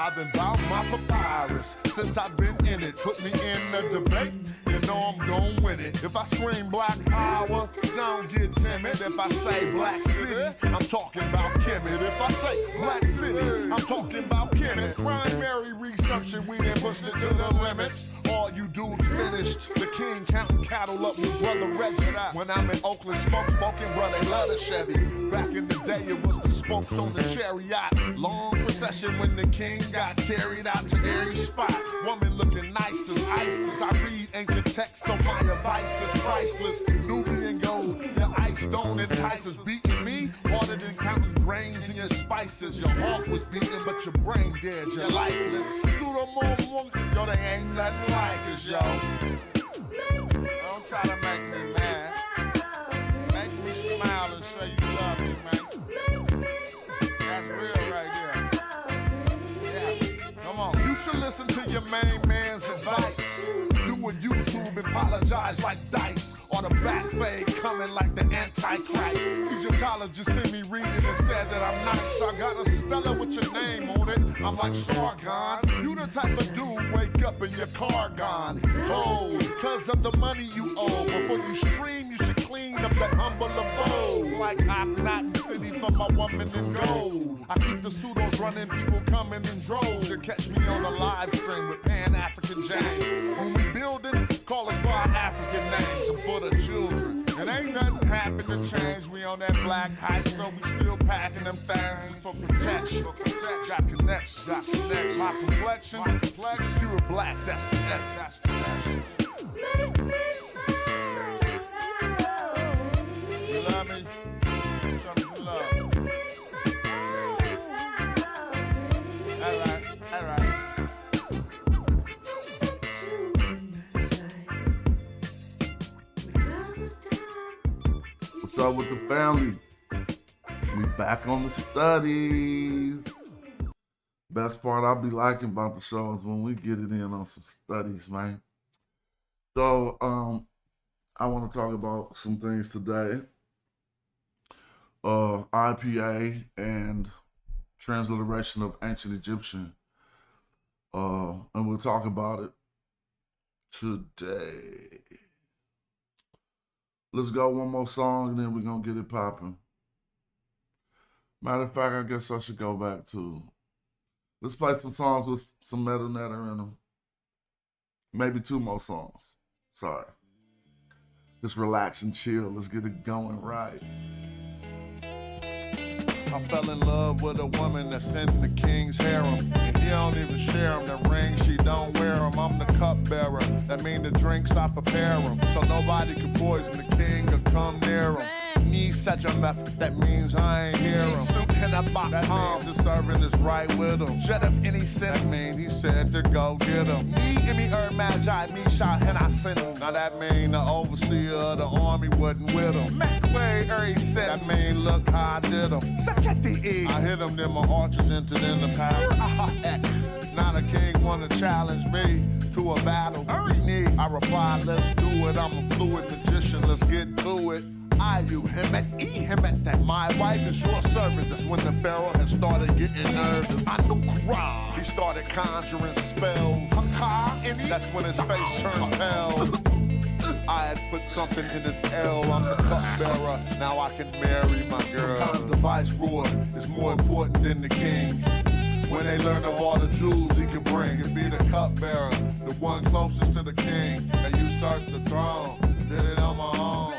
I've been bout my papyrus since I've been in it. Put me in a debate, you know I'm gon' win it. If I scream black power, don't get timid. If I say black city, I'm talking about Kemet. If I say black city, I'm talking about Kemet. Primary researching, we done pushed it to the limits. All you dudes finished. The king counting cattle up with brother Reggie. When I'm in Oakland, smoke spoken, bro, they love the Chevy. Back in the day, it was the spokes on the chariot. Long procession when the king got carried out to every spot. Woman looking nice as ISIS. I read ancient texts, so my advice is priceless. Nubian gold, your ice don't entice us. Beating me harder than counting grains in your spices. Your heart was beating, but your brain dead, you're lifeless. Yo, they ain't nothing like us, yo. Don't try to make me mad. Make me smile and say you love me, man. That's real right there. Yeah, come on. You should listen to your main man's advice. Do a YouTube and apologize like Dice. Or the back fade coming like the Antichrist. Egyptologists see me reading and said that I'm nice. I got a speller with your name on it. I'm like Sargon. You the type of dude wake up in your car gone. Told, cause of the money you owe. Before you stream, you should clean up that humble abode. Like I'm not in city for my woman in gold. I keep the pseudos running, people coming in droves. You catch me on a live stream with Pan-African James. When we building, call us by our African names. I'm for the children. It ain't nothing happen to change. We on that black hype, so we still packing them things for protection. Got connection, My complexion, pure black, that's the S. Make me smile. You love me? Show me some love. All right. What's up with the family? We back on the studies. Best part I be liking about the show is when we get it in on some studies, man. So, I want to talk about some things today. IPA and transliteration of ancient Egyptian. And we'll talk about it today. Let's go one more song and then we're going to get it popping. Matter of fact, I guess I should go back to... Let's play some songs with some Medu in them. Maybe 2 more songs. Sorry. Just relax and chill. Let's get it going right. I fell in love with a woman that's in the king's harem. And he don't even share them. The rings, she don't wear them. I'm the cupbearer. That mean the drinks, I prepare them. So nobody can poison the king or come near him. Need such a method, that means I ain't hear him. Suit hit up my palms, the servant is right with him. Jet if any sin, that mean he said to go get him. Me, magi, me shot and I sent him. Now that mean the overseer of the army wasn't with him. Make way, he said, that mean look how I did him. I hit him, then my archers entered in the palace. Now the king wanna challenge me to a battle. I replied, let's do it, I'm a fluid magician, let's get to it. You, him at that. My wife is your servant. That's when the pharaoh had started getting nervous. I knew Kra. He started conjuring spells. That's when his face turned pale. I had put something in his L. I'm the cupbearer. Now I can marry my girl. Sometimes the viceroy is more important than the king. When they learn of all the jewels he could bring and be the cupbearer, the one closest to the king. And usurp the throne. Did it on my own.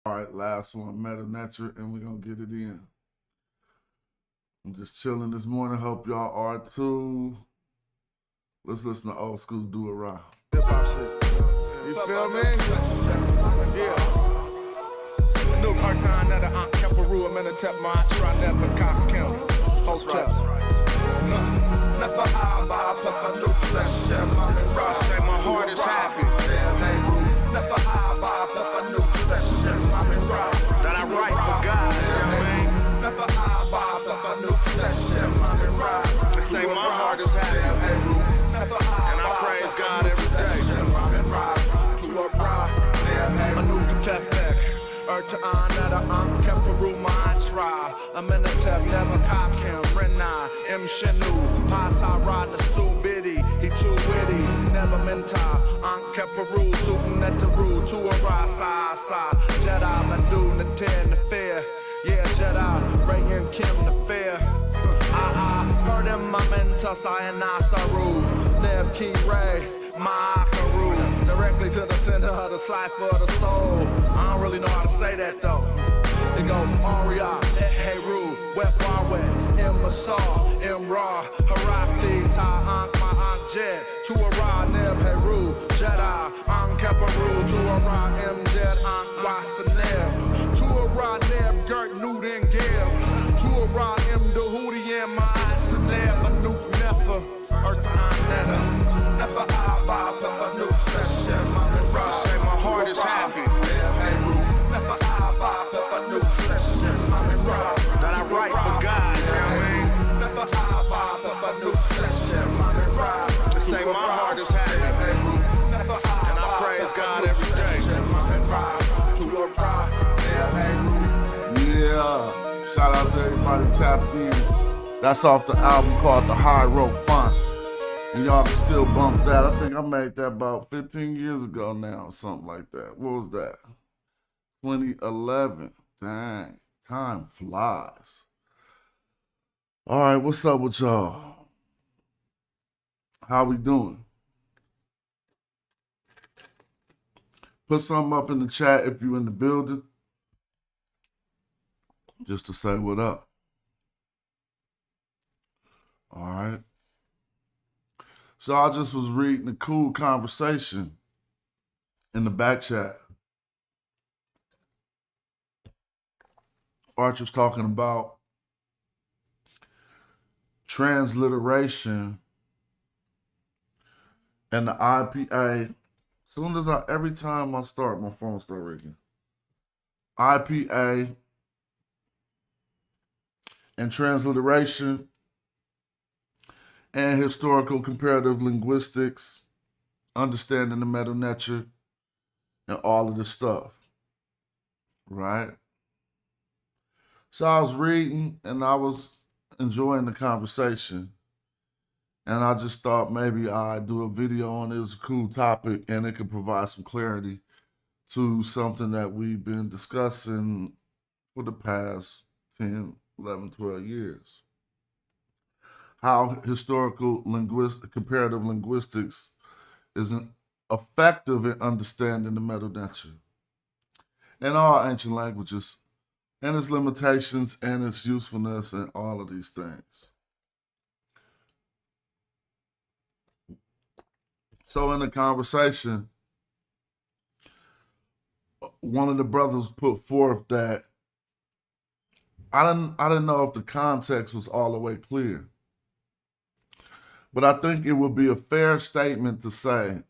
All right, last one, Medu Netcher, and we're going to get it in. I'm just chilling this morning. Hope y'all are too. Let's listen to old school do it right. Hip-hop shit. You feel me? Yeah. New part-time, that a aunt kept a rule, I'm in a tap my try never cock count. Hotel. Never high by a new session. Say my heart is happy. Never high by a new session. That I write for God, never high by a new session. They say my heart is happy. And I praise God every day. A new tech. To honor the kept a room I try. I'm in a tap, never Shenu, Pasara Nasu Biddy, he too witty, never mental, Ankeparu, Suvan at the root, to a Rasa, Jedi, Medu, Netcher, the fair, yeah, Jedi, Ray and Kim, the fair. Heard him, my mentor, Sayanasaru, Neb Key Ray, Makaru, directly to the center of the cipher of the soul. I don't really know how to say that though. It go Aria, Heru, Wet Wawet, Immasar, Imra, Harakti, Ta Ankh, my Ankh Jet, Tuara, Neb Heru, Jedi, Ankeparu, Tuara, M Jet, Ankh, Wasaneb, Tuara, Neb, Gert, Newton, Gib, Tuara, M Dahudi, and my Saneb, Anouk, Nefer, Earth, Netta, Never Abba, Peppa, Nuke, Session, Mama, Ra, say my heart is happy. Never Abba, Peppa, Nuke, Session, Mama, Ra, that I write for God, you know what I mean? Never Abba, Peppa, Nuke, Session, Mama, Ra, say my heart is happy. And I praise God every day. Yeah, shout out to everybody tapped in. That's off the album called The High Road Font. And y'all can still bump that. I think I made that about 15 years ago now, or something like that. What was that? 2011. Dang, time flies. All right, what's up with y'all? How we doing? Put something up in the chat if you're in the building, just to say what up. All right. So I just was reading a cool conversation in the back chat. Archer's talking about transliteration and the IPA. Soon as every time I start, my phone start ringing. IPA and transliteration and historical comparative linguistics, understanding the Medu Netcher, and all of this stuff, right? So I was reading and I was enjoying the conversation, and I just thought maybe I'd do a video on it. It's a cool topic and it could provide some clarity to something that we've been discussing for the past 10, 11, 12 years. How historical comparative linguistics is effective in understanding the Medu Netcher and all ancient languages, and its limitations and its usefulness and all of these things. So in the conversation, one of the brothers put forth that I didn't know if the context was all the way clear, but I think it would be a fair statement to say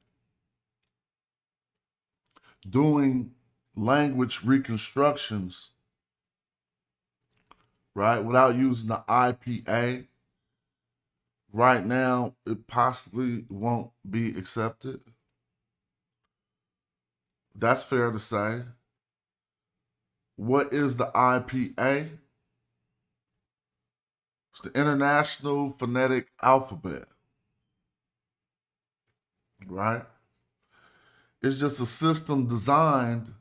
doing language reconstructions, right, without using the IPA, right now, it possibly won't be accepted. That's fair to say. What is the IPA? It's the International Phonetic Alphabet, right? It's just a system designed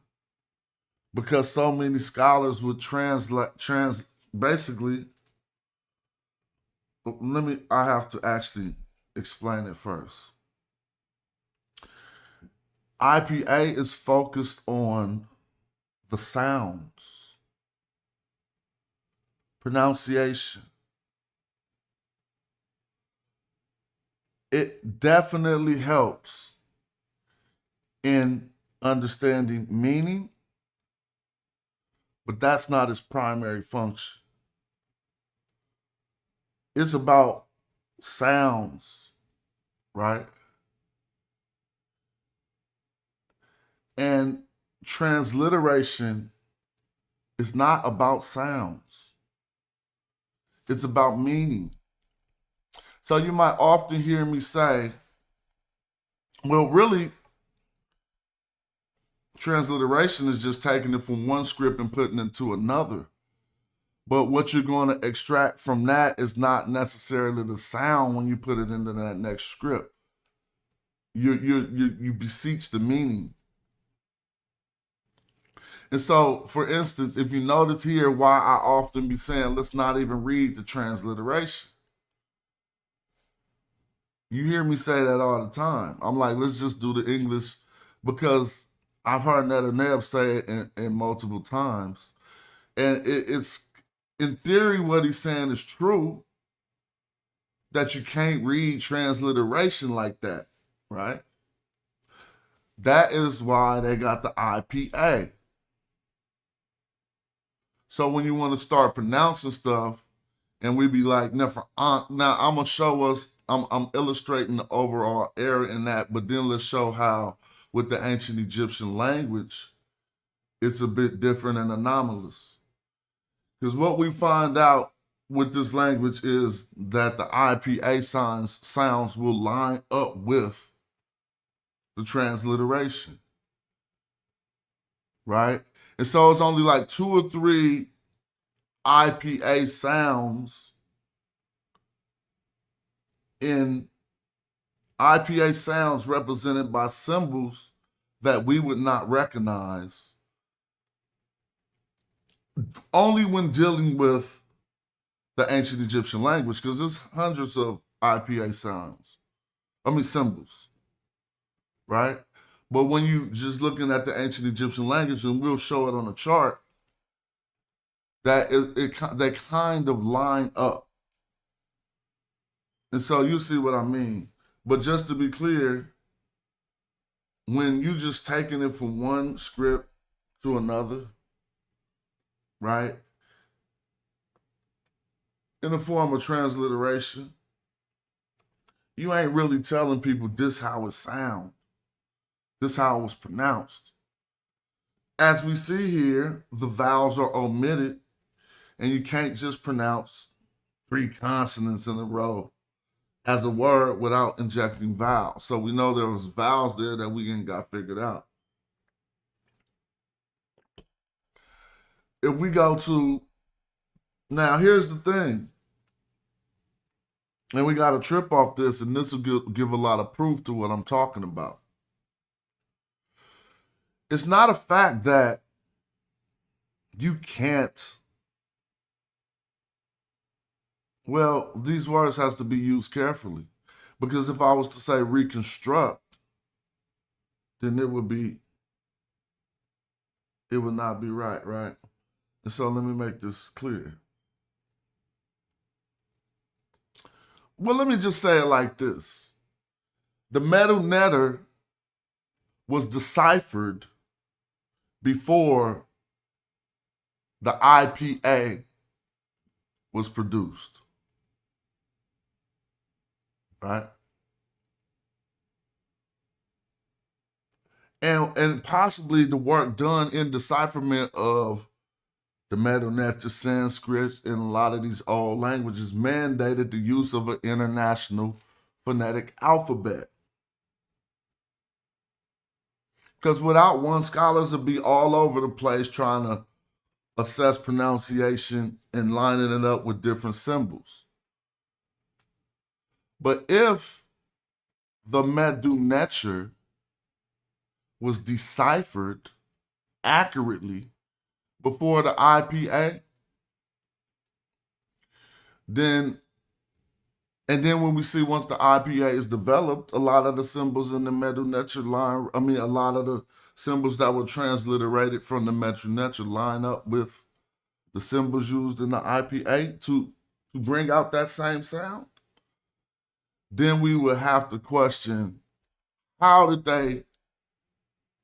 because so many scholars would basically, I have to actually explain it first. IPA is focused on the sounds, pronunciation. It definitely helps in understanding meaning, but that's not its primary function. It's about sounds, right? And transliteration is not about sounds. It's about meaning. So you might often hear me say, well, really, transliteration is just taking it from one script and putting it into another. But what you're going to extract from that is not necessarily the sound when you put it into that next script. You beseech the meaning. And so, for instance, if you notice here why I often be saying, let's not even read the transliteration. You hear me say that all the time. I'm like, let's just do the English, because I've heard Neb say it in multiple times. And it's, in theory, what he's saying is true, that you can't read transliteration like that, right? That is why they got the IPA. So when you want to start pronouncing stuff, and we be like, now I'm gonna show us, I'm illustrating the overall error in that, but then let's show how with the ancient Egyptian language, it's a bit different and anomalous. Because what we find out with this language is that the IPA sounds will line up with the transliteration, right? And so it's only like 2 or 3 IPA sounds represented by symbols that we would not recognize, only when dealing with the ancient Egyptian language, because there's hundreds of IPA symbols, right? But when you just looking at the ancient Egyptian language, and we'll show it on the chart, that they kind of line up. And so you see what I mean. But just to be clear, when you just taking it from one script to another, right, in the form of transliteration, you ain't really telling people this how it sounds, this how it was pronounced. As we see here, the vowels are omitted, and you can't just pronounce 3 consonants in a row as a word without injecting vowels. So we know there was vowels there that we ain't got figured out. If we go to, now here's the thing, and we got to trip off this, and this will give a lot of proof to what I'm talking about. It's not a fact that you can't, well, these words has to be used carefully, because if I was to say reconstruct, then it would not be right, right? And so let me make this clear. Well, let me just say it like this. The Medu Netter was deciphered before the IPA was produced, right? And possibly the work done in decipherment of the Medu Netter, Sanskrit, and a lot of these old languages mandated the use of an international phonetic alphabet. Because without one, scholars would be all over the place trying to assess pronunciation and lining it up with different symbols. But if the Medu Netcher was deciphered accurately before the IPA, then when we see once the IPA is developed, a lot of the symbols in the Medu Netcher line, a lot of the symbols that were transliterated from the Medu Netcher line up with the symbols used in the IPA to bring out that same sound. Then we would have to question, how did they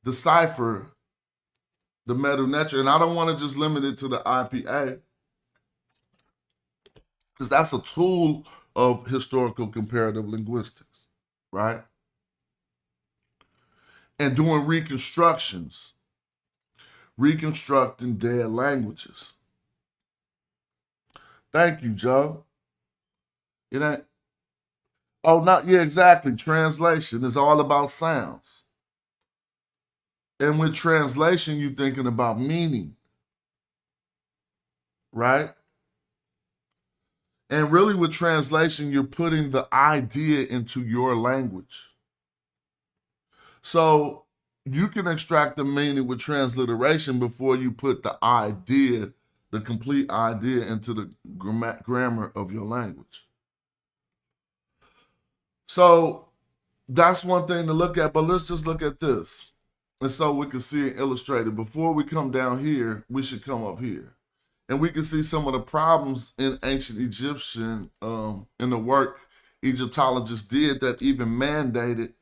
decipher the Medu Netcher? And I don't want to just limit it to the IPA, because that's a tool of historical comparative linguistics, right? And doing reconstructions, reconstructing dead languages. Thank you, Joe. It ain't, oh, not, yeah, exactly. Translation is all about sounds. And with translation, you're thinking about meaning, right? And really with translation, you're putting the idea into your language. So you can extract the meaning with transliteration before you put the idea, the complete idea, into the grammar of your language. So that's one thing to look at, but let's just look at this. And so we can see it illustrated. Before we come down here, we should come up here. And we can see some of the problems in ancient Egyptian, in the work Egyptologists did that even mandated.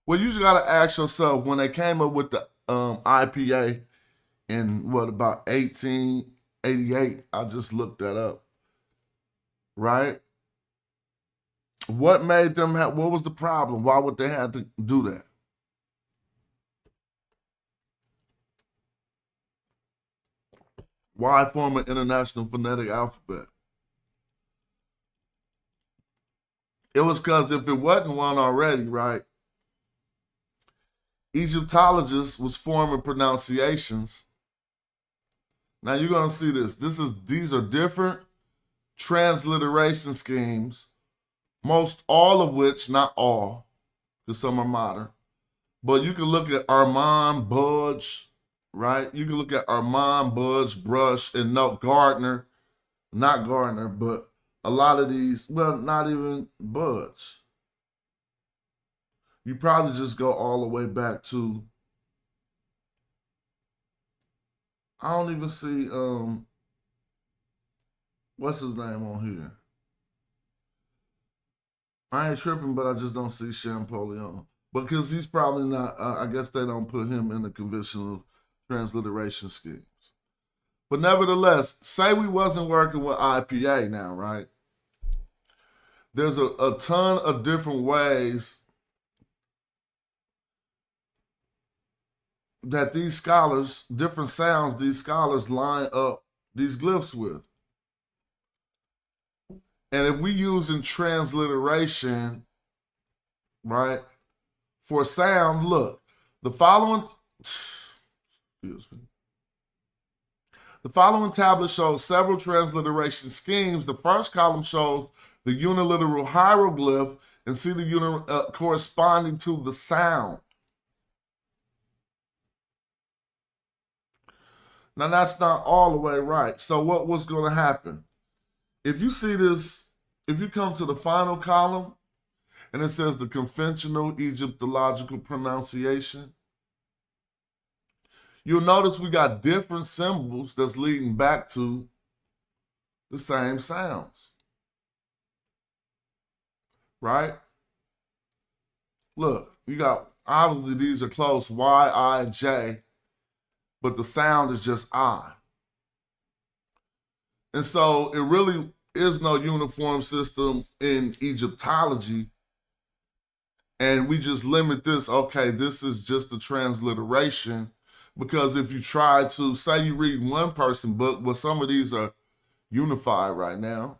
Well, you just got to ask yourself, when they came up with the IPA in about 1888, I just looked that up, right? What made them what was the problem? Why would they have to do that? Why form an international phonetic alphabet? It was because if it wasn't one already, right, Egyptologists was forming pronunciations. Now you're going to see this. These are different transliteration schemes, most all of which, not all, because some are modern, but you can look at Armand, Budge, right? You can look at Armand, Budge, Brush, and not Gardner, but a lot of these, well, not even Budge. You probably just go all the way back to, I don't even see, what's his name on here? I ain't tripping, but I just don't see Champollion. Because he's probably not, I guess they don't put him in the conventional transliteration schemes. But nevertheless, say we wasn't working with IPA now, right? There's a ton of different ways that these scholars, different sounds these scholars line up these glyphs with. And if we using transliteration, right, for sound, look, the following, excuse me. The following tablet shows several transliteration schemes. The first column shows the uniliteral hieroglyph and see the unit corresponding to the sound. Now that's not all the way right. So what was going to happen? If you see this, if you come to the final column and it says the conventional Egyptological pronunciation, you'll notice we got different symbols that's leading back to the same sounds. Right? Look, you got, obviously these are close, Y, I, J, but the sound is just I. And so it really is no uniform system in Egyptology. And we just limit this, okay, this is just the transliteration. Because if you try to, say you read one person book, well, some of these are unified right now,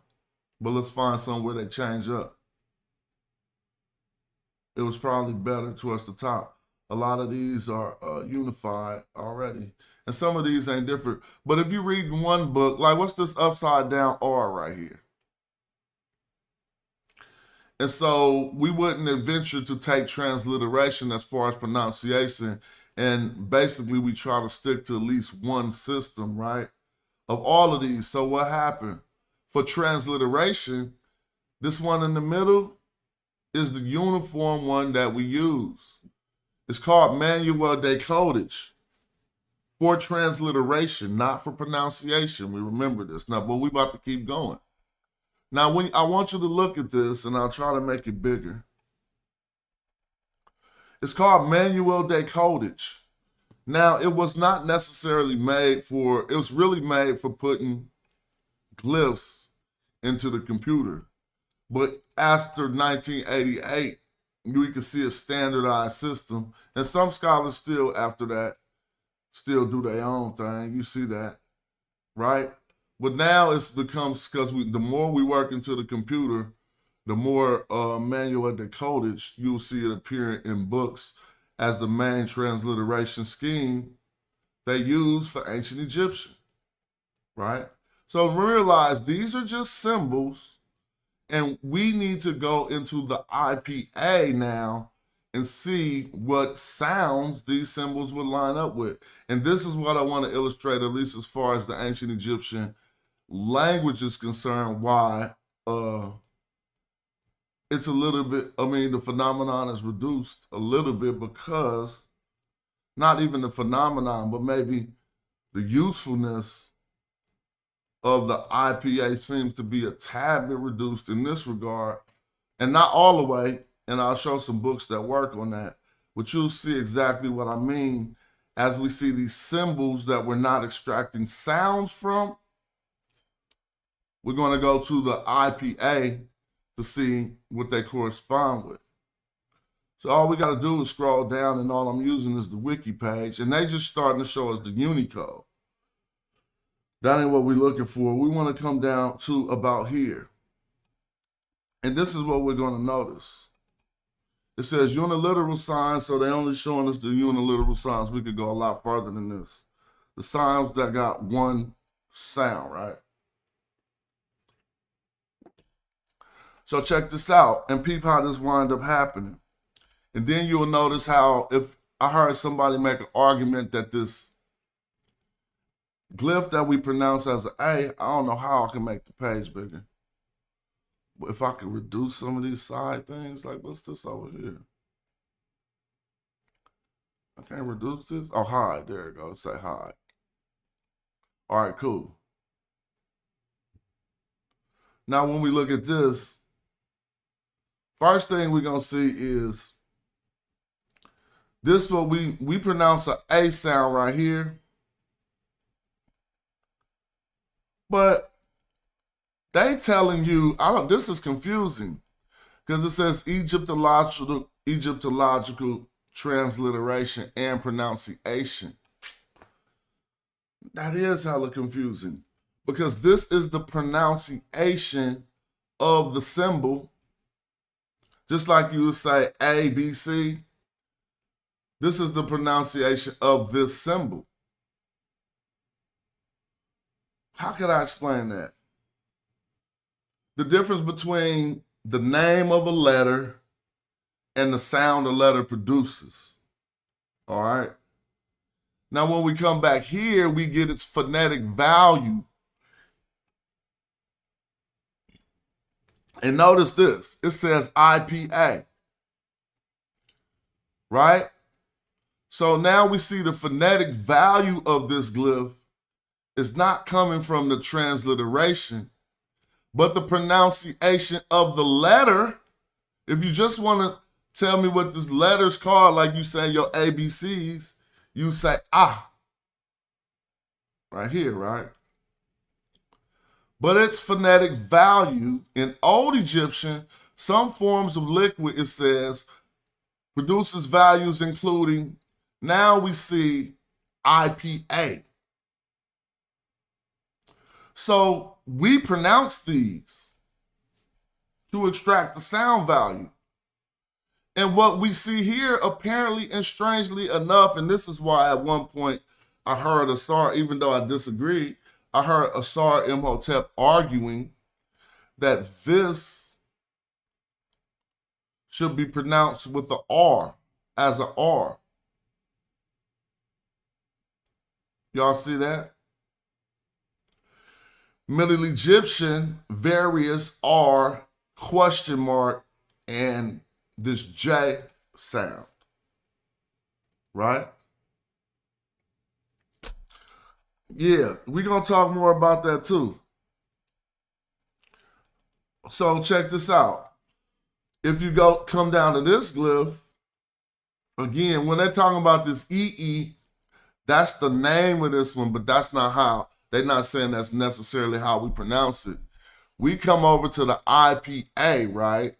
but let's find some where they change up. It was probably better towards the top. A lot of these are unified already. And some of these ain't different. But if you read one book, like what's this upside down R right here? And so we wouldn't venture to take transliteration as far as pronunciation. And basically we try to stick to at least one system, right? Of all of these. So what happened? For transliteration, this one in the middle is the uniform one that we use. It's called manual decodage for transliteration, not for pronunciation. We remember this. Now, but we about to keep going. Now, when I want you to look at this, and I'll try to make it bigger. It's called manual decodage. Now, it was not necessarily made for, it was really made for putting glyphs into the computer. But after 1988, we can see a standardized system. And some scholars still, after that, still do their own thing. You see that, right? But now it's becomes, because the more we work into the computer, the more manual decodage, you'll see it appearing in books as the main transliteration scheme they use for ancient Egyptian, right? So realize these are just symbols, and we need to go into the IPA now and see what sounds these symbols would line up with. And this is what I want to illustrate, at least as far as the ancient Egyptian language is concerned, why it's a little bit, the phenomenon is reduced a little bit, because not even the phenomenon, but maybe the usefulness of the IPA seems to be a tad bit reduced in this regard, and not all the way. And I'll show some books that work on that, but you'll see exactly what I mean as we see these symbols that we're not extracting sounds from. We're going to go to the IPA to see what they correspond with. So all we got to do is scroll down, and all I'm using is the wiki page, and they just starting to show us the Unicode. That ain't what we're looking for. We want to come down to about here. And this is what we're going to notice. It says uniliteral signs, so they're only showing us the uniliteral signs. We could go a lot further than this. The signs that got one sound, right? So check this out, and peep how this wind up happening. And then you'll notice how, if I heard somebody make an argument that this glyph that we pronounce as an A, I don't know how I can make the page bigger. But if I could reduce some of these side things, like what's this over here? I can't reduce this. Oh, hide. There it goes. Say hide. All right, cool. Now, when we look at this, first thing we're going to see is this, what we pronounce an A sound right here. But they telling you, this is confusing, because it says Egyptological transliteration and pronunciation. That is hella confusing, because this is the pronunciation of the symbol. Just like you would say A, B, C, this is the pronunciation of this symbol. How could I explain that? The difference between the name of a letter and the sound a letter produces. All right. Now, when we come back here, we get its phonetic value. And notice this. It says IPA. Right? So now we see the phonetic value of this glyph is not coming from the transliteration, but the pronunciation of the letter. If you just want to tell me what this letter's called, like you say your ABCs, you say ah. Right here, right? But its phonetic value in Old Egyptian, some forms of liquid, it says, produces values including, now we see IPA. So we pronounce these to extract the sound value. And what we see here, apparently and strangely enough, and this is why at one point I heard Asar, even though I disagreed, I heard Asar Imhotep arguing that this should be pronounced with the R, as an R. Y'all see that? Middle Egyptian, various R, question mark, and this J sound, right? Yeah, we're going to talk more about that too. So check this out. If you come down to this glyph, again, when they're talking about this EE, that's the name of this one, but that's not how. They're not saying that's necessarily how we pronounce it. We come over to the IPA, right?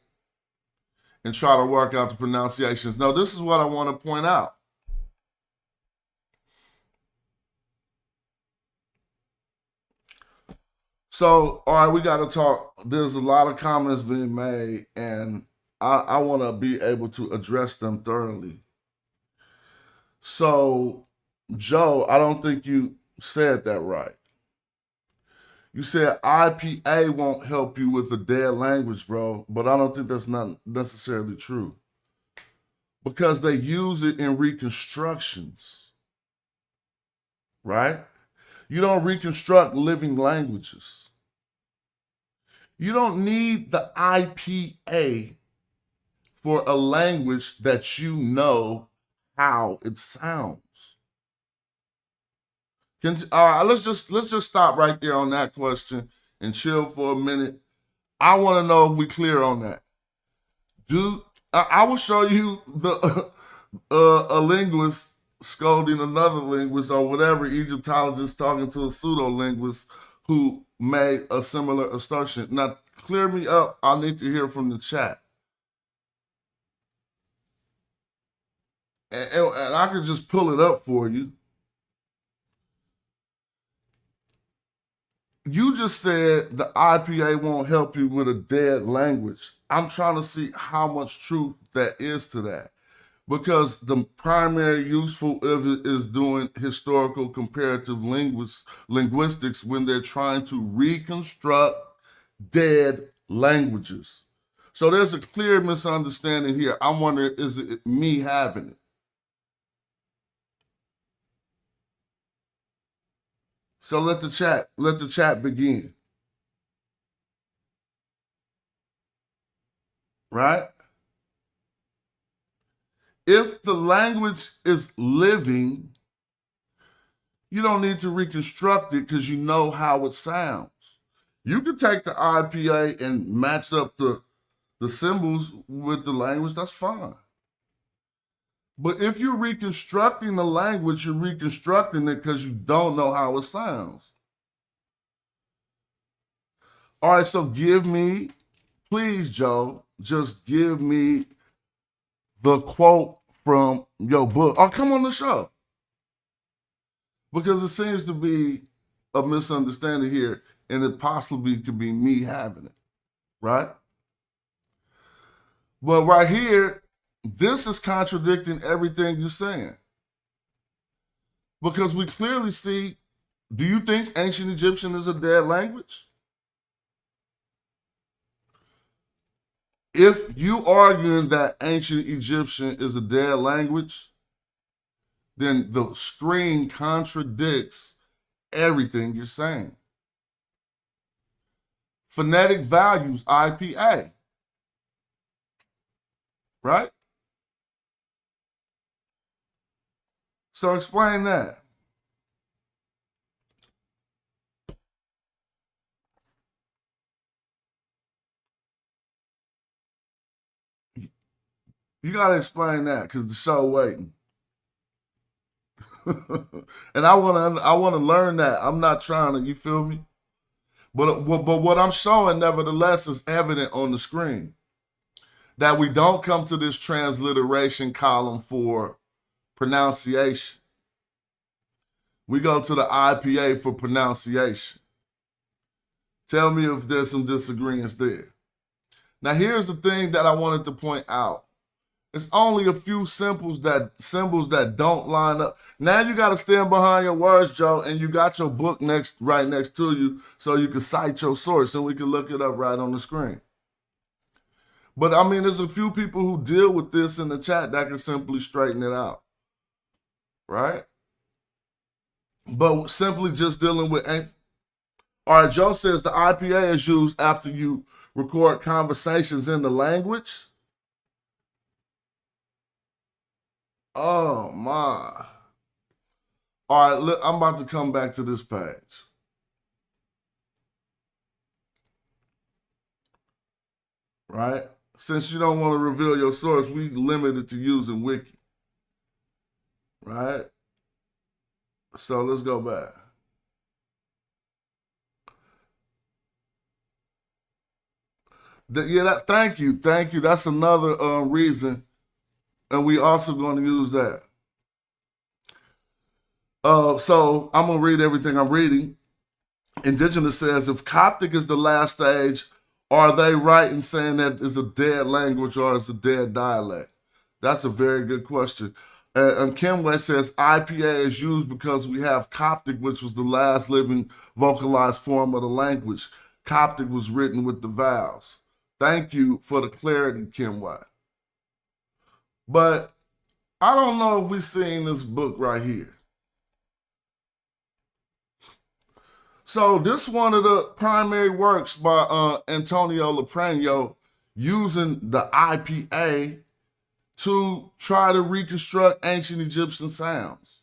And try to work out the pronunciations. Now, this is what I want to point out. So, all right, we got to talk. There's a lot of comments being made, and I want to be able to address them thoroughly. So, Joe, I don't think you said that right. You said IPA won't help you with a dead language, bro, but I don't think that's not necessarily true. Because they use it in reconstructions, right? You don't reconstruct living languages. You don't need the IPA for a language that you know how it sounds. All right, let's just stop right there on that question and chill for a minute. I want to know if we clear on that. I will show you the a linguist scolding another linguist or whatever, Egyptologist talking to a pseudo-linguist who made a similar assertion. Now, clear me up. I need to hear from the chat. And I can just pull it up for you. You just said the IPA won't help you with a dead language. I'm trying to see how much truth that is to that. Because the primary useful of it is doing historical comparative linguistics when they're trying to reconstruct dead languages. So there's a clear misunderstanding here. I'm wondering, is it me having it? So let the chat begin. Right? If the language is living, you don't need to reconstruct it because you know how it sounds. You can take the IPA and match up the symbols with the language, that's fine. But if you're reconstructing the language, you're reconstructing it because you don't know how it sounds. All right, so give me, please, Joe, just give me the quote from your book. Oh, come on the show. Because it seems to be a misunderstanding here, and it possibly could be me having it, right? But right here, this is contradicting everything you're saying. Because we clearly see, do you think ancient Egyptian is a dead language? If you arguing that ancient Egyptian is a dead language, then the screen contradicts everything you're saying. Phonetic values, IPA, right? So explain that. You got to explain that because the show waiting. And I want to learn that. I'm not trying to, you feel me? But what I'm showing, nevertheless, is evident on the screen. That we don't come to this transliteration column for pronunciation. We go to the IPA for pronunciation. Tell me if there's some disagreements there. Now, here's the thing that I wanted to point out. It's only a few symbols that don't line up. Now you got to stand behind your words, Joe, and you got your book right next to you so you can cite your source and we can look it up right on the screen. But I mean, there's a few people who deal with this in the chat that can simply straighten it out, right? But simply just dealing with, all right, Joe says the IPA is used after you record conversations in the language. Oh my. All right, look, I'm about to come back to this page. Right? Since you don't want to reveal your source, we limit it to using wiki. Right? So let's go back. Thank you. That's another reason. And we also going to use that. So I'm going to read everything I'm reading. Indigenous says, if Coptic is the last stage, are they right in saying that it's a dead language or it's a dead dialect? That's a very good question. And Kenway says IPA is used because we have Coptic, which was the last living vocalized form of the language. Coptic was written with the vowels. Thank you for the clarity, Kenway. But I don't know if we've seen this book right here. So this one of the primary works by Antonio Lopreno using the IPA to try to reconstruct ancient Egyptian sounds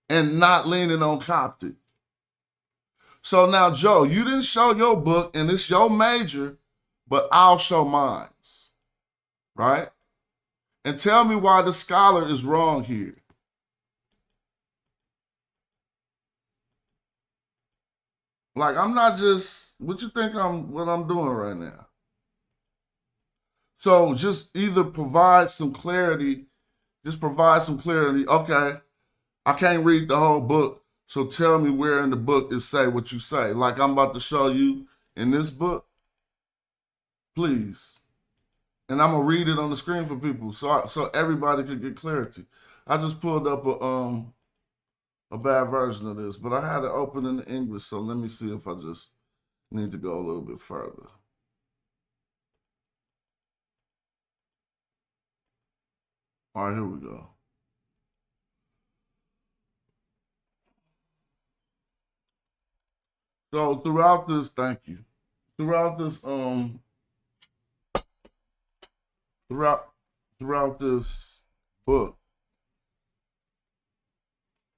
and not leaning on Coptic. So now, Joe, you didn't show your book and it's your major, but I'll show mine, right? And tell me why the scholar is wrong here. Like, I'm not just, what you think what I'm doing right now? So just either provide some clarity, Okay, I can't read the whole book, so tell me where in the book it say what you say. Like I'm about to show you in this book, please. And I'm gonna read it on the screen for people so everybody could get clarity. I just pulled up a bad version of this, but I had it open in English, so let me see if I just need to go a little bit further. All right, here we go. So throughout this, thank you. Throughout this, throughout this book,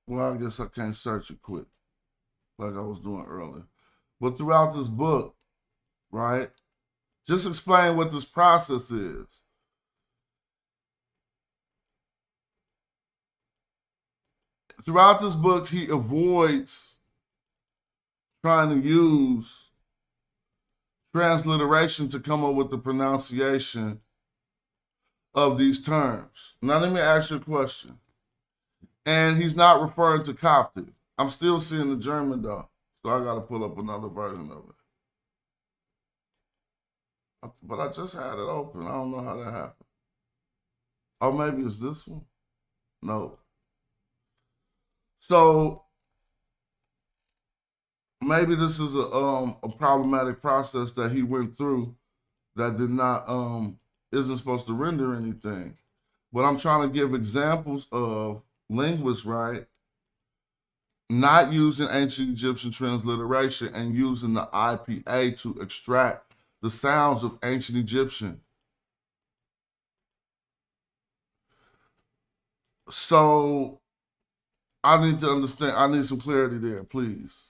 well, I guess I can't search it quick like I was doing earlier. But throughout this book, right, just explain what this process is. Throughout this book, he avoids trying to use transliteration to come up with the pronunciation of these terms. Now, let me ask you a question. And he's not referring to Coptic. I'm still seeing the German, though, so I got to pull up another version of it. But I just had it open. I don't know how that happened. Oh, maybe it's this one? No. So maybe this is a problematic process that he went through that did not isn't supposed to render anything. But I'm trying to give examples of linguists, right, not using ancient Egyptian transliteration and using the IPA to extract the sounds of ancient Egyptian. So I need to understand, I need some clarity there, please.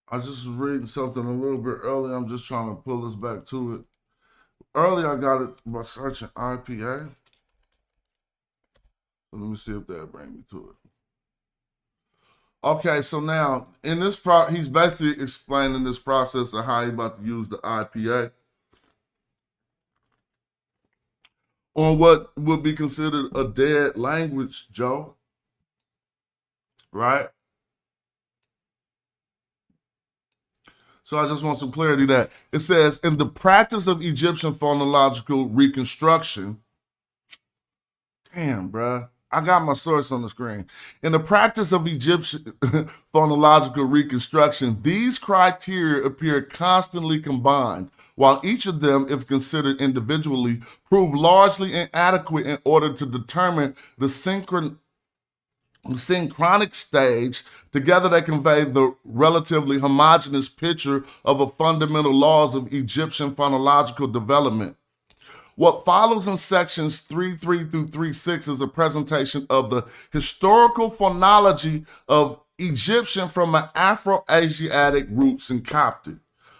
I just was reading something a little bit earlier. I'm just trying to pull us back to it. Earlier, I got it by searching IPA. So let me see if that brings me to it. Okay, so now in this he's basically explaining this process of how he's about to use the IPA on what would be considered a dead language, Joe. Right? So I just want some clarity that it says, in the practice of Egyptian phonological reconstruction, damn, bruh, I got my source on the screen. In the practice of Egyptian phonological reconstruction, these criteria appear constantly combined, while each of them, if considered individually, prove largely inadequate in order to determine the synchronic stage. Together they convey the relatively homogeneous picture of the fundamental laws of Egyptian phonological development. What follows in sections 3.3 through 3.6 is a presentation of the historical phonology of Egyptian from an Afro-Asiatic roots in Coptic.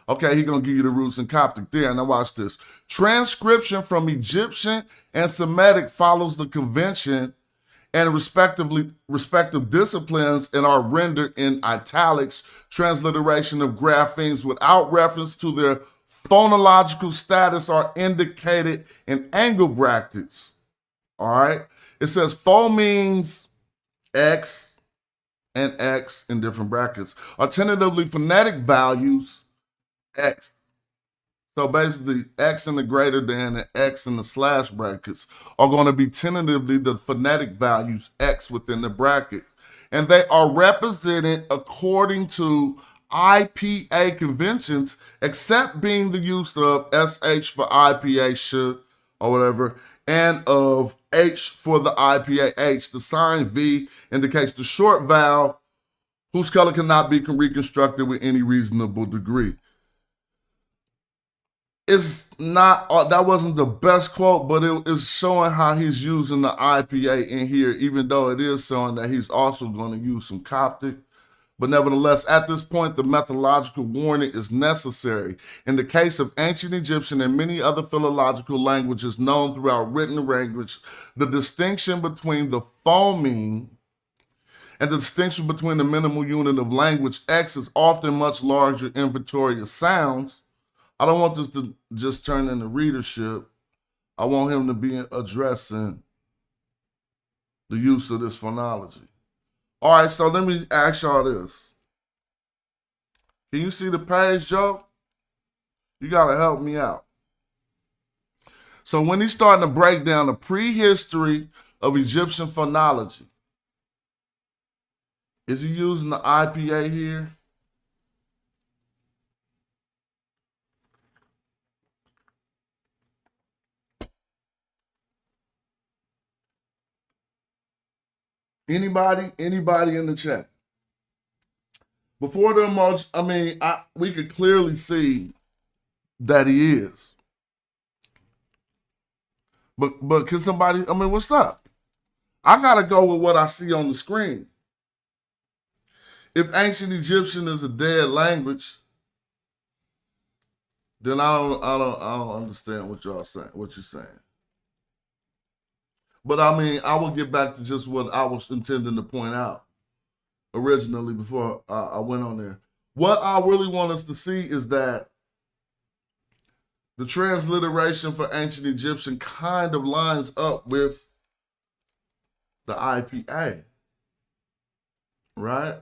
Okay, he's going to give you the roots in Coptic there. Now watch this. Transcription from Egyptian and Semitic follows the convention and respective disciplines and are rendered in italics, transliteration of graphemes without reference to their phonological status are indicated in angle brackets. All right. It says pho means X and X in different brackets. Alternatively, phonetic values, X. So basically, X in the greater than and X in the slash brackets are going to be tentatively the phonetic values X within the bracket. And they are represented according to IPA conventions, except being the use of SH for IPA should or whatever, and of H for the IPA H. The sign V indicates the short vowel whose color cannot be reconstructed with any reasonable degree. It's not, that wasn't the best quote, but it is showing how he's using the IPA in here, even though it is showing that he's also going to use some Coptic. But nevertheless, at this point, the methodological warning is necessary. In the case of ancient Egyptian and many other philological languages known throughout written language, the distinction between the phoneme and the distinction between the minimal unit of language X is often much larger inventory of sounds. I don't want this to just turn into readership. I want him to be addressing the use of this phonology. All right, so let me ask y'all this. Can you see the page, Joe? You got to help me out. So when he's starting to break down the prehistory of Egyptian phonology, is he using the IPA here? Anybody in the chat? Before the emoji, I mean, we could clearly see that he is. But can somebody, I mean, what's up? I gotta go with what I see on the screen. If ancient Egyptian is a dead language, then I don't understand what y'all saying, what you're saying. But I mean, I will get back to just what I was intending to point out originally before I went on there. What I really want us to see is that the transliteration for ancient Egyptian kind of lines up with the IPA, right?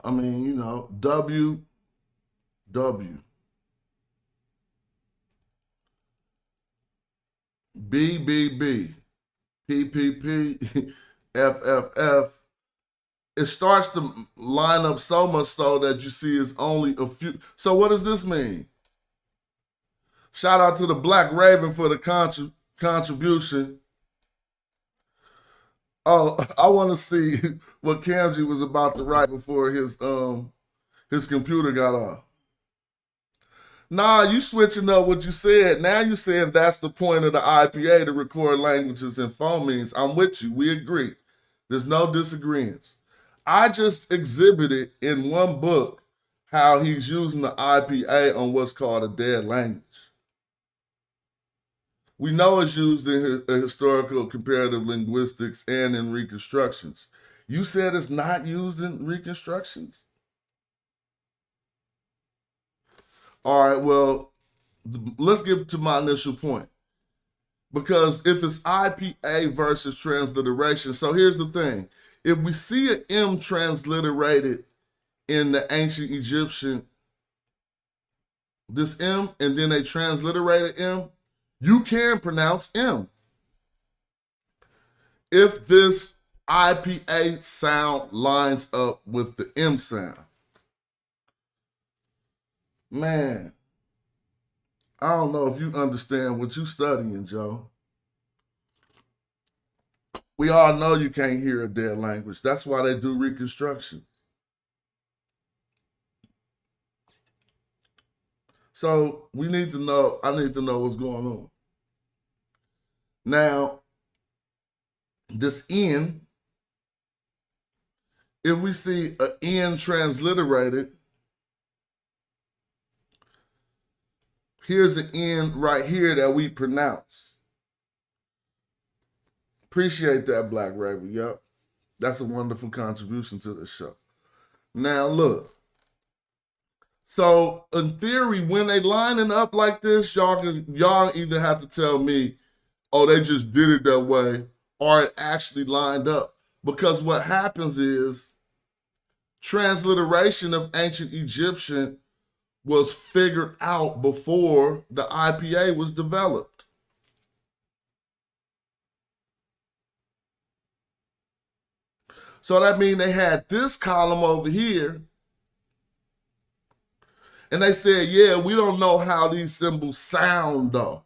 I mean, you know, W. BBB, PPP, FFF. It starts to line up so much so that you see it's only a few. So what does this mean? Shout out to the Black Raven for the contribution. Oh, I want to see what Kanji was about to write before his computer got off. Nah, you switching up what you said. Now you saying that's the point of the IPA, to record languages and phonemes. I'm with you. We agree. There's no disagreements. I just exhibited in one book how he's using the IPA on what's called a dead language. We know it's used in historical comparative linguistics and in reconstructions. You said it's not used in reconstructions? All right, well, let's get to my initial point. Because if it's IPA versus transliteration, so here's the thing. If we see an M transliterated in the ancient Egyptian, this M, and then they transliterated M, you can pronounce M. If this IPA sound lines up with the M sound. Man, I don't know if you understand what you're studying, Joe. We all know you can't hear a dead language. That's why they do reconstruction. So we need to know, I need to know what's going on. Now, this N, if we see an N transliterated, here's an N right here that we pronounce. Appreciate that, Black Raven. Yep. That's a wonderful contribution to the show. Now, look. So, in theory, when they lining up like this, y'all either have to tell me oh, they just did it that way, or it actually lined up. Because what happens is transliteration of ancient Egyptian was figured out before the IPA was developed. So that means they had this column over here, and they said, yeah, we don't know how these symbols sound though.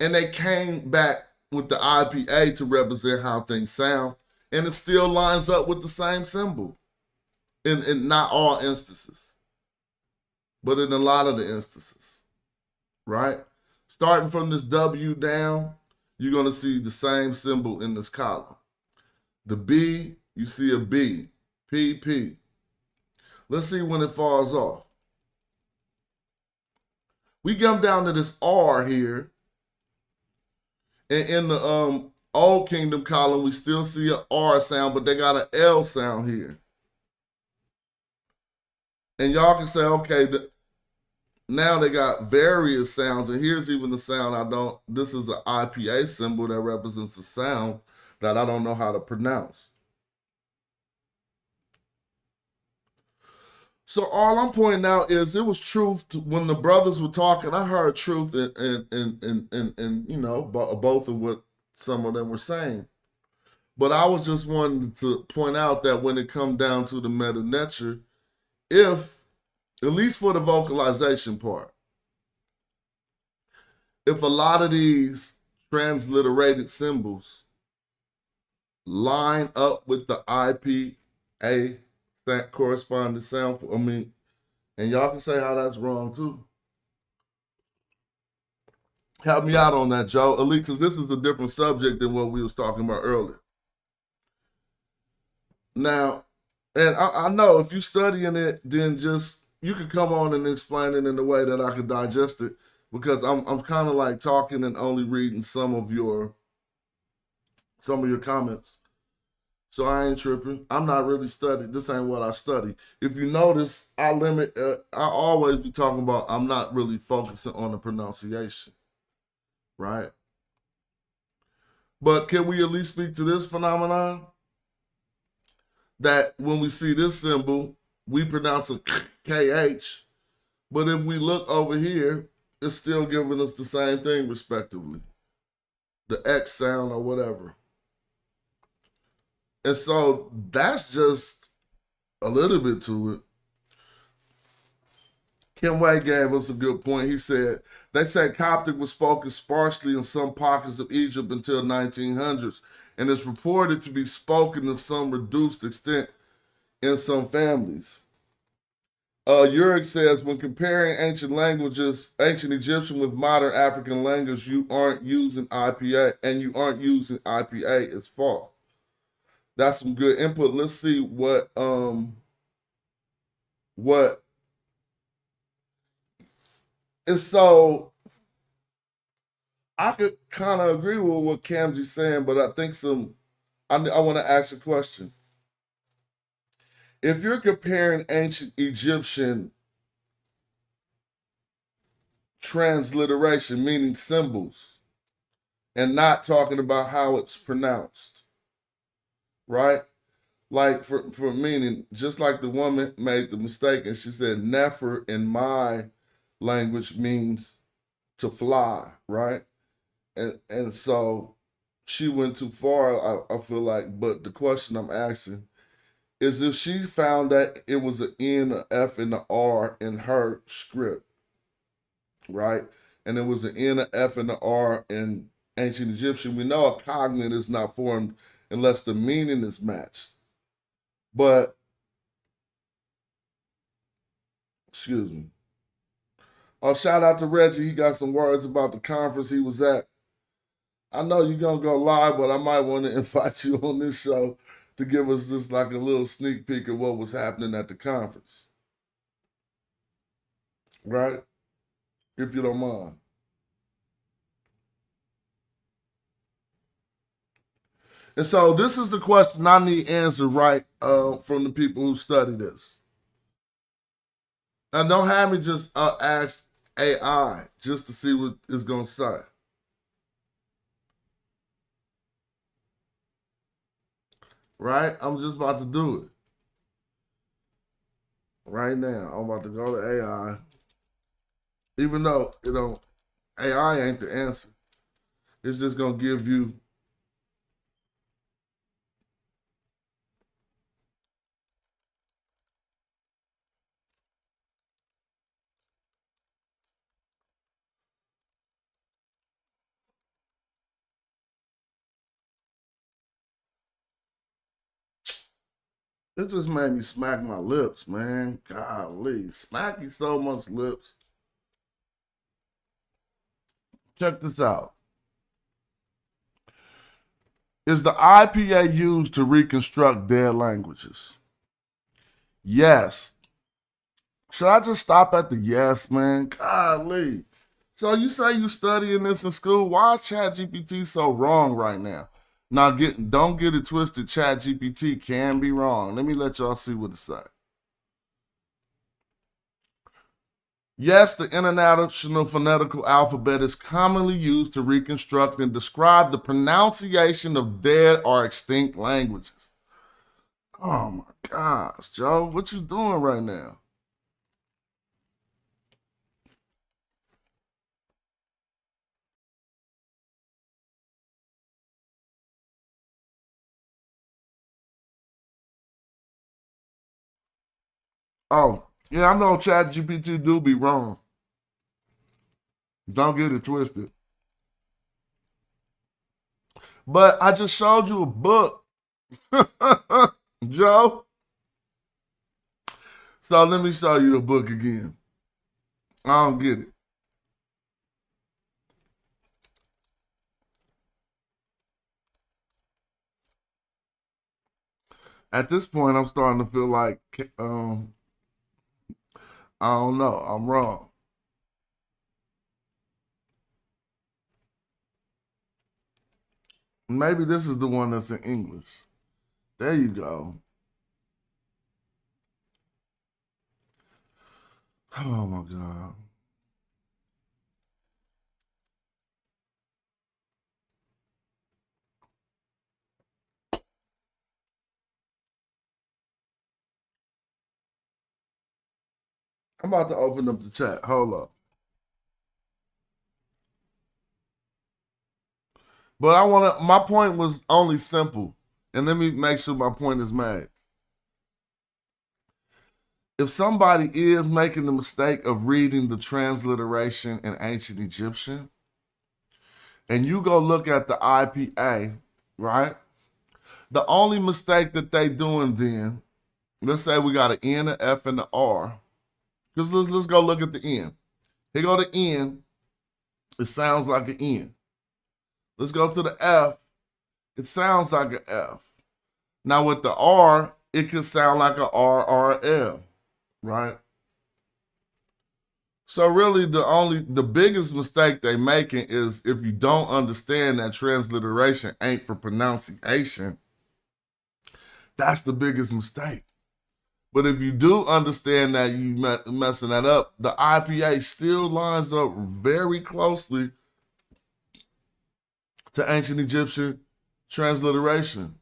And they came back with the IPA to represent how things sound, and it still lines up with the same symbol in not all instances, but in a lot of the instances, right? Starting from this W down, you're going to see the same symbol in this column. The B, you see a B, P, P. Let's see when it falls off. We come down to this R here, and in the Old Kingdom column, we still see an R sound, but they got an L sound here. And y'all can say, okay, now they got various sounds, and here's even the sound this is an IPA symbol that represents a sound that I don't know how to pronounce. So all I'm pointing out is it was truth when the brothers were talking. I heard truth in you know, both of what some of them were saying. But I was just wanting to point out that when it comes down to the Medu Netcher, if, at least for the vocalization part, if a lot of these transliterated symbols line up with the IPA that corresponding sound, and y'all can say how that's wrong too. Help me out on that, Joe, at least because this is a different subject than what we was talking about earlier. Now, and I know if you're studying it, then just, you can come on and explain it in a way that I could digest it, because I'm kind of like talking and only reading some of your comments. So I ain't tripping. I'm not really studying. This ain't what I study. If you notice, I always be talking about, I'm not really focusing on the pronunciation, right? But can we at least speak to this phenomenon? That when we see this symbol, we pronounce a KH, but if we look over here, it's still giving us the same thing respectively. The X sound or whatever. And so that's just a little bit to it. Ken Wade gave us a good point. He said, they say Coptic was spoken sparsely in some pockets of Egypt until 1900s, and is reported to be spoken to some reduced extent in some families. Uric says, when comparing ancient languages, ancient Egyptian with modern African language, you aren't using IPA, and you aren't using IPA, it's false. That's some good input. Let's see what and so I could kind of agree with what Cam's saying, but I think I want to ask a question. If you're comparing ancient Egyptian transliteration, meaning symbols, and not talking about how it's pronounced, right? Like for meaning, just like the woman made the mistake and she said, nefer in my language means to fly, right? And so she went too far, I feel like. But the question I'm asking is, if she found that it was an N, an F, and an R in her script, right? And it was an N, an F, and an R in ancient Egyptian, we know a cognate is not formed unless the meaning is matched. But, excuse me. Oh, shout out to Reggie. He got some words about the conference he was at. I know you're going to go live, but I might want to invite you on this show to give us just like a little sneak peek of what was happening at the conference. Right? If you don't mind. And so this is the question I need answered right from the people who study this. And don't have me just ask AI just to see what it's going to say. right? I'm just about to do it. Right now, I'm about to go to AI. Even though, AI ain't the answer. It's just going to give you it just made me smack my lips, man. Golly. Smacking so much lips. Check this out. Is the IPA used to reconstruct dead languages? Yes. Should I just stop at the yes, man? Golly. So you say you studying this in school? Why is ChatGPT so wrong right now? Now don't get it twisted. ChatGPT can be wrong. Let me let y'all see what it say. Yes, the International Phonetical Alphabet is commonly used to reconstruct and describe the pronunciation of dead or extinct languages. Oh my gosh, Joe, what you doing right now? Oh, yeah, I know ChatGPT do be wrong. Don't get it twisted. But I just showed you a book, Joe. So let me show you the book again. I don't get it. At this point, I'm starting to feel like, I don't know, I'm wrong. Maybe this is the one that's in English. There you go. Oh my God. I'm about to open up the chat. Hold up. But my point was only simple. And let me make sure my point is made. If somebody is making the mistake of reading the transliteration in ancient Egyptian, and you go look at the IPA, right? The only mistake that they doing then, let's say we got an N, an F, and an R. Because let's go look at the N. Here go the N. It sounds like an N. Let's go to the F. It sounds like an F. Now with the R, it could sound like a R or a L, right? So really the biggest mistake they making is if you don't understand that transliteration ain't for pronunciation, that's the biggest mistake. But if you do understand that you messing that up, the IPA still lines up very closely to ancient Egyptian transliteration.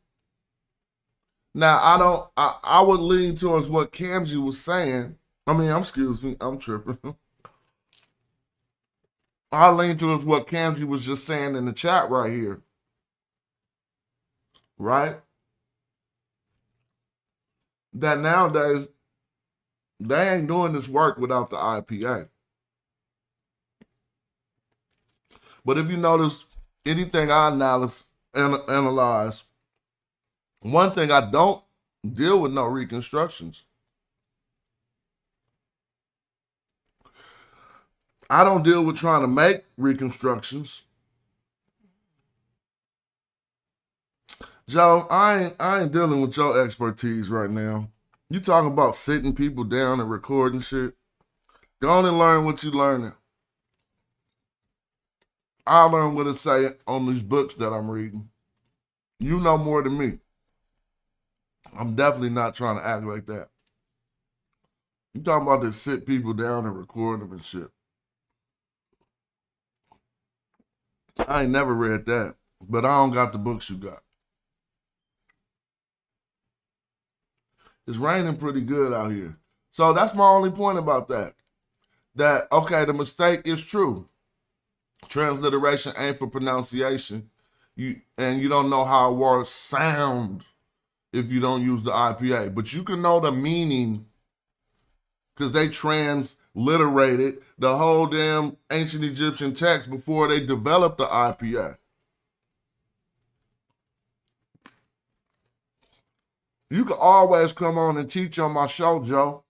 Now I would lean towards what Kamji was saying. Excuse me, I'm tripping. I lean towards what Kamji was just saying in the chat right here. Right? That nowadays, they ain't doing this work without the IPA. But if you notice, anything I analyze, one thing I don't deal with no reconstructions. I don't deal with trying to make reconstructions. Joe, I ain't dealing with your expertise right now. You talking about sitting people down and recording shit. Go on and learn what you learning. I learn what it say on these books that I'm reading. You know more than me. I'm definitely not trying to act like that. You talking about to sit people down and record them and shit. I ain't never read that, but I don't got the books you got. It's raining pretty good out here. So that's my only point about that. That, okay, the mistake is true. Transliteration ain't for pronunciation. You don't know how words sound if you don't use the IPA. But you can know the meaning because they transliterated the whole damn ancient Egyptian text before they developed the IPA. You can always come on and teach on my show, Joe.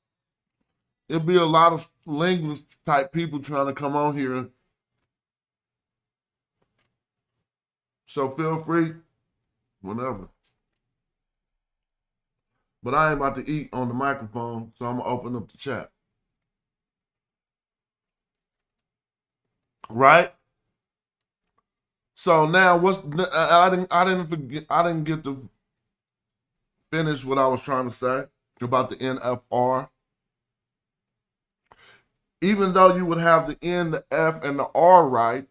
It'll be a lot of linguist type people trying to come on here. So feel free, whenever. But I ain't about to eat on the microphone, so I'm gonna open up the chat. Right? So now I didn't get to finish what I was trying to say about the NFR. Even though you would have the N, the F, and the R right,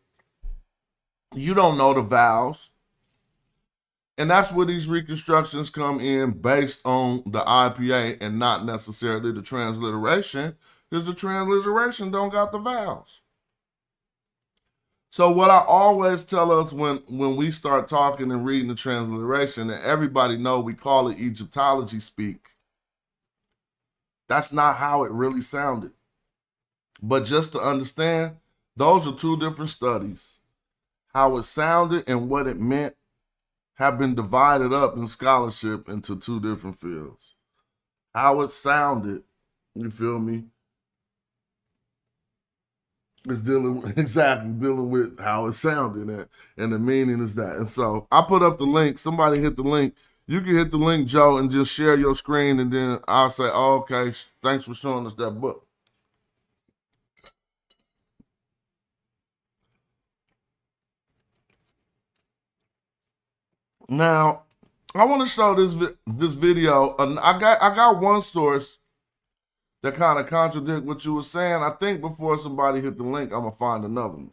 you don't know the vowels. And that's where these reconstructions come in based on the IPA and not necessarily the transliteration, because the transliteration don't got the vowels. So what I always tell us when we start talking and reading the transliteration, and everybody know we call it Egyptology speak, that's not how it really sounded. But just to understand, those are two different studies. How it sounded and what it meant have been divided up in scholarship into two different fields. How it sounded, you feel me, is dealing with how it sounded, and the meaning is that. And so I put up the link. Somebody hit the link. You can hit the link, Joe, and just share your screen, and then I'll say, oh, okay, thanks for showing us that book. Now, I want to show this video. I got one source that kind of contradict what you were saying. I think before somebody hit the link, I'm gonna find another one.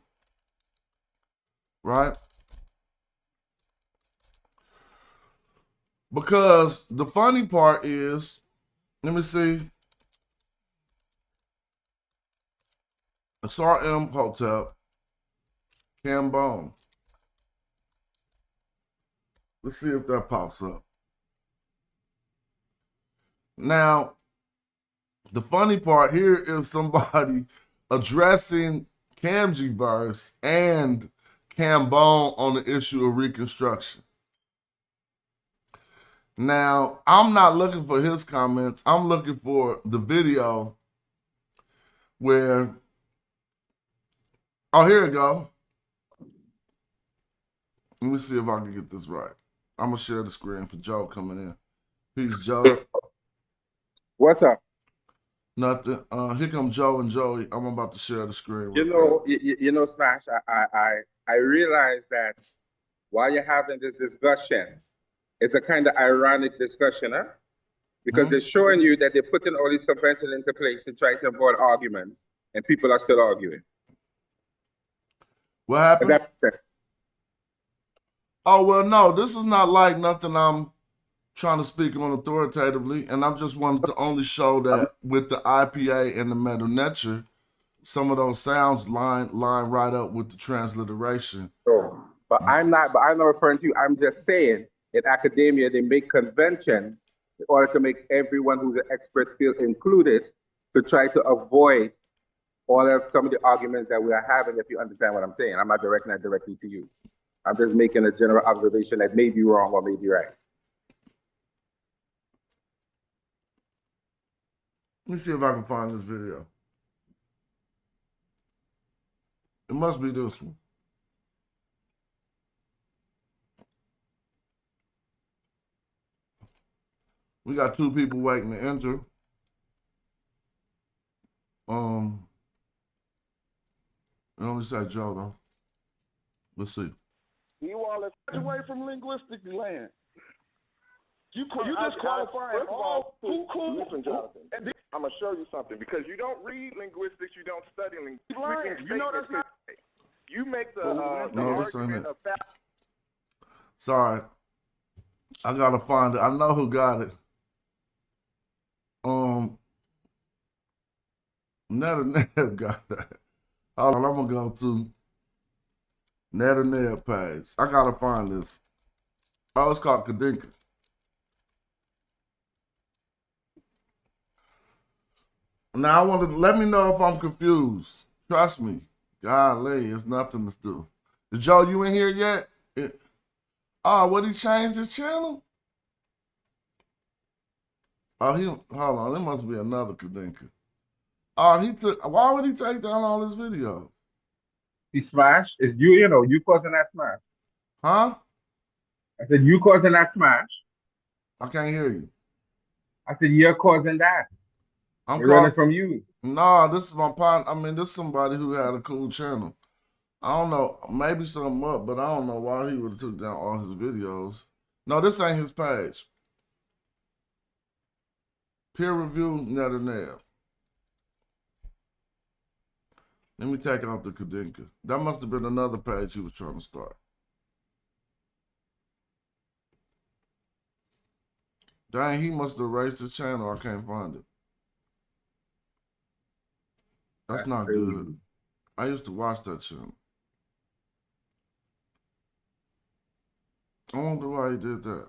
Right? Because the funny part is, let me see. SRM Hotel, Cambone. Let's see if that pops up. Now, the funny part here is somebody addressing Kamji verse and Cambone on the issue of reconstruction. Now, I'm not looking for his comments. I'm looking for the video where, oh, here we go. Let me see if I can get this right. I'm going to share the screen for Joe coming in. Peace, Joe. What's up? Nothing. Here come Joe and Joey. I'm about to share the screen. You know, Smash, I realize that while you're having this discussion, it's a kind of ironic discussion, huh? Because they're showing you that they're putting all these conventions into place to try to avoid arguments, and people are still arguing. What happened? That makes sense. Oh, well, no, this is not like nothing I'm trying to speak on authoritatively, and I just wanted to only show that with the IPA and the Medu Netcher, some of those sounds line right up with the transliteration. So, but I'm not referring to you. I'm just saying in academia, they make conventions in order to make everyone who's an expert feel included, to try to avoid all of some of the arguments that we are having, if you understand what I'm saying. I'm not directing that directly to you. I'm just making a general observation that may be wrong or may be right. Let me see if I can find this video. It must be this one. We got two people waiting to enter. It only said Joe though. Let's see. You all are away from linguistic land. You just qualify all who cool. Listen, Jonathan, I'm gonna show you something because you don't read linguistics, you don't study linguistics. You know that's not. You make the no, this ain't argument it. of that. Sorry, I gotta find it. I know who got it. Neb got that. Hold on, I'm gonna go to Neb page. I gotta find this. Oh, it's called Kadinka. Now I want to let me know if I'm confused. Trust me. Golly, it's nothing to do. Is Joe, you in here yet? Oh, what he changed his channel? Oh, hold on. There must be another Kadinka. Oh, why would he take down all his videos? He smashed. It's you know, you causing that smash. Huh? I said, you causing that smash. I can't hear you. I said, you're causing that. I'm They're running from you. No, this is my partner. I mean, this is somebody who had a cool channel. I don't know, maybe something up, but I don't know why he would have took down all his videos. No, this ain't his page. Peer review, Neb. Let me take out the Kadinka. That must have been another page he was trying to start. Dang, he must have erased his channel. I can't find it. That's not good. I used to watch that channel. I wonder why he did that.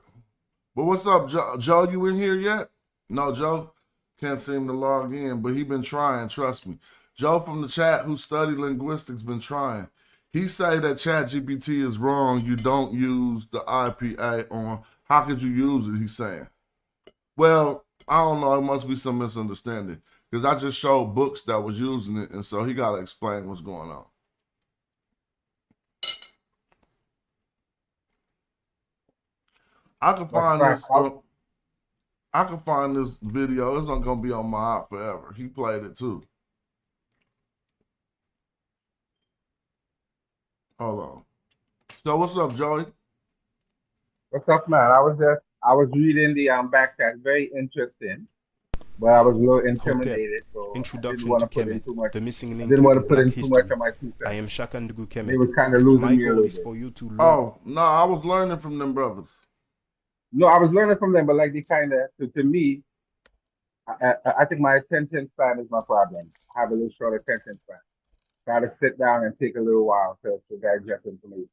But what's up, Joe? Joe, you in here yet? No, Joe can't seem to log in, but he been trying, trust me. Joe from the chat who studied linguistics been trying. He say that ChatGPT is wrong. You don't use the IPA on. How could you use it, he's saying. Well, I don't know. It must be some misunderstanding. Because I just showed books that was using it, and so he got to explain what's going on. I can find this. I can find this video. It's not gonna be on my app forever. He played it too. Hold on. So what's up, Joey? What's up, man? I was reading the back chat. Very interesting, but I was a little intimidated. So Introduction to Kemet, the missing link I didn't want to in put Black in too history. much of my 2 cents. I am Shakandugu Kemet. They were kind of losing My me a goal little is bit. for you to learn. Oh, no, I was learning from them brothers. No, I was learning from them, but like they kind of, to me, I think my attention span is my problem. I have a little short attention span. Got to sit down and take a little while to digest information.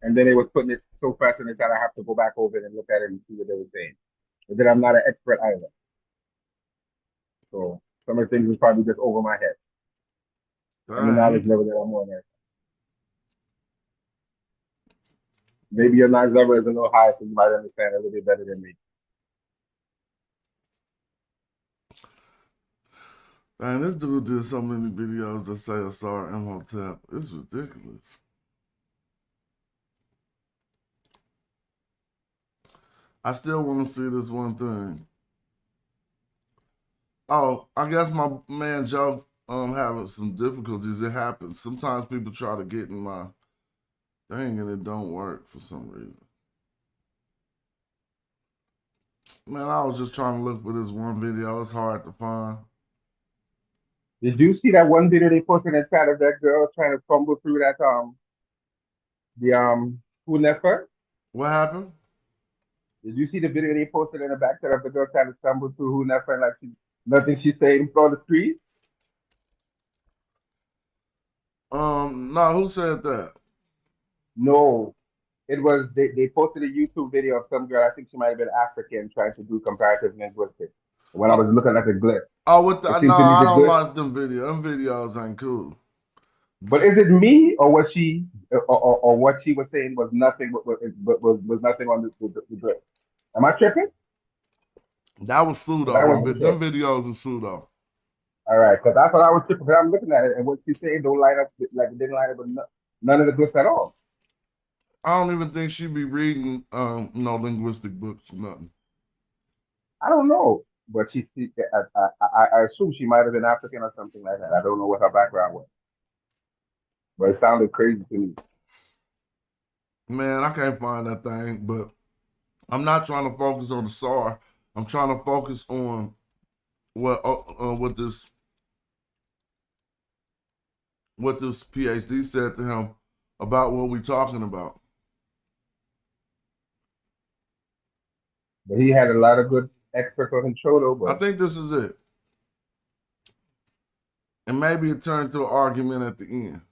And then they was putting it so fast in the chat, I have to go back over it and look at it and see what they were saying. But then I'm not an expert either. So some of the things was probably just over my head. And the knowledge level that I'm on there. Maybe your knowledge level is a little higher, so you might understand a little bit better than me. Man, this dude did so many videos that say Asar Imhotep. It's ridiculous. I still want to see this one thing. Oh, I guess my man Joe having some difficulties. It happens. Sometimes people try to get in my thing and it don't work for some reason. Man, I was just trying to look for this one video. It's hard to find. Did you see that one video they posted in the chat of that girl trying to fumble through that who Netcher? What happened? Did you see the video they posted in the back chat of the girl trying to stumble through who Netcher and like nothing she saying from the street? No, who said that? No. It was they posted a YouTube video of some girl, I think she might have been African, trying to do comparative linguistics. When I was looking at the glyph. Oh, no, I don't like them videos. Them videos ain't cool. But is it me or was she or what she was saying was nothing was nothing on the glyph? Am I tripping? That was pseudo. Them videos are pseudo. All right, because that's what I was tripping. Because I'm looking at it and what she's saying don't line up, like it didn't line up with none of the glyphs at all. I don't even think she'd be reading no linguistic books or nothing. I don't know, but I assume she might have been African or something like that. I don't know what her background was, but it sounded crazy to me. Man, I can't find that thing, but I'm not trying to focus on the SAR. I'm trying to focus on what this PhD said to him about what we're talking about. But he had a lot of good experts on his show, though. But I think this is it. And maybe it turned to an argument at the end.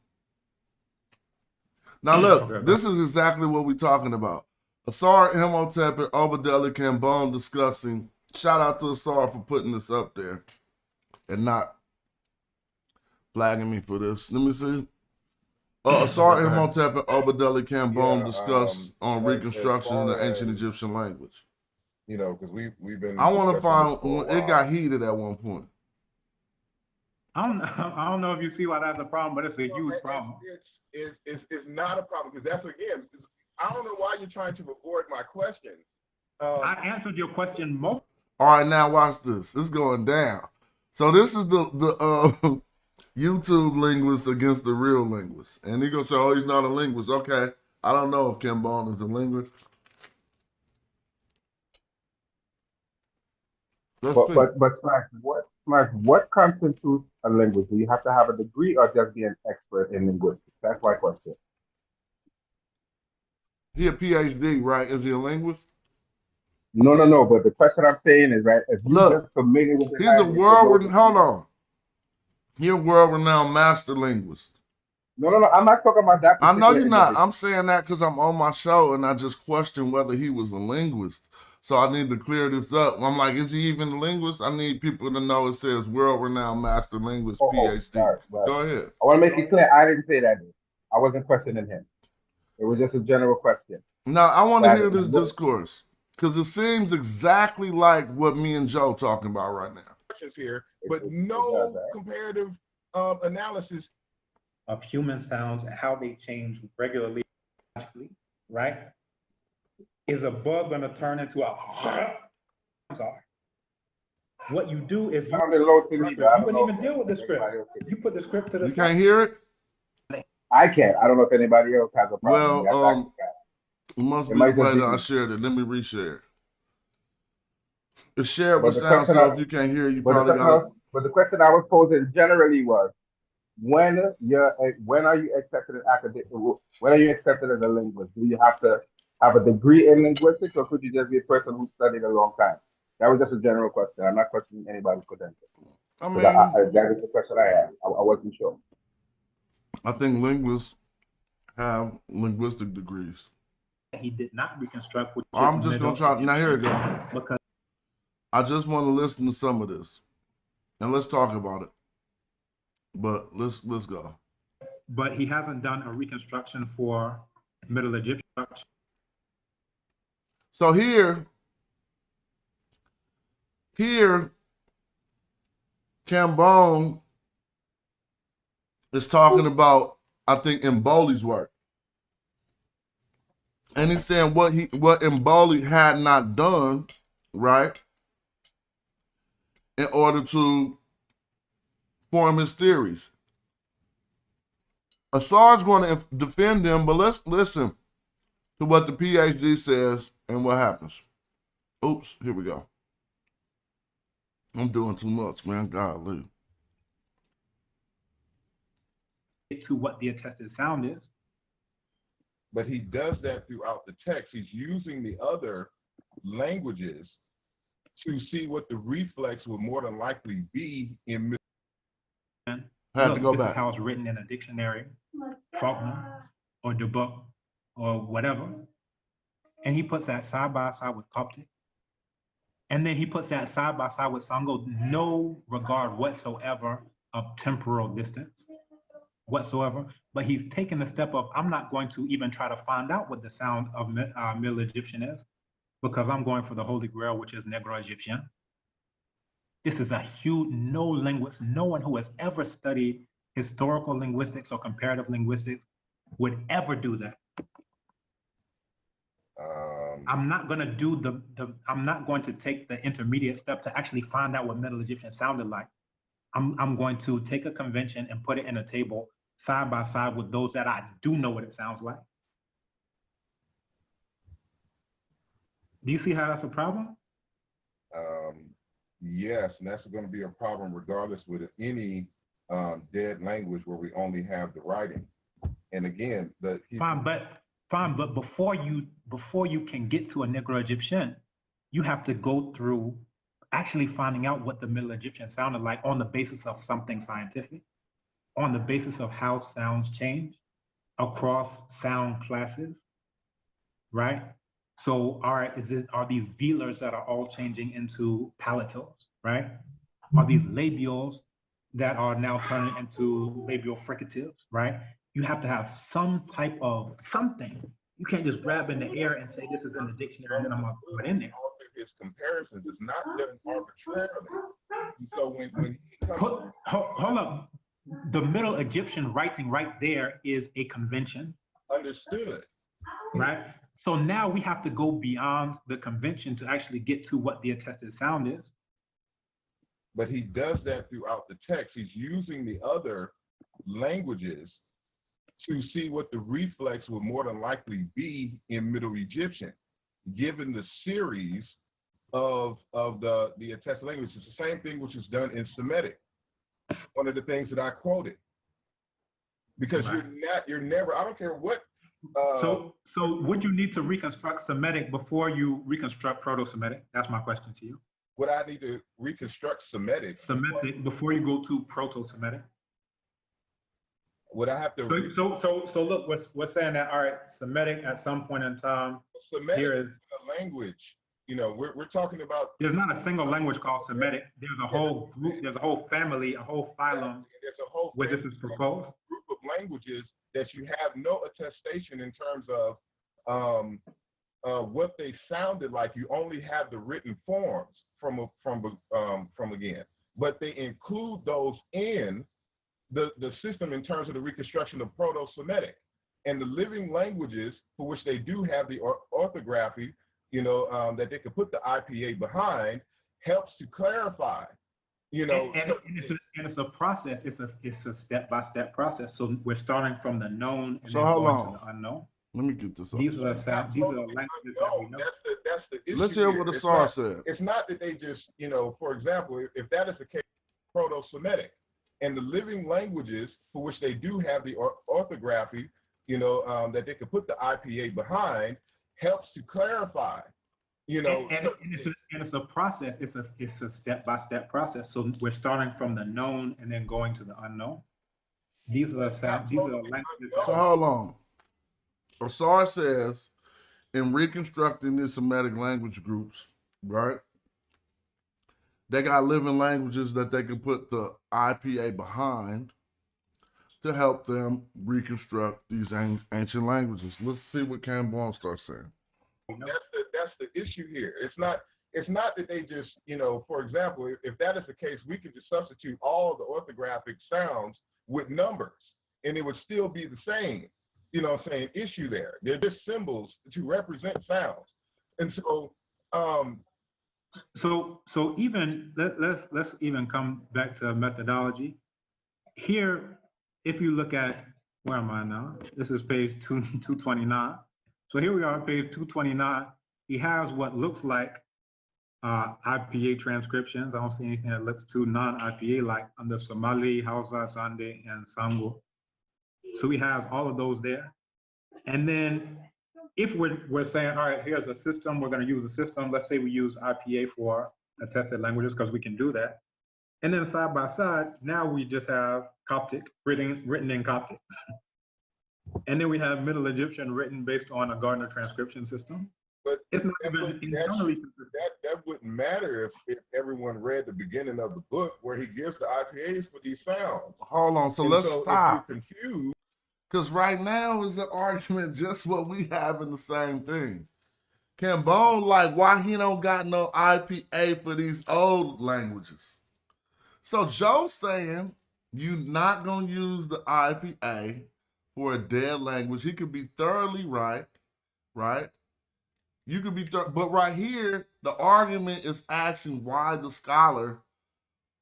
Now look, this is exactly what we're talking about. Asar Imhotep and Obadeli Cambone discussing. Shout out to Asar for putting this up there and not flagging me for this. Let me see. Asar Imhotep and Obadeli Cambone discuss on reconstruction in the ancient Egyptian language. You know, because we've been. I want to find it got heated at one point. I don't know if you see why that's a problem, but it's a huge problem. It's not a problem because that's again. I don't know why you're trying to avoid my question. I answered your question most. All right, now watch this. It's going down. So this is the YouTube linguist against the real linguist, and he gonna say, "Oh, he's not a linguist." Okay, I don't know if Cambone is a linguist. But what constitutes a linguist? Do you have to have a degree or just be an expert in linguistics? That's my question. He a PhD, right? Is he a linguist? No. But the question I'm saying is, right, if you're just familiar with he's a world-renowned, hold on. He's a world-renowned master linguist. No, I'm not talking about that. I know you're not. I'm saying that because I'm on my show and I just questioned whether he was a linguist. So I need to clear this up. I'm like, is he even a linguist? I need people to know it says world-renowned master linguist, PhD. Sorry. Go ahead. I want to make it clear. I didn't say that. I wasn't questioning him. It was just a general question. Now, I want to hear this discourse because it seems exactly like what me and Joe talking about right now. Here, but no comparative analysis of human sounds and how they change regularly, right? Is a bug going to turn into a? I'm sorry. What you do is you wouldn't even deal with the script. You put the script to the side. You can't hear it? I can't. I don't know if anybody else has a problem. Well, it must be the way that I shared it. Let me reshare it. It's shared with sound, so if you can't hear, you probably got it. But the question I was posing generally was, when are you accepted in academic? When are you accepted as a linguist? Do you have to have a degree in linguistics, or could you just be a person who studied a long time? That was just a general question. I'm not questioning anybody's credentials. I mean, that is the question I had. I wasn't sure. I think linguists have linguistic degrees. He did not reconstruct. I'm just gonna try. Now here we go. Because I just want to listen to some of this, and let's talk about it. But let's go. But he hasn't done a reconstruction for Middle Egyptian. So here, Cambone is talking about, I think, Mboli's work. And he's saying what Mboli had not done, right, in order to form his theories. Asar's going to defend him, but let's listen to what the PhD says and what happens. Oops, here we go. I'm doing too much, man. Golly. To what the attested sound is. But he does that throughout the text. He's using the other languages to see what the reflex would more than likely be in. Have to go this back. Is how it's written in a dictionary, Faulkner, or Dubuc, or whatever. And he puts that side by side with Coptic. And then he puts that side by side with Sango, no regard whatsoever of temporal distance whatsoever. But he's taken the step of, I'm not going to even try to find out what the sound of Middle Egyptian is, because I'm going for the Holy Grail, which is Negro Egyptian. This is a huge, no linguist, no one who has ever studied historical linguistics or comparative linguistics would ever do that. I'm not going to do I'm not going to take the intermediate step to actually find out what Middle Egyptian sounded like. I'm going to take a convention and put it in a table side by side with those that I do know what it sounds like. Do you see how that's a problem? Yes, and that's going to be a problem regardless with any dead language where we only have the writing. And again, fine, but before you can get to a Negro Egyptian, you have to go through actually finding out what the Middle Egyptian sounded like on the basis of something scientific, on the basis of how sounds change across sound classes, right? So are these velars that are all changing into palatals, right? Are these labials that are now turning into labial fricatives, right? You have to have some type of something. You can't just grab in the air and say this is in the dictionary and then I'm gonna put it in there. His comparisons is not done arbitrarily. And so when he comes, Hold up. The Middle Egyptian writing right there is a convention. Understood. Right? So now we have to go beyond the convention to actually get to what the attested sound is. But he does that throughout the text. He's using the other languages to see what the reflex would more than likely be in Middle Egyptian, given the series of the attested language. It's the same thing which is done in Semitic. One of the things that I quoted, because you're never, I don't care what. So would you need to reconstruct Semitic before you reconstruct Proto-Semitic? That's my question to you. Would I need to reconstruct Semitic? Semitic before you go to Proto-Semitic? Would I have to? So look, we're saying that, all right, Semitic at some point in time, Semitic here is a language. You know, we're talking about. There's not a single language called Semitic. There's a whole group, there's a whole family, a whole phylum There's a whole where this is proposed. Group of languages that you have no attestation in terms of what they sounded like. You only have the written forms from again, but they include those in the system in terms of the reconstruction of Proto-Semitic and the living languages for which they do have the orthography. You know, that they could put the IPA behind helps to clarify, you know. And it's a process, it's a step-by-step process. So we're starting from the known and So then how going long? to the unknown. Let me get this up. These are languages that we know. That's the issue. Let's hear here. what the It's SAR not- said. It's not that they just, you know, for example, if that is the case, Proto-Semitic and the living languages for which they do have the orthography, you know, that they could put the IPA behind helps to clarify, you know. And it's a process. It's a step-by-step process. So we're starting from the known and then going to the unknown. These are languages. So hold on. Asar says, in reconstructing the Semitic language groups, right? They got living languages that they can put the IPA behind to help them reconstruct these ancient languages. Let's see what Campbell starts saying. That's the issue here. It's not that they just, you know, for example, if that is the case, we could just substitute all the orthographic sounds with numbers and it would still be the same, you know what I'm saying, issue there. They're just symbols to represent sounds. And so So even let's even come back to methodology. Here, if you look at, where am I now? This is page 229. So here we are on page 229. He has what looks like IPA transcriptions. I don't see anything that looks too non-IPA like under Somali, Hausa, Sande, and Sango. So he has all of those there. And then if we're saying, all right, here's a system, we're going to use a system. Let's say we use IPA for attested languages because we can do that. And then side by side, now we just have Coptic written in Coptic. And then we have Middle Egyptian written based on a Gardner transcription system. but It's not even internally consistent. that wouldn't matter if everyone read the beginning of the book where he gives the IPAs for these sounds. Hold on, so And let's so stop. If you're confused, Because right now is the argument just what we have in the same thing. Cambone, like, why he don't got no IPA for these old languages? So Joe's saying you're not going to use the IPA for a dead language. He could be thoroughly right? You could be, but right here, the argument is asking why the scholar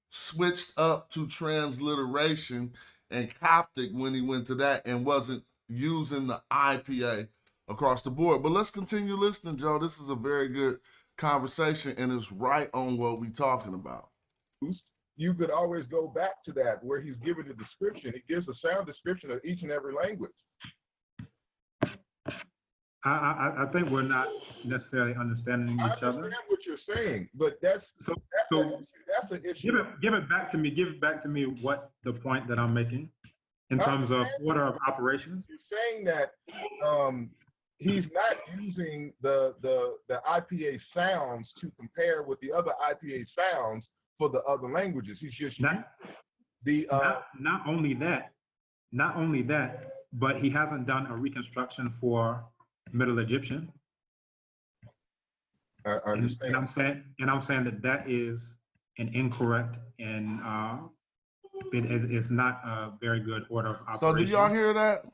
switched up to transliteration and Coptic when he went to that and wasn't using the IPA across the board. But let's continue listening, Joe. This is a very good conversation and it's right on what we're talking about. you could always go back to that where he's giving the description. He gives a sound description of each and every language. I think we're not necessarily understanding each other. I understand what you're saying, but that's an issue. Give it back to me. Give it back to me. What the point that I'm making in terms of order of operations? You're saying that he's not using the IPA sounds to compare with the other IPA sounds for the other languages. He's just not only that, but he hasn't done a reconstruction for Middle Egyptian. I understand. And I'm saying that is an incorrect and it's not a very good order of operation. So do y'all hear that?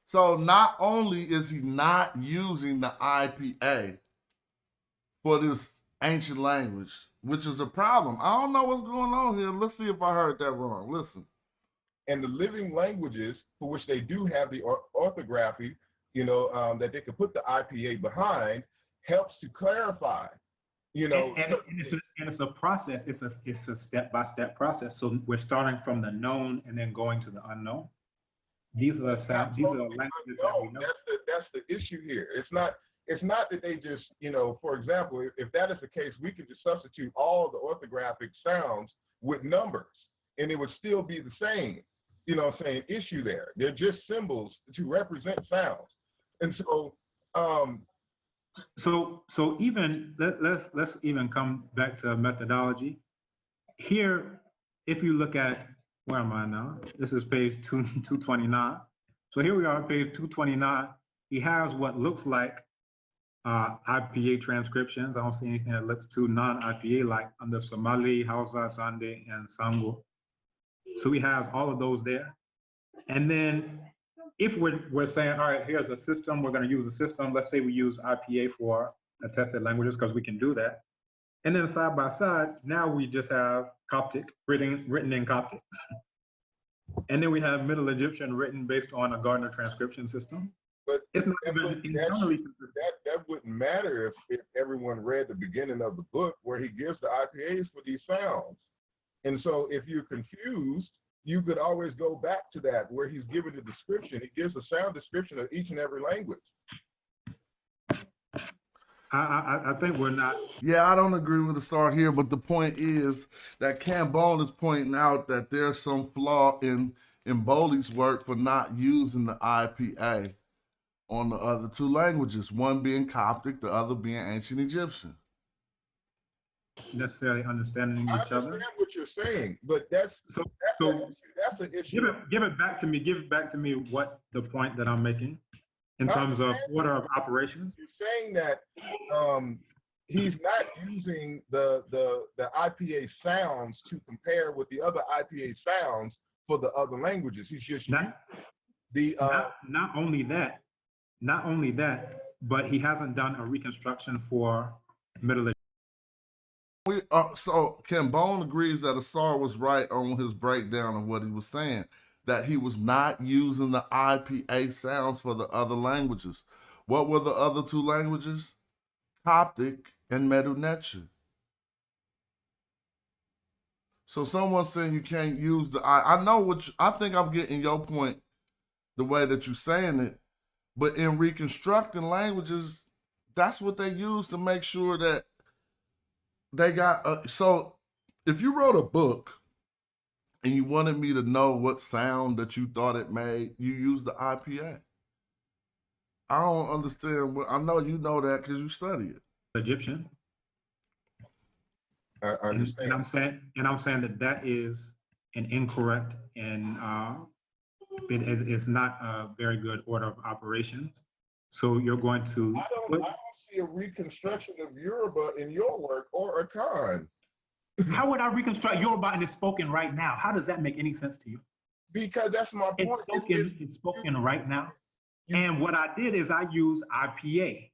So not only is he not using the IPA for this ancient language, which is a problem. I don't know what's going on here. Let's see if I heard that wrong. Listen. And the living languages for which they do have the orthography, that they could put the IPA behind, helps to clarify. And it's a process. It's a step-by-step process. So we're starting from the known and then going to the unknown. These are the sounds. These are the languages that we know. That's the issue here. It's not that they just, for example, if that is the case, we could just substitute all the orthographic sounds with numbers, and it would still be the same. Saying issue there. They're just symbols to represent sounds, and so even let's even come back to methodology. Here, if you look at, where am I now? This is page 229. So here we are on page 229. He has what looks like IPA transcriptions. I don't see anything that looks too non-IPA like under Somali, Hausa, Sande, and Sango. So he has all of those there. And then if we're saying, all right, here's a system, we're going to use a system. Let's say we use IPA for attested languages because we can do that. And then side by side, now we just have Coptic written in Coptic. And then we have Middle Egyptian written based on a Gardner transcription system. But it's not even internally consistent. That wouldn't matter if everyone read the beginning of the book where he gives the IPAs for these sounds. And so if you're confused, you could always go back to that where he's given the description. He gives a sound description of each and every language. I think we're not. Yeah, I don't agree with the start here, but the point is that Cambone is pointing out that there's some flaw in Bowley's work for not using the IPA on the other two languages, one being Coptic, the other being Ancient Egyptian. Necessarily understanding each other. I understand what you're saying, but that's an issue. Give it back to me. Give it back to me. What the point that I'm making in terms of order of operations? You're saying that he's not using the IPA sounds to compare with the other IPA sounds for the other languages. He's just not only that, but he hasn't done a reconstruction for Middle Egyptian. So Cambone agrees that Asar was right on his breakdown of what he was saying, that he was not using the IPA sounds for the other languages. What were the other two languages? Coptic and Medu Netcher. So someone saying you can't use the I know I think I'm getting your point the way that you're saying it, but in reconstructing languages, that's what they use to make sure that they got, so if you wrote a book and you wanted me to know what sound that you thought it made, you use the IPA. I don't understand. I know you know that because you study it. Egyptian. I understand. And I'm saying that is an incorrect and it's not a very good order of operations. So you're going to. I don't see a reconstruction of Yoruba in your work or Akan. How would I reconstruct Yoruba and it's spoken right now? How does that make any sense to you? Because that's my point. It's spoken right now. And what I did is I use IPA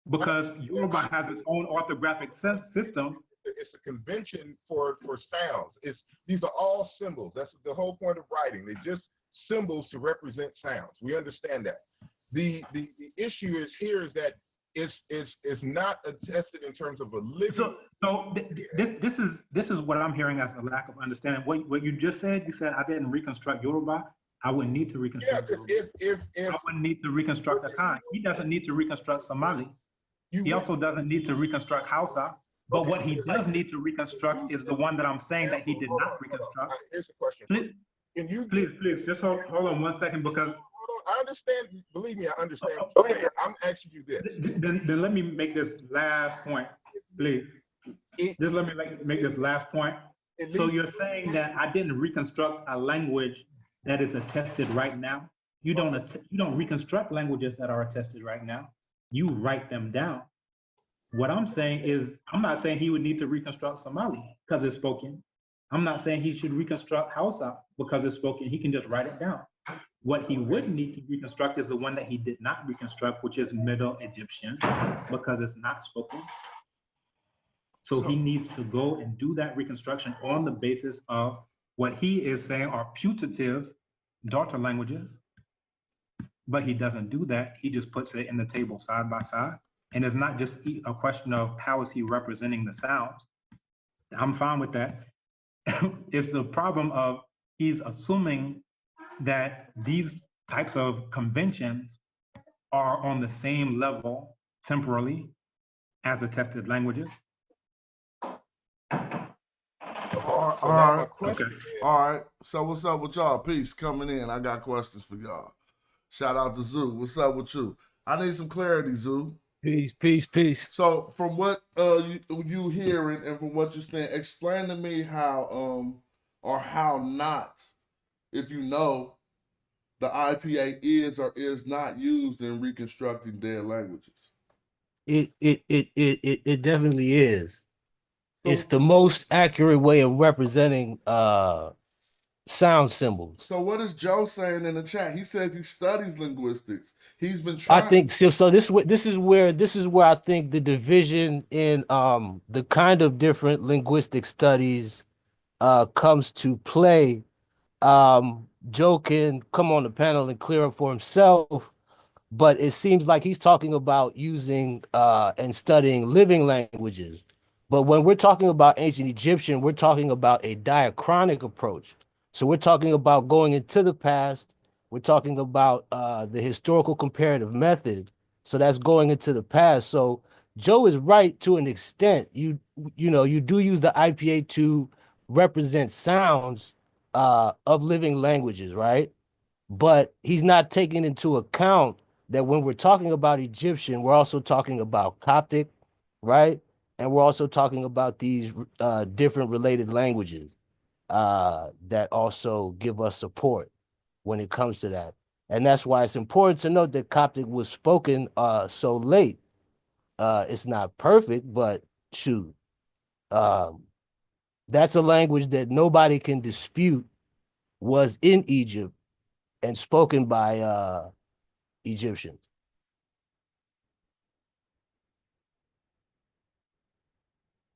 because Yoruba has its own orthographic system. It's a convention for sounds. These are all symbols. That's the whole point of writing. They're just symbols to represent sounds. We understand that. The issue is that it's not attested in terms of a living. So this is what I'm hearing as a lack of understanding. What you just said, you said I didn't reconstruct Yoruba. I wouldn't need to reconstruct Yoruba. I wouldn't need to reconstruct Akan. He doesn't need to reconstruct Somali. He also doesn't need to reconstruct Hausa. But what he does need to reconstruct is the one that I'm saying that he did not reconstruct. Here's the question. Please, Can you please, just hold on 1 second, because I understand. Believe me, I understand what you're saying. I'm asking you this. then let me make this last point, please. Just let me make this last point. So you're saying that I didn't reconstruct a language that is attested right now. You don't reconstruct languages that are attested right now. You write them down. What I'm saying is, I'm not saying he would need to reconstruct Somali because it's spoken. I'm not saying he should reconstruct Hausa because it's spoken. He can just write it down. What he would need to reconstruct is the one that he did not reconstruct, which is Middle Egyptian, because it's not spoken. So he needs to go and do that reconstruction on the basis of what he is saying are putative daughter languages. But he doesn't do that. He just puts it in the table side by side. And it's not just a question of how is he representing the sounds. I'm fine with that. It's the problem of he's assuming that these types of conventions are on the same level temporally as attested languages. All right. Okay. All right. So what's up with y'all? Peace coming in. I got questions for y'all. Shout out to Zoo. What's up with you? I need some clarity, Zoo. Peace. So from what you hearing and from what you're saying, explain to me how or how not, if you know, the IPA is or is not used in reconstructing dead languages. It definitely is. It's the most accurate way of representing sound symbols. So what is Joe saying in the chat? He says he studies linguistics. He's been trying. I think so. So this is where I think the division in the kind of different linguistic studies comes to play. Joe can come on the panel and clear up for himself, but it seems like he's talking about using and studying living languages. But when we're talking about ancient Egyptian, we're talking about a diachronic approach. So we're talking about going into the past. We're talking about the historical comparative method. So that's going into the past. So Joe is right to an extent. You do use the IPA to represent sounds of living languages, right? But he's not taking into account that when we're talking about Egyptian, we're also talking about Coptic, right? And we're also talking about these different related languages that also give us support when it comes to that. And that's why it's important to note that Coptic was spoken so late. It's not perfect, but shoot, that's a language that nobody can dispute was in Egypt and spoken by Egyptians.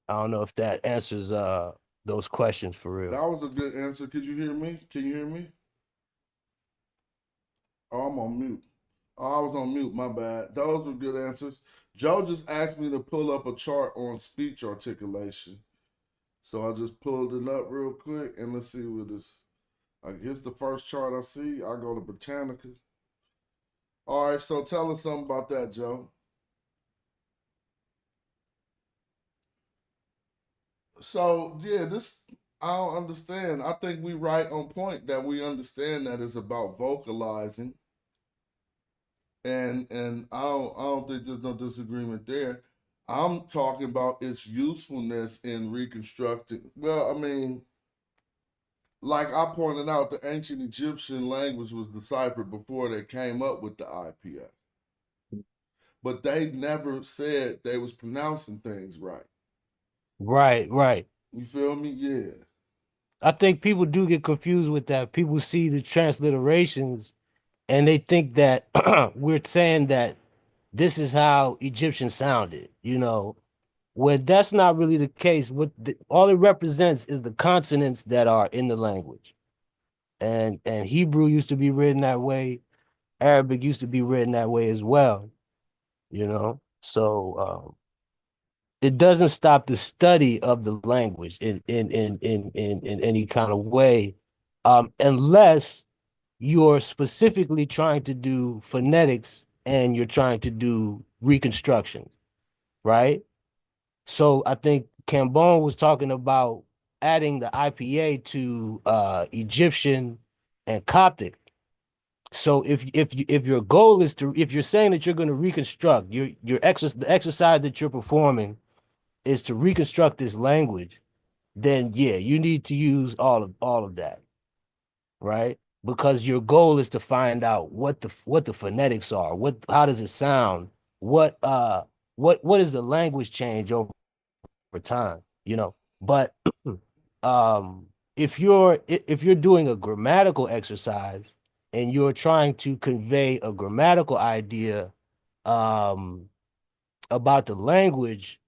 I don't know if that answers those questions for real. That was a good answer. Could you hear me? Can you hear me? Oh, I'm on mute. Oh, I was on mute, my bad. Those were good answers. Joe just asked me to pull up a chart on speech articulation. So I just pulled it up real quick and let's see what this. Here's the first chart I see. I go to Britannica. All right, so tell us something about that, Joe. So yeah, this I don't understand. I think we right on point that we understand that it's about vocalizing. And I don't think there's no disagreement there. I'm talking about its usefulness in reconstructing. Well, I mean, like I pointed out, the ancient Egyptian language was deciphered before they came up with the IPA. But they never said they was pronouncing things right. Right. You feel me? Yeah. I think people do get confused with that. People see the transliterations and they think that we're saying that this is how Egyptian sounded, where that's not really the case. All it represents is the consonants that are in the language. And Hebrew used to be written that way. Arabic used to be written that way as well, So it doesn't stop the study of the language in any kind of way, unless you're specifically trying to do phonetics and you're trying to do reconstruction, right? So I think Cambone was talking about adding the IPA to Egyptian and Coptic. So if your goal is to, if you're saying that you're going to reconstruct the exercise that you're performing is to reconstruct this language, then yeah, you need to use all of that, right? Because your goal is to find out what the phonetics are, how does it sound, what is the language change over time, you know? But um if you're doing a grammatical exercise and you're trying to convey a grammatical idea um about the language,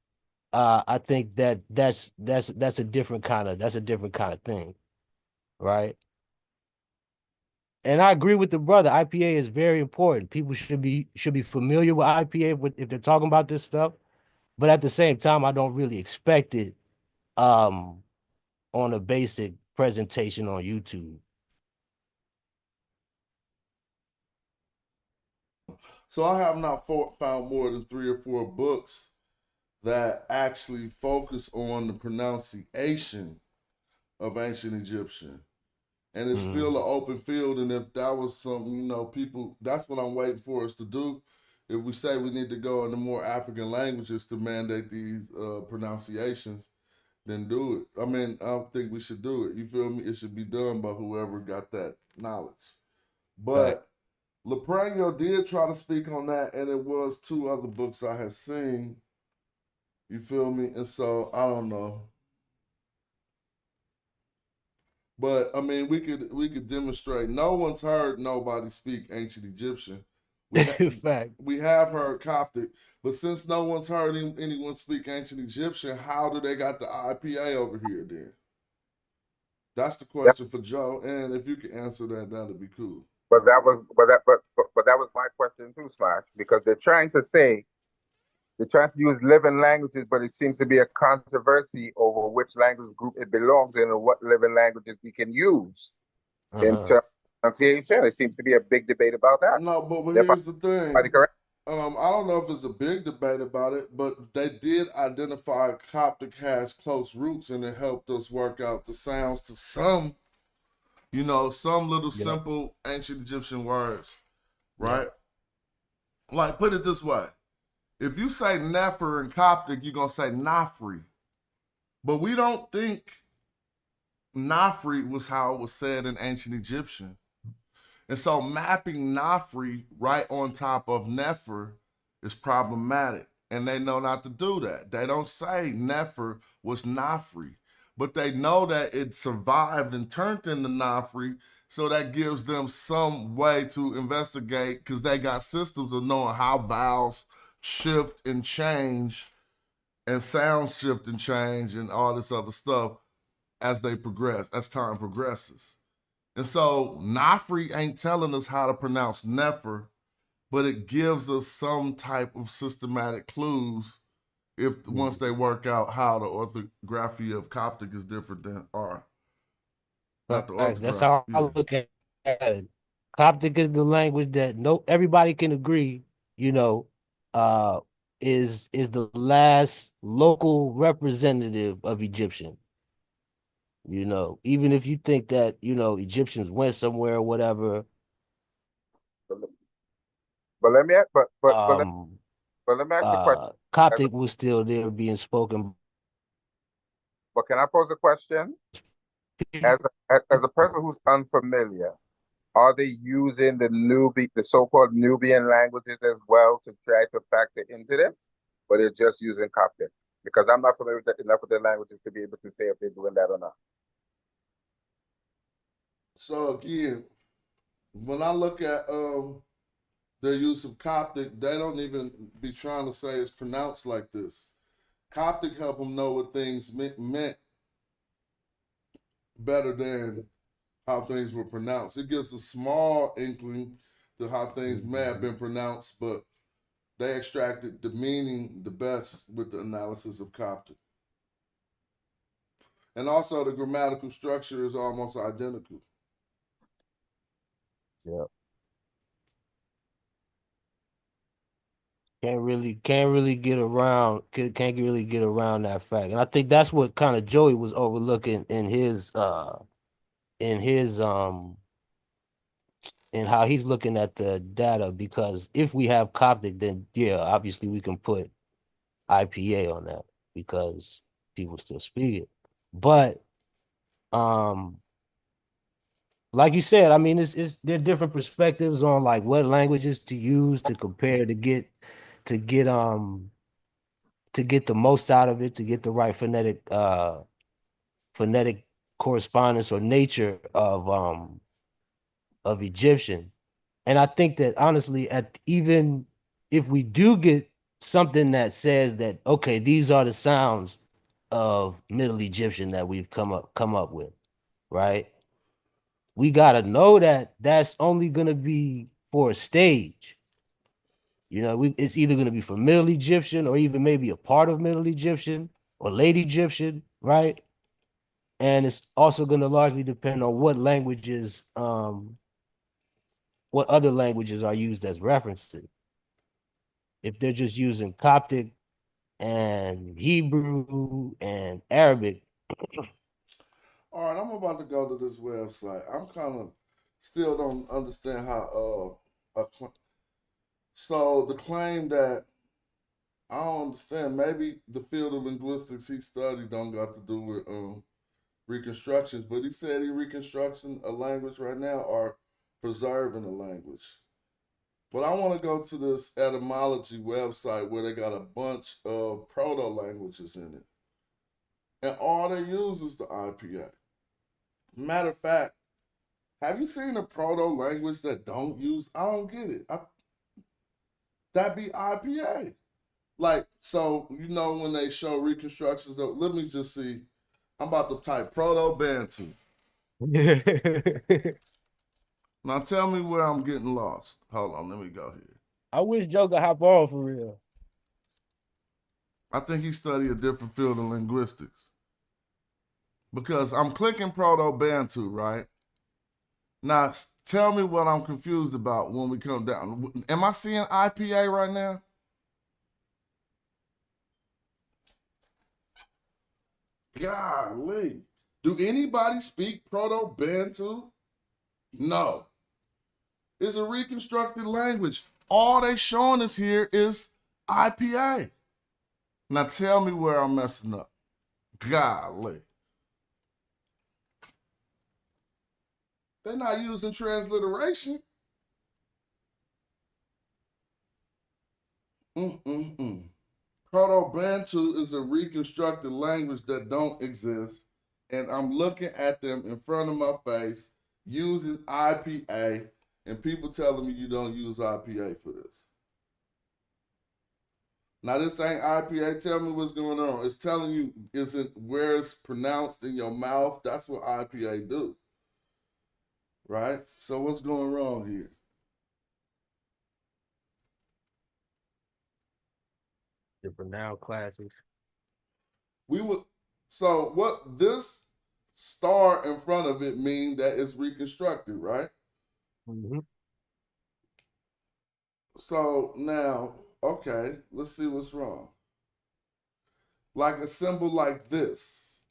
I think that's a different kind of thing, right? And I agree with the brother. IPA is very important. People should be familiar with IPA if they're talking about this stuff. But at the same time, I don't really expect it um on a basic presentation on YouTube. So I have not found more than 3 or 4 books that actually focus on the pronunciation of ancient Egyptian. And it's still an open field. And if that was something, people, that's what I'm waiting for us to do. If we say we need to go into more African languages to mandate these pronunciations, then do it. I mean, I don't think we should do it. You feel me? It should be done by whoever got that knowledge. But Leprano did try to speak on that, and it was 2 other books I had seen. You feel me? And so I don't know. But I mean, we could demonstrate. No one's heard nobody speak ancient Egyptian. Fact. We have heard Coptic, but since no one's heard anyone speak ancient Egyptian, how do they got the IPA over here then? That's the question for Joe, and if you can answer that, that'd be cool. But that was my question too, Slash, because they're trying to use living languages, but it seems to be a controversy over which language group it belongs in and what living languages we can use in terms of pronunciation. It seems to be a big debate about that. No, but here's the thing. Correct? I don't know if it's a big debate about it, but they did identify Coptic has close roots, and it helped us work out the sounds to some little simple ancient Egyptian words, right? Yeah. Like, put it this way. If you say Nefer in Coptic, you're going to say Nafri. But we don't think Nafri was how it was said in ancient Egyptian. And so mapping Nafri right on top of Nefer is problematic. And they know not to do that. They don't say Nefer was Nafri, but they know that it survived and turned into Nafri, so that gives them some way to investigate, because they got systems of knowing how vowels shift and change and sounds shift and change and all this other stuff as they progress, as time progresses. And so Nafri ain't telling us how to pronounce Nefer, but it gives us some type of systematic clues once they work out how the orthography of Coptic is different than R. That's how I look at it. Coptic is the language that everybody can agree, is the last local representative of Egyptian. Even if you think that, Egyptians went somewhere or whatever. But let me ask you a question. Coptic was still there being spoken. But can I pose a question? As a person who's unfamiliar, are they using the so-called Nubian languages as well to try to factor into this? Or they're just using Coptic? Because I'm not familiar with enough of their languages to be able to say if they're doing that or not. So again, when I look at their use of Coptic, they don't even be trying to say it's pronounced like this. Coptic help them know what things meant better than how things were pronounced. It gives a small inkling to how things may have been pronounced, but they extracted the meaning the best with the analysis of Coptic. And also the grammatical structure is almost identical. Yeah. Can't really get around can't really get around that fact. And I think that's what kind of Joey was overlooking in his in his in how he's looking at the data, because if we have Coptic, then yeah, obviously we can put IPA on that because people still speak it. But like you said, I mean, it's there are different perspectives on like what languages to use to compare to get to get the most out of it, to get the right phonetic correspondence or nature of Egyptian. And I think that honestly, at even if we do get something that says that okay, these are the sounds of Middle Egyptian that we've come up with, right? We gotta know that that's only gonna be for a stage. You know, it's either gonna be for Middle Egyptian or even maybe a part of Middle Egyptian or Late Egyptian, right? And it's also gonna largely depend on what other languages are used as references. If they're just using Coptic and Hebrew and Arabic. All right, I'm about to go to this website. I'm kind of still don't understand how so the claim that I don't understand, maybe the field of linguistics he studied don't got to do with reconstructions, but he said he reconstructing a language right now or preserving a language. But I want to go to this etymology website where they got a bunch of proto languages in it, and all they use is the IPA. Matter of fact, have you seen a proto language that don't use? I don't get it. That be IPA. Like, so you know when they show reconstructions, though, let me just see. I'm about to type proto Bantu. Now tell me where I'm getting lost. Hold on, let me go here. I wish Joe could hop on for real. I think he studied a different field of linguistics. Because I'm clicking Proto-Bantu, right? Now, tell me what I'm confused about when we come down. Am I seeing IPA right now? Golly. Do anybody speak Proto-Bantu? No. It's a reconstructed language. All they showing us here is IPA. Now tell me where I'm messing up. Golly. They're not using transliteration. Proto-Bantu is a reconstructed language that don't exist, and I'm looking at them in front of my face using IPA, and people telling me you don't use IPA for this. Now this ain't IPA. Tell me what's going on. It's telling you isn't where it's pronounced in your mouth. That's what IPA do. Right? So what's going wrong here? Different noun classes. So what this star in front of it mean that it's reconstructed, right? Mm-hmm. So now, okay, let's see what's wrong. Like a symbol like this.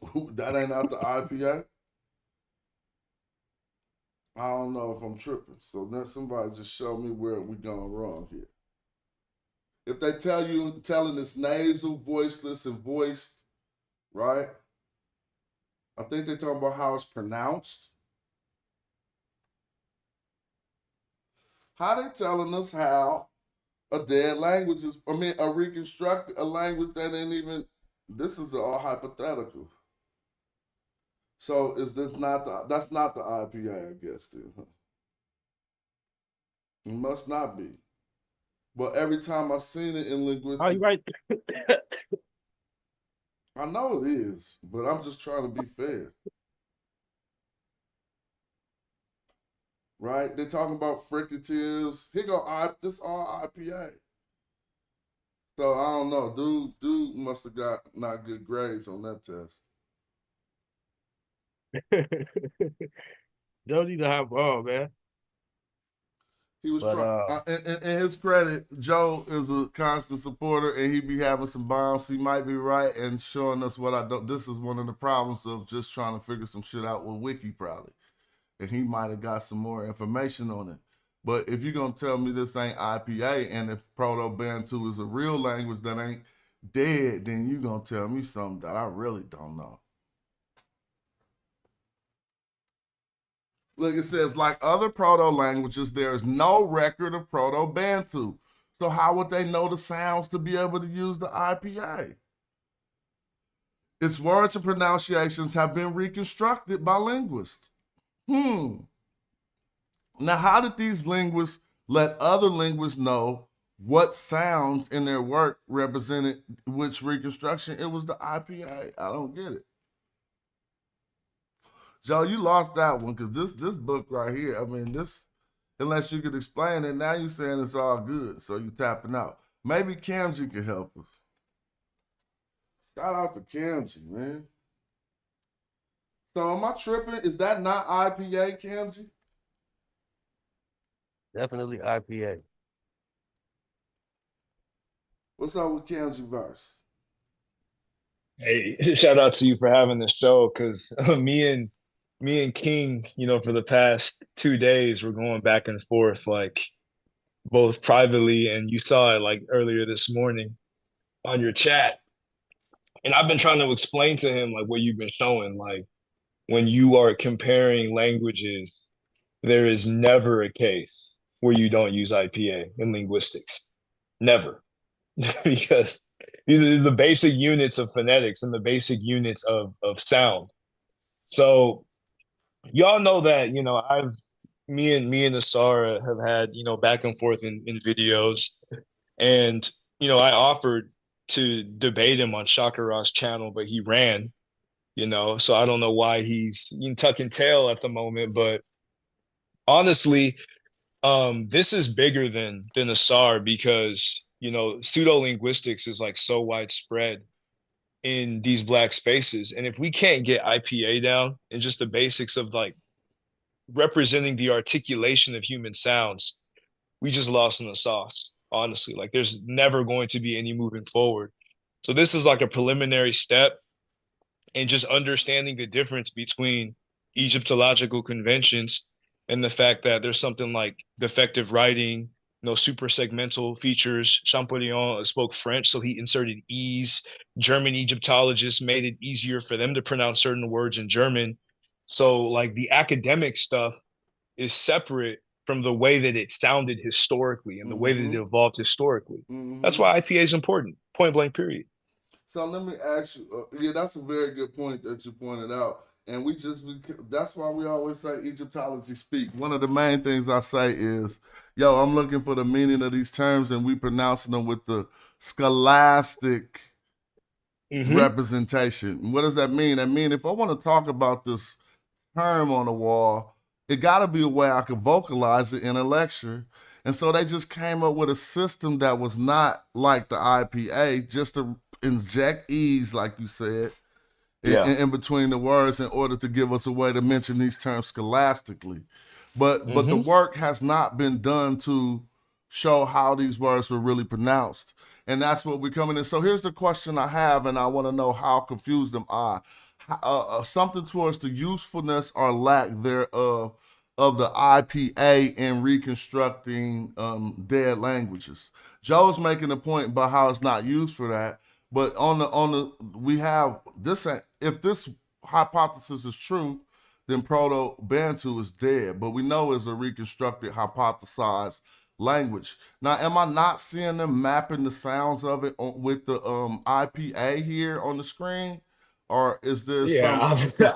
That ain't out the IPA. I don't know if I'm tripping. So then somebody just show me where we going wrong here. If they telling it's nasal, voiceless, and voiced, right? I think they're talking about how it's pronounced. How they telling us how a dead language is, a reconstructed, a language that ain't even, this is all hypothetical. So is this that's not the IPA, I guess, then, huh? It must not be. But every time I've seen it in linguistics. Oh, you're right. I know it is, but I'm just trying to be fair. Right? They're talking about fricatives. Here go this all IPA. So I don't know. Dude must have got not good grades on that test. Don't need to hop on, man. He was But in his credit, Joe is a constant supporter, and he be having some bombs. He might be right and showing us what I don't. This is one of the problems of just trying to figure some shit out with Wiki, probably, and he might have got some more information on it. But if you're gonna tell me this ain't IPA, and if Proto-Bantu is a real language that ain't dead, then you gonna tell me something that I really don't know. Look, it says, like other proto-languages, there is no record of Proto-Bantu. So how would they know the sounds to be able to use the IPA? Its words and pronunciations have been reconstructed by linguists. Now, how did these linguists let other linguists know what sounds in their work represented which reconstruction? It was the IPA. I don't get it. Joe, you lost that one because this book right here, I mean, this, unless you could explain it, now you're saying it's all good, so you tapping out. Maybe Kamji can help us. Shout out to Kamji, man. So am I tripping? Is that not IPA, Kamji? definitely IPA. What's up with Kamji verse? Hey, shout out to you for having this show, because me and King, for the past 2 days, we're going back and forth, like both privately, and you saw it like earlier this morning on your chat. And I've been trying to explain to him like what you've been showing, like when you are comparing languages, there is never a case where you don't use IPA in linguistics. Never. Because these are the basic units of phonetics and the basic units of sound. So y'all know that, me and Asara have had, back and forth in videos. And, I offered to debate him on Shakara's channel, but he ran, so I don't know why he's tucking tail at the moment. But honestly, this is bigger than Asar, because, pseudo-linguistics is like so widespread in these Black spaces. And if we can't get IPA down and just the basics of like representing the articulation of human sounds, we just lost in the sauce, honestly. Like there's never going to be any moving forward. So this is like a preliminary step in just understanding the difference between Egyptological conventions and the fact that there's something like defective writing, super segmental features. Champollion spoke French, so he inserted E's. German Egyptologists made it easier for them to pronounce certain words in German. So like the academic stuff is separate from the way that it sounded historically and the way that it evolved historically. That's why IPA is important, point blank, period. So let me ask you, yeah, that's a very good point that you pointed out. And that's why we always say Egyptology speak. One of the main things I say is, yo, I'm looking for the meaning of these terms, and we pronouncing them with the scholastic representation. What does that mean? I mean, if I want to talk about this term on the wall, it got to be a way I could vocalize it in a lecture. And so they just came up with a system that was not like the IPA, just to inject ease, like you said, in between the words in order to give us a way to mention these terms scholastically. But the work has not been done to show how these words were really pronounced. And that's what we're coming in. So here's the question I have, and I want to know how confused am I. Something towards the usefulness or lack thereof of the IPA in reconstructing dead languages. Joe's making a point about how it's not used for that. But we have this. If this hypothesis is true, then Proto-Bantu is dead. But we know it's a reconstructed, hypothesized language. Now, am I not seeing them mapping the sounds of it with the IPA here on the screen, or is there some confusion about that?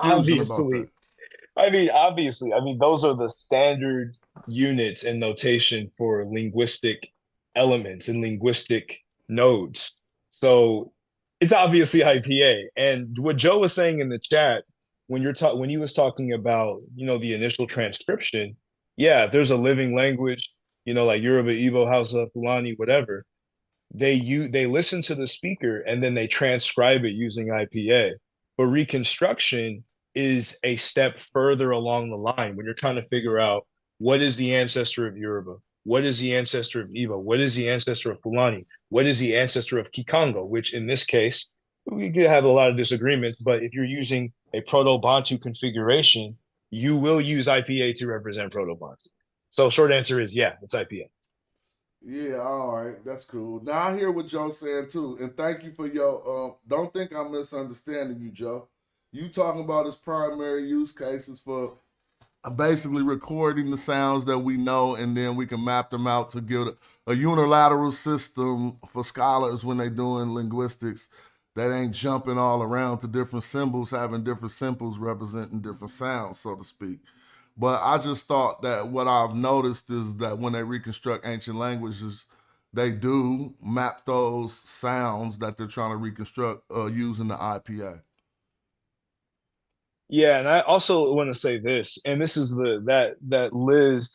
Obviously. Those are the standard units and notation for linguistic elements and linguistic nodes. So it's obviously IPA. And what Joe was saying in the chat, when he was talking about, the initial transcription, yeah, if there's a living language, like Yoruba, Igbo, Hausa, Fulani, whatever, they listen to the speaker and then they transcribe it using IPA. But reconstruction is a step further along the line when you're trying to figure out what is the ancestor of Yoruba, What is the ancestor of Eva? What is the ancestor of Fulani? What is the ancestor of Kikongo? Which in this case, we could have a lot of disagreements, but if you're using a Proto-Bantu configuration, you will use IPA to represent Proto-Bantu. So short answer is, yeah, it's IPA. Yeah, all right, that's cool. Now I hear what Joe's saying too, and thank you for your. Don't think I'm misunderstanding you, Joe. You talking about his primary use cases for basically recording the sounds that we know, and then we can map them out to give a unilateral system for scholars when they're doing linguistics that ain't jumping all around to different symbols, having different symbols representing different sounds, so to speak. But I just thought that what I've noticed is that when they reconstruct ancient languages, they do map those sounds that they're trying to reconstruct using the IPA. Yeah, and I also want to say this, and this is that Liz,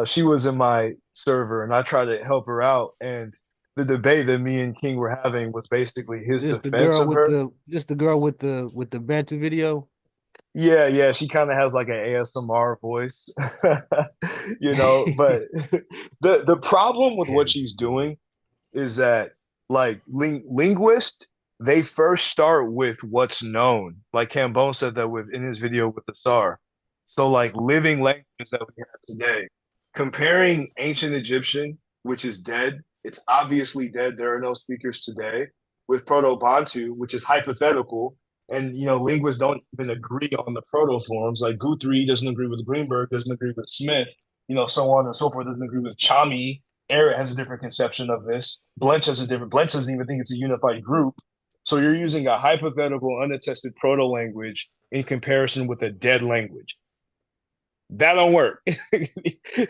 she was in my server, and I tried to help her out, and the debate that me and King were having was basically his defense of her. Just the girl with the Bantu video. Yeah, she kind of has like an ASMR voice, but the problem with what she's doing is that like linguists, they first start with what's known. Like Cambone said that in his video with the SAR. So like living languages that we have today, comparing ancient Egyptian, which is dead, it's obviously dead, there are no speakers today, with Proto-Bantu, which is hypothetical. And, linguists don't even agree on the proto-forms. Like Guthrie doesn't agree with Greenberg, doesn't agree with Smith, so on and so forth, doesn't agree with Chami. Eric has a different conception of this. Blench doesn't even think it's a unified group. So you're using a hypothetical, unattested proto-language in comparison with a dead language. That don't work.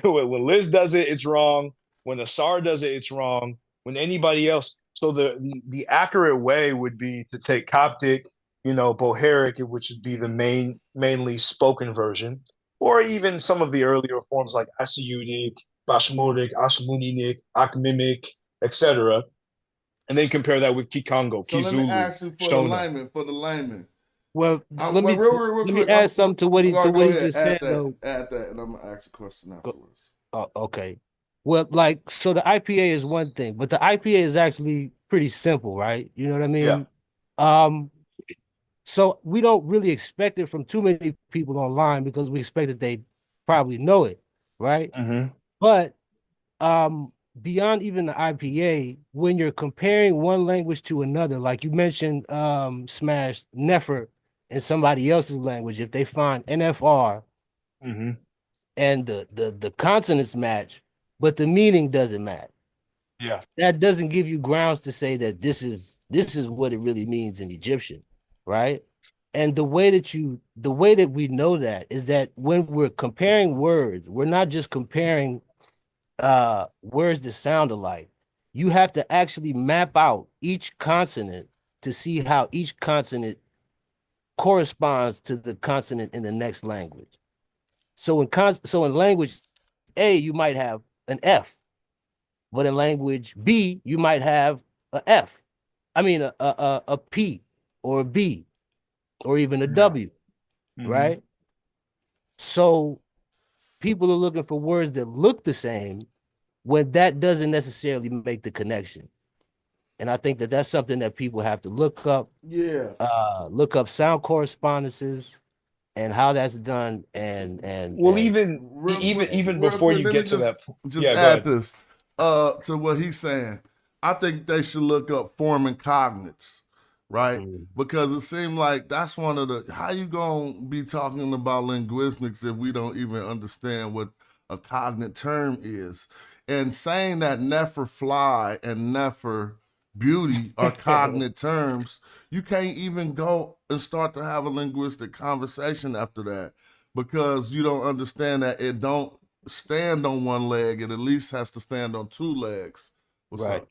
When Liz does it, it's wrong. When Asar does it, it's wrong. When anybody else. So the accurate way would be to take Coptic, Bohairic, which would be the mainly spoken version, or even some of the earlier forms like Asiutic, Bashmuric, Ashmunitic, Akhmimic, etc., and then compare that with Kikongo, So Kizulu, let me ask you for the layman. Well, let me add something to what he just said though. Add that, and I'm gonna ask a question afterwards. Okay. Well, so the IPA is one thing, but the IPA is actually pretty simple, right? You know what I mean? Yeah. So we don't really expect it from too many people online because we expect that they probably know it, right? Mm-hmm. But beyond even the IPA, when you're comparing one language to another, like you mentioned, Smash Nefer in somebody else's language, if they find NFR mm-hmm. and the consonants match, but the meaning doesn't match. Yeah, that doesn't give you grounds to say that this is what it really means in Egyptian, right? And the way that we know that is that when we're comparing words, we're not just comparing words that sound alike. You have to actually map out each consonant to see how each consonant corresponds to the consonant in the next language. So in language A, you might have an F, but in language B, you might have a F. I mean a P or a B or even a W, right? So people are looking for words that look the same when that doesn't necessarily make the connection. And I think that that's something that people have to look up. Yeah. Look up sound correspondences and how that's done. And even before you get to that, just add this to what he's saying. I think they should look up form and cognates, right? Because it seemed like that's one of the, how you gonna be talking about linguistics if we don't even understand what a cognate term is? And saying that never fly and never beauty are cognate terms, you can't even go and start to have a linguistic conversation after that, because you don't understand that it don't stand on one leg. It at least has to stand on two legs. What's up?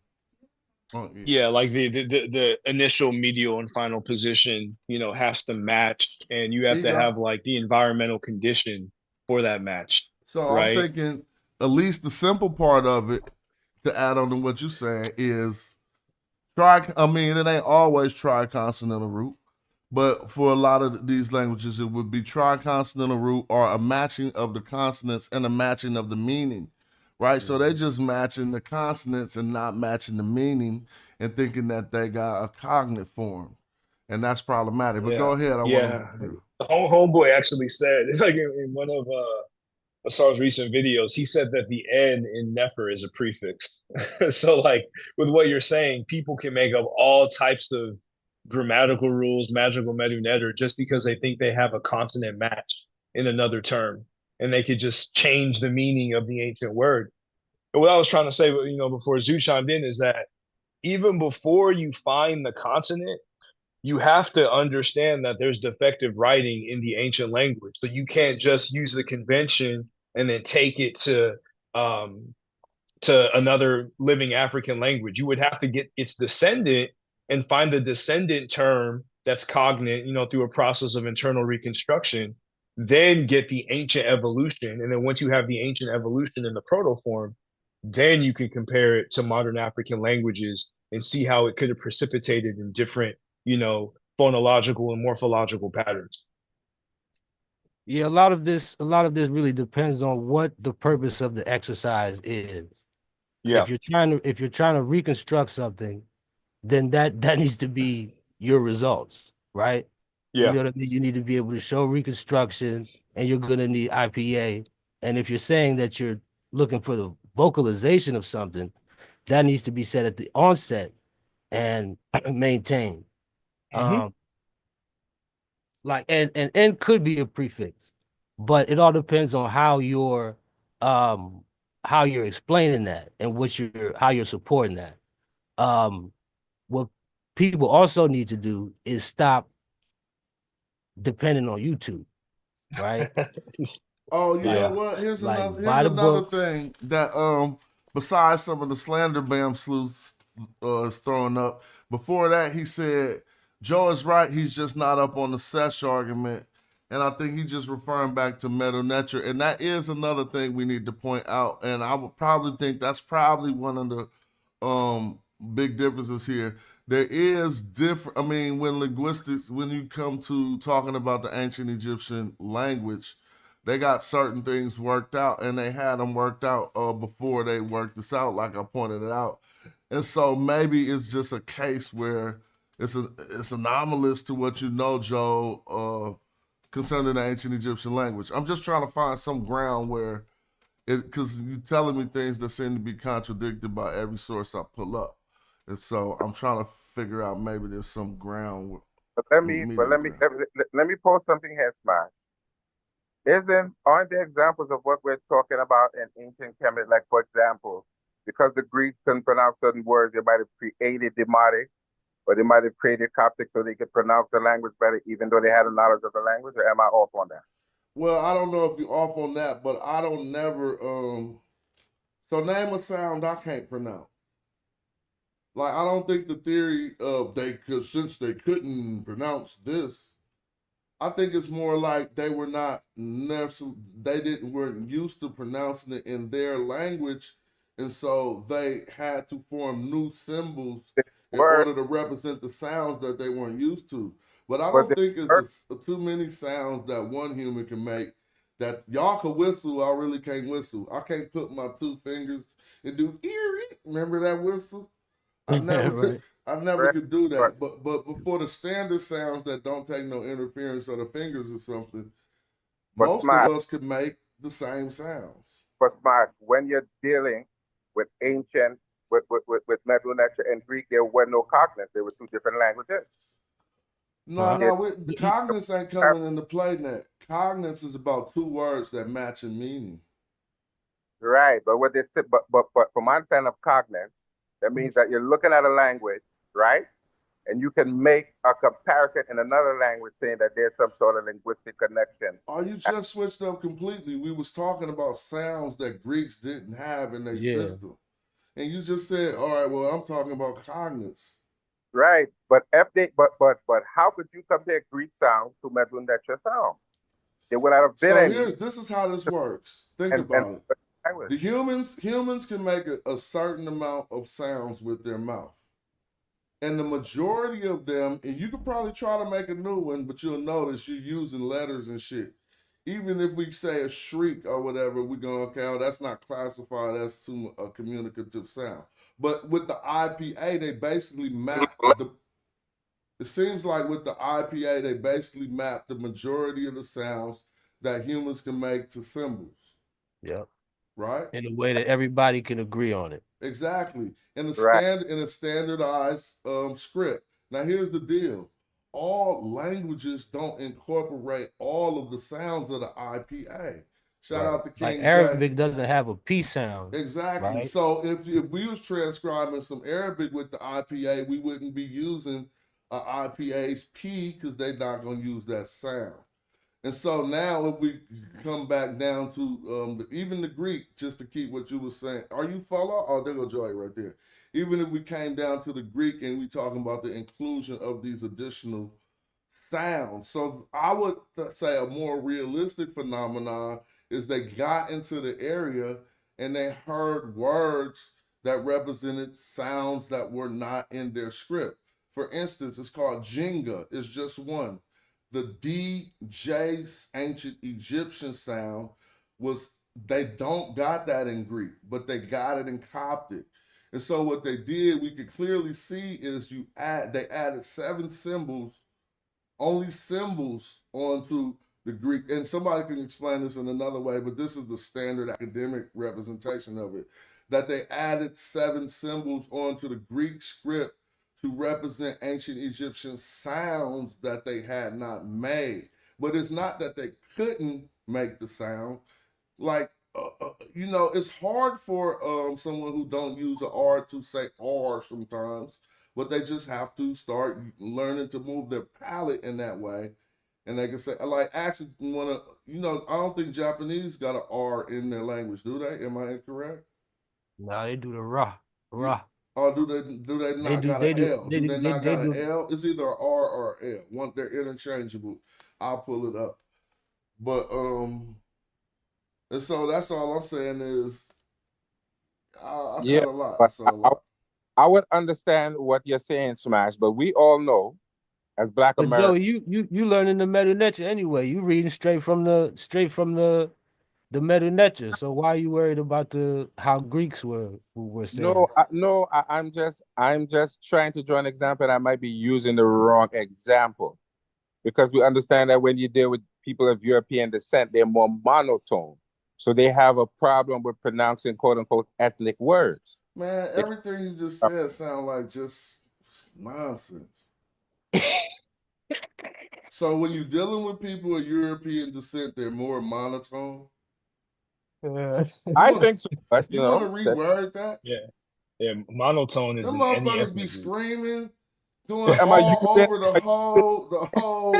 Oh, yeah, like the initial, medial, and final position, has to match, and you have to have like the environmental condition for that match. So right? I'm thinking at least the simple part of it, to add on to what you're saying, is it ain't always triconsonantal root, but for a lot of these languages, it would be triconsonantal root or a matching of the consonants and a matching of the meaning. right? So they just matching the consonants and not matching the meaning and thinking that they got a cognate form. And that's problematic. But go ahead. I want to. Homeboy actually said, like in one of Asar's recent videos, he said that the N in Nefer is a prefix. So, like, with what you're saying, people can make up all types of grammatical rules, magical Medu Netter, just because they think they have a consonant match in another term. And they could just change the meaning of the ancient word. And what I was trying to say, before Zoo chimed in, is that even before you find the consonant, you have to understand that there's defective writing in the ancient language. So you can't just use the convention and then take it to another living African language. You would have to get its descendant and find the descendant term that's cognate, through a process of internal reconstruction, then get the ancient evolution. And then once you have the ancient evolution in the protoform, then you can compare it to modern African languages and see how it could have precipitated in different, phonological and morphological patterns. Yeah, a lot of this really depends on what the purpose of the exercise is. Yeah. If you're trying to reconstruct something, then that needs to be your results, right? Yeah. You know what I mean? You need to be able to show reconstruction, and you're gonna need IPA. And if you're saying that you're looking for the vocalization of something, that needs to be said at the onset and maintained. Like and could be a prefix, but it all depends on how you're explaining that and how you're supporting that. What people also need to do is stop depending on YouTube, right? Oh, you know what? Here's another thing that besides some of the slander Bam Sleuth is throwing up. Before that, he said Joe is right. He's just not up on the sesh argument, and I think he's just referring back to Medu Netcher, and that is another thing we need to point out. And I would probably think that's probably one of the big differences here. There is different. I mean, when you come to talking about the ancient Egyptian language, they got certain things worked out, and they had them worked out before they worked this out, like I pointed it out. And so maybe it's just a case where it's anomalous to what you know, Joe, concerning the ancient Egyptian language. I'm just trying to find some ground where because you're telling me things that seem to be contradicted by every source I pull up. And so I'm trying to figure out maybe there's some ground. Let me pose something here, Smart. Aren't there examples of what we're talking about in ancient Kemet? Like, for example, because the Greeks couldn't pronounce certain words, they might have created Demotic, or they might have created Coptic so they could pronounce the language better, even though they had a knowledge of the language. Or am I off on that? Well, I don't know if you're off on that, but I don't never. So name a sound I can't pronounce. Like, I don't think the theory of since they couldn't pronounce this, I think it's more like they were not weren't used to pronouncing it in their language, and so they had to form new symbols in order to represent the sounds that they weren't used to. But I don't think it's too many sounds that one human can make that y'all can whistle. I really can't whistle. I can't put my two fingers and do eerie. Remember that whistle? I never, I never could do that. But before the standard sounds that don't take no interference of the fingers or something, most of us could make the same sounds. But Smart, when you're dealing with ancient, with Medu Netcher and Greek, there were no cognates. There were two different languages. The cognates ain't coming into play net. Cognates is about two words that match in meaning. Right, but what they say, but from my understanding of cognates, that means that you're looking at a language, right? And you can make a comparison in another language saying that there's some sort of linguistic connection. Oh, you just switched up completely. We was talking about sounds that Greeks didn't have in their system. And you just said, all right, well, I'm talking about cognates. Right, but how could you compare Greek sound to Medu Netcher sound? There would not have been So this is how this works. Think about it. The humans can make a certain amount of sounds with their mouth. And the majority of them, and you could probably try to make a new one, but you'll notice you're using letters and shit. even if we say a shriek or whatever, we're going, okay, oh, that's not classified as a communicative sound. But with the IPA, they basically map it seems like with the IPA, they basically map the majority of the sounds that humans can make to symbols. Yep. Right? In a way that everybody can agree on it. Exactly. In a Right. standardized script. Now here's the deal. All languages don't incorporate all of the sounds of the IPA. Shout out to Like King Arabic J. doesn't have a P sound. Exactly. Right? So if we was transcribing some Arabic with the IPA, we wouldn't be using IPA's P because they're not going to use that sound. And so now if we come back down to even the Greek, just to keep what you were saying, are you follow? Oh, there go Joey right there. Even if we came down to the Greek and we talking about the inclusion of these additional sounds. So I would say a more realistic phenomenon is they got into the area and they heard words that represented sounds that were not in their script. For instance, it's called Jenga. It's just one. The DJ ancient Egyptian sound was, they don't got that in Greek, but they got it in Coptic. And so what they did, we could clearly see is they added 7 symbols, only symbols onto the Greek. And somebody can explain this in another way, but this is the standard academic representation of it, that they added 7 symbols onto the Greek script to represent ancient Egyptian sounds that they had not made. But it's not that they couldn't make the sound. Like, it's hard for someone who don't use an R to say R sometimes, but they just have to start learning to move their palate in that way. And they can say, like, actually, I don't think Japanese got an R in their language, do they? Am I incorrect? No, they do the ra. Or do they not got an L? Do they not got an L? It's either an R or an L. They're interchangeable. I'll pull it up. But and so that's all I'm saying is I said a lot. I said a lot. I would understand what you're saying, Smash, but we all know as Black But Americans. Joey, you learning the Medu Netcher anyway. You reading straight from the Medu Netcher. So why are you worried about how Greeks were saying? I'm just trying to draw an example, and I might be using the wrong example, because we understand that when you deal with people of European descent, they're more monotone, so they have a problem with pronouncing "quote unquote" ethnic words. Man, everything you just said sounds like just nonsense. So when you're dealing with people of European descent, they're more monotone. I think so. But, you want to reword that? Yeah. Monotone is them in any motherfuckers ethnic be group. screaming, going all over the whole.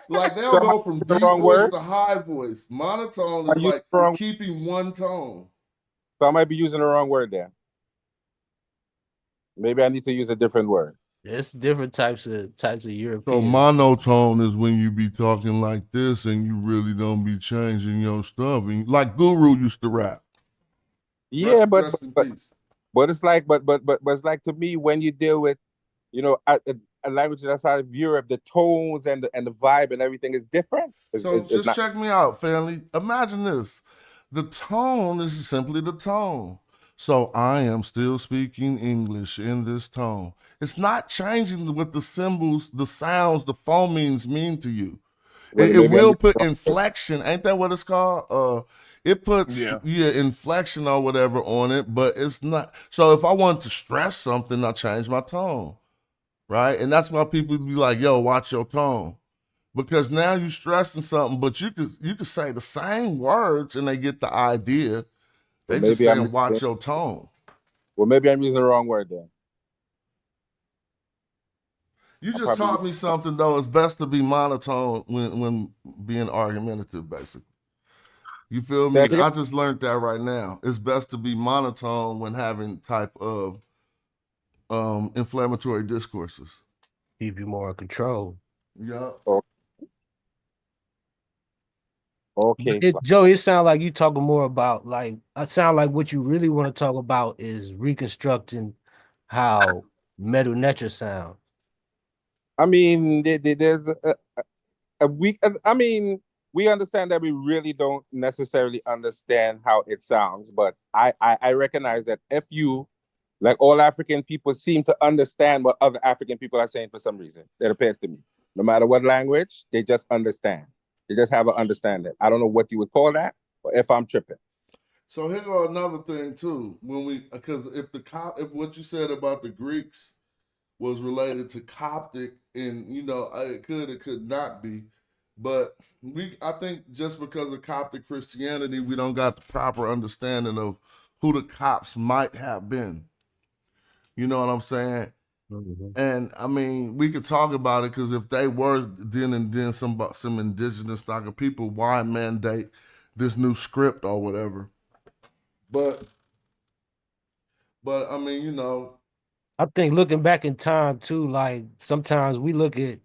Like they'll go from deep voice to high voice. Monotone is like keeping one tone. So I might be using the wrong word there. Maybe I need to use a different word. It's different types of European. So monotone is when you be talking like this and you really don't be changing your stuff. And like Guru used to rap. Yeah, but it's like it's like, to me, when you deal with a language that's out of Europe, the tones and the vibe and everything is different. Just check me out, family. Imagine this. The tone is simply the tone. So I am still speaking English in this tone. It's not changing what the symbols, the sounds, the phonemes mean to you. It will put inflection. Ain't that what it's called? It puts inflection or whatever on it, but it's not. So if I want to stress something, I change my tone, right? And that's why people be like, yo, watch your tone. Because now you're stressing something, but you could say the same words and they get the idea. They just saying, watch your tone. Well, maybe I'm using the wrong word then. You just taught me something, though. It's best to be monotone when being argumentative, basically. You feel me? I just learned that right now. It's best to be monotone when having type of inflammatory discourses. Keep you more in control. Yeah. Okay. Joey, it sounds like you talking more about I sound like what you really want to talk about is reconstructing how Medu Netcher sounds. I mean, there's a weak. I mean, we understand that we really don't necessarily understand how it sounds, but I recognize that if you, like all African people, seem to understand what other African people are saying for some reason. It appears to me. No matter what language, they just understand. They just have an understanding. I don't know what you would call that, or if I'm tripping. So here go another thing too. Because if what you said about the Greeks was related to Coptic, and it could not be, but I think just because of Coptic Christianity, we don't got the proper understanding of who the Copts might have been. You know what I'm saying? Mm-hmm. And I mean, we could talk about it because if they were then some indigenous stock of people, why mandate this new script or whatever? But I mean, I think looking back in time too, like sometimes we look at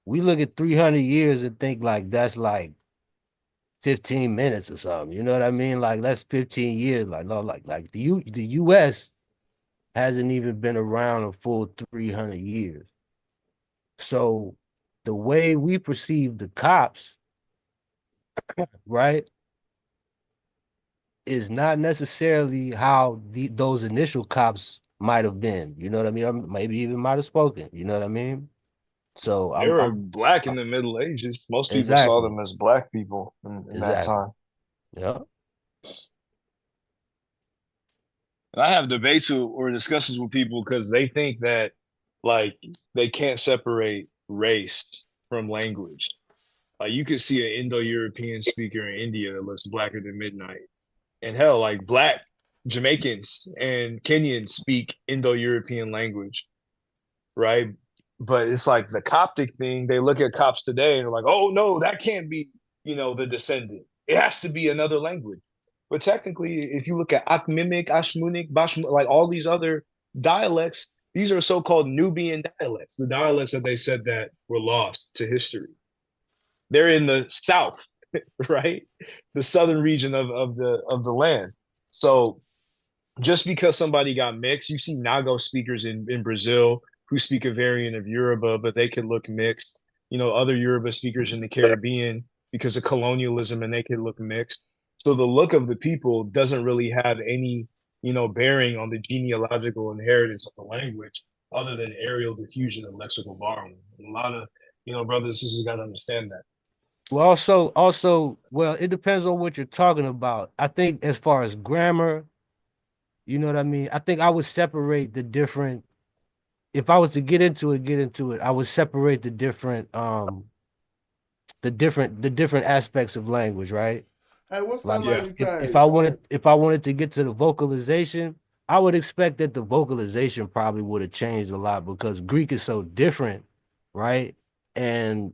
300 years and think like that's like 15 minutes or something. You know what I mean? Like that's 15 years. Like no, like the US hasn't even been around a full 300 years. So the way we perceive the Copts, right, is not necessarily how those initial Copts might have been. You know what I mean? Or maybe even might have spoken. You know what I mean? So they were black in the Middle Ages. Most people saw them as black people in that time. Yeah. I have debates or discussions with people because they think that like they can't separate race from language. Like you could see an Indo-European speaker in India that looks blacker than midnight. And hell, like black Jamaicans and Kenyans speak Indo-European language, right? But it's like the Coptic thing, they look at Copts today and they're like, oh no, that can't be, the descendant. It has to be another language. But technically, if you look at Akhmimic, Ashmunic, like all these other dialects, these are so-called Nubian dialects, the dialects that they said that were lost to history. They're in the south, right? The southern region of the land. So just because somebody got mixed, you see Nago speakers in Brazil who speak a variant of Yoruba, but they could look mixed. Other Yoruba speakers in the Caribbean because of colonialism, and they could look mixed. So the look of the people doesn't really have any, bearing on the genealogical inheritance of the language other than aerial diffusion and lexical borrowing. And a lot of, brothers and sisters got to understand that. Well, also, well, it depends on what you're talking about. I think as far as grammar, you know what I mean? I think I would separate the different, if I was to get into it, I would separate the different aspects of language, right? Hey, what's that lady page? If I wanted to get to the vocalization, I would expect that the vocalization probably would have changed a lot because Greek is so different, right? And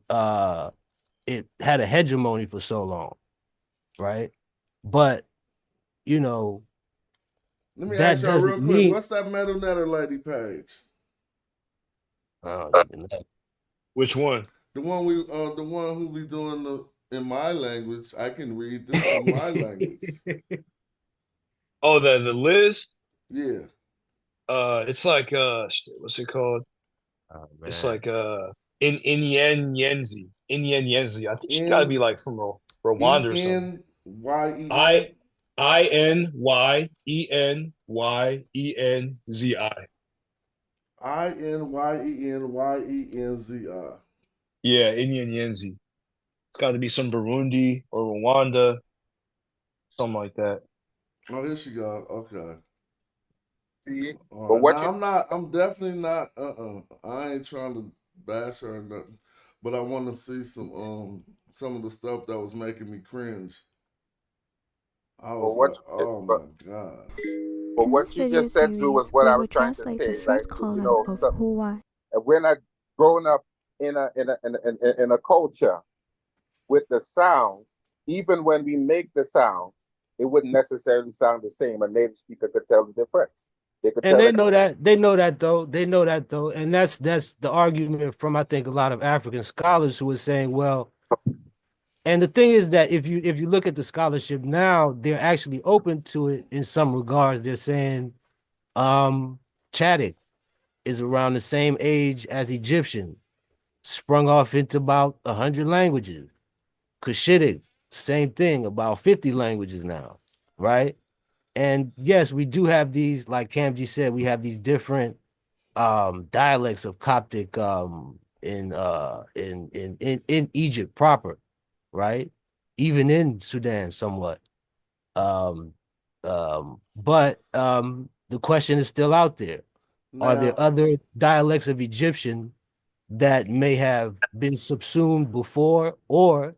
it had a hegemony for so long, right? But let me ask y'all real quick. What's that Medu Netter lady page? Which one? The one who be doing in my language. I can read this in my language. Oh, the Liz? Yeah. It's like what's it called? Oh, it's like Inyen Yenzi. I think she gotta be like from Rwanda or something. INYENYENYENZI. INYENYENZI. Yeah, Inyen Yenzi. It's got to be some Burundi or Rwanda, something like that. Oh, here she go. Okay. See, but what I'm definitely not. I ain't trying to bash her or nothing, but I want to see some of the stuff that was making me cringe. I was oh my gosh. But what you just said, Zoo, was what I was trying to say. Like, we're not growing up in a culture with the sounds. Even when we make the sounds, it wouldn't necessarily sound the same. A native speaker could tell the difference. They know that though, and that's the argument from I think a lot of African scholars who are saying, well, and the thing is that if you look at the scholarship now, they're actually open to it in some regards. They're saying Chadic is around the same age as Egyptian, sprung off into about 100 languages. Cushitic, same thing, about 50 languages now, right? And yes, we do have these, like Kamji said, we have these different dialects of Coptic in Egypt proper, right? Even in Sudan somewhat. But the question is still out there. Are there Now, other dialects of Egyptian that may have been subsumed before or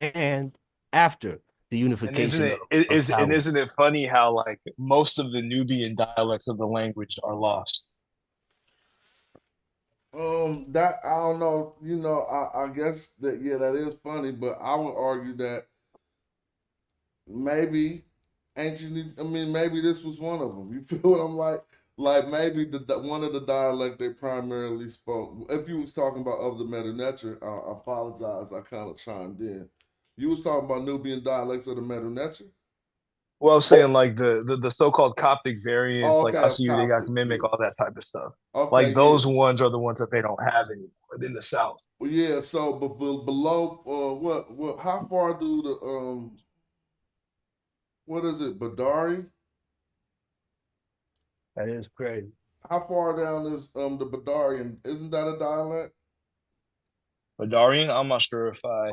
and after the And isn't unification it of is and Tawi? isn't it funny how like most of the Nubian dialects of the language are lost? that I don't know. You know, I guess that yeah, that is funny, but I would argue that maybe ancient. I mean, maybe this was one of them. You feel what I'm like? Like maybe the one of the dialect they primarily spoke. If you was talking about of the Medu Netcher, I apologize. I kind of chimed in. You was talking about Nubian dialects of the Medu Netcher. Well, I'm saying like the so-called Coptic variants, Oh, like okay, Assyriac, Coptic. mimic, Yeah. all that type of stuff. Okay, Like yeah. those ones are the ones that they don't have anymore in the South. Well, yeah. So, but below, what? How far do the what is it, Badari? That is crazy. How far down is the Badarian? Isn't that a dialect? Madarian, I'm not sure if I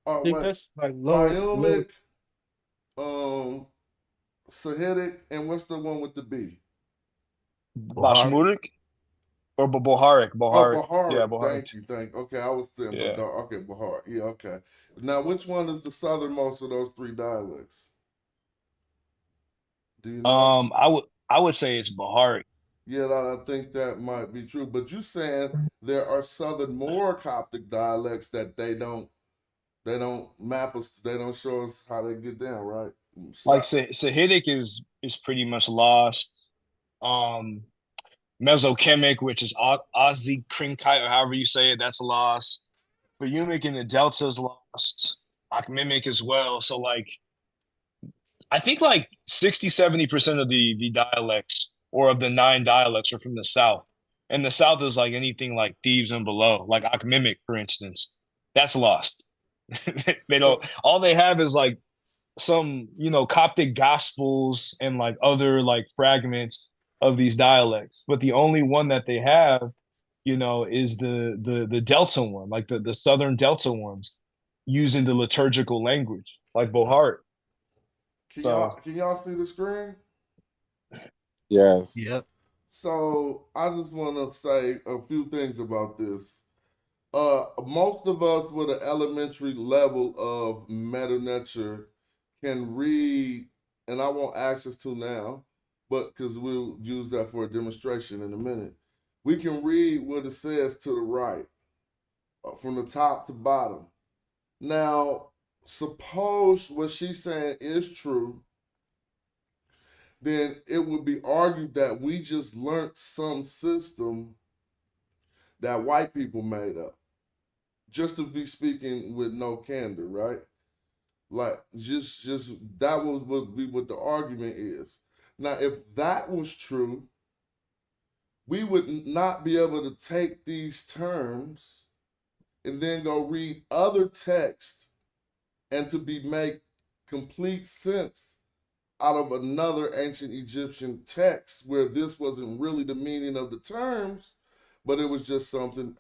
I think What? that's like lower. Ionic, um, Sahidic, and what's the one with the B? Bohari. Bashmurik or Boharic. Oh, Boharic. Yeah, Baharic. Boharic. Thank you. Okay, I was saying Yeah. Badar. Okay, Bahar. Yeah, okay. Now, which one is the southernmost of those three dialects? Do you know? I would say it's Boharic. Yeah, I think that might be true. But you saying there are southern more Coptic dialects that they don't map us, they don't show us how they get down, right? Like Sahidic is pretty much lost. Um, Mesochemic, which is Ozzy Krinkite, or however you say it, that's lost. Bayumic in the Delta is lost. Akhmimic as well. So like I think like 60-70% of the dialects or of the 9 dialects are from the South. And the South is like anything like Thebes and below, like Akhmimic, for instance. That's lost. They don't all they have is like some, Coptic gospels and like other like fragments of these dialects. But the only one that they have, is the Delta one, like the Southern Delta ones, using the liturgical language, like Bohart. Can y'all see the screen? Yes. Yep. So I just want to say a few things about this. Most of us with an elementary level of meta nature can read, and I won't access to now, but because we'll use that for a demonstration in a minute. We can read what it says to the right, from the top to bottom. Now, suppose what she's saying is true, then it would be argued that we just learned some system that white people made up. Just to be speaking with no candor, right? Like just that would be what the argument is. Now, if that was true, we would not be able to take these terms and then go read other texts and to be make complete sense out of another ancient Egyptian text where this wasn't really the meaning of the terms, but it was just something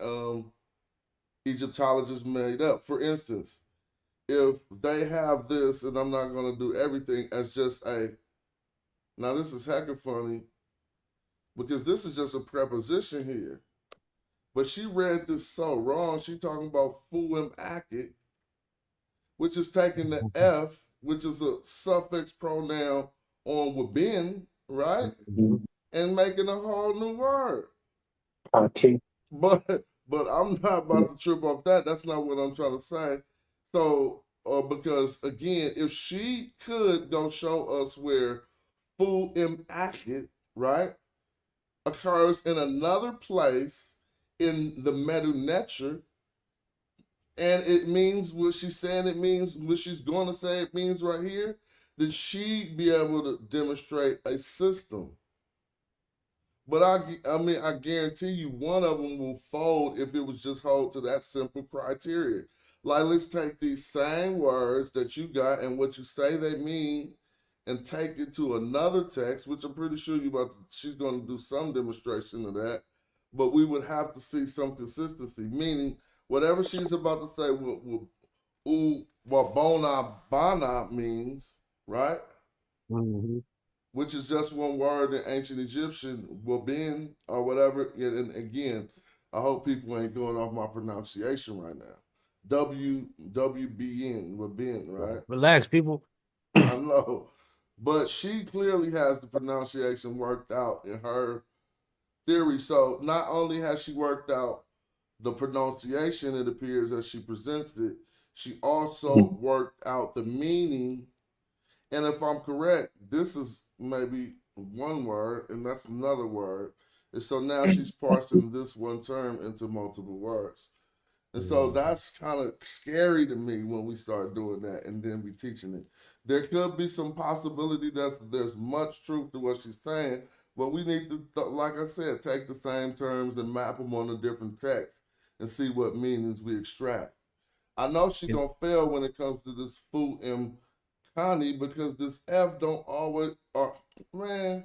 Egyptologists made up. For instance, if they have this, and I'm not going to do everything as just now this is hecka funny, because this is just a preposition here. But she read this so wrong. She talking about fuim akit, which is taking the F, which is a suffix pronoun on within, right? And making a whole new word. But I'm not about to trip off that. That's not what I'm trying to say. So, because again, if she could go show us where full akit, right, occurs in another place in the Medu Netcher, and it means what she's saying it means, what she's going to say it means right here, then she'd be able to demonstrate a system. But I guarantee you one of them will fold if it was just hold to that simple criteria. Like, let's take these same words that you got and what you say they mean and take it to another text, which I'm pretty sure she's going to do some demonstration of that. But we would have to see some consistency, meaning whatever she's about to say, what bona bana means, right? Mm-hmm. Which is just one word in ancient Egyptian, wabin or whatever. And again, I hope people ain't going off my pronunciation right now. WBN, wabin, right? Relax, people. I know. But she clearly has the pronunciation worked out in her theory. So not only has she worked out the pronunciation, it appears as she presents it, she also worked out the meaning. And if I'm correct, this is maybe one word and that's another word. And so now she's parsing this one term into multiple words. And so that's kind of scary to me when we start doing that and then be teaching it. There could be some possibility that there's much truth to what she's saying, but we need to, like I said, take the same terms and map them on a different text and see what meanings we extract. I know she's going to fail when it comes to this fu and Connie because this F don't always, man,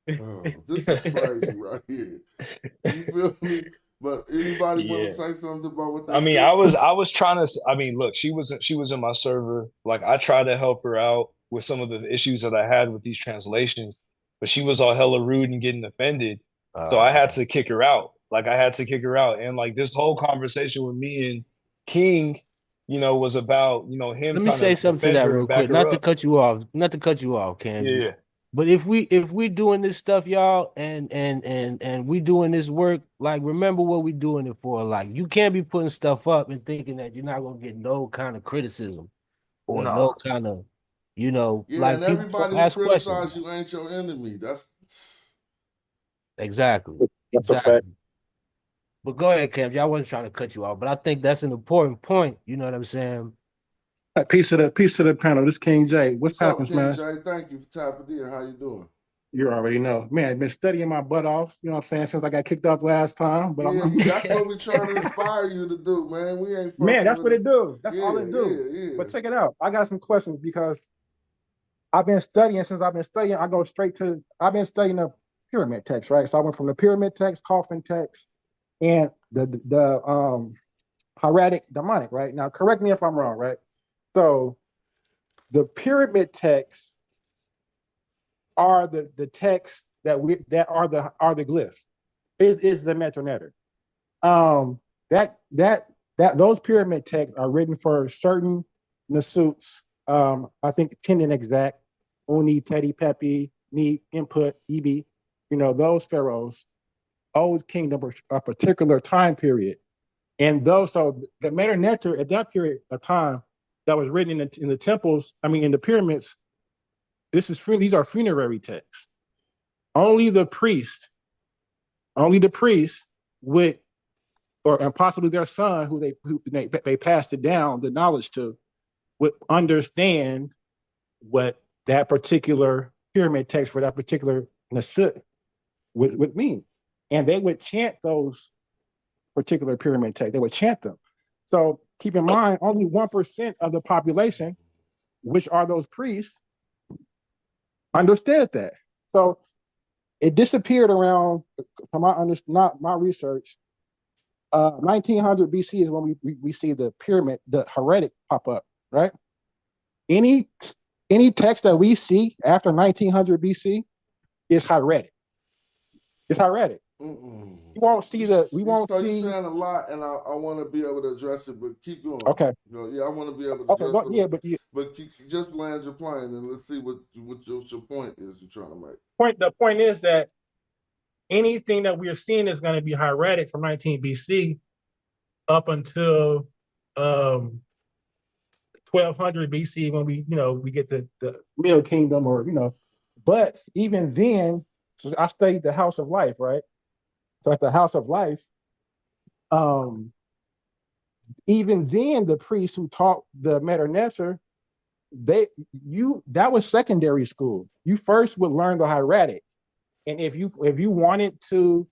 this is crazy right here. You feel me? But anybody want to say something about what they I mean, said? I was trying to, I mean, look, she was in my server. Like, I tried to help her out with some of the issues that I had with these translations, but she was all hella rude and getting offended. So I had to kick her out. Like, I had to kick her out. And like this whole conversation with me and King, you know, was about, you know, him. Let me say something to that real quick. Not to cut you off, Cam. Yeah. But if we doing this stuff, y'all, and we doing this work, like, remember what we doing it for. Like, you can't be putting stuff up and thinking that you're not gonna get no kind of criticism or no kind of, you know, like, and everybody who criticize you ain't your enemy. That's exactly. That's a fact. But go ahead, Cam. I wasn't trying to cut you off, but I think that's an important point. You know what I'm saying? Peace to the panel. This is King J. What's happening, man? King J, thank you for tapping in. How you doing? You already know. Man, I've been studying my butt off, you know what I'm saying, since I got kicked off last time. But that's what we trying to inspire you to do, man. We ain't man, that's what it do. That's all it do. Yeah. But check it out. I got some questions because I've been studying I go straight to I've been studying the pyramid text, right? So I went from the pyramid text, coffin text, and the hieratic demonic, right? Now correct me if I'm wrong, right? So the pyramid texts are the texts that are the glyphs. Is the metonetter. Those pyramid texts are written for certain nasuts. I think tendon exact, Uni, Teddy, Pepe, Need, Input, Ebi, you know, those pharaohs, old kingdom, a particular time period. And those, so the metonetter at that period of time that was written in the temples, I mean, in the pyramids, these are funerary texts. Only the priest would, and possibly their son, who they passed it down, the knowledge to, would understand what that particular pyramid text for that particular nasut would mean. And they would chant those particular pyramid texts. They would chant them. So keep in mind, only 1% of the population, which are those priests, understood that. So it disappeared around, from my research, 1900 BC is when we see the pyramid, the hieratic pop up, right? Any text that we see after 1900 BC is hieratic. It's hieratic. Mm-mm. We won't see. You're saying a lot, and I want to be able to address it, but keep going. Okay. You know, I want to be able to address it. But just land your plane and let's see what your point is you're trying to make. The point is that anything that we are seeing is going to be hieratic from 19 BC up until 1200 BC when we get the Middle Kingdom, or but even then, so I studied the House of Life, right? So at the House of Life, even then the priests who taught the Netcher, that was secondary school. You first would learn the hieratic, and if you wanted to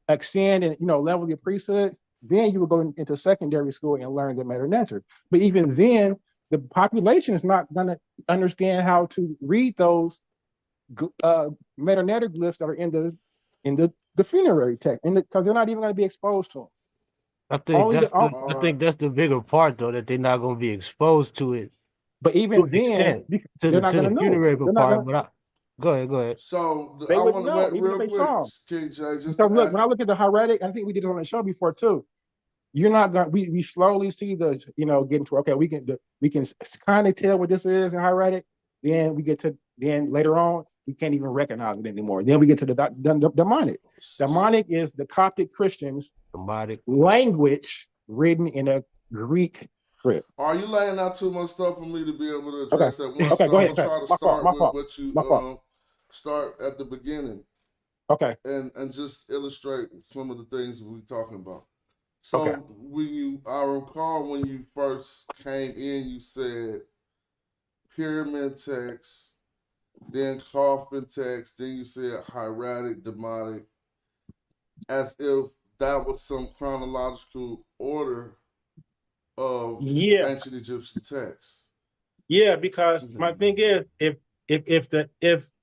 ascend and level your priesthood, then you would go into secondary school and learn the Netcher. But even then, the population is not going to understand how to read those meta-glyphs that are in the funerary text, because they're not even going to be exposed to them. I think that's the bigger part though, that they're not going to be exposed to it. But even then, to not the funerary part. But go ahead. So they I wouldn't want to know, wait even if real they quick, saw 'em. King J, just So to look, ask. when I look at the hieratic, I think we did it on the show before too. You're not going. We slowly see the getting to okay. We can kind of tell what this is in hieratic. Then we get to later on we can't even recognize it anymore. Then we get to the demonic. Demonic is the Coptic Christians' language written in a Greek script. Are you laying out too much stuff for me to be able to address at once? Okay, So go I'm ahead. gonna try to start with what you start at the beginning. Okay. And just illustrate some of the things we're talking about. So I recall when you first came in, you said pyramid text, then coffin text, then you said hieratic, demonic, as if that was some chronological order of ancient Egyptian texts. Yeah, because my thing is, if the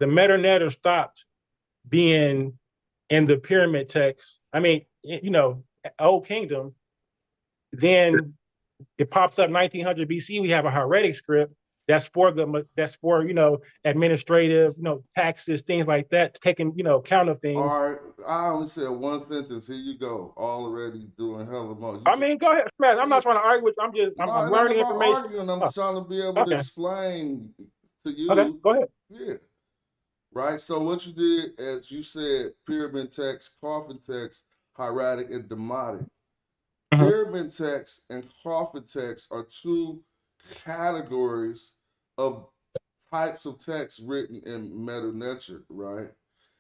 meta-netter stopped being in the pyramid text, I mean, Old Kingdom, then it pops up 1900 BC. We have a hieratic script that's for administrative, taxes, things like that, taking count of things. All right, I only said one sentence. Here you go, already doing hella more. I mean, go ahead, Smash. I'm not trying to argue with you. I'm learning information. Arguing. I'm trying to be able to explain to you. Okay, go ahead. Yeah. Right. So what you did, as you said, pyramid text, coffin text, hieratic, and demotic. Pyramid text and coffin text are two categories of types of text written in Netcher, right?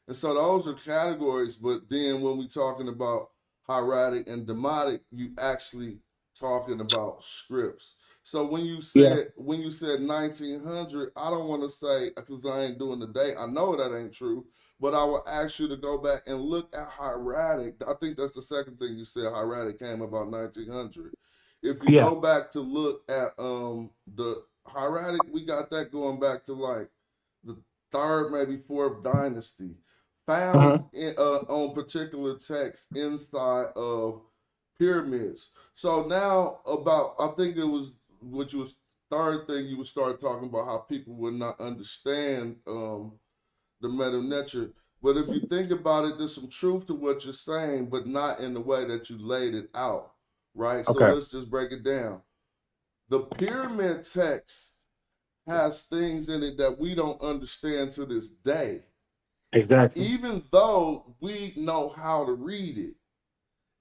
And so those are categories, but then when we're talking about hieratic and demotic, you actually talking about scripts. So when you said 1900, I don't want to say, because I ain't doing the date, I know that ain't true, but I will ask you to go back and look at hieratic. I think that's the second thing you said, hieratic came about 1900. If you go back to look at the hieratic, we got that going back to like the third, maybe fourth dynasty, found on particular texts inside of pyramids. So now I think it was, which was third thing you would start talking about, how people would not understand the Netcher. But if you think about it, there's some truth to what you're saying, but not in the way that you laid it out, right? So let's just break it down. The pyramid text has things in it that we don't understand to this day. Exactly. Even though we know how to read it.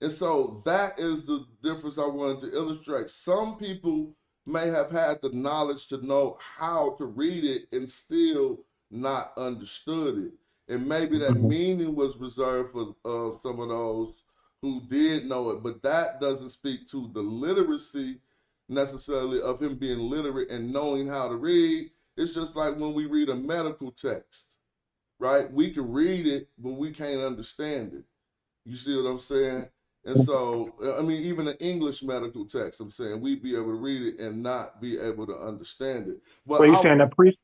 And so that is the difference I wanted to illustrate. Some people may have had the knowledge to know how to read it and still not understood it. And maybe that meaning was reserved for some of those who did know it, but that doesn't speak to the literacy necessarily of him being literate and knowing how to read. It's just like when we read a medical text, right? We can read it, but we can't understand it. You see what I'm saying? And so, I mean, even an English medical text, I'm saying, we'd be able to read it and not be able to understand it. But you're saying the priest?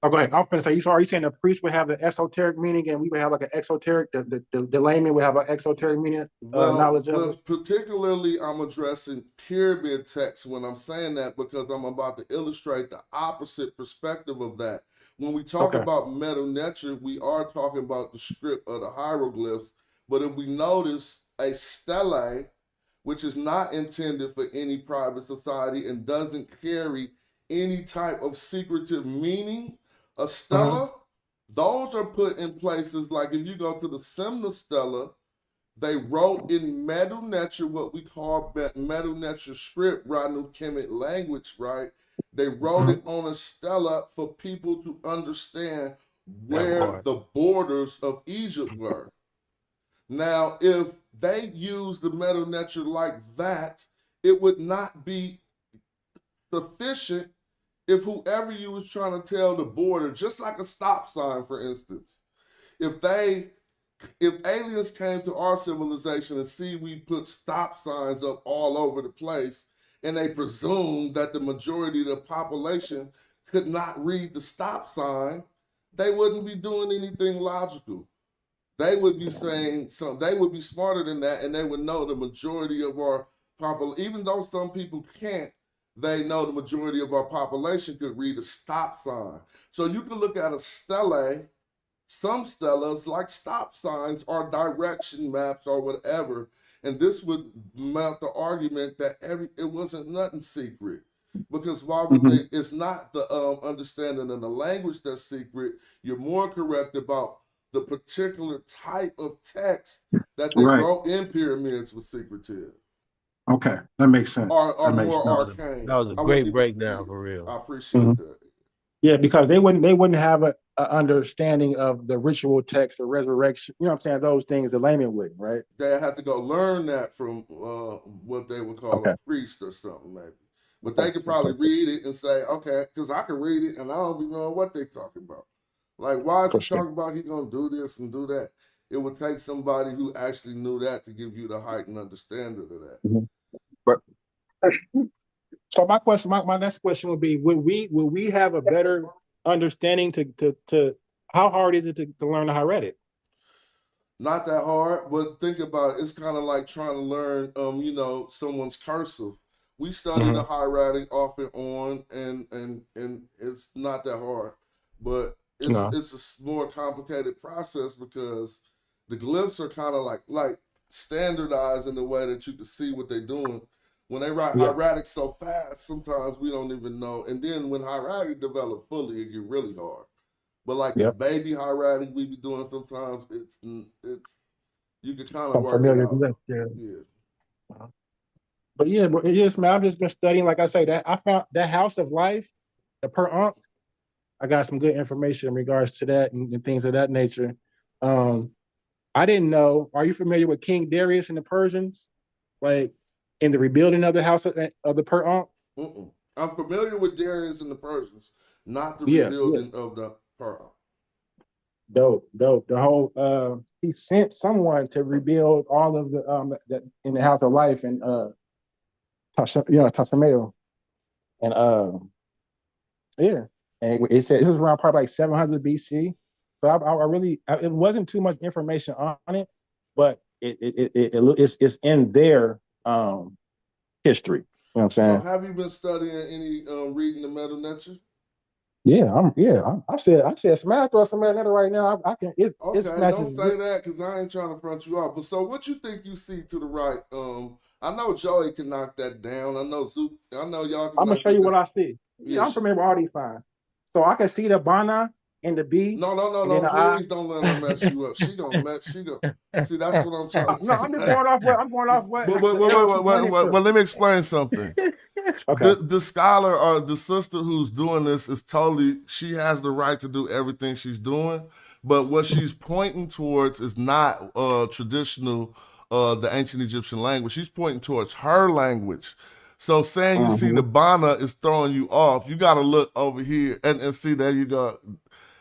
Oh, go ahead. I'm going to say, are you saying the priest would have the esoteric meaning and we would have like an exoteric, the layman would have an exoteric meaning, knowledge of it? Particularly, I'm addressing pyramid text when I'm saying that, because I'm about to illustrate the opposite perspective of that. When we talk about Netcher, we are talking about the script of the hieroglyphs. But if we notice a stele, which is not intended for any private society and doesn't carry any type of secretive meaning, a stela, those are put in places like, if you go to the Semna stela, they wrote in Medu Netcher, what we call Medu Netcher script, Ranu Kemet language, right? They wrote it on a stela for people to understand where the borders of Egypt were. Now, if they use the Medu Netcher like that, it would not be sufficient if whoever you was trying to tell the border, just like a stop sign, for instance, if they if aliens came to our civilization and see we put stop signs up all over the place, and they presumed that the majority of the population could not read the stop sign, they wouldn't be doing anything logical. They would be saying, so they would be smarter than that, and they would know the majority of our population, even though some people can't, they know the majority of our population could read a stop sign. So you can look at a stele. Some stelas, like stop signs, are direction maps or whatever. And this would mount the argument that it wasn't nothing secret. Because why would they? It's not the understanding of the language that's secret. You're more correct about the particular type of text that they wrote in pyramids was secretive. Okay, that makes sense. Or makes more sense. arcane. That was a great breakdown for real. I appreciate that. Yeah, because they wouldn't have a understanding of the ritual text or resurrection. You know what I'm saying? Those things the layman wouldn't, right? They had to go learn that from what they would call a priest or something, maybe. But they could probably read it and say, okay, because I can read it and I don't be knowing what they're talking about. Like, why is he talking about he gonna do this and do that? It would take somebody who actually knew that to give you the heightened understanding of that. But so my question, my next question would be: Would we have a better understanding to how hard is it to learn the hieratic? Not that hard, but think about it. It's kind of like trying to learn, someone's cursive. We study the hieratic off and on, and it's not that hard, but it's a more complicated process because the glyphs are kind of like standardized in the way that you can see what they're doing. When they write hieratic so fast, sometimes we don't even know. And then when hieratic develop fully, it get really hard. But like the baby hieratic we be doing sometimes, it's you can kind of work it out. Yeah. But yeah, but it is, man. I've just been studying. Like I say, that I found that House of Life, the per Ankh. I got some good information in regards to that and things of that nature. I didn't know. Are you familiar with King Darius and the Persians? Like in the rebuilding of the house of the per Ankh? I'm familiar with Darius and the Persians, not the rebuilding of the per Ankh. Dope. The whole he sent someone to rebuild all of the that in the House of Life and Tashameo. And and it said it was around probably like 700 BC. So I really it wasn't too much information on it, but it's in their history. You know what I'm saying? So have you been studying any reading the Medu Netcher? I said smash or some Medu right now. I can. Okay, don't say that because I ain't trying to front you off. But so what you think you see to the right? I know Joey can knock that down. I know y'all can. I'm gonna show you what I see. Yeah, I'm familiar with all these signs. So I can see the Bana and the B. No, please don't let her mess you up. She gonna see, that's what I'm trying to say. No, I'm just going off what. Well, let me explain something. Okay. The scholar or the sister who's doing this is she has the right to do everything she's doing, but what she's pointing towards is not traditional, the ancient Egyptian language. She's pointing towards her language. So saying you see the Bana is throwing you off. You got to look over here and see, there you go.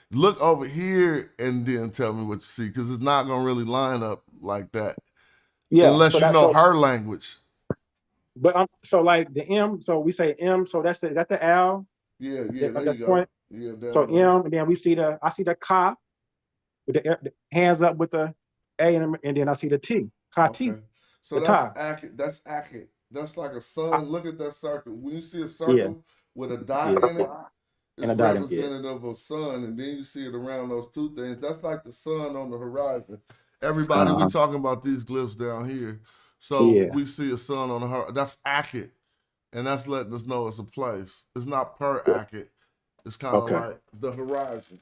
Look over here and then tell me what you see, because it's not going to really line up like that unless you know her language. But so like the M, so we say M, so is that the L? Yeah, there you go. Yeah, so M, and then I see the Ka with the hands up with the A, and then I see the T. Ka T. So that's accurate. That's like a sun. Look at that circle. When you see a circle with a dot in it, it's representative of a sun, and then you see it around those two things. That's like the sun on the horizon. Everybody, we talking about these glyphs down here. So we see a sun on the horizon. That's accurate, and that's letting us know it's a place. It's not per accurate. It's kind of like the horizon.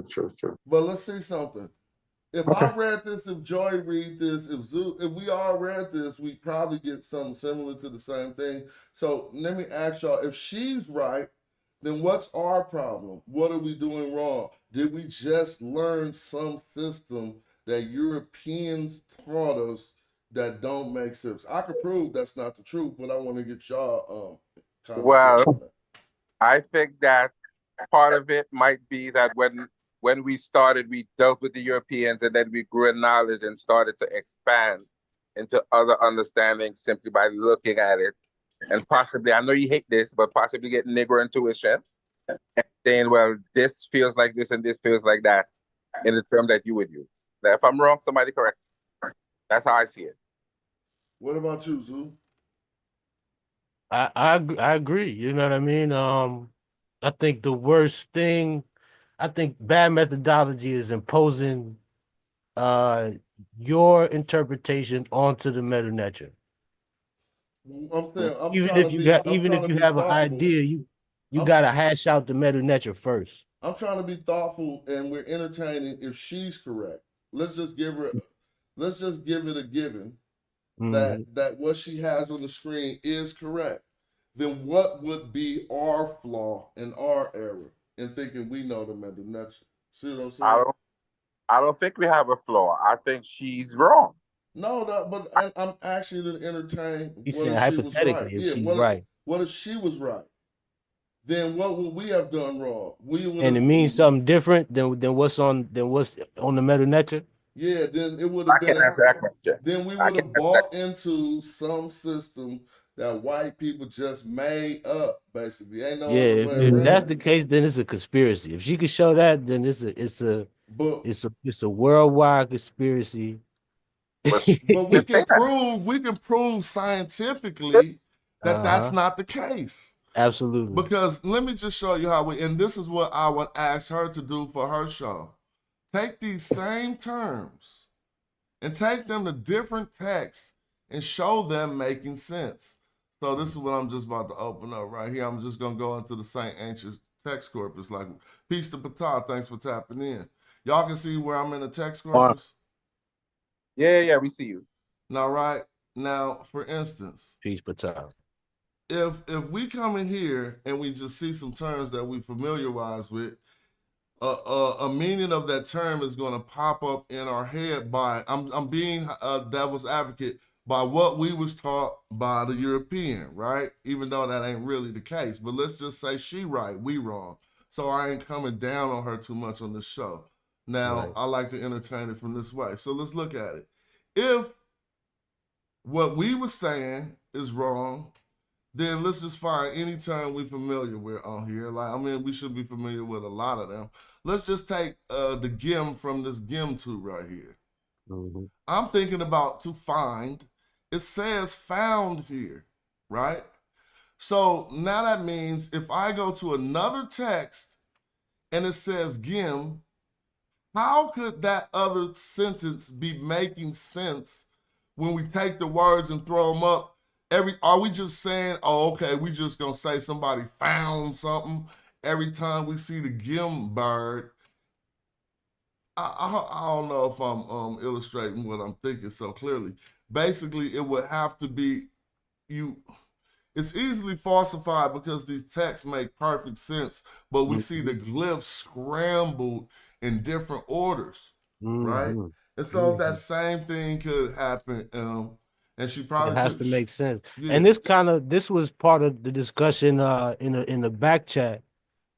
True. But let's see something. If I read this, if Joy read this, if we all read this, we probably get something similar to the same thing. So let me ask y'all, if she's right, then what's our problem? What are we doing wrong? Did we just learn some system that Europeans taught us that don't make sense? I could prove that's not the truth, but I want to get y'all Well, I think that part of it might be that when when we started, we dealt with the Europeans, and then we grew in knowledge and started to expand into other understandings simply by looking at it. And possibly, I know you hate this, but possibly get Negro intuition and saying, well, this feels like this and this feels like that in the term that you would use. Now, if I'm wrong, somebody correct me. That's how I see it. What about you, Zoo? I agree. You know what I mean? I think the worst thing, I think bad methodology is imposing your interpretation onto the meta Netcher. I'm saying, Even if you have an idea, you gotta hash out the meta Netcher first. I'm trying to be thoughtful, and we're entertaining if she's correct. Let's just give it a given that what she has on the screen is correct. Then what would be our flaw and our error in thinking we know the meta Netcher? See what I'm saying? I don't think we have a flaw. I think she's wrong. No, but I'm actually to entertain He's what saying if she was right. hypothetically if she's what right. What if she was right? Then what would we have done wrong? And it means something different than what's on the meta Netcher? Yeah, then it would have been. Then we would have bought into some system that white people just made up, basically. Ain't no other way if around that's it. the case, then it's a conspiracy. If she could show that, then it's a worldwide conspiracy. But we can prove scientifically that that's not the case. Absolutely. Because let me just show you how and this is what I would ask her to do for her show. Take these same terms and take them to different texts and show them making sense. So this is what I'm just about to open up right here. I'm just going to go into the St. Ancient text corpus. Like, peace to Patah. Thanks for tapping in. Y'all can see where I'm in the text corpus? Yeah, we see you. Now, right now, for instance, peace Patah. If we come in here and we just see some terms that we familiarize with, a meaning of that term is going to pop up in our head by I'm being a devil's advocate by what we was taught by the European, right? Even though that ain't really the case, but let's just say she right, we wrong. So I ain't coming down on her too much on this show. Now, I like to entertain it from this way. So let's look at it. If what we were saying is wrong, then let's just find any term we familiar with on here. Like, I mean, we should be familiar with a lot of them. Let's just take the gim from this gim tube right here. I'm thinking about to find. It says found here, right? So now that means if I go to another text and it says gim, how could that other sentence be making sense when we take the words and throw them up? Are we just saying, oh, okay, we just gonna say somebody found something every time we see the gim bird? I don't know if I'm illustrating what I'm thinking so clearly. Basically, it would have to be it's easily falsified because these texts make perfect sense, but we see the glyphs scrambled in different orders, right? And so that same thing could happen. And she probably it has to make sense. Yeah. And this was part of the discussion in the back chat.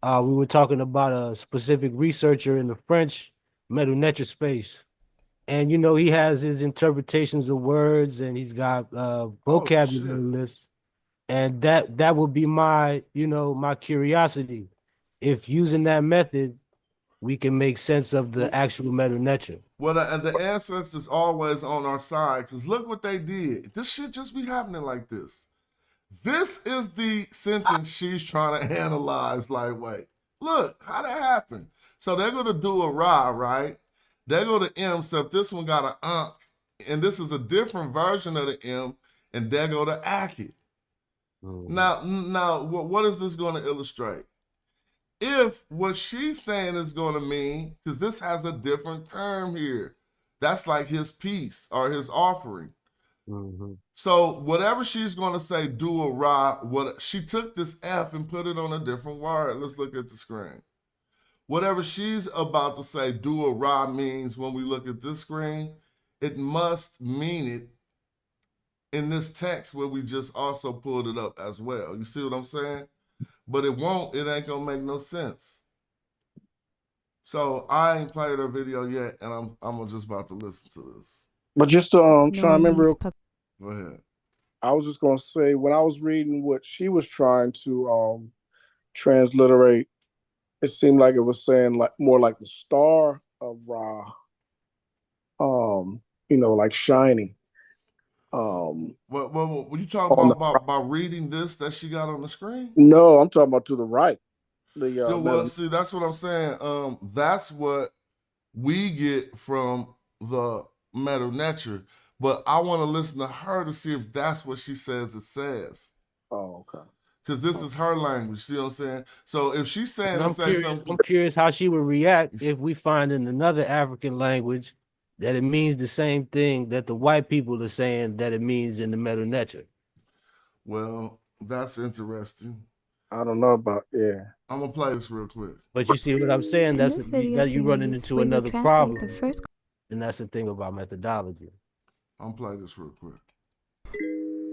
We were talking about a specific researcher in the French Medu Netcher space. And he has his interpretations of words and he's got vocabulary lists. And that would be my curiosity. If using that method, we can make sense of the actual Medu Netcher. Well, and the ancestors always on our side, because look what they did. This shit just be happening like this. This is the sentence she's trying to analyze. Like, wait, look, how that happened? So they're going to do a ra, right? They go to M, so if this one got an and this is a different version of the M, and they go to akit. Now, what is this going to illustrate? If what she's saying is going to mean, because this has a different term here, that's like his piece or his offering. So whatever she's going to say, do a ra, she took this F and put it on a different word. Let's look at the screen. Whatever she's about to say, do a ra means when we look at this screen, it must mean it in this text where we just also pulled it up as well. You see what I'm saying? But it ain't gonna make no sense. So I ain't played her video yet, and I'm just about to listen to this. But just trying to remember. Go ahead. I was just gonna say when I was reading what she was trying to transliterate, it seemed like it was saying like more like the star of Ra, like shining. What you talking about reading this that she got on the screen? No, I'm talking about to the right. See, that's what I'm saying. That's what we get from the Medu Netcher, but I want to listen to her to see if that's what she says it says. Oh, okay. Because this is her language, see what I'm saying? So if she's saying I'm curious how she would react if we find in another African language that it means the same thing that the white people are saying that it means in the Medu Netcher. Well, that's interesting. I don't know about I'm gonna play this real quick. But you see what I'm saying? That's that you running into another problem. And that's the thing about methodology. I'm playing this real quick.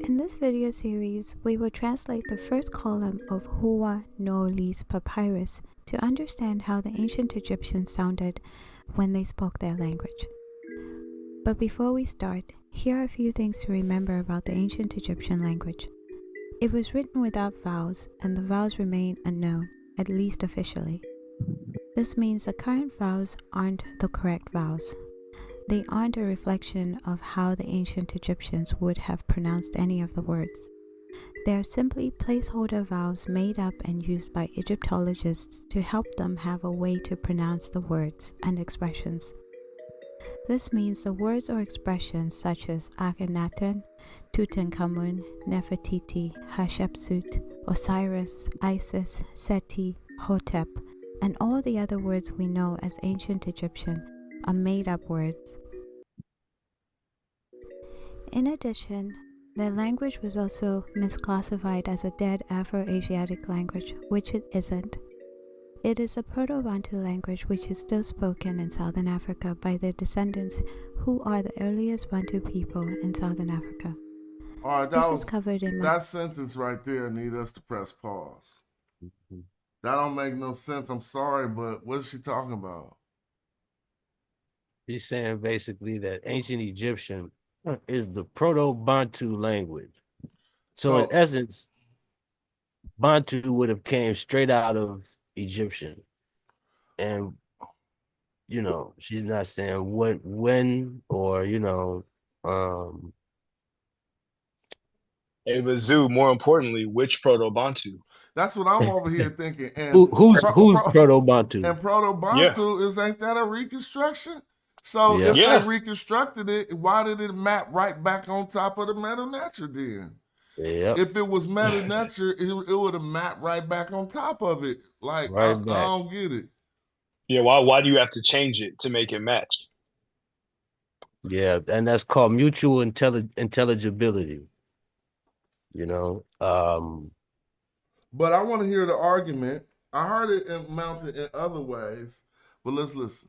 In this video series, we will translate the first column of Hua No'oli's papyrus to understand how the ancient Egyptians sounded when they spoke their language. But before we start, here are a few things to remember about the ancient Egyptian language. It was written without vowels, and the vowels remain unknown, at least officially. This means the current vowels aren't the correct vowels. They aren't a reflection of how the ancient Egyptians would have pronounced any of the words. They are simply placeholder vowels made up and used by Egyptologists to help them have a way to pronounce the words and expressions. This means the words or expressions such as Akhenaten, Tutankhamun, Nefertiti, Hatshepsut, Osiris, Isis, Seti, Hotep, and all the other words we know as ancient Egyptian are made-up words. In addition, their language was also misclassified as a dead Afro-Asiatic language, which it isn't. It is a Proto-Bantu language which is still spoken in Southern Africa by their descendants who are the earliest Bantu people in Southern Africa. All right, this is covered in that sentence right there need us to press pause. That don't make no sense. I'm sorry, but what is she talking about? He's saying basically that ancient Egyptian is the Proto-Bantu language. So in essence, Bantu would have came straight out of Egyptian. And, she's not saying when, or, Hey, but Zoo, more importantly, which Proto-Bantu? That's what I'm over here thinking. And who's Proto-Bantu? And Proto-Bantu ain't that a reconstruction? So if they reconstructed it, why did it map right back on top of the Medu Netcher then? If it was Medu Netcher, it would have mapped right back on top of it. Like, I don't get it. Yeah, why do you have to change it to make it match? Yeah, and that's called mutual intelligibility. But I want to hear the argument. I heard it mounted in other ways, but let's listen.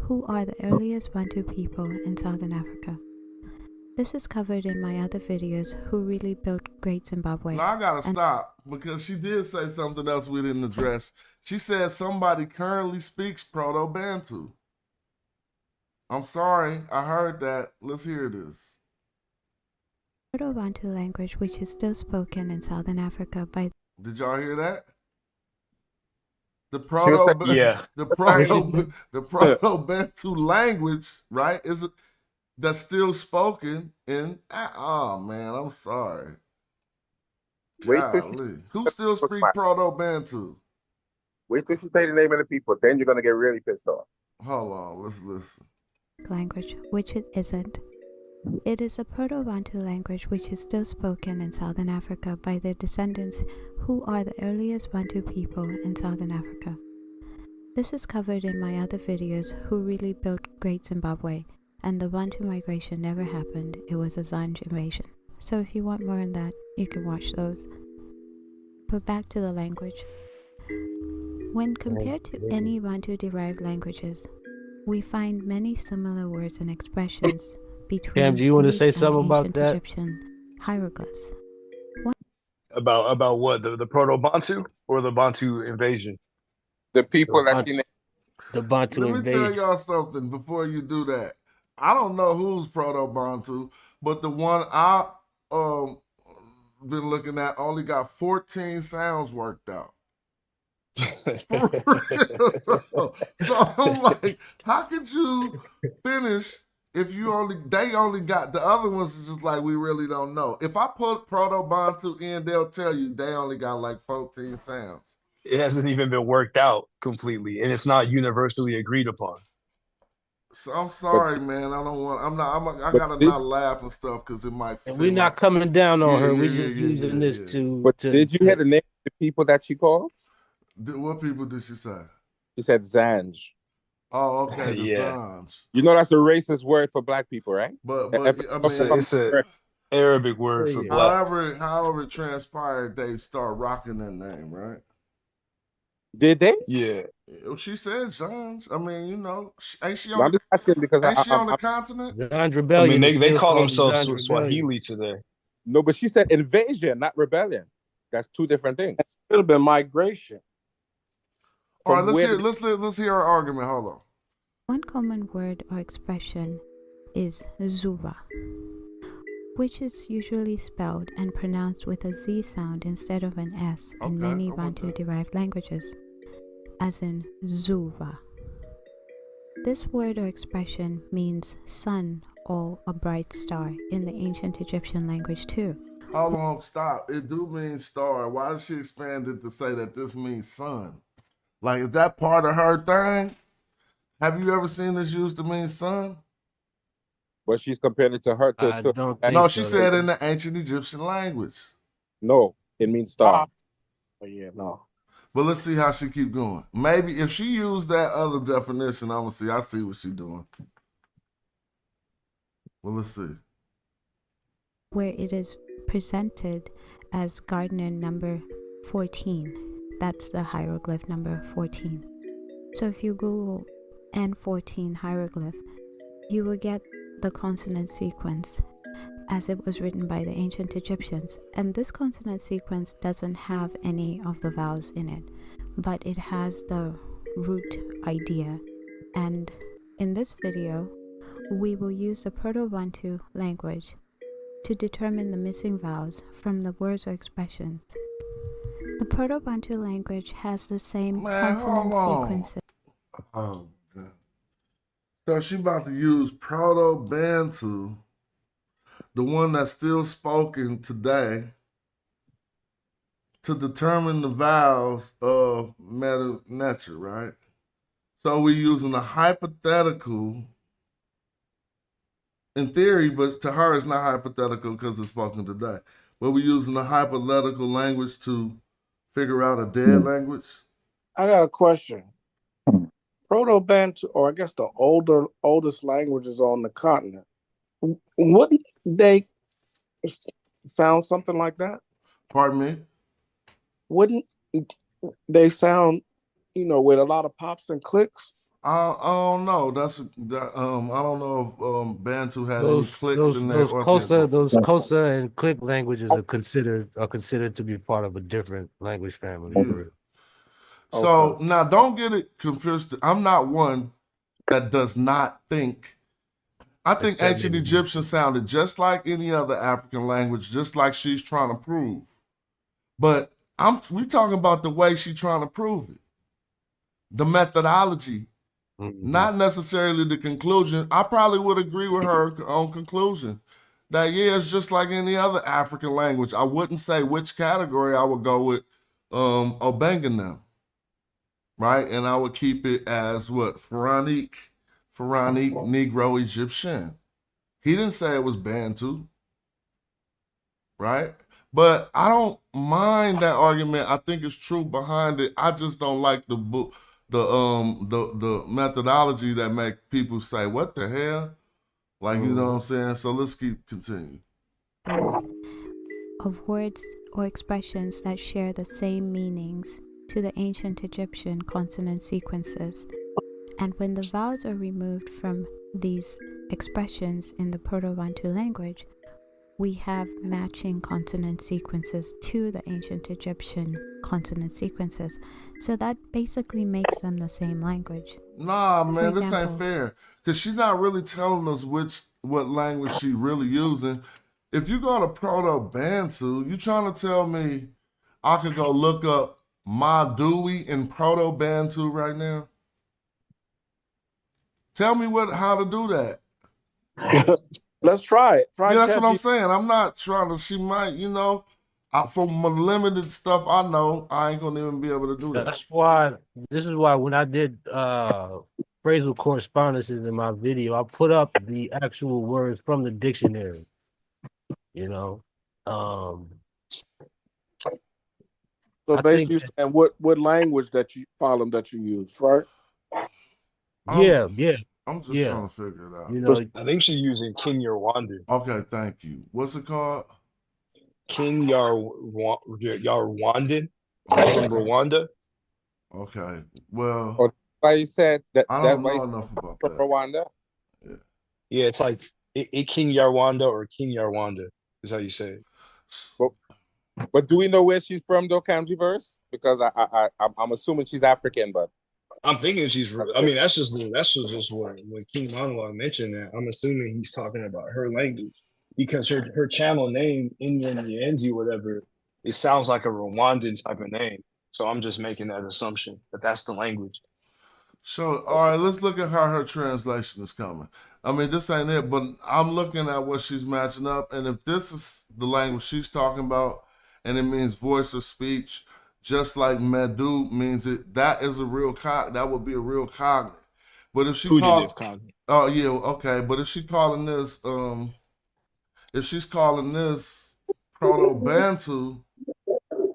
Who are the earliest Bantu people in Southern Africa? This is covered in my other videos, Who Really Built Great Zimbabwe. Now I gotta stop because she did say something else we didn't address. She said somebody currently speaks Proto-Bantu. I'm sorry, I heard that. Let's hear this. Proto-Bantu language which is still spoken in Southern Africa by... Did y'all hear that? The Proto-Bantu language, right? Is it that's still spoken in? Oh man, I'm sorry. Who still speak Proto-Bantu? Wait till she say the name of the people, then you're gonna get really pissed off. Hold on, let's listen. Language, which it isn't. It is a Proto-Bantu language which is still spoken in Southern Africa by their descendants who are the earliest Bantu people in Southern Africa. This is covered in my other videos, Who Really Built Great Zimbabwe, and the Bantu migration never happened, it was a Zanj invasion. So if you want more on that, you can watch those. But back to the language. When compared to any Bantu-derived languages, we find many similar words and expressions between Cam, do you want to say these and something about ancient that? Egyptian hieroglyphs. About what? The Proto-Bantu or the Bantu invasion? The people that The Bantu Let me tell invasion. y'all something before you do that. I don't know who's Proto-Bantu, but the one I been looking at only got 14 sounds worked out. For real. So I'm like, how could you finish if they only got the other ones is just like we really don't know. If I put Proto-Bantu in, they'll tell you they only got like 14 sounds. It hasn't even been worked out completely, and it's not universally agreed upon. So I'm sorry, man. I gotta not laugh and stuff because it might. And we're not coming down on her. We're just using this to. But did you hear the name of the people that she called? What people did she say? She said Zanj. Oh, okay, the Zanj. You know that's a racist word for black people, right? But I mean, it's a Arabic word for black. However it transpired, they start rocking that name, right? Did they? Yeah. She said Zanj. I mean, you know, ain't she I'm on? just asking because Ain't she on the continent? Zanj rebellion. I mean, they call themselves Swahili today. No, but she said invasion, not rebellion. That's two different things. It could have been migration. All right, let's hear our argument. Hold on. One common word or expression is Zuba, which is usually spelled and pronounced with a Z sound instead of an S in many Bantu-derived languages, as in Zuba. This word or expression means sun or a bright star in the ancient Egyptian language too. Hold on, stop. It do mean star. Why did she expand it to say that this means sun? Like, is that part of her thing? Have you ever seen this used to mean sun? But she's comparing it to her. No, she said in the ancient Egyptian language. No, it means star. Oh, yeah, no. But let's see how she keep going. Maybe if she used that other definition, I see what she's doing. Well, let's see. Where it is presented as Gardner number 14. That's the hieroglyph number 14. So if you Google N14 hieroglyph, you will get the consonant sequence as it was written by the ancient Egyptians. And this consonant sequence doesn't have any of the vowels in it, but it has the root idea. And in this video, we will use the Proto-Bantu language to determine the missing vowels from the words or expressions. The Proto-Bantu language has the same consonant sequences. Oh, God. So she about to use Proto-Bantu, the one that's still spoken today, to determine the vowels of Medu, Netcher, right? So we're using a hypothetical in theory, but to her it's not hypothetical because it's spoken today. But we're using a hypothetical language to figure out a dead language. I got a question. Proto-Bantu, or I guess the oldest languages on the continent, wouldn't they sound something like that? Pardon me? Wouldn't they sound, with a lot of pops and clicks? I don't know. I don't know if Bantu had any clicks in there. Those Kosa and click languages are considered to be part of a different language family. Yeah. So now don't get it confused. I'm not one that does not think. I think ancient Egyptian sounded just like any other African language, just like she's trying to prove. But we talking about the way she's trying to prove it. The methodology. Not necessarily the conclusion. I probably would agree with her on conclusion that, yeah, it's just like any other African language. I wouldn't say which category I would go with Obanganam, right? And I would keep it as what? Phonetic, Negro, Egyptian. He didn't say it was Bantu, right? But I don't mind that argument. I think it's true behind it. I just don't like the book. The methodology that make people say, what the hell? Like, you know what I'm saying? So let's continue. Of words or expressions that share the same meanings to the ancient Egyptian consonant sequences. And when the vowels are removed from these expressions in the Proto-Bantu language, we have matching consonant sequences to the ancient Egyptian consonant sequences. So that basically makes them the same language. Nah, man, this ain't example- fair. Because she's not really telling us what language she really using. If you go to Proto-Bantu, you trying to tell me I could go look up Medu in Proto-Bantu right now? Tell me how to do that. Let's try it. Yeah, that's what I'm saying. I'm not trying to. She might, from the limited stuff I know, I ain't gonna even be able to do that. That's why. This is why when I did phrasal correspondences in my video, I put up the actual words from the dictionary. So I basically, think and what language that you column that you use, right? Yeah. I'm just Yeah. trying to figure it out. I think she's using Kinyarwanda. Okay, thank you. What's it called? Kinyarwandan from Rwanda. Okay. Well, why you said that? I That's don't why know enough about from that. Rwanda. Yeah, it's like Kinyarwanda or Kinyarwanda is how you say it. But do we know where she's from, though, Kamji Verse? Because I'm assuming she's African, but I'm thinking she's. I mean, that's just what when King Monologue mentioned that. I'm assuming he's talking about her language because her channel name Inyenyenzi whatever. It sounds like a Rwandan type of name, so I'm just making that assumption that that's the language. So, all right, let's look at how her translation is coming. I mean, this ain't it, but I'm looking at what she's matching up, and if this is the language she's talking about, and it means voice of speech, just like Medu means it, that is a real that would be a real cognate. But if she oh yeah, okay. But if she's calling this Proto-Bantu,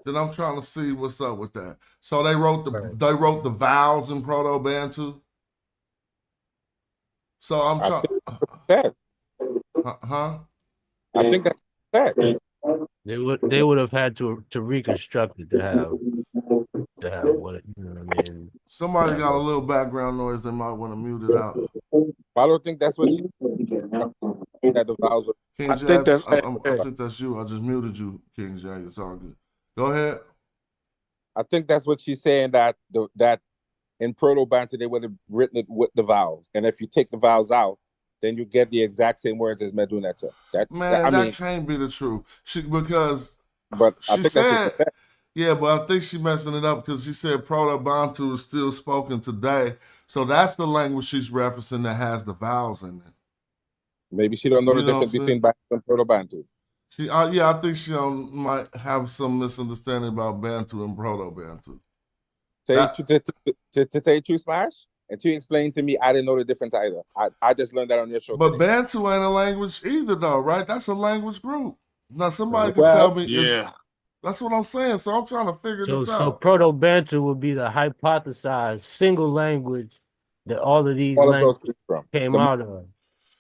then I'm trying to see what's up with that. So they wrote the vowels in Proto-Bantu. So I'm trying. I think that's that. They would have had to reconstruct it to have what I mean. Somebody got a little background noise. They might want to mute it out. I don't think that's what she. That the vowels. King Jack, I think that's you. I just muted you, King Jack. It's all good. Go ahead. I think that's what she's saying, that that in Proto-Bantu they would have written it with the vowels, and if you take the vowels out, then you get the exact same words as Medu Netcher. That can't be the truth. But she said, yeah, but I think she messing it up because she said Proto-Bantu is still spoken today, so that's the language she's referencing that has the vowels in it. Maybe she don't know the difference between Bantu and Proto-Bantu. See, yeah, I think she might have some misunderstanding about Bantu and Proto-Bantu. To tell you true, Smash, and to explain to me, I didn't know the difference either. I just learned that on your show. But today. Bantu ain't a language either, though, right? That's a language group. Now somebody can tell me. Yeah, that's what I'm saying. So I'm trying to figure this out. So Proto-Bantu would be the hypothesized single language that all of these languages came out of.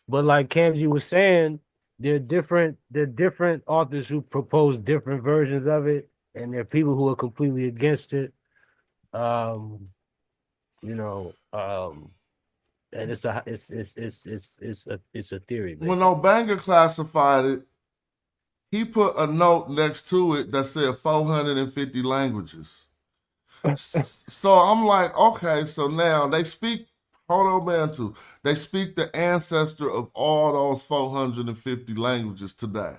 But like Kamji was saying, there are different authors who propose different versions of it, and there are people who are completely against it. And it's a theory. Basically. When Obanga classified it, he put a note next to it that said 450 languages. So I'm like, okay, so now they speak Proto-Bantu. They speak the ancestor of all those 450 languages today.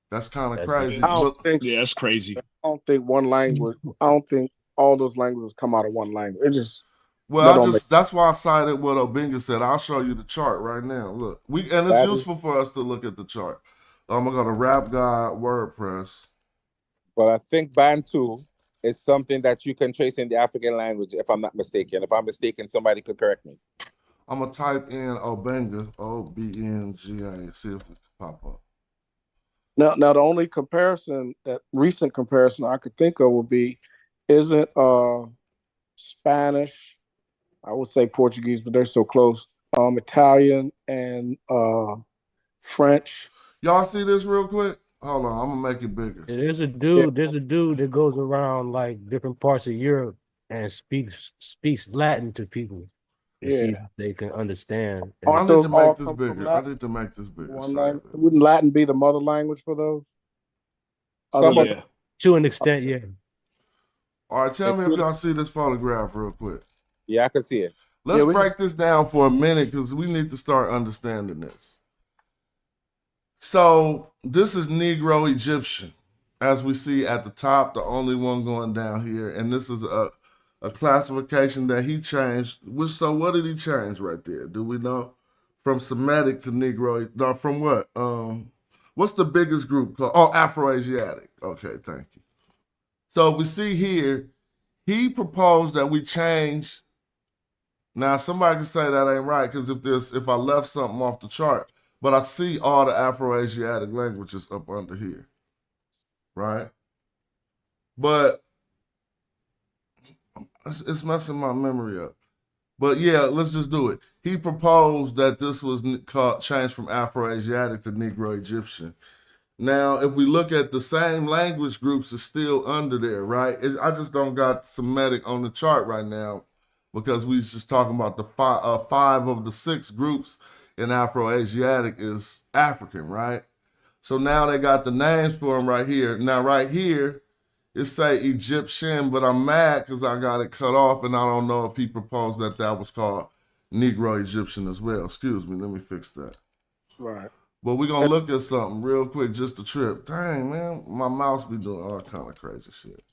That's kind of crazy. That's crazy. I don't think one language. I don't think all those languages come out of one language. It just. That's why I cited what Obinga said. I'll show you the chart right now. Look, it's useful for us to look at the chart. I'm gonna go to Rap God WordPress. But I think Bantu is something that you can trace in the African language, if I'm not mistaken. If I'm mistaken, somebody could correct me. I'm gonna type in Obenga, Obenga, see if it can pop up. Now the only recent comparison I could think of would be, isn't Spanish, I would say Portuguese, but they're so close. Italian and French. Y'all see this real quick? Hold on, I'm gonna make it bigger. There's a dude that goes around like different parts of Europe and speaks Latin to people. and see if they can understand. Oh, I And need to all make this come from bigger. I need to make this bigger. Wouldn't Latin be the mother language for those? To an extent, yeah. All right, tell me if y'all see this photograph real quick. Yeah, I can see it. Let's break this down for a minute because we need to start understanding this. So this is Negro Egyptian, as we see at the top, the only one going down here. And this is a classification that he changed. So what did he change right there? Do we know? From Semitic to Negro, no, from what? What's the biggest group called? Oh, Afro-Asiatic. Okay, thank you. So we see here, he proposed that we change. Now, somebody can say that ain't right because if I left something off the chart, but I see all the Afro-Asiatic languages up under here, right? But it's messing my memory up. But yeah, let's just do it. He proposed that this was changed from Afro-Asiatic to Negro Egyptian. Now, if we look at the same language groups, it's still under there, right? I just don't got Semitic on the chart right now because we was just talking about the five of the 6 groups in Afro-Asiatic is African, right? So now they got the names for them right here. Now, right here, it say Egyptian, but I'm mad because I got it cut off, and I don't know if he proposed that was called Negro Egyptian as well. Excuse me, let me fix that. Right. But we're going to look at something real quick, just a trip. Dang, man, my mouse be doing all kind of crazy shit.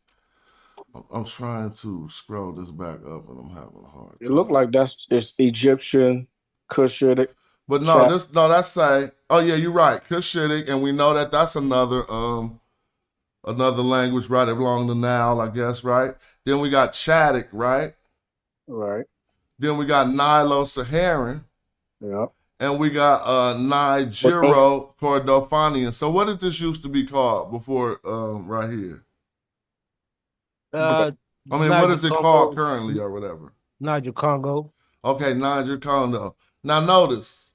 I'm trying to scroll this back up, and I'm having a hard time. It looked like it's Egyptian, Cushitic. But no, that's say, oh yeah, you're right, Cushitic, and we know that that's another language right along the Nile, I guess, right? Then we got Chadic, right? Right. Then we got Nilo-Saharan. Yeah. And we got Nigero-Kordofanian. So what did this used to be called before right here? What is it called currently or whatever? Niger Congo. Okay, Niger Congo. Now notice,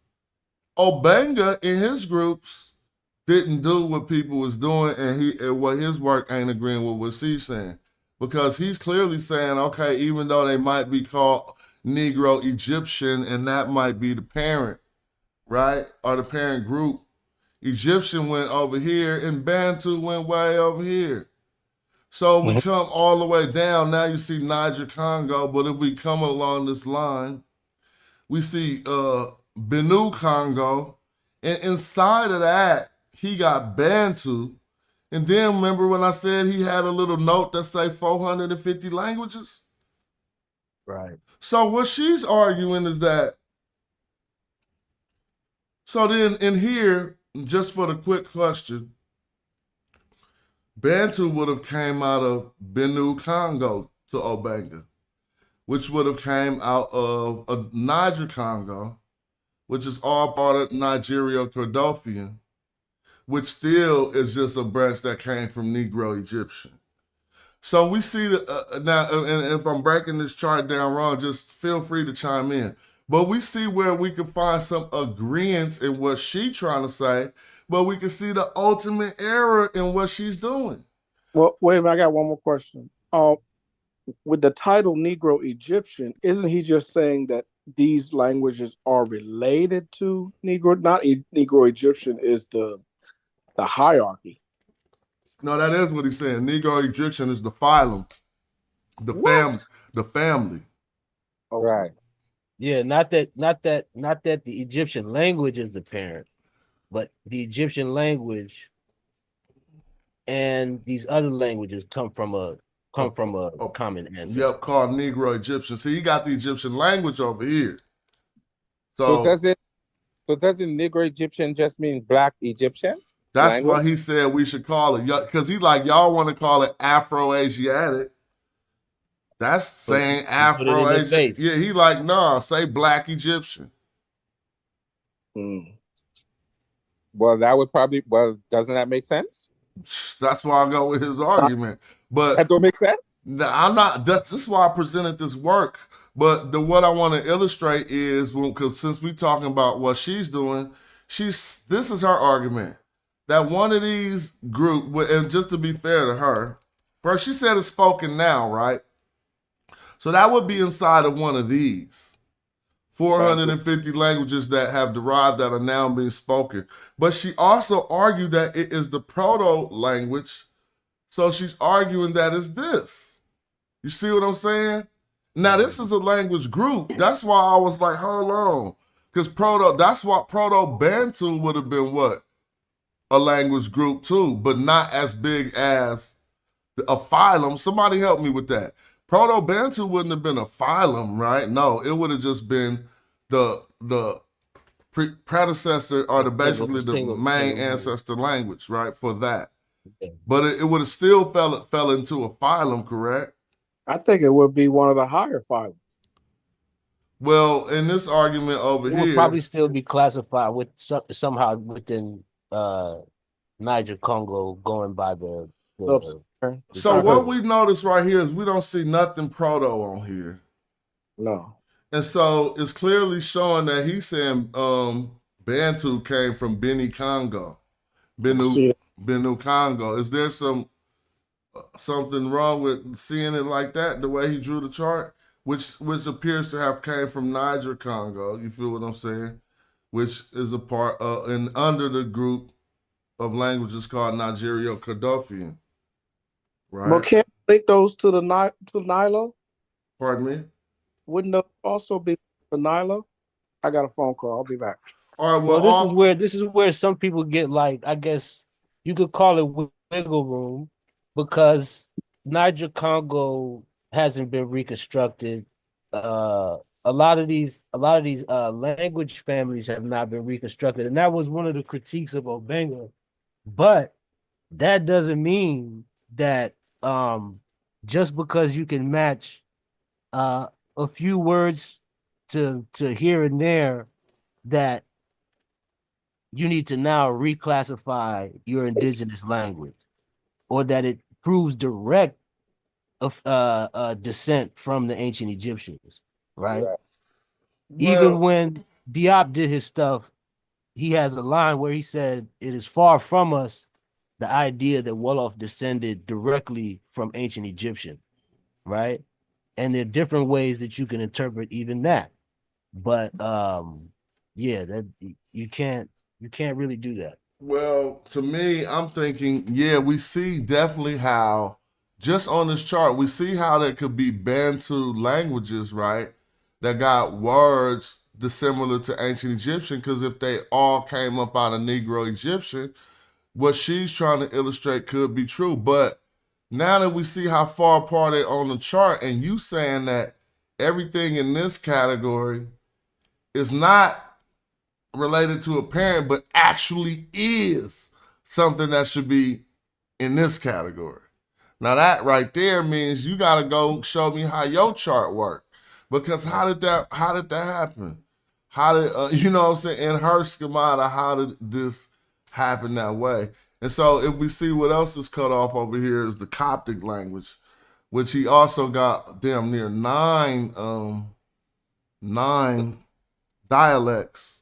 Obenga in his groups didn't do what people was doing, and what his work ain't agreeing with what he's saying. Because he's clearly saying, okay, even though they might be called Negro Egyptian, and that might be the parent, right? Or the parent group. Egyptian went over here and Bantu went way over here. So we come all the way down. Now you see Niger Congo, but if we come along this line, we see Benue Congo. And inside of that, he got Bantu. And then remember when I said he had a little note that say 450 languages? Right. So what she's arguing is that, so then in here, just for the quick question, Bantu would have came out of Benue Congo to Obenga, which would have came out of a Niger Congo, which is all part of Nigerio-Kordofian, which still is just a branch that came from Negro Egyptian. So we see that now, and if I'm breaking this chart down wrong, just feel free to chime in. But we see where we can find some agreements in what she's trying to say, but we can see the ultimate error in what she's doing. Well, wait a minute, I got one more question. With the title Negro Egyptian, isn't he just saying that these languages are related to Negro? Not Negro Egyptian is the hierarchy. No, that is what he's saying. Negro Egyptian is the phylum, the family. All right. Yeah, not that the Egyptian language is the parent, but the Egyptian language and these other languages come from a common ancestor. Yep, called Negro Egyptian. See, he got the Egyptian language over here. So doesn't Negro Egyptian just mean Black Egyptian? That's language? what he said we should call it, because he like, y'all want to call it Afro-Asiatic. That's saying Afro-Asiatic. Yeah, he like, nah, say Black Egyptian. Well, that would probably, doesn't that make sense? That's why I go with his argument. But that don't make sense? I'm not, this is why I presented this work. But what I want to illustrate is, because since we're talking about what she's doing, this is her argument. That one of these groups, and just to be fair to her, first she said it's spoken now, right? So that would be inside of one of these. 450 languages that have derived that are now being spoken. But she also argued that it is the proto-language. So she's arguing that it's this. You see what I'm saying? Now, this is a language group. That's why I was like, hold on. Because that's why Proto-Bantu would have been what? A language group too, but not as big as a phylum. Somebody help me with that. Proto-Bantu wouldn't have been a phylum, right? No, it would have just been the predecessor or basically the main ancestor language, right, for that. But it would have still fell into a phylum, correct? I think it would be one of the higher phylums. Well, in this argument over It here, would probably still be classified with somehow within Niger Congo, going by the so what we notice right here is we don't see nothing proto on here. No. And so it's clearly showing that he's saying Bantu came from Beni Congo. Benue Congo. Is there something wrong with seeing it like that, the way he drew the chart? Which appears to have came from Niger Congo, you feel what I'm saying? Which is a part and under the group of languages called Nigerio-Cartophian. Right. Well, can't link those to the Nilo? Pardon me? Wouldn't those also be the Nilo? I got a phone call. I'll be back. All right. Well, this is where some people get, like, I guess you could call it wiggle room, because Niger Congo hasn't been reconstructed. A lot of these language families have not been reconstructed, and that was one of the critiques of Obenga. But that doesn't mean that just because you can match a few words to here and there, that you need to now reclassify your indigenous language, or that it proves direct of descent from the ancient Egyptians, right? Even when Diop did his stuff, he has a line where he said, "It is far from us the idea that Wolof descended directly from ancient Egyptian," right? And there are different ways that you can interpret even that. But yeah, that you can't really do that. Well, to me, I'm thinking, yeah, we see definitely how, just on this chart, we see how there could be Bantu languages, right, that got words dissimilar to ancient Egyptian, because if they all came up out of Negro Egyptian, what she's trying to illustrate could be true. But now that we see how far apart they're on the chart, and you saying that everything in this category is not related to a parent, but actually is something that should be in this category. Now that right there means you got to go show me how your chart worked, because how did that happen? How did you know what I'm saying, in her schemata, how did this happen that way? And so if we see what else is cut off over here is the Coptic language, which he also got damn near nine dialects,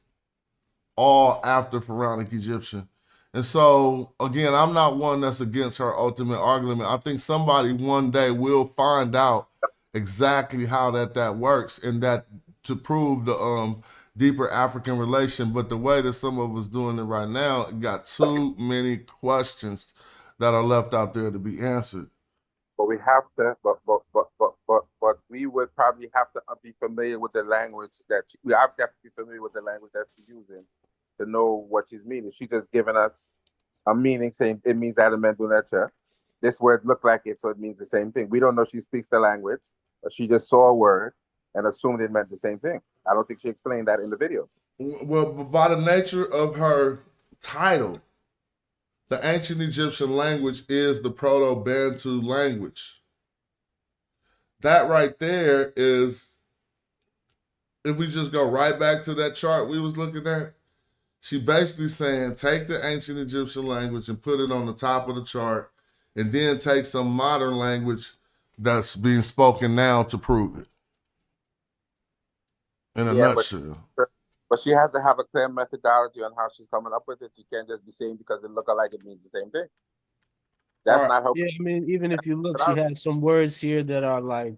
all after Pharaonic Egyptian. And so, again, I'm not one that's against her ultimate argument. I think somebody one day will find out exactly how that works, and that to prove the deeper African relation. But the way that some of us doing it right now, it got too many questions that are left out there to be answered. But we have to, but we would probably have to be familiar with the language we obviously have to be familiar with the language that she's using to know what she's meaning. She's just giving us a meaning, saying it means that in Medu Netcher. This word looked like it, so it means the same thing. We don't know she speaks the language, but she just saw a word and assumed it meant the same thing. I don't think she explained that in the video. Well, by the nature of her title, the ancient Egyptian language is the Proto-Bantu language. That right there is, if we just go right back to that chart we was looking at, she basically saying, take the ancient Egyptian language and put it on the top of the chart, and then take some modern language that's being spoken now to prove it. In a nutshell. But she has to have a clear methodology on how she's coming up with it. She can't just be saying because it looks like it means the same thing. That's not her. Yeah, I mean, even if you look, she has some words here that are like,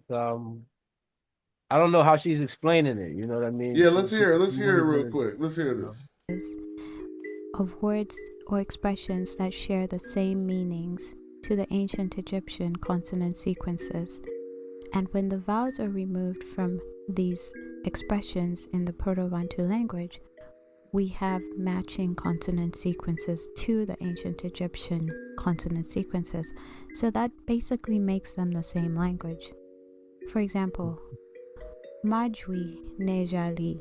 I don't know how she's explaining it. You know what I mean? Yeah, let's hear it. Let's she hear it really real quick. Let's hear this. Of words or expressions that share the same meanings to the ancient Egyptian consonant sequences. And when the vowels are removed from these expressions in the Proto-Bantu language, we have matching consonant sequences to the ancient Egyptian consonant sequences. So that basically makes them the same language. For example, Majwi Nejali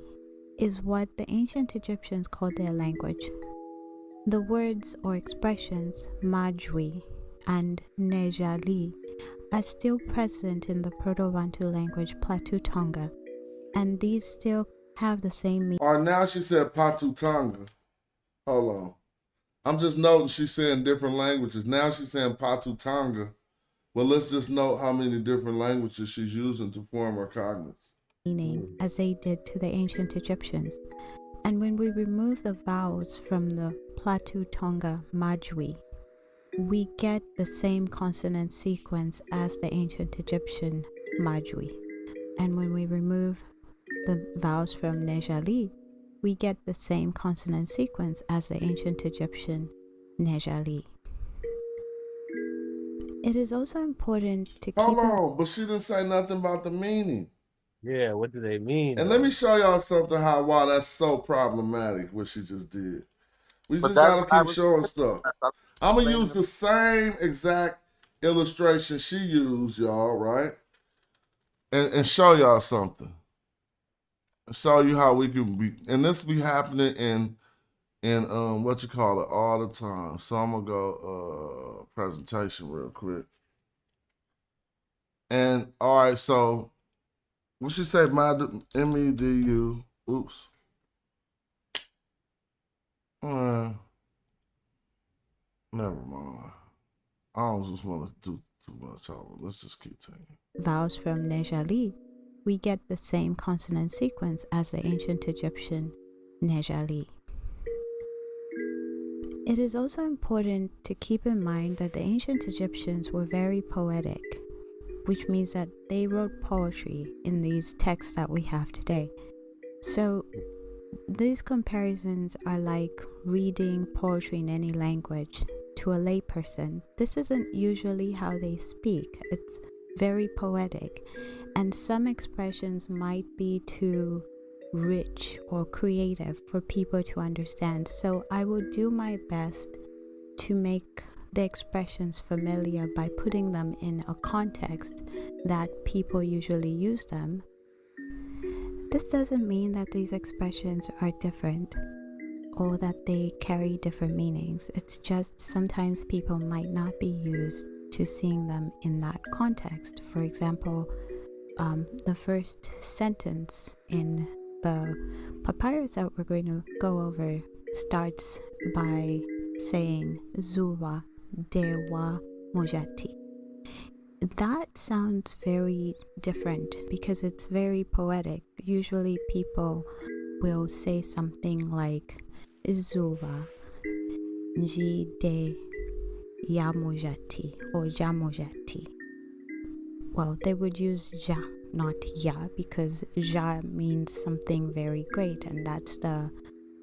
is what the ancient Egyptians called their language. The words or expressions Majwi and Nejali are still present in the Proto-Bantu language Plateau Tonga, and these still have the same meaning. All right, now she said Patu Tonga. Hold on. I'm just noting she's saying different languages. Now she's saying Patu Tonga. Well, let's just note how many different languages she's using to form her cognates. Meaning as they did to the ancient Egyptians. And when we remove the vowels from the Plateau Tonga Majwi, we get the same consonant sequence as the ancient Egyptian Majwi. And when we remove the vowels from Nejali, we get the same consonant sequence as the ancient Egyptian Nejali. It is also important to keep... Hold on, but she didn't say nothing about the meaning. Yeah, what do they mean? And let me show y'all something why that's so problematic, what she just did. We just gotta keep showing stuff. I'm gonna use the same exact illustration she used, y'all, right? And show y'all something. Show you how we can be, and this be happening in what you call it all the time. So I'm gonna go presentation real quick. And all right, so what she say? MEDU. Oops. Never mind. I don't just want to do too much. Let's just keep taking. Vowels from Nejali, we get the same consonant sequence as the ancient Egyptian Nejali. It is also important to keep in mind that the ancient Egyptians were very poetic, which means that they wrote poetry in these texts that we have today. So these comparisons are like reading poetry in any language to a layperson. This isn't usually how they speak. It's very poetic, and some expressions might be too rich or creative for people to understand. So I will do my best to make the expressions familiar by putting them in a context that people usually use them. This doesn't mean that these expressions are different or that they carry different meanings. It's just sometimes people might not be used to seeing them in that context. For example, the first sentence in the papyrus that we're going to go over starts by saying Zuwa Dewa Mojati. That sounds very different because it's very poetic. Usually people will say something like Zuwa Nji De Yamojati or Jamojati. Well, they would use Ja, not Ya, because Ja means something very great, and that's the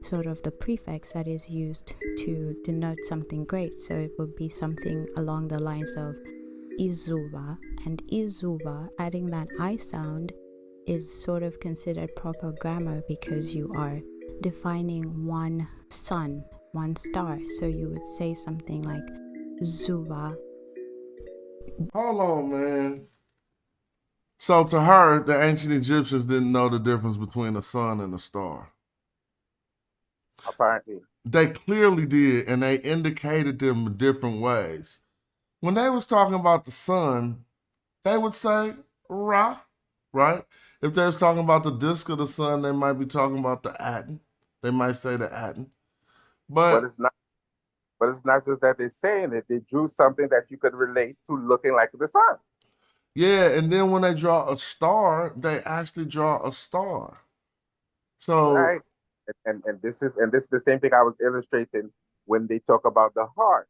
sort of the prefix that is used to denote something great. So it would be something along the lines of Izuba, and Izuba, adding that I sound, is sort of considered proper grammar because you are defining one sun, one star. So you would say something like Zuba. Hold on, man. So to her, the ancient Egyptians didn't know the difference between a sun and a star. Apparently. They clearly did, and they indicated them in different ways. When they was talking about the sun, they would say Ra, right? If they was talking about the disk of the sun, they might be talking about the atom. They might say the atom. But it's not. But it's not just that they're saying it. They drew something that you could relate to looking like the sun. yeah, and then when they draw a star, they actually draw a star. So right. And this is the same thing I was illustrating when they talk about the heart.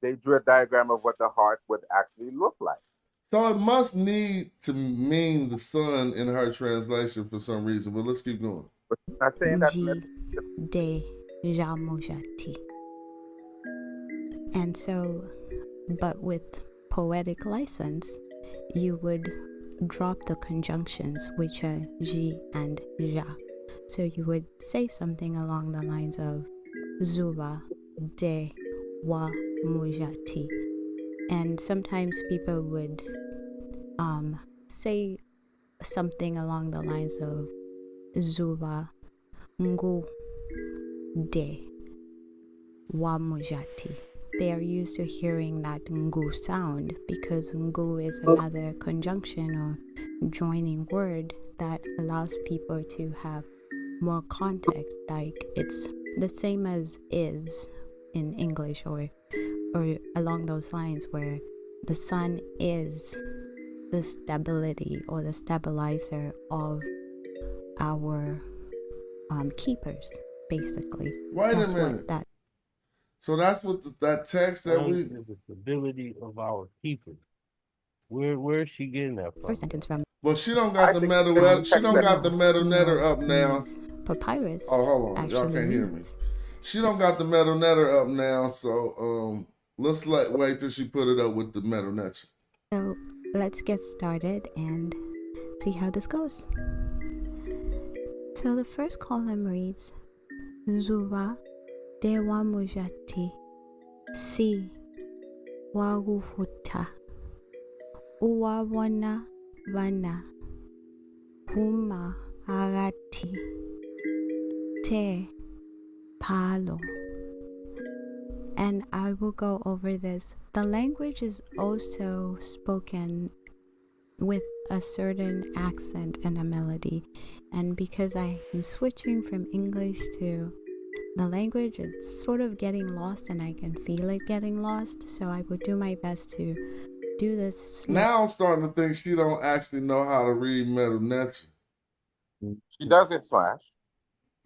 They drew a diagram of what the heart would actually look like. So it must need to mean the sun in her translation for some reason, but let's keep going. Not saying that. De Jamujati. And so, but with poetic license, you would drop the conjunctions, which are ji and ja. So you would say something along the lines of Zuba de wa mujati. And sometimes people would say something along the lines of Zuba ngu de wa mujati. They are used to hearing that ngu sound because ngu is another conjunction or joining word that allows people to have more context. Like it's the same as is in English or along those lines, where the sun is the stability or the stabilizer of our keepers, basically. Wait a minute. So that's what that text that we the stability of our keepers. Where is she getting that from? First sentence from. Well, she don't got the metal. She don't got the metal netter up now. Papyrus. Oh, hold on, y'all can't hear me. She don't got the metal netter up now, so let's wait till she put it up with the metal netcher. So let's get started and see how this goes. So the first column reads Zuva Dewa Mujati Si Wagufuta Uwawona Vana Puma Agati Te Palo. And I will go over this. The language is also spoken with a certain accent and a melody. And because I am switching from English to the language, it's sort of getting lost and I can feel it getting lost. So I will do my best to do this. Now I'm starting to think she don't actually know how to read metal netcher. She doesn't, Slash.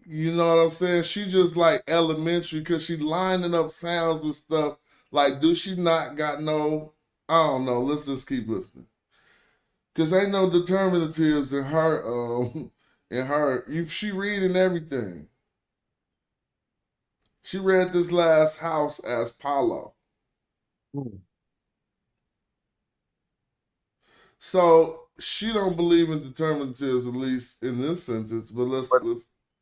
You know what I'm saying? She just like elementary because she lining up sounds with stuff. Like, do she not got no, I don't know. Let's just keep listening. Because ain't no determinatives in her, she reading everything. She read this last house as Paulo. So she don't believe in determinatives, at least in this sentence, but let's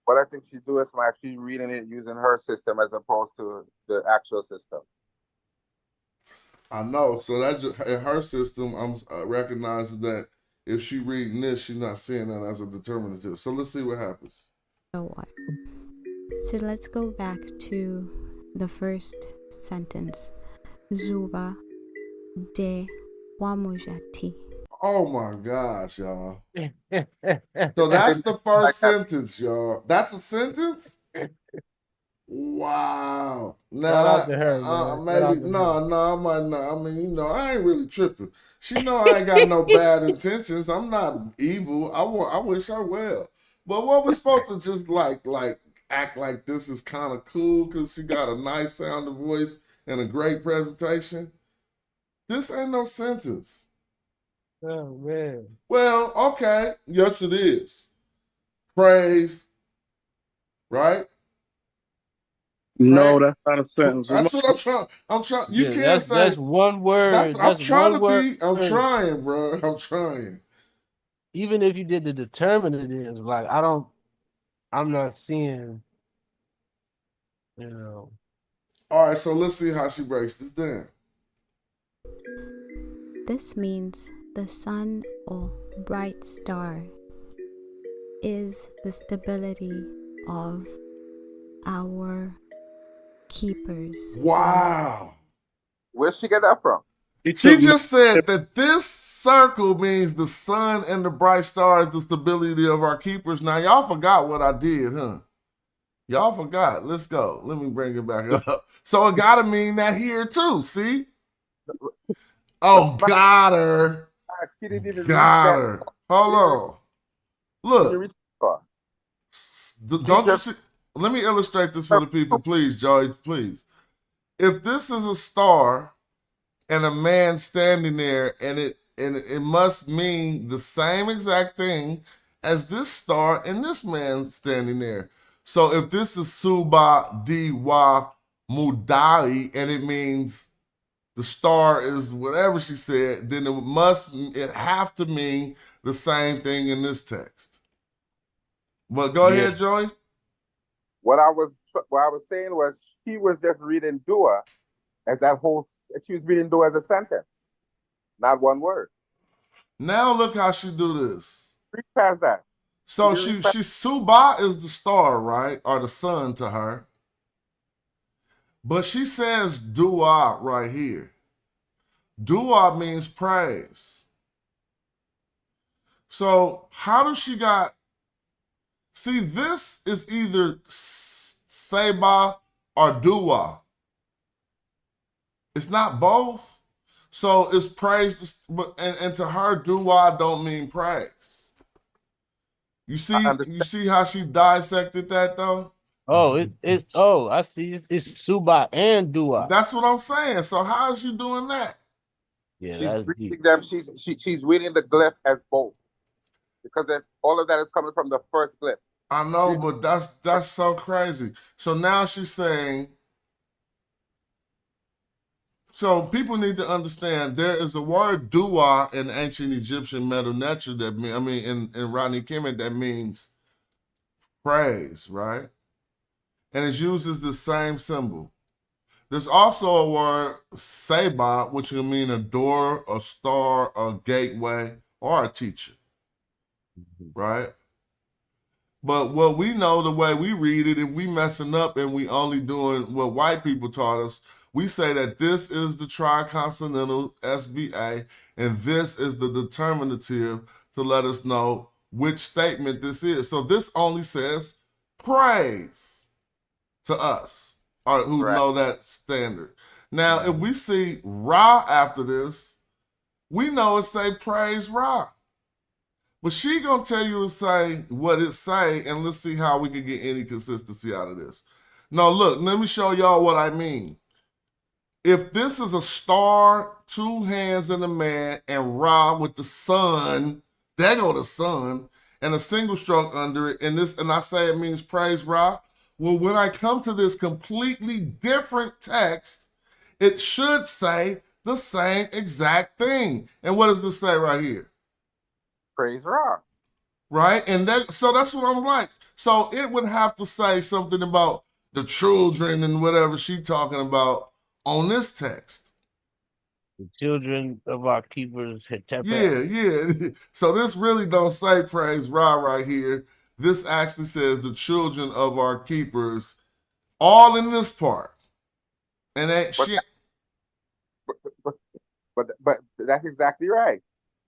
what I think she's doing is actually reading it using her system as opposed to the actual system. I know. So that's just in her system. I'm recognizing that if she reading this, she's not seeing that as a determinative. So let's see what happens. So let's go back to the first sentence. Zuba de Wamujati. Oh my gosh, y'all. So that's the first sentence, y'all. That's a sentence? Wow. Now, maybe, no, I might not. I mean, you know, I ain't really tripping. She know I ain't got no bad intentions. I'm not evil. I wish her well. But what we supposed to just like act like this is kind of cool because she got a nice sounding voice and a great presentation? This ain't no sentence. Oh, man. Well, okay. Yes, it is. Praise. Right? No, that's not a sentence. That's what I'm trying. You can't say. That's one word. I'm trying to be. I'm trying, bro. I'm trying. Even if you did the determinatives, like I'm not seeing, you know. All right, so let's see how she breaks this down. This means the sun or bright star is the stability of our keepers. Wow. Where'd she get that from? She just said that this circle means the sun and the bright star is the stability of our keepers. Now, y'all forgot what I did, huh? Y'all forgot. Let's go. Let me bring it back up. So it got to mean that here, too. See? Oh, got her. She didn't even got her. Hold on. Look. Don't you see? Let me illustrate this for the people, please, Joey, please. If this is a star and a man standing there and it must mean the same exact thing as this star and this man standing there. So if this is Suba Diwa Mudai and it means the star is whatever she said, then it have to mean the same thing in this text. But go ahead, Joey. What I was saying was she was just reading Dua as she was reading Dua as a sentence, not one word. Now look how she do this. Read past that. So she Suba is the star, right? Or the sun to her. But she says dua right here. Dua means praise. So how does she got... See, this is either seba or dua. It's not both. So it's praise, and to her, dua don't mean praise. You see how she dissected that though? Oh, I see. It's Suba and Dua. That's what I'm saying. So how is she doing that? Yeah, she's reading them. She's reading the glyph as both, because all of that is coming from the first glyph. I know, but that's so crazy. So now she's saying. So people need to understand there is a word dua in ancient Egyptian Medu Netcher that in Rodney Kemet that means praise, right? And it uses the same symbol. There's also a word seba, which can mean a door, a star, a gateway, or a teacher, right? But what we know, the way we read it, if we messing up and we only doing what white people taught us, we say that this is the triconsonantal SBA and this is the determinative to let us know which statement this is. So this only says praise to us, or who know that standard. Now, if we see Ra after this, we know it say praise Ra. But she gonna tell you to say what it say, and let's see how we can get any consistency out of this. No, look, let me show y'all what I mean. If this is a star, two hands and a man, and Ra with the sun, there go the sun, and a single stroke under it, and I say it means praise Ra. Well, when I come to this completely different text, it should say the same exact thing. And what does this say right here? Praise Ra. Right? And so that's what I'm like. So it would have to say something about the children and whatever she's talking about on this text. The children of our keepers had Yeah. So this really don't say praise Ra right here. This actually says the children of our keepers, all in this part. And but that's exactly right.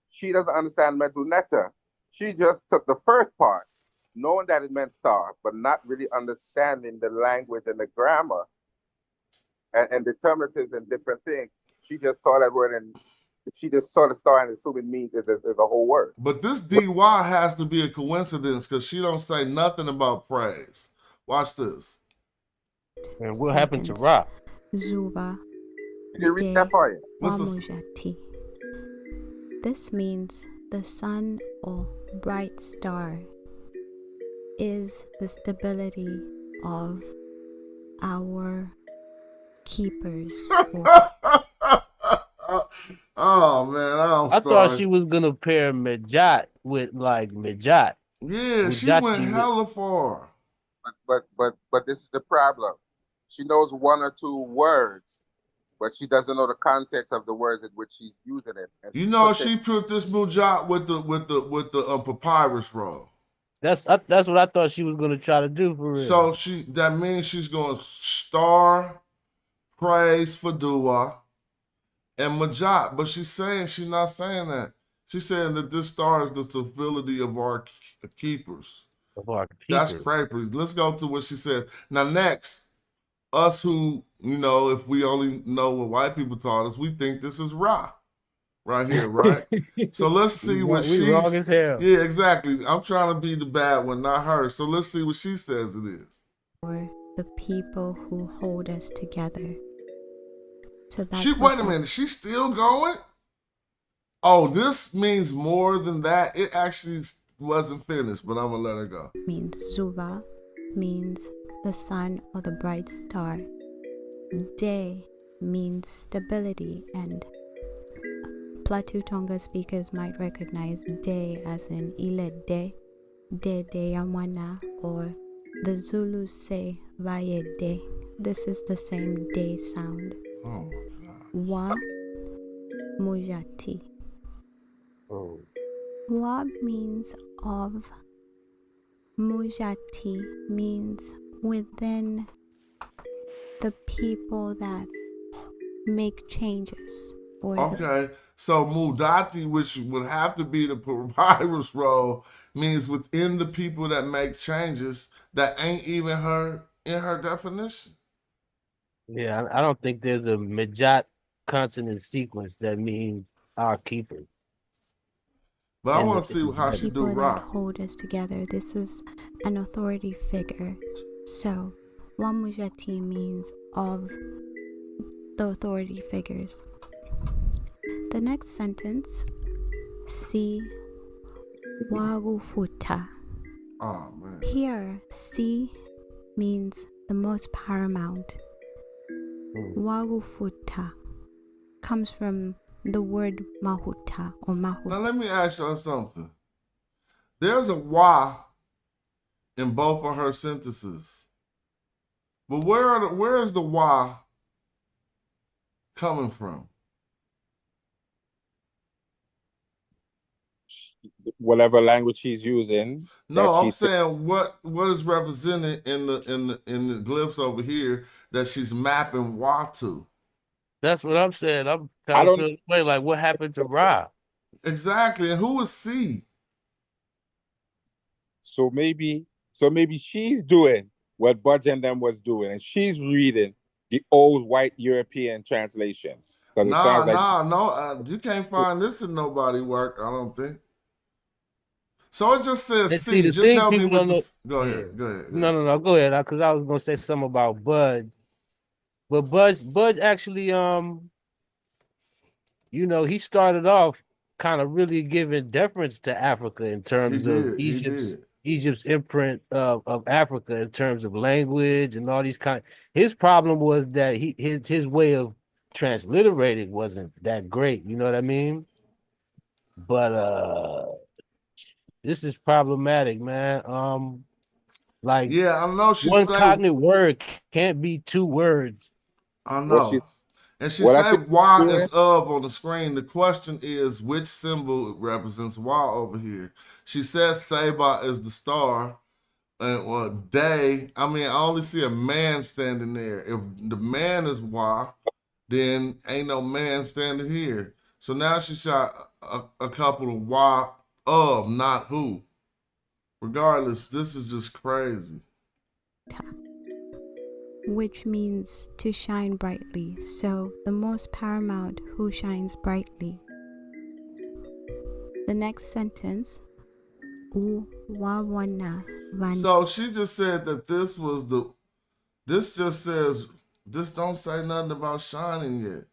She doesn't understand Medu Netcher. She just took the first part, knowing that it meant star, but not really understanding the language and the grammar and determinatives and different things. She just saw that word and she just saw the star and assumed it means is a whole word. But this DY has to be a coincidence because she don't say nothing about praise. Watch this. And what happened to Ra? Zuba. Did you read that for you? Wamujati. This means the sun or bright star is the stability of our keepers. Oh man, I thought she was gonna pair Medjat with like Medjat. Yeah, she went hella far. But this is the problem. She knows one or two words, but she doesn't know the context of the words in which she's using it. And you know, she put this Mujat with the papyrus roll. That's what I thought she was gonna try to do for real. So that means she's gonna star praise for dua and Majat, but she's not saying that. She's saying that this star is the stability of our keepers. That's crazy. Let's go to what she said. Now next, us who, if we only know what white people taught us, we think this is Ra. Right here, right? So let's see what she's wrong as hell. Yeah, exactly. I'm trying to be the bad one, not her. So let's see what she says it is. For the people who hold us together. So that's wait a minute, she's still going? Oh, this means more than that. It actually wasn't finished, but I'm gonna let her go. Means Zuba means the sun or the bright star. De means stability, and Plateau Tonga speakers might recognize de as in ile de yamwana, or the Zulus say vaye de. This is the same de sound. Oh my God. Wa mujati. Oh. Wa means of. Mujati means within the people that make changes. Or okay, so Mudati, which would have to be the papyrus roll, means within the people that make changes that ain't even her in her definition. Yeah, I don't think there's a Majat consonant sequence that means our keepers. But I want to see how she do people that rock. hold us together. This is an authority figure. So, Wamujati means of the authority figures. The next sentence, si wagufuta. Oh man. Here, si means the most paramount. Wagufuta comes from the word mahuta or mahuta. Now let me ask you something. There's a wa in both of her sentences, but where is the wa coming from? Whatever language she's using. No, I'm saying what is represented in the glyphs over here that she's mapping wa to. That's what I'm saying. I'm kind of feeling way like what happened to Ra? Exactly. And who is C? So maybe she's doing what Budge and them was doing, and she's reading the old white European translations. No, you can't find this in nobody work, I don't think. So it just says C. Just help me with this. Go ahead. No, go ahead. Because I was gonna say something about Bud, but Bud actually, he started off kind of really giving deference to Africa in terms of Egypt's imprint of Africa in terms of language and all these kind. His problem was that his way of transliterating wasn't that great. You know what I mean? But this is problematic, man. Like, yeah, I know one cognate word can't be two words. I know. And she said Y is of on the screen. The question is which symbol represents Y over here. She says Seba is the star. And day, I mean, I only see a man standing there. If the man is Y, then ain't no man standing here. So now she shot a couple of Y of, not who. Regardless, this is just crazy. Which means to shine brightly. So the most paramount who shines brightly. The next sentence, so she just said that this just says, this don't say nothing about shining yet.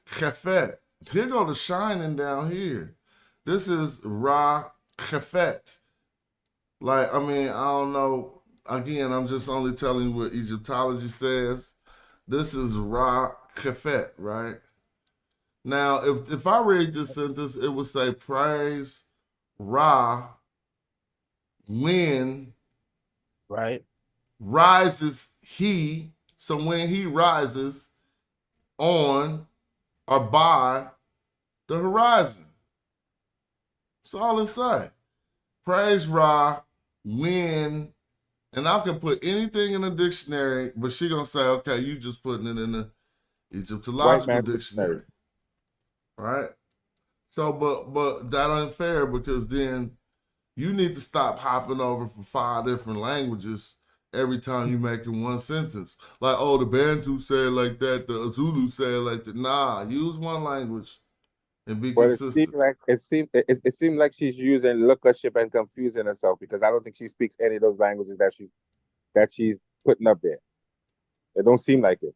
Chefet. Here go the shining down here. This is Ra Chefet. Like, I mean, I don't know. Again, I'm just only telling you what Egyptology says. This is Ra Chefet, right? Now, if I read this sentence, it would say, praise Ra when rises he. So when he rises on or by the horizon. That's all it say. Praise Ra when. And I can put anything in the dictionary, but she gonna say, okay, you just putting it in the Egyptological dictionary. Right? So, but that ain't fair, because then you need to stop hopping over for 5 different languages every time you making one sentence. Like, oh, the Bantu said like that, the Zulu said like that. Nah, use one language and be consistent. It seemed like she's using lookership and confusing herself, because I don't think she speaks any of those languages that she's putting up there. It don't seem like it.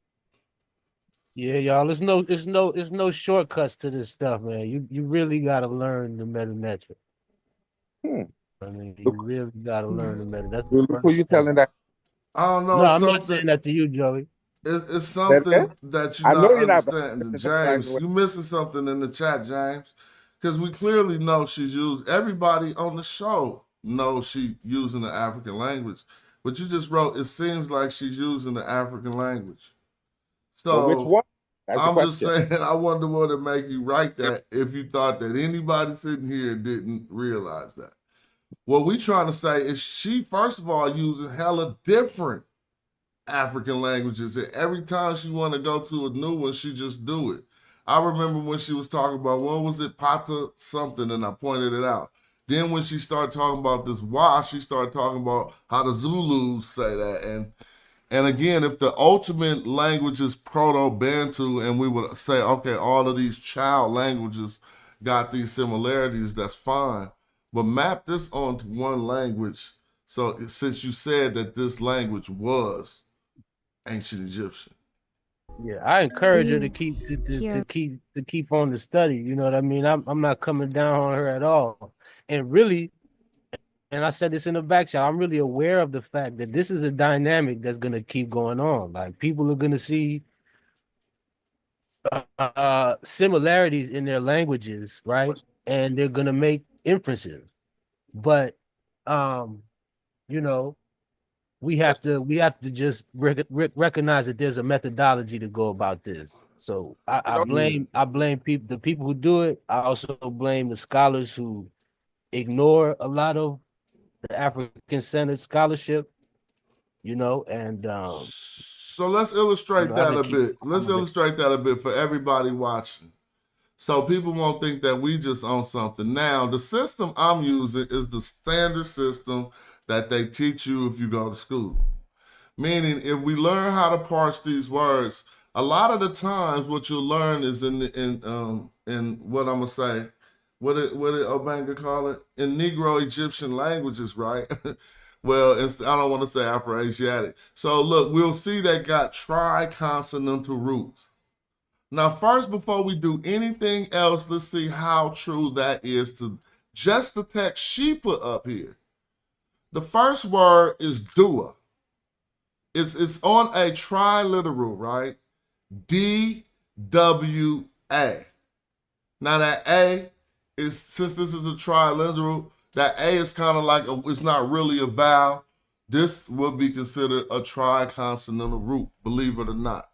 Yeah, y'all. It's no shortcuts to this stuff, man. You really gotta learn the metametric. I mean, you really gotta learn the meta. That's the Look who first you step. telling that. I don't know. No, It's I'm not something. saying that to you, Joey. It's That something it? that you're I know not you're not, but understanding, it's like James. the way- You missing something in the chat, James, because we clearly know she's used. Everybody on the show knows she using the African language, but you just wrote. It seems like she's using the African language. But which So one? That's the I'm just question. saying. I wonder what would make you write that if you thought that anybody sitting here didn't realize that. What we trying to say is she, first of all, using hella different African languages, and every time she want to go to a new one, she just do it. I remember when she was talking about, what was it, Pata something, and I pointed it out. Then when she started talking about this why, she started talking about how the Zulus say that. And again, if the ultimate language is Proto-Bantu, and we would say, okay, all of these child languages got these similarities, that's fine. But map this onto one language. So since you said that this language was ancient Egyptian. Yeah, I encourage her to keep on the study. You know what I mean? I'm not coming down on her at all. And really, and I said this in the back chat, I'm really aware of the fact that this is a dynamic that's gonna keep going on. Like people are gonna see similarities in their languages, right? And they're gonna make inferences. But you know, we have to just recognize that there's a methodology to go about this. So I blame people, the people who do it. I also blame the scholars who ignore a lot of the African-centered scholarship, you know, and so let's illustrate that a bit. Let's illustrate that a bit for everybody watching. So people won't think that we just own something. Now, the system I'm using is the standard system that they teach you if you go to school. Meaning, if we learn how to parse these words, a lot of the times what you'll learn is in what I'm gonna say, what did Obanga call it? In Negro Egyptian languages, right? Well, I don't want to say Afro-Asiatic. So look, we'll see they got tri-consonantal roots. Now, first, before we do anything else, let's see how true that is to just the text she put up here. The first word is dua. It's on a triliteral, right? D-W-A. Now that A is, since this is a triliteral, that A is kind of like, it's not really a vowel. This will be considered a triconsonantal root, believe it or not.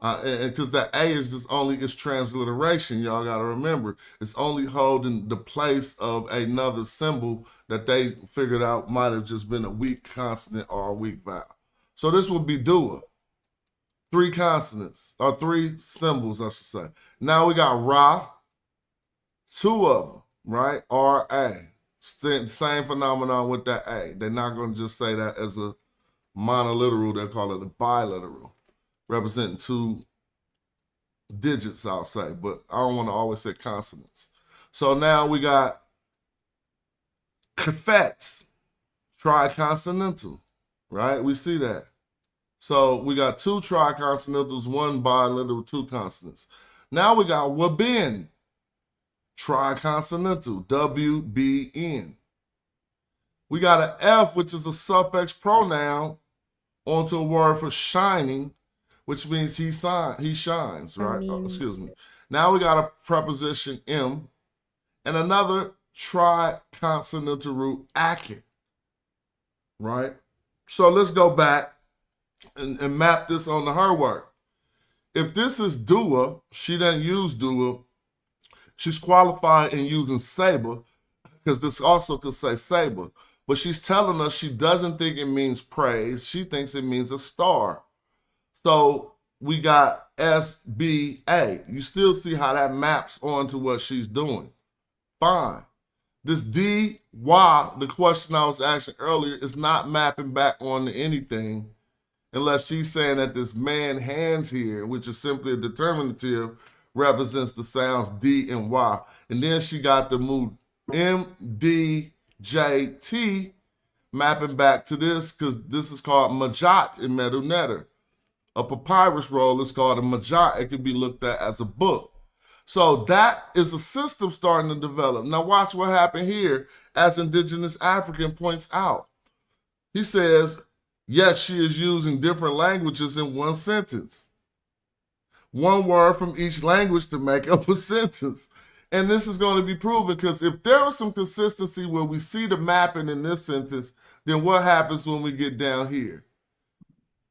Because that A is just only its transliteration, y'all got to remember. It's only holding the place of another symbol that they figured out might have just been a weak consonant or a weak vowel. So this would be dua. 3 consonants, or 3 symbols, I should say. Now we got ra, 2 of them, right? R-A. Same phenomenon with that A. They're not going to just say that as a monoliteral, they call it a biliteral, representing 2 digits, I'll say, but I don't want to always say consonants. So now we got kafets, triconsonantal, right? We see that. So we got 2 triconsonantals, 1 biliteral, 2 consonants. Now we got wabin, triconsonantal, W-B-N. We got an F, which is a suffix pronoun, onto a word for shining, which means he shines, right? Oh, excuse me. Now we got a preposition M and another triconsonantal root, akit, right? So let's go back and map this onto her word. If this is dua, she doesn't use dua. She's qualified in using saber, because this also could say saber. But she's telling us she doesn't think it means praise. She thinks it means a star. So we got S-B-A. You still see how that maps onto what she's doing. Fine. This D-Y, the question I was asking earlier, is not mapping back onto anything unless she's saying that this man hands here, which is simply a determinative, represents the sounds D and Y. And then she got the move M-D-J-T mapping back to this, because this is called Majat in Medu Netter. A papyrus roll is called a majah. It can be looked at as a book. So that is a system starting to develop. Now watch what happened here as Indigenous African points out. He says, yes, she is using different languages in one sentence. One word from each language to make up a sentence. And this is going to be proven because if there was some consistency where we see the mapping in this sentence, then what happens when we get down here?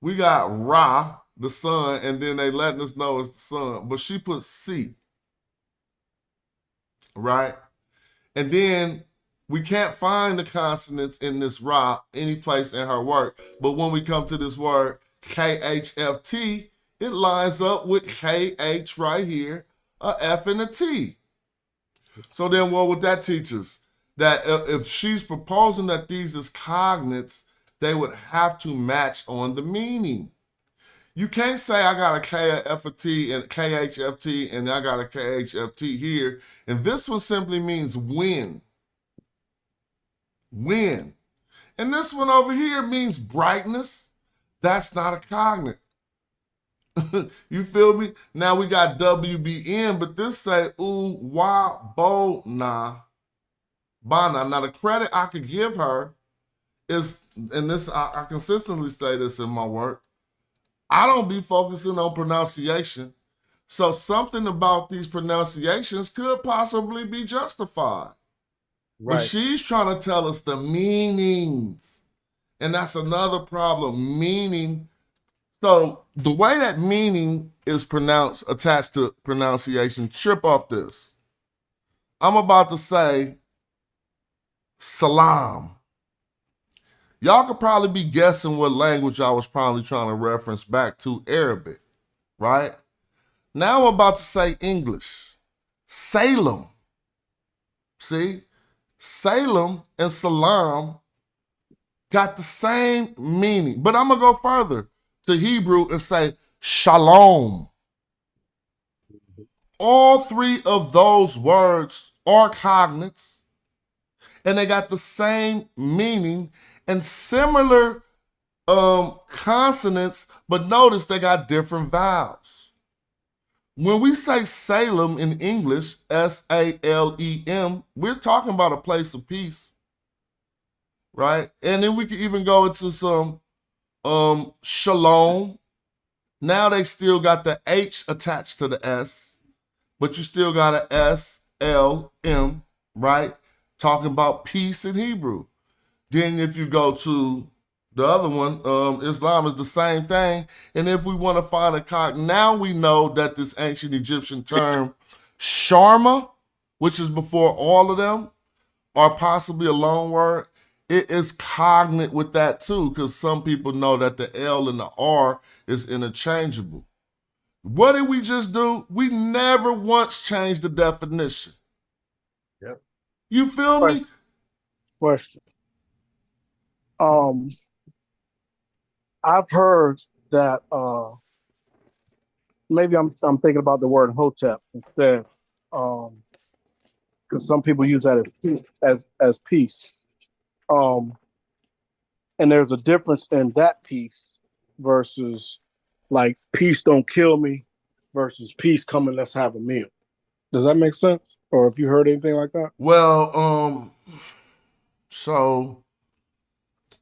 We got Ra, the sun, and then they letting us know it's the sun, but she put C, right? And then we can't find the consonants in this Ra any place in her work, but when we come to this word KHFT, it lines up with KH right here, a F and a T. So then what would that teach us? That if she's proposing that these is cognates, they would have to match on the meaning. You can't say I got a KFT and KHFT and I got a KHFT here, and this one simply means when. When. And this one over here means brightness. That's not a cognate. You feel me? Now we got WBN, but this say wa bo na bana. Now the credit I could give her is, and this I consistently say this in my work, I don't be focusing on pronunciation. So something about these pronunciations could possibly be justified. Right. But she's trying to tell us the meanings. And that's another problem, meaning. So the way that meaning is pronounced, attached to pronunciation, trip off this. I'm about to say salam. Y'all could probably be guessing what language I was probably trying to reference back to, Arabic, right? Now I'm about to say English. Salem. See? Salem and salam got the same meaning. But I'm going to go further to Hebrew and say shalom. All three of those words are cognates, and they got the same meaning and similar consonants, but notice they got different vowels. When we say Salem in English, S-A-L-E-M, we're talking about a place of peace, right? And then we can even go into some shalom. Now they still got the H attached to the S, but you still got an S-L-M, right? Talking about peace in Hebrew. Then if you go to the other one, Islam is the same thing. And if we want to find a cognate, now we know that this ancient Egyptian term, sharma, which is before all of them, or possibly a loan word, it is cognate with that too, because some people know that the L and the R is interchangeable. What did we just do? We never once changed the definition. Yep. You feel me? Question. I've heard that maybe I'm thinking about the word hotep instead, because some people use that as peace. And there's a difference in that peace versus like peace don't kill me versus peace come and let's have a meal. Does that make sense? Or have you heard anything like that? Well, so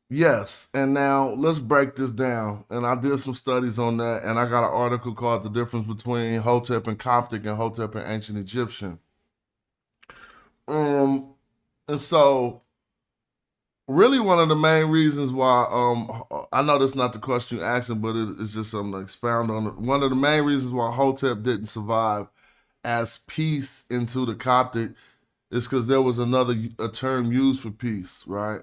yes, and now let's break this down. And I did some studies on that, and I got an article called The Difference Between Hotep and Coptic and Hotep and Ancient Egyptian. And so really one of the main reasons why, I know that's not the question you're asking, but it's just something to expound on it. One of the main reasons why Hotep didn't survive as peace into the Coptic is because there was a term used for peace, right?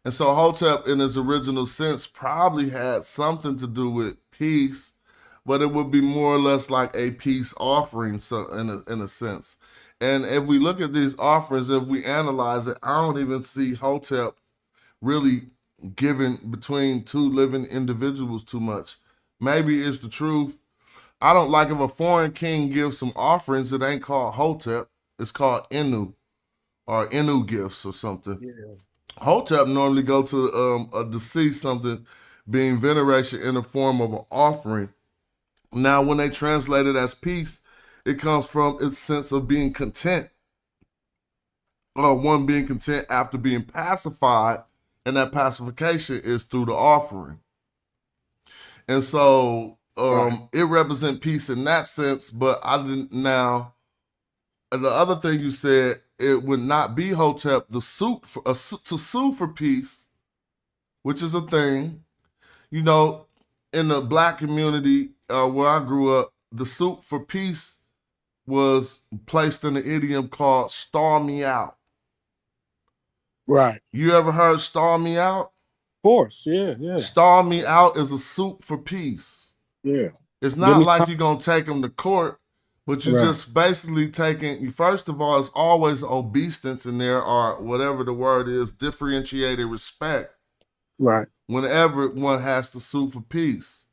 And so Hotep in its original sense probably had something to do with peace, but it would be more or less like a peace offering, so in a sense. And if we look at these offerings, if we analyze it, I don't even see Hotep really giving between two living individuals too much. Maybe it's the truth. I don't like if a foreign king gives some offerings, it ain't called Hotep. It's called Inu or Inu gifts or something. Yeah. Hotep normally go to a deceased something being veneration in the form of an offering. Now, when they translate it as peace, it comes from its sense of being content, or one being content after being pacified, and that pacification is through the offering. And so it represents peace in that sense, but I didn't. Now, the other thing you said, it would not be Hotep to sue for peace, which is a thing. You know, in the black community where I grew up, the suit for peace was placed in the idiom called "star me out." Right. You ever heard "star me out"? Of course, yeah. "Star me out" is a suit for peace. Yeah. It's not like you're gonna take them to court, but you're Right. just basically taking. First of all, it's always obeisance in there, or whatever the word is, differentiated respect. Right. Whenever one has to sue for peace.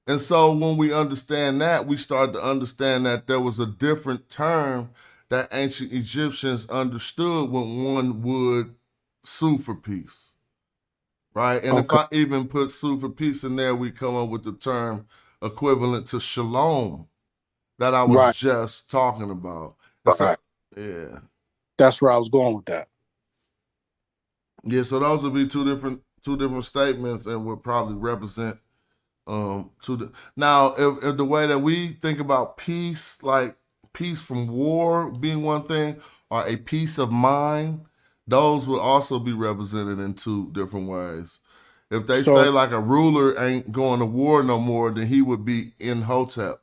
And so when we understand that, we start to understand that there was a different term that ancient Egyptians understood when one would sue for peace. Right? And if I even put sue for peace in there, we come up with the term equivalent to shalom that I was just talking about. And so, yeah. That's where I was going with that. Yeah, so those would be two different statements, and would probably represent now if the way that we think about peace, like peace from war being one thing, or a peace of mind, those would also be represented in two different ways. If they say like a ruler ain't going to war no more, then he would be in Hotep.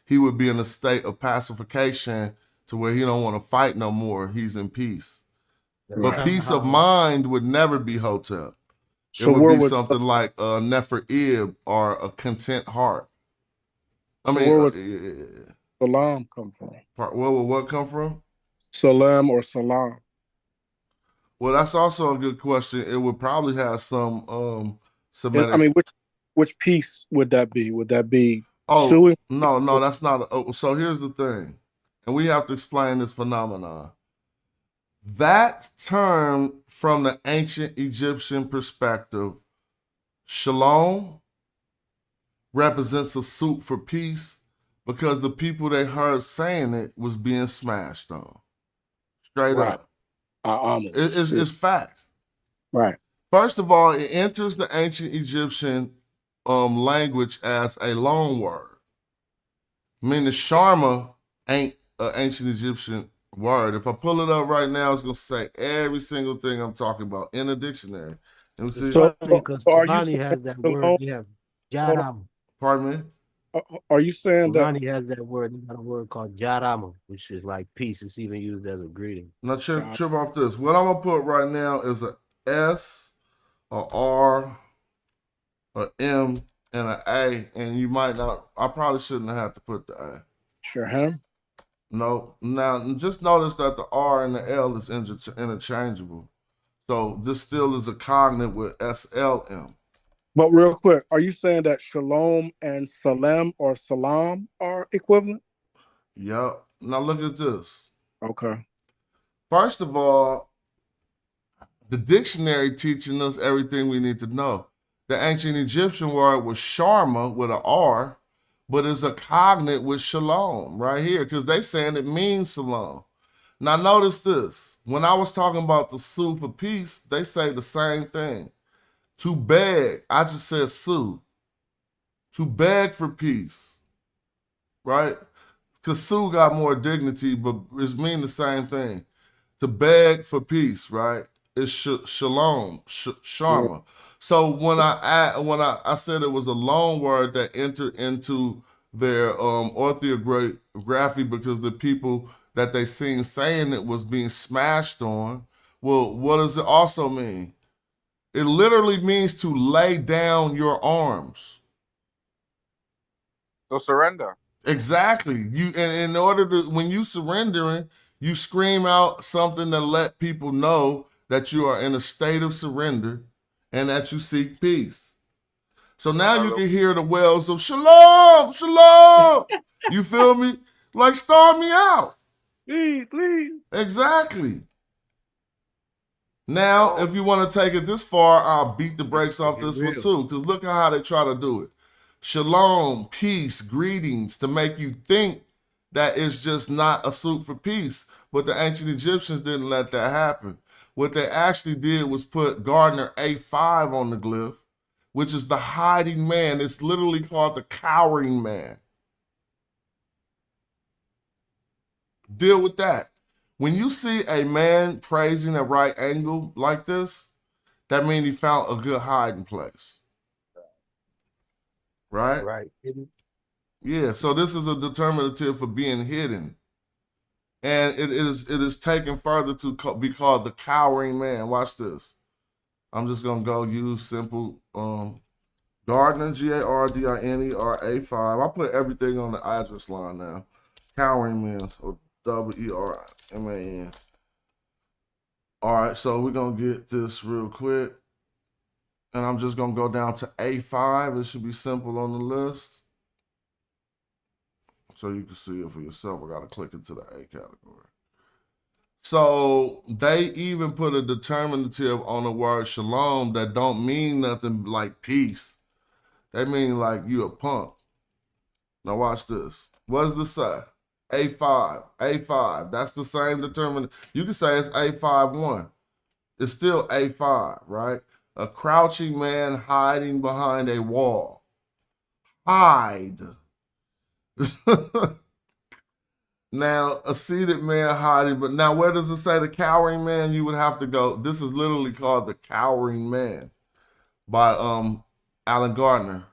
He would be in a state of pacification to where he don't want to fight no more. He's in peace. But peace of mind would never be Hotep. So it would be something like a Nefer-Ib or a content heart. Where would salam come from? Where would what come from? Salam or salam? Well, that's also a good question. It would probably have some Semitic. I mean, which piece would that be? Would that be suing? No, that's not. So here's the thing, and we have to explain this phenomenon. That term, from the ancient Egyptian perspective, shalom, represents a suit for peace because the people they heard saying it was being smashed on. Straight up. It's facts. Right. First of all, it enters the ancient Egyptian language as a loan word. Meaning sharma ain't an ancient Egyptian word. If I pull it up right now, it's going to say every single thing I'm talking about in a dictionary. So Ronnie has that word. Yeah, jaram. Pardon me? Are you saying that Ronnie has that word? He got a word called jarama, which is like peace. It's even used as a greeting. Now trip off this. What I'm gonna put right now is a S, a R, a M, and an A, and you might not. I probably shouldn't have to put the A. Sure. No. Now just notice that the R and the L is interchangeable. So this still is a cognate with SLM. But real quick, are you saying that shalom and salam or salam are equivalent? Yep. Now look at this. Okay. First of all, the dictionary teaching us everything we need to know. The ancient Egyptian word was sharma with an R, but it's a cognate with shalom right here because they saying it means shalom. Now notice this. When I was talking about the sue for peace, they say the same thing. To beg, I just said sue. To beg for peace, right? Because sue got more dignity, but it means the same thing. To beg for peace, right? It's shalom, sharma. So when I said it was a loan word that entered into their orthography because the people that they seen saying it was being smashed on. Well, what does it also mean? It literally means to lay down your arms. So surrender. Exactly. You and in order to, when you surrendering, you scream out something to let people know that you are in a state of surrender and that you seek peace. So now you can hear the wells of shalom, shalom. You feel me? Like star me out. Please. Exactly. Now, if you want to take it this far, I'll beat the brakes off this one too, because look at how they try to do it. Shalom, peace, greetings, to make you think that it's just not a suit for peace. But the ancient Egyptians didn't let that happen. What they actually did was put Gardner A5 on the glyph, which is the hiding man. It's literally called the cowering man. Deal with that. When you see a man praising a right angle like this, that means he found a good hiding place. Right? Right. Yeah, so this is a determinative for being hidden. And it is taken further to be called the cowering man. Watch this. I'm just going to go use simple Gardner, Gardiner A5. I put everything on the address line now. Cowering man, so WERMAN. All right, so we're going to get this real quick. And I'm just going to go down to A5. It should be simple on the list. So you can see it for yourself. I got to click into the A category. So they even put a determinative on the word shalom that don't mean nothing like peace. They mean like you a punk. Now watch this. What does this say? A5, A5. That's the same determinative. You can say it's A51. It's still A5, right? A crouching man hiding behind a wall. Hide. Now, a seated man hiding, but now where does it say the cowering man? You would have to go. This is literally called the cowering man by Alan Gardner.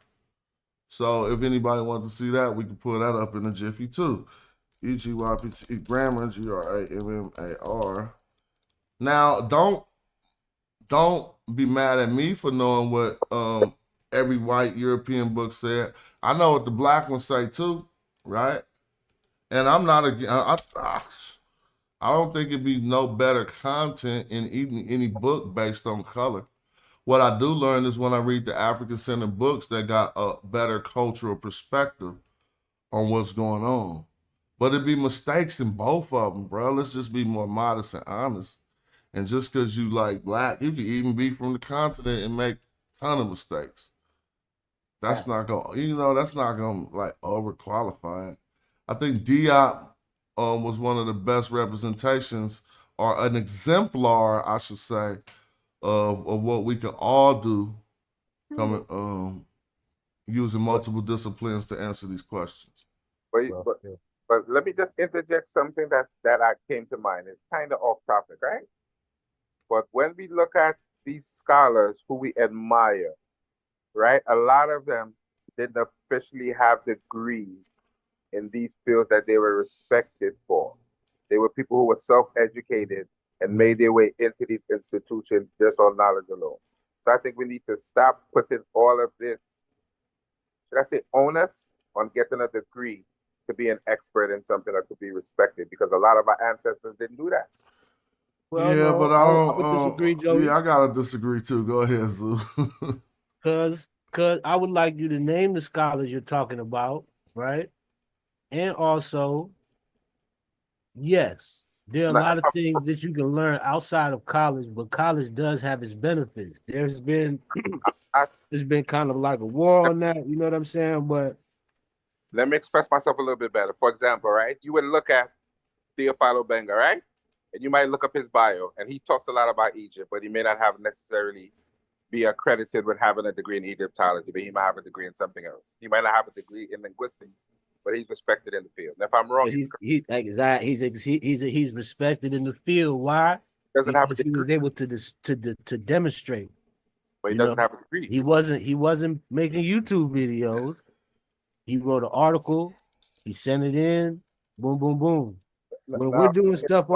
So if anybody wants to see that, we can pull that up in a jiffy too. EGYPT grammar, GRAMMAR. Now, don't be mad at me for knowing what every white European book said. I know what the black ones say too, right? And I'm not I don't think it'd be no better content in any book based on color. What I do learn is when I read the African-centered books that got a better cultural perspective on what's going on. But it'd be mistakes in both of them, bro. Let's just be more modest and honest. And just because you like black, you could even be from the continent and make a ton of mistakes. That's not gonna, that's not gonna like overqualify it. I think Diop was one of the best representations, or an exemplar, I should say, of what we could all do, using multiple disciplines to answer these questions. But let me just interject something that came to mind. It's kind of off topic, right? But when we look at these scholars who we admire, right, a lot of them didn't officially have degrees in these fields that they were respected for. They were people who were self-educated and made their way into these institutions just on knowledge alone. So I think we need to stop putting all of this, should I say, onus on getting a degree to be an expert in something or to be respected, because a lot of our ancestors didn't do that. Well, yeah, no, but I would disagree, Joey. Yeah, I gotta disagree too. Go ahead, Zoo. Cause I would like you to name the scholars you're talking about, right? And also, yes, there are a lot of things that you can learn outside of college, but college does have its benefits. There's been kind of like a war on that, you know what I'm saying? But let me express myself a little bit better. For example, right? You would look at Theophilo Benga, right? And you might look up his bio, and he talks a lot about Egypt, but he may not have necessarily be accredited with having a degree in Egyptology, but he might have a degree in something else. He might not have a degree in linguistics, but he's respected in the field. And if I'm wrong, he's respected in the field. Why? Doesn't have a degree. He was able to demonstrate. But he doesn't have a degree. He wasn't making YouTube videos. He wrote an article. He sent it in. Boom, boom, boom. When we're doing stuff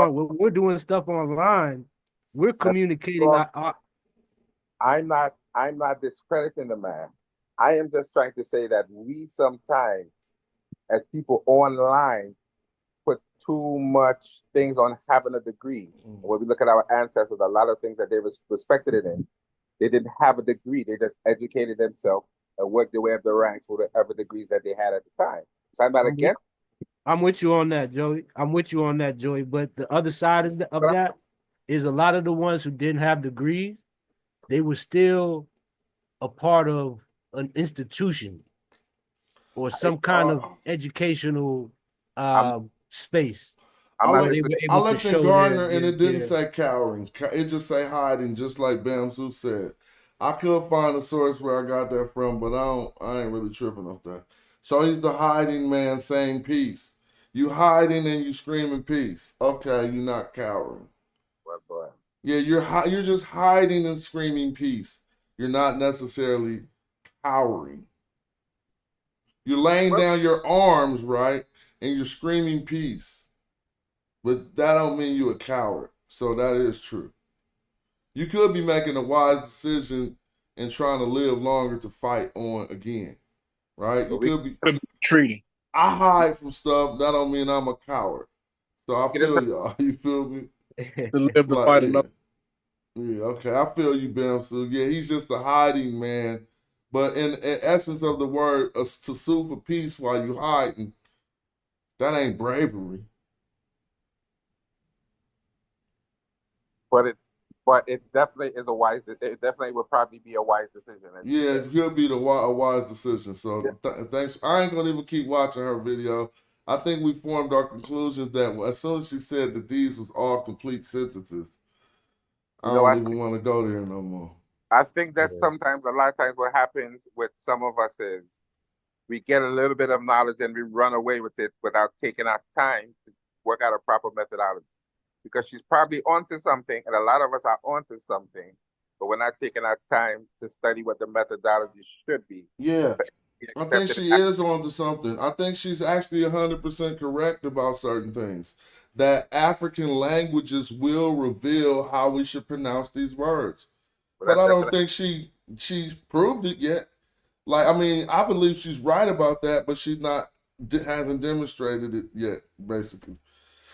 online, we're communicating. I'm not discrediting the man. I am just trying to say that we sometimes, as people online, put too much things on having a degree. When we look at our ancestors, a lot of things that they respected it in, they didn't have a degree. They just educated themselves and worked their way up the ranks with whatever degrees that they had at the time. So I'm not against. I'm with you on that, Joey. But the other side of that is a lot of the ones who didn't have degrees, they were still a part of an institution or some kind of educational space. I where they looked, were I able to looked in show Gardner and their it didn't say cowering. It just say hiding, just like Bamsu said. I could find a source where I got that from, but I ain't really tripping off that. So he's the hiding man saying peace. You hiding and you screaming peace. Okay, you're not cowering. Well, boy. Yeah, you're just hiding and screaming peace. You're not necessarily cowering. You're laying down your arms, right? And you're screaming peace. But that don't mean you're a coward. So that is true. You could be making a wise decision and trying to live longer to fight on again. Right? You could be treating. I hide from stuff. That don't mean I'm a coward. So I feel y'all. You feel me? To live the fight enough. Yeah, okay. I feel you, Bam. So yeah, he's just a hiding man. But in essence of the word, to sue for peace while you hiding, that ain't bravery. But it definitely is a wise. It definitely would probably be a wise decision. Yeah, it could be a wise decision. So thanks. I ain't gonna even keep watching her video. I think we formed our conclusions that as soon as she said that these was all complete sentences, I don't even want to go there no more. I think that sometimes, a lot of times, what happens with some of us is we get a little bit of knowledge and we run away with it without taking our time to work out a proper methodology. Because she's probably onto something, and a lot of us are onto something, but we're not taking our time to study what the methodology should be. Yeah, I think she is onto something. I think she's actually 100% correct about certain things. That African languages will reveal how we should pronounce these words. But I don't think she proved it yet. Like, I mean, I believe she's right about that, but she's not hasn't demonstrated it yet, basically.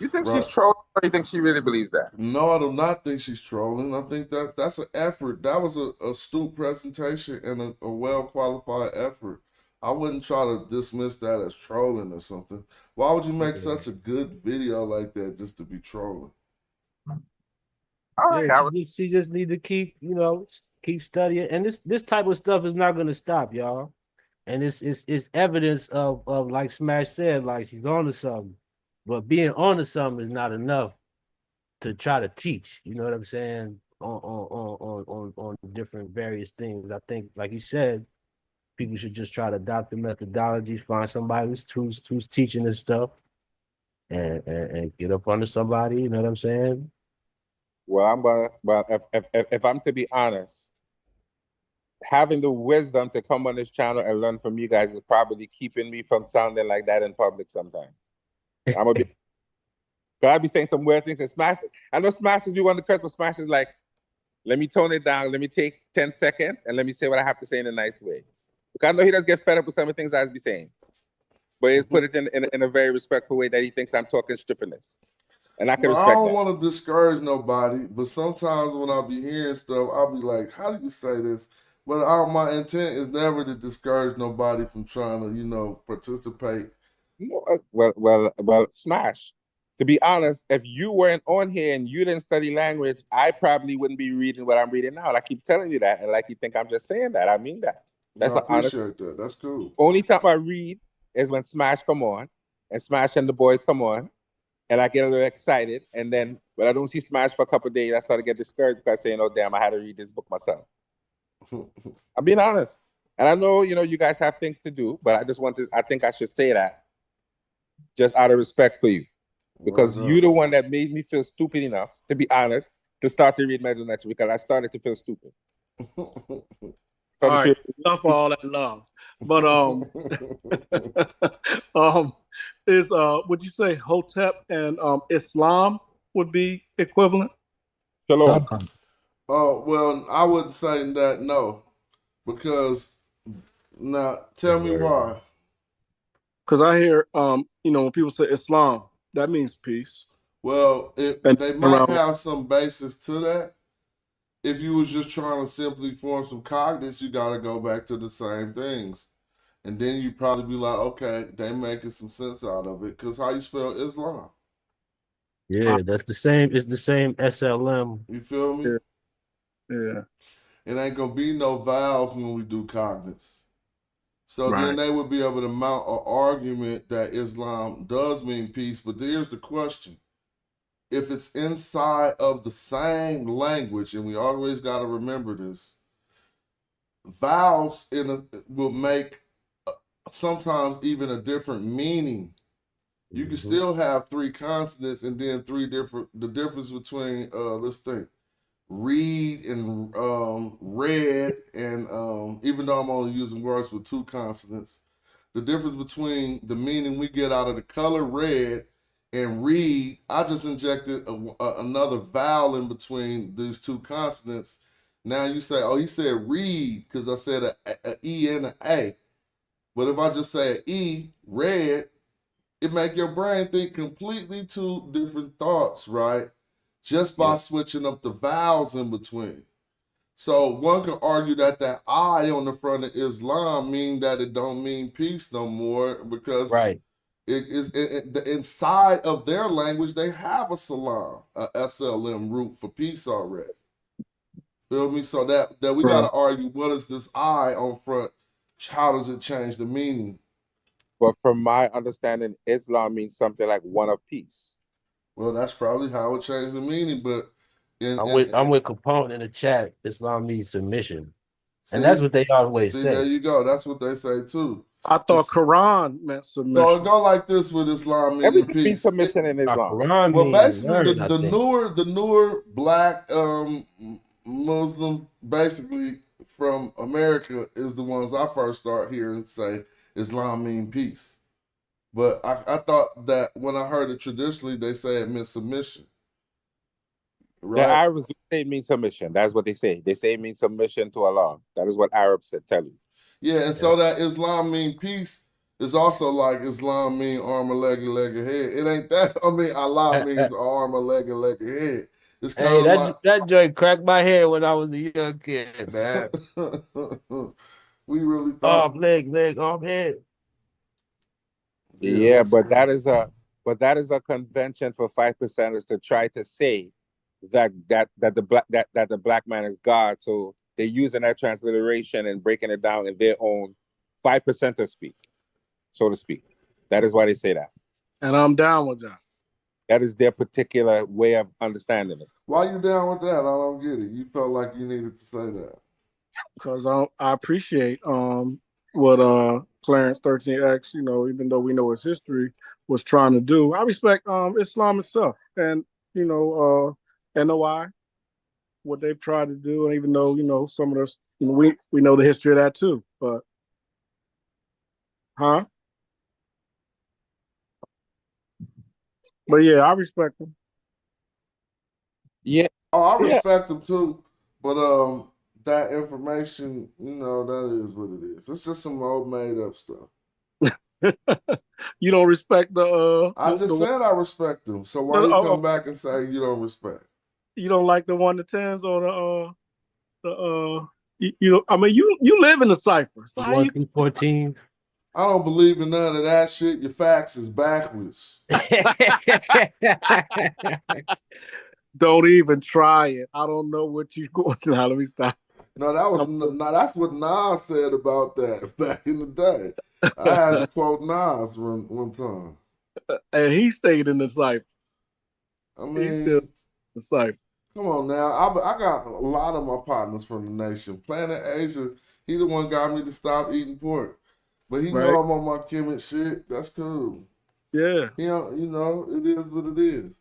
You think she's trolling, or you think she really believes that? No, I do not think she's trolling. I think that's an effort. That was a astute presentation and a well-qualified effort. I wouldn't try to dismiss that as trolling or something. Why would you make such a good video like that just to be trolling? Yeah, she just need to keep studying, and this type of stuff is not going to stop, y'all. And it's evidence of like Smash said, like she's on to something, but being on to something is not enough to try to teach. You know what I'm saying? On different various things. I think, like you said, people should just try to adopt the methodologies, find somebody who's teaching this stuff, and get up under somebody. You know what I'm saying? Well, if I'm to be honest, having the wisdom to come on this channel and learn from you guys is probably keeping me from sounding like that in public sometimes. I'm gonna be, I'll be saying some weird things and Smash. I know Smash is be one of the curse, but Smash is like, let me tone it down. Let me take 10 seconds and let me say what I have to say in a nice way. Because I know he does get fed up with some of the things I be saying, but he's put it in a very respectful way that he thinks I'm talking strippiness. And I can respect that. I don't want to discourage nobody, but sometimes when I be hearing stuff, I'll be like, how do you say this? But my intent is never to discourage nobody from trying to, participate. Well, Smash. To be honest, if you weren't on here and you didn't study language, I probably wouldn't be reading what I'm reading now. And I keep telling you that, and like you think I'm just saying that. I mean that. That's I appreciate that. That's cool. Only time I read is when Smash come on, and Smash and the boys come on. And I get a little excited, and then when I don't see Smash for a couple of days, I start to get discouraged because I say, "Oh damn, I had to read this book myself." I'm being honest, and I know you guys have things to do, but I think I should say that just out of respect for you, because you're the one that made me feel stupid enough, to be honest, to start to read Medu Netcher, because I started to feel stupid. All right, enough for all that love, but is would you say Hotep and Islam would be equivalent? Shalom. Oh well, I would say that no, because now tell me why. Because I hear when people say Islam, that means peace. Well, they might have some basis to that. If you was just trying to simply form some cognites, you got to go back to the same things. And then you probably be like, okay, they making some sense out of it. Because how you spell Islam? Yeah, that's the same. It's the same SLM. You feel me? Yeah. It ain't gonna be no vowels when we do cognates. So then they would be able to mount an argument that Islam does mean peace. But here's the question. If it's inside of the same language, and we always got to remember this, vowels will make sometimes even a different meaning. You can still have three consonants and then the difference between, let's think, read and read, and even though I'm only using words with two consonants, the difference between the meaning we get out of the color red and read, I just injected another vowel in between these two consonants. Now you say, oh, he said read because I said a E and an A. But if I just say an E, red, it make your brain think completely two different thoughts, right? Just by switching up the vowels in between. So one could argue that I on the front of Islam mean that it don't mean peace no more because it is inside of their language they have a salam, a SLM root for peace already. Feel me? So that we got to argue what is this I on front? How does it change the meaning? But from my understanding, Islam means something like one of peace. Well, that's probably how it changed the meaning, but I'm with Capone in the chat. Islam means submission, and that's what they always say. There you go. That's what they say too. I thought Quran meant submission. So it go like this with Islam meaning peace. Submission in Islam. Well, basically, the newer black Muslims, basically from America, is the ones I first start hearing say Islam mean peace. But I thought that when I heard it traditionally, they say it meant submission. Right? The Arabs do say it means submission. That's what they say. They say it means submission to Allah. That is what Arabs tell you. Yeah, and so that Islam mean peace is also like Islam mean arm, a leg, and head. It ain't that. I mean, Allah means arm, a leg, and head. It's kind of that joint cracked my head when I was a young kid, man. We really thought arm, leg, arm, head. Yeah, but that is a convention for 5%ers to try to say that the black man is God. So they're using that transliteration and breaking it down in their own 5%er speak, so to speak. That is why they say that. And I'm down with that. That is their particular way of understanding it. Why you down with that? I don't get it. You felt like you needed to say that. Because I appreciate what Clarence 13X, even though we know his history, was trying to do. I respect Islam itself and, NOI, what they've tried to do, and even though, some of us, we know the history of that too, but But yeah, I respect them. Yeah. Oh, I respect them too. But that information, that is what it is. It's just some old made up stuff. You don't respect the I just said I respect them. So why you come back and say you don't respect? You don't like the 1 to 10s or you live in the cipher. So 1 through 14. I don't believe in none of that shit. Your facts is backwards. Don't even try it. I don't know what you're going to. Let me stop. No, that's what Nas said about that back in the day. I had to quote Nas one time. And he stayed in the cipher. I mean, he's still in the cipher. Come on now. I got a lot of my partners from the nation. Planet Asia, he the one got me to stop eating pork. But he know I'm on my Kemet shit. That's cool. Yeah. It is what it is.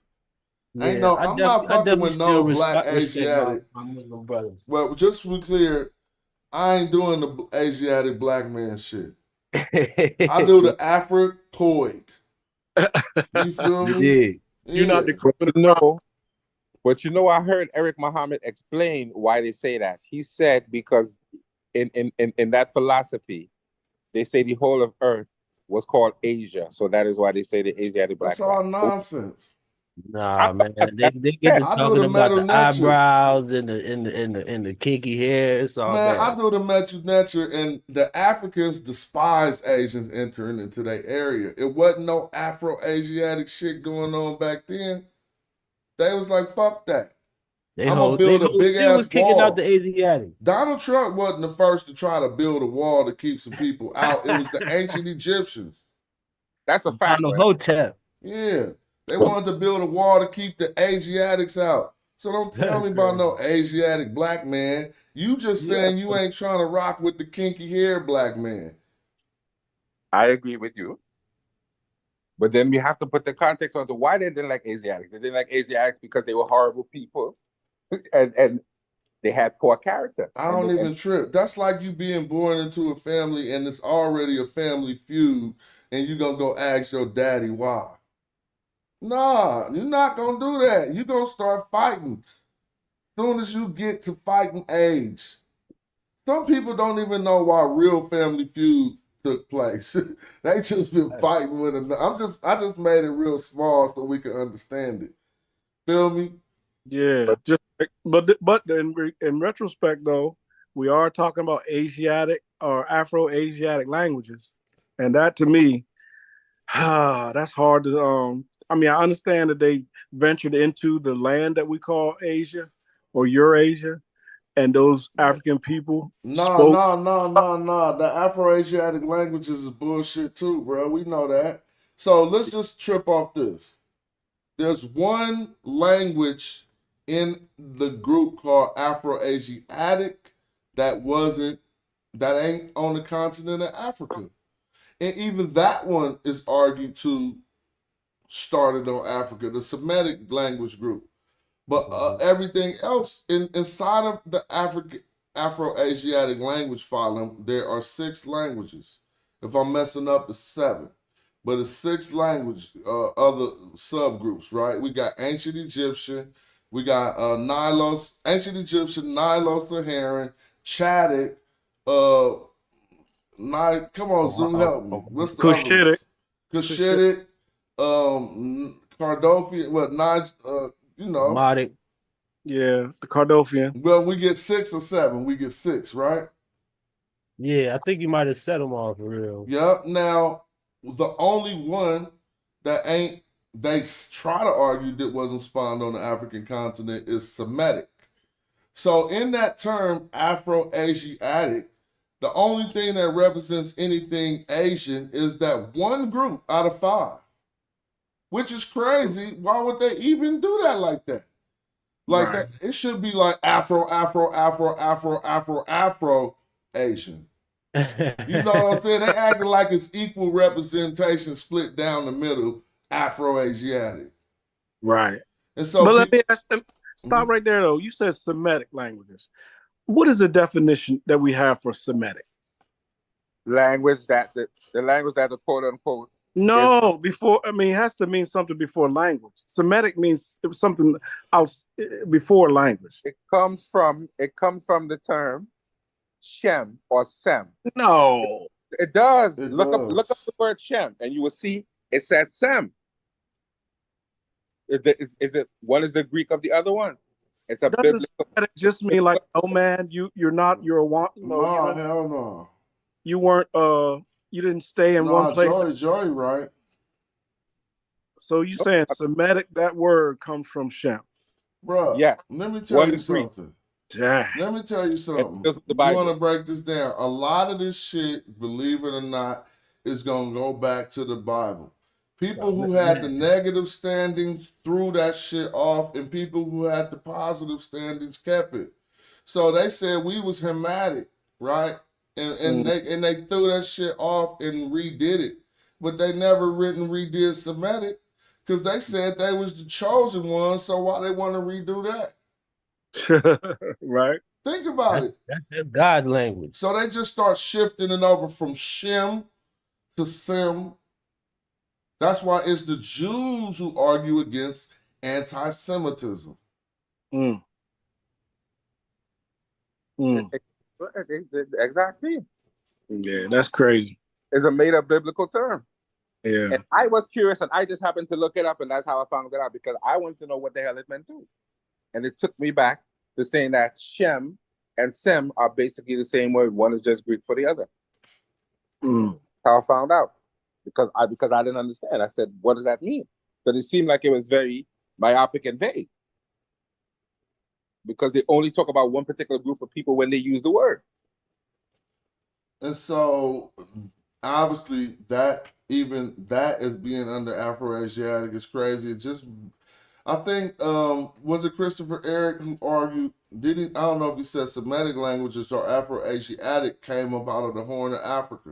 Yeah, I'm not fucking with no black Asiatic. My Muslim brothers. Well, just to be clear, I ain't doing the Asiatic black man shit. I do the Africoid. You feel me? Yeah. You're not the But I heard Eric Muhammad explain why they say that. He said because in that philosophy, they say the whole of Earth was called Asia, so that is why they say the Asiatic black. That's all nonsense. Nah, man, they get to talking about the eyebrows and the kinky hair. It's all man, bad. I do the Netcher, and the Africans despise Asians entering into their area. It wasn't no Afro-Asiatic shit going on back then. They was like, fuck that. They I'm gonna they build a big still was ass kicking out wall. the Asiatic. Donald Trump wasn't the first to try to build a wall to keep some people out. It was the ancient Egyptians. That's a fact. Hotep. Yeah. They wanted to build a wall to keep the Asiatics out. So don't tell me about no Asiatic black man. You just saying you ain't trying to rock with the kinky hair black man. I agree with you. But then we have to put the context onto why they didn't like Asiatics. They didn't like Asiatics because they were horrible people and they had poor character. I don't even trip. That's like you being born into a family and it's already a family feud and you gonna go ask your daddy why. Nah, you're not gonna do that. You're gonna start fighting soon as you get to fighting age. Some people don't even know why real family feuds took place. They just been fighting with another. I just made it real small so we can understand it. Feel me? Yeah, but in retrospect though, we are talking about Asiatic or Afro-Asiatic languages, and that to me, that's hard to. I mean, I understand that they ventured into the land that we call Asia or Eurasia, and those African people spoke. No. The Afro-Asiatic languages is bullshit too, bro. We know that. So let's just trip off this. There's one language in the group called Afro-Asiatic that ain't on the continent of Africa. And even that one is argued to started on Africa, the Semitic language group. But everything else inside of the Afro-Asiatic language phylum, there are 6 languages. If I'm messing up, it's 7. But it's 6 language, other subgroups, right? We got Ancient Egyptian, we got Ancient Egyptian, Nilo-Saharan, Chadic, come on, Zoo, help me. What's the other ones? Cushitic, Cardofian, Modic. Yeah, the Cardofian. Well, we get 6 or 7. We get 6, right? Yeah, I think you might have set them all for real. Yep. Now, the only one that they try to argue that wasn't spawned on the African continent is Semitic. So in that term, Afro-Asiatic, the only thing that represents anything Asian is that one group out of 5, which is crazy. Why would they even do that like that? Like that, it should be like Afro, Asian. You know what I'm saying? They acting like it's equal representation split down the middle, Afro-Asiatic. Right. And so let me stop right there though. You said Semitic languages. What is the definition that we have for Semitic? Language that the language that the quote unquote. No, it has to mean something before language. Semitic means something else before language. It comes from the term Shem or Sem. No. It does. Look up the word Shem and you will see it says Sem. Is it one is the Greek of the other one? It's a biblical. It just mean like nomad. You're a want. No, hell no. You weren't. You didn't stay in one place. Joey, right? So you saying Semitic? That word comes from Shem, bro? Yeah. Let me tell you something. Damn. Let me tell you something. You want to break this down? A lot of this shit, believe it or not, is gonna go back to the Bible. People who had the negative standings threw that shit off, and people who had the positive standings kept it. So they said we was Hamitic, right? And they threw that shit off and redid it. But they never redid Semitic because they said they was the chosen ones, so why they want to redo that? Right. Think about it. That's God's language. So they just start shifting it over from Shem to Sem. That's why it's the Jews who argue against anti-Semitism. Exactly. Yeah, that's crazy. It's a made-up biblical term. Yeah. And I was curious, and I just happened to look it up, and that's how I found it out, because I wanted to know what the hell it meant too. And it took me back to saying that Shem and Sem are basically the same word. One is just Greek for the other. How I found out. Because I didn't understand. I said, what does that mean? But it seemed like it was very myopic and vague. Because they only talk about one particular group of people when they use the word. And so obviously that is being under Afro-Asiatic is crazy. It just, I think, was it Christopher Eric who argued, I don't know if he said Semitic languages or Afro-Asiatic came up out of the Horn of Africa.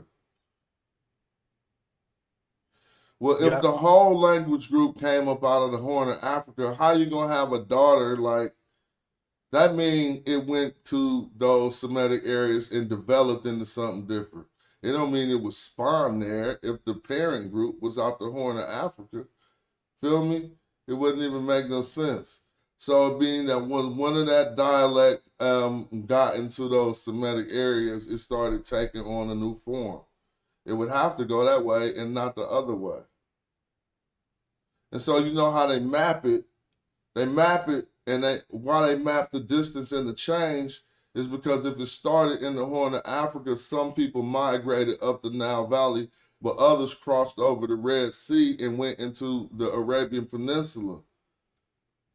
Well, if the whole language group came up out of the Horn of Africa, how you gonna have a daughter like, that means it went to those Semitic areas and developed into something different. It don't mean it was spawned there if the parent group was out the Horn of Africa. Feel me? It wouldn't even make no sense. So being that when one of that dialect got into those Semitic areas, it started taking on a new form. It would have to go that way and not the other way. And so you know how they map it? They map it, and why they map the distance and the change is because if it started in the Horn of Africa, some people migrated up the Nile Valley, but others crossed over the Red Sea and went into the Arabian Peninsula.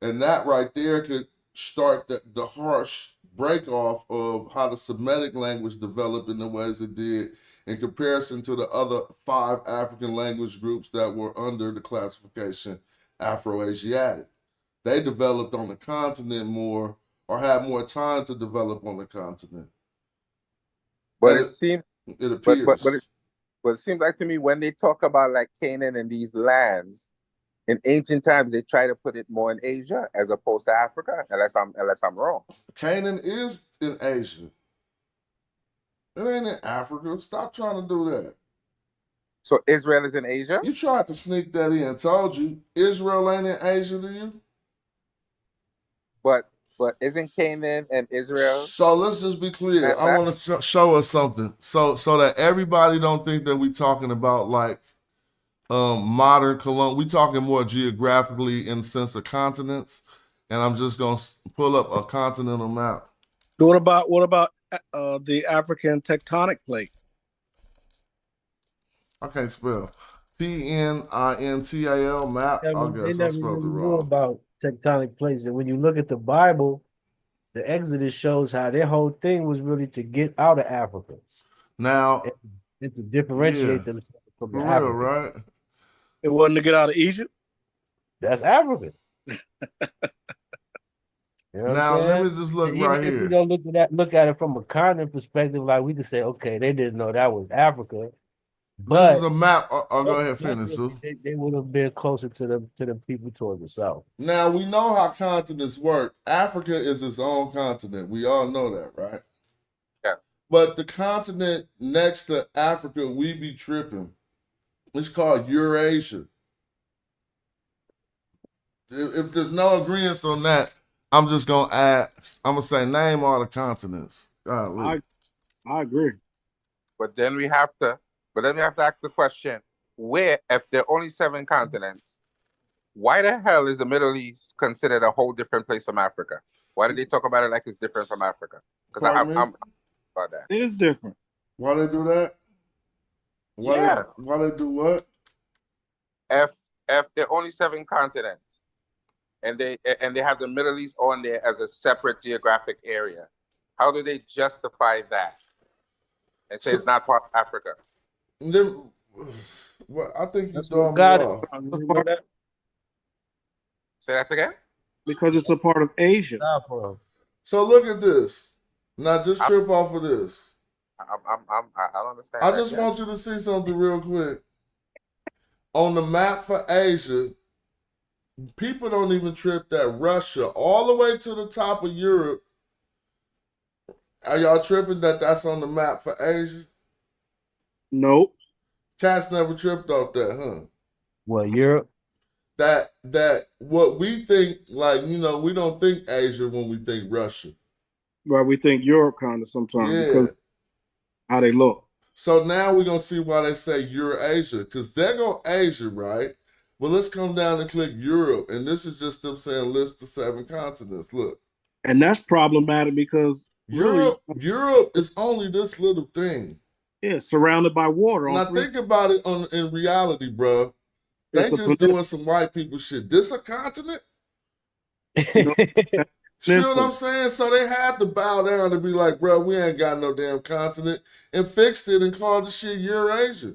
And that right there could start the harsh break off of how the Semitic language developed in the ways it did in comparison to the other 5 African language groups that were under the classification Afro-Asiatic. They developed on the continent more, or had more time to develop on the continent. But it seems, it appears. But it seems like to me when they talk about like Canaan and these lands, in ancient times they try to put it more in Asia as opposed to Africa, unless I'm wrong. Canaan is in Asia. It ain't in Africa. Stop trying to do that. So Israel is in Asia? You tried to sneak that in. Told you. Israel ain't in Asia to you? But isn't Canaan and Israel? So let's just be clear. I want to show us something. So that everybody don't think that we talking about like modern colonial. We talking more geographically in the sense of continents. And I'm just going to pull up a continental map. What about the African tectonic plate? I can't spell. TNINTAL map. I guess I spelled it wrong. About tectonic plates, and when you look at the Bible, the Exodus shows how their whole thing was really to get out of Africa. Now, and to differentiate themselves from the real, Africa. Right? It wasn't to get out of Egypt. That's Africa. You know now let me just look right here. If we don't look at it from a continent perspective, like we could say, okay, they didn't know that was Africa. But this is a map. I'll go ahead and finish. They would have been closer to the people toward the south. Now we know how continents work. Africa is its own continent. We all know that, right? Yeah. But the continent next to Africa, we be tripping. It's called Eurasia. If there's no agreement on that, I'm just gonna ask. I'm gonna say name all the continents. I agree. But then we have to ask the question: where, if there are only 7 continents, why the hell is the Middle East considered a whole different place from Africa? Why do they talk about it like it's different from Africa? Because I'm about that. It is different. Why they do that? Why they do what? If there are only 7 continents, and they have the Middle East on there as a separate geographic area, how do they justify that and say it's not part of Africa? Well, I think that's what God is. Say that again. Because it's a part of Asia. So look at this. Now just trip off of this. I don't understand. I just want you to see something real quick. On the map for Asia, people don't even trip that Russia all the way to the top of Europe. Are y'all tripping that that's on the map for Asia? Nope. Cats never tripped off that, huh? Well, Europe? That what we think, like, you know, we don't think Asia when we think Russia. Well, we think Europe kind of sometimes because how they look. So now we're going to see why they say Eurasia, because they're going Asia, right? Well, let's come down and click Europe, and this is just them saying list the 7 continents. Look. And that's problematic because Europe is only this little thing. Yeah, surrounded by water. Now think about it in reality, bro. They just doing some white people shit. This a continent? You know? See what I'm saying? So they had to bow down and be like, bro, we ain't got no damn continent, and fixed it and called the shit Eurasia.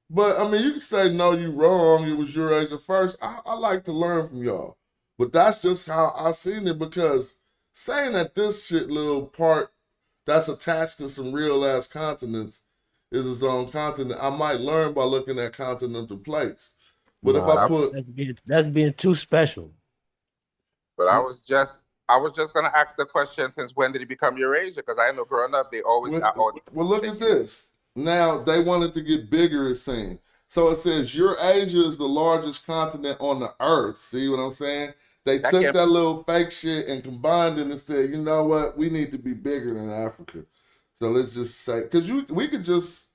But I mean, you can say, no, you wrong. It was Eurasia first. I like to learn from y'all. But that's just how I seen it, because saying that this shit little part that's attached to some real ass continents is its own continent, I might learn by looking at continental plates. But if I put that's being too special. But I was just gonna ask the question, since when did it become Eurasia? Because I know growing up they always well, look at this. Now they wanted to get bigger, it seemed. So it says Eurasia is the largest continent on the earth. See what I'm saying? They took that little fake shit and combined it and said, you know what? We need to be bigger than Africa. So let's just say, because we could just,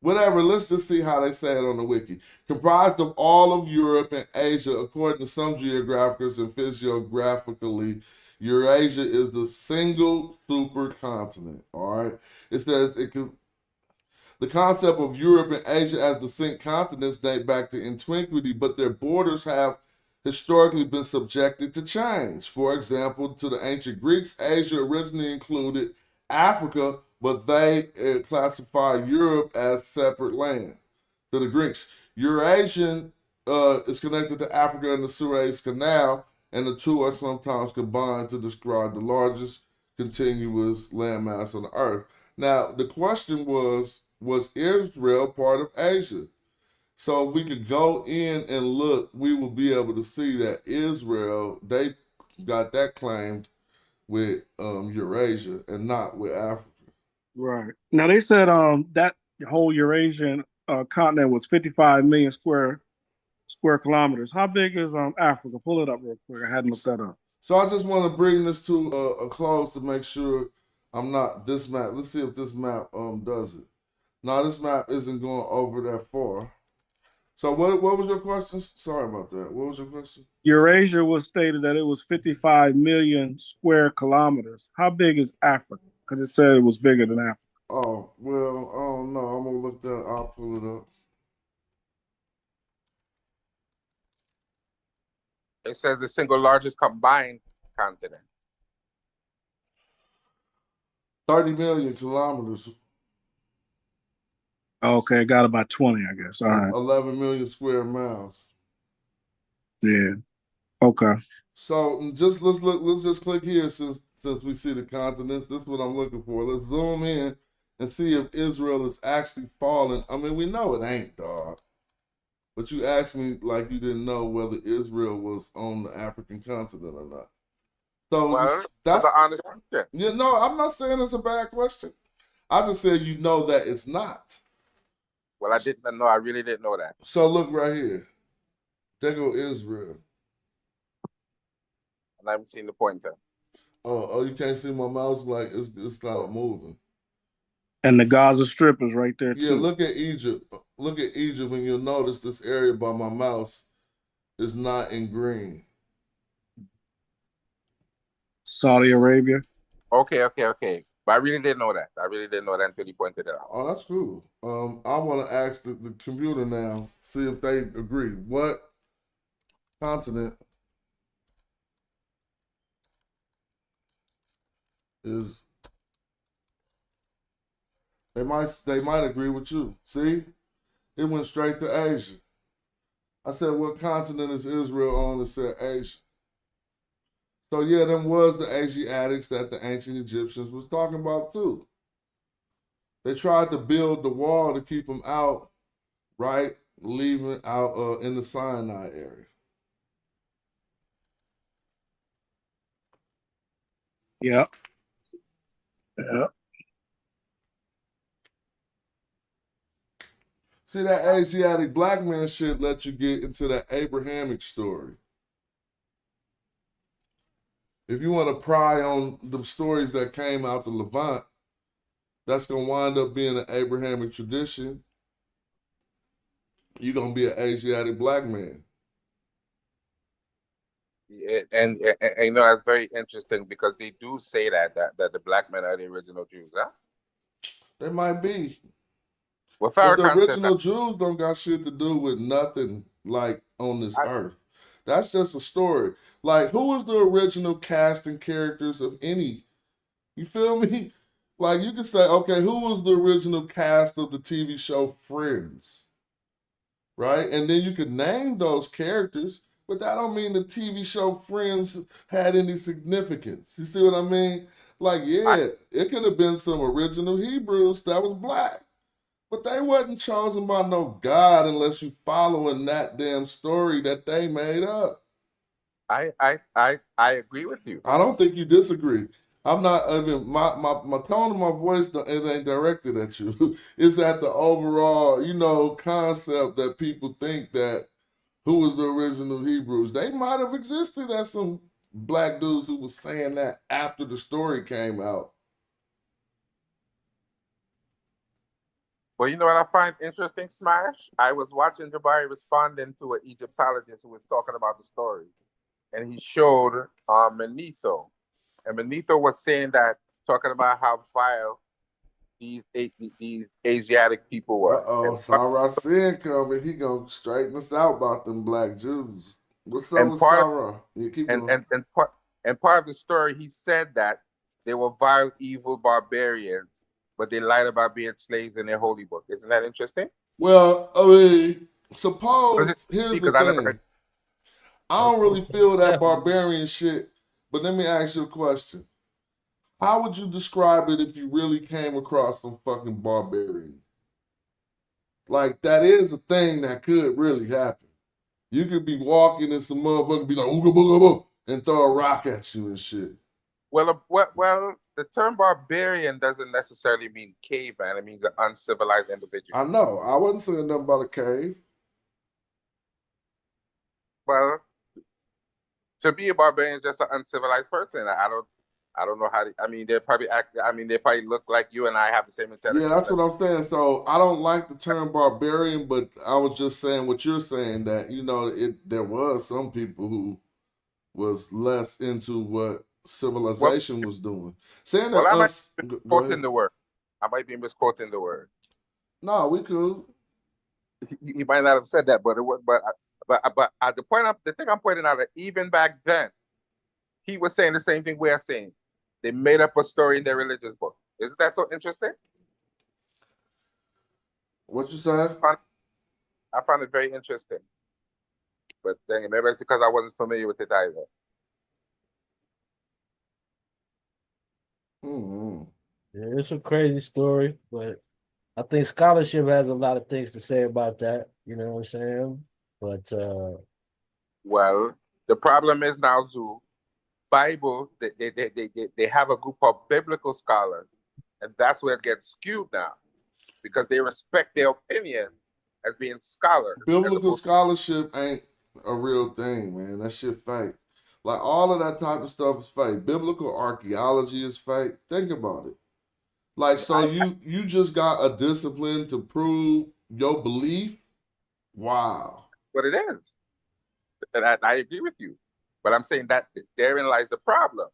whatever, let's just see how they say it on the wiki. Comprised of all of Europe and Asia, according to some geographers and physiographically, Eurasia is the single supercontinent. All right. It says the concept of Europe and Asia as distinct continents date back to antiquity, but their borders have historically been subjected to change. For example, to the ancient Greeks, Asia originally included Africa, but they classified Europe as separate land. To the Greeks, Eurasian is connected to Africa and the Suez Canal, and the two are sometimes combined to describe the largest continuous landmass on the earth. Now, the question was Israel part of Asia? So if we could go in and look, we will be able to see that Israel, they got that claimed with Eurasia and not with Africa. Right. Now they said that whole Eurasian continent was 55 million square kilometers. How big is Africa? Pull it up real quick. I hadn't looked that up. So I just want to bring this to a close to make sure I'm not this map. Let's see if this map does it. No, this map isn't going over that far. So what was your question? Sorry about that. What was your question? Eurasia was stated that it was 55 million square kilometers. How big is Africa? Because it said it was bigger than Africa. Oh, well, I don't know. I'm going to look that. I'll pull it up. It says the single largest combined continent. 30 million kilometers. Okay, got about 20, I guess. All right. 11 million square miles. Yeah. Okay. So just let's just click here since we see the continents. This is what I'm looking for. Let's zoom in and see if Israel is actually falling. I mean, we know it ain't, dog. But you asked me like you didn't know whether Israel was on the African continent or not. So well, that's an honest question. Yeah, no, I'm not saying it's a bad question. I just said you know that it's not. Well, I didn't know. I really didn't know that. So look right here. There go Israel. And I haven't seen the pointer. Oh, you can't see my mouse? Like it's kind of moving. And the Gaza Strip is right there too. Yeah, look at Egypt. Look at Egypt, and you'll notice this area by my mouse is not in green. Saudi Arabia. Okay. But I really didn't know that. I really didn't know that until you pointed it out. Oh, that's cool. I want to ask the computer now, see if they agree. What continent is? They might agree with you. See, it went straight to Asia. I said, what continent is Israel on? It said Asia. So yeah, them was the Asiatics that the ancient Egyptians was talking about too. They tried to build the wall to keep them out, right? Leaving out in the Sinai area. Yep. See, that Asiatic black man shit let you get into that Abrahamic story. If you want to pry on the stories that came out the Levant, that's going to wind up being an Abrahamic tradition. You're going to be an Asiatic black man. Yeah, and you know, that's very interesting because they do say that the black men are the original Jews, huh? They might be. Well, but the original Jews don't got shit to do with nothing like on this earth. That's just a story. Like, who was the original casting characters of any? You feel me? Like, you could say, okay, who was the original cast of the TV show Friends? Right? And then you could name those characters, but that don't mean the TV show Friends had any significance. You see what I mean? Like, yeah, it could have been some original Hebrews that was black, but they wasn't chosen by no God unless you following that damn story that they made up. I agree with you. I don't think you disagree. I'm not even my tone of my voice it ain't directed at you. It's at the overall, concept that people think that who was the original Hebrews. They might have existed as some black dudes who was saying that after the story came out. Well, you know what I find interesting, Smash? I was watching Jabari responding to an Egyptologist who was talking about the story, and he showed Manetho. And Manetho was saying that, talking about how vile these Asiatic people were. Uh-oh, Sarah Sin coming. He gonna straighten us out about them black Jews. What's up with Sarah? Yeah, keep going. And part of the story, he said that they were vile, evil barbarians, but they lied about being slaves in their holy book. Isn't that interesting? Well, I mean, suppose here's the thing. I don't really feel that barbarian shit, but let me ask you a question. How would you describe it if you really came across some fucking barbarian? Like, that is a thing that could really happen. You could be walking and some motherfucker be like, ooga booga boo, and throw a rock at you and shit. Well, the term barbarian doesn't necessarily mean caveman. It means an uncivilized individual. I know. I wasn't saying nothing about a cave. Well, to be a barbarian is just an uncivilized person. I don't know how to, they probably look like you and I have the same intelligence. Yeah, that's what I'm saying. So I don't like the term barbarian, but I was just saying what you're saying, that, there was some people who was less into what civilization was doing. Saying that I might be misquoting the word. I might be misquoting the word. No, we could. You might not have said that, but it was. But the thing I'm pointing out that even back then, he was saying the same thing we are saying. They made up a story in their religious book. Isn't that so interesting? What you saying? I found it very interesting. But dang it, maybe it's because I wasn't familiar with it either. Yeah, it's a crazy story, but I think scholarship has a lot of things to say about that. You know what I'm saying? But well, the problem is now, Zoo, Bible, they have a group of biblical scholars, and that's where it gets skewed now, because they respect their opinion as being scholars. Biblical scholarship ain't a real thing, man. That shit fake. Like, all of that type of stuff is fake. Biblical archaeology is fake. Think about it. Like, so you just got a discipline to prove your belief? Wow. But it is. And I agree with you. But I'm saying that therein lies the problem.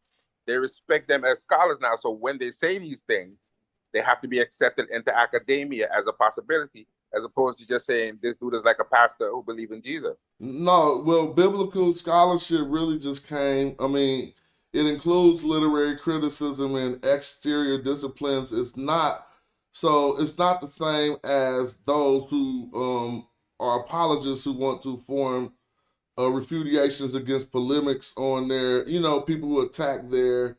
They respect them as scholars now. So when they say these things, they have to be accepted into academia as a possibility, as opposed to just saying this dude is like a pastor who believes in Jesus. No, well, biblical scholarship really just came. It includes literary criticism and exterior disciplines. It's not the same as those who are apologists who want to form refudiations against polemics on their, people who attack their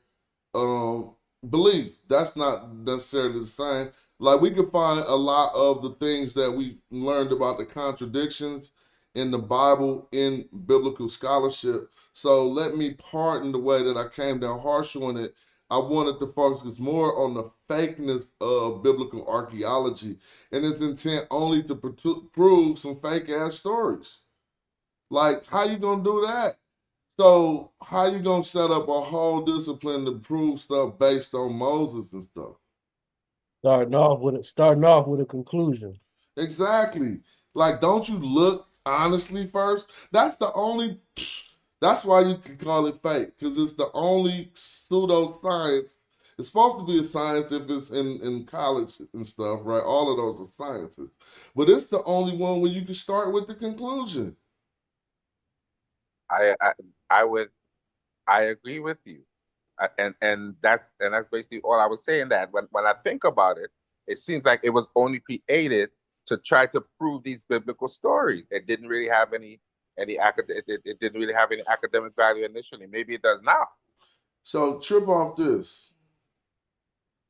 belief. That's not necessarily the same. Like, we can find a lot of the things that we learned about the contradictions in the Bible in biblical scholarship. So let me pardon the way that I came down harsh on it. I wanted to focus more on the fakeness of biblical archaeology and its intent only to prove some fake ass stories. Like, how you gonna do that? So how you gonna set up a whole discipline to prove stuff based on Moses and stuff? Starting off with a conclusion. Exactly. Like, don't you look honestly first? That's why you can call it fake, because it's the only pseudo-science. It's supposed to be a science if it's in college and stuff, right? All of those are sciences. But it's the only one where you can start with the conclusion. I agree with you. And that's basically all I was saying. That when I think about it, it seems like it was only created to try to prove these biblical stories. It didn't really have any it didn't really have any academic value initially. Maybe it does now. So trip off this.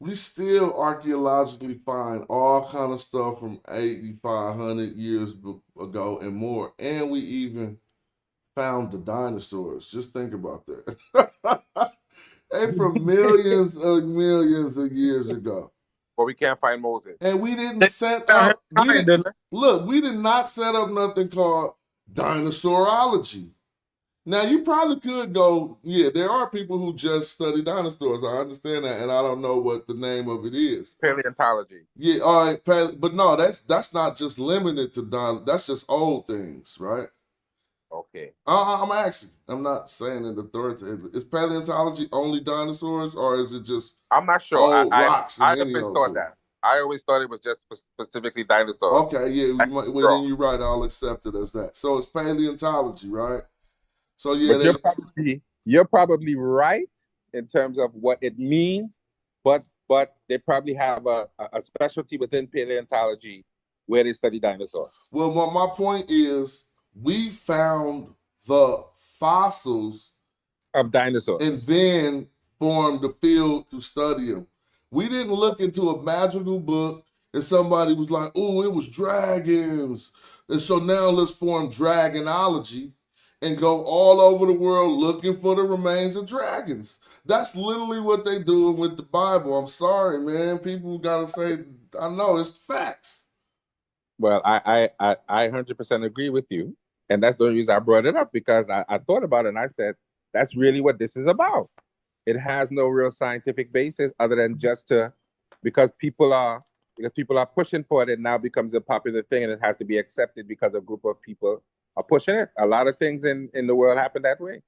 We still archaeologically find all kind of stuff from 8,500 years ago and more, and we even found the dinosaurs. Just think about that. They from millions of years ago. But we can't find Moses. And we didn't set up. We did not set up nothing called dinosaurology. Now you probably could go, yeah, there are people who just study dinosaurs. I understand that, and I don't know what the name of it is. Paleontology. Yeah, all right, but no, that's not just limited to that's just old things, right? Okay. I'm asking. I'm not saying it authoritatively. Is paleontology only dinosaurs, or is it just? I'm not sure. Old rocks and I always thought that. I always thought it was just specifically dinosaurs. Okay, yeah. Well, then you're right. I'll accept it as that. So it's paleontology, right? So yeah, but you're probably right in terms of what it means, but they probably have a specialty within paleontology where they study dinosaurs. Well, my point is, we found the fossils of dinosaurs and then formed the field to study them. We didn't look into a magical book and somebody was like, oh, it was dragons. And so now let's form dragonology and go all over the world looking for the remains of dragons. That's literally what they doing with the Bible. I'm sorry, man. People gotta say, I know, it's facts. Well, I 100% agree with you. And that's the only reason I brought it up, because I thought about it and I said, that's really what this is about. It has no real scientific basis other than just because people are pushing for it, it now becomes a popular thing and it has to be accepted because a group of people are pushing it. A lot of things in the world happen that way.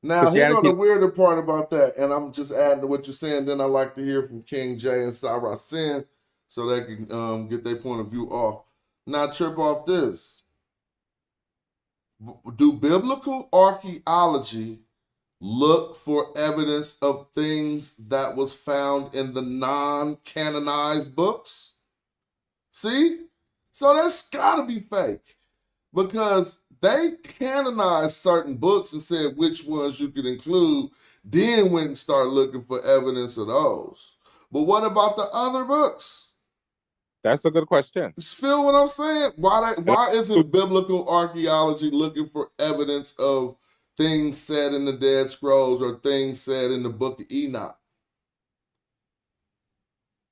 Now, you know the weirder part about that, and I'm just adding to what you're saying, then I like to hear from King J and Sarah Sin so they can get their point of view off. Now, trip off this. Do biblical archaeology look for evidence of things that was found in the non-canonized books? See? So that's gotta be fake, because they canonized certain books and said which ones you could include, then went and start looking for evidence of those. But what about the other books? That's a good question. You feel what I'm saying? Why isn't biblical archaeology looking for evidence of things said in the Dead Scrolls or things said in the Book of Enoch?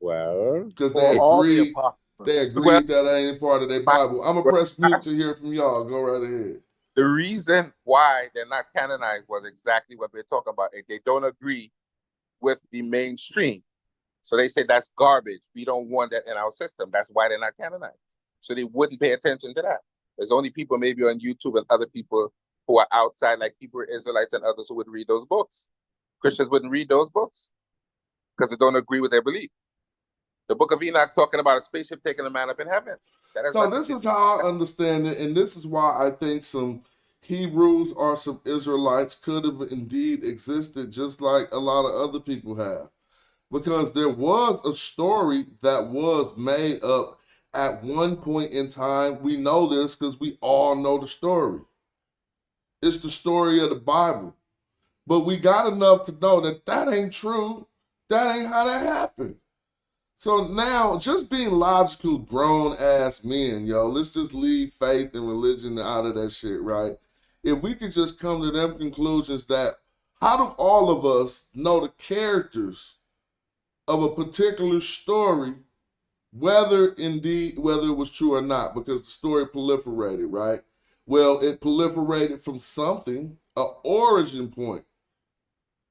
Well, because they agreed that ain't part of their Bible. I'm gonna press mute to hear from y'all. Go right ahead. The reason why they're not canonized was exactly what we're talking about. They don't agree with the mainstream. So they say that's garbage. We don't want that in our system. That's why they're not canonized. So they wouldn't pay attention to that. There's only people maybe on YouTube and other people who are outside, like Hebrew Israelites and others, who would read those books. Christians wouldn't read those books because they don't agree with their belief. The Book of Enoch talking about a spaceship taking a man up in heaven. So this is how I understand it, and this is why I think some Hebrews or some Israelites could have indeed existed, just like a lot of other people have. Because there was a story that was made up at one point in time. We know this because we all know the story. It's the story of the Bible. But we got enough to know that that ain't true. That ain't how that happened. So now, just being logical, grown-ass men, let's just leave faith and religion out of that shit, right? If we could just come to them conclusions that, how do all of us know the characters of a particular story, whether it was true or not, because the story proliferated, right? Well, it proliferated from something, an origin point.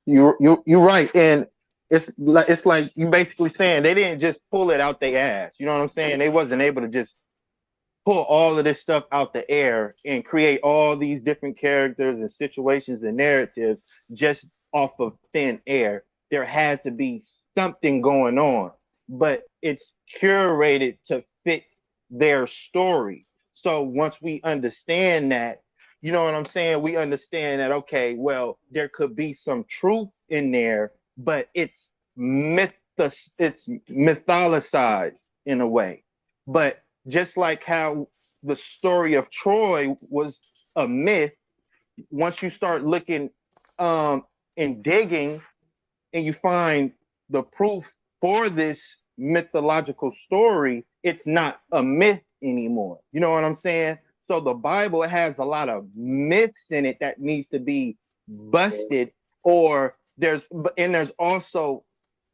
You're right, and it's like you basically saying they didn't just pull it out their ass. You know what I'm saying? They wasn't able to just pull all of this stuff out the air and create all these different characters and situations and narratives just off of thin air. There had to be something going on, but it's curated to fit their story. So once we understand that, you know what I'm saying, we understand that, okay, well, there could be some truth in there, but it's mythologized in a way. But just like how the story of Troy was a myth, once you start looking and digging, and you find the proof for this mythological story, it's not a myth anymore. You know what I'm saying? So the Bible has a lot of myths in it that needs to be busted, or there's also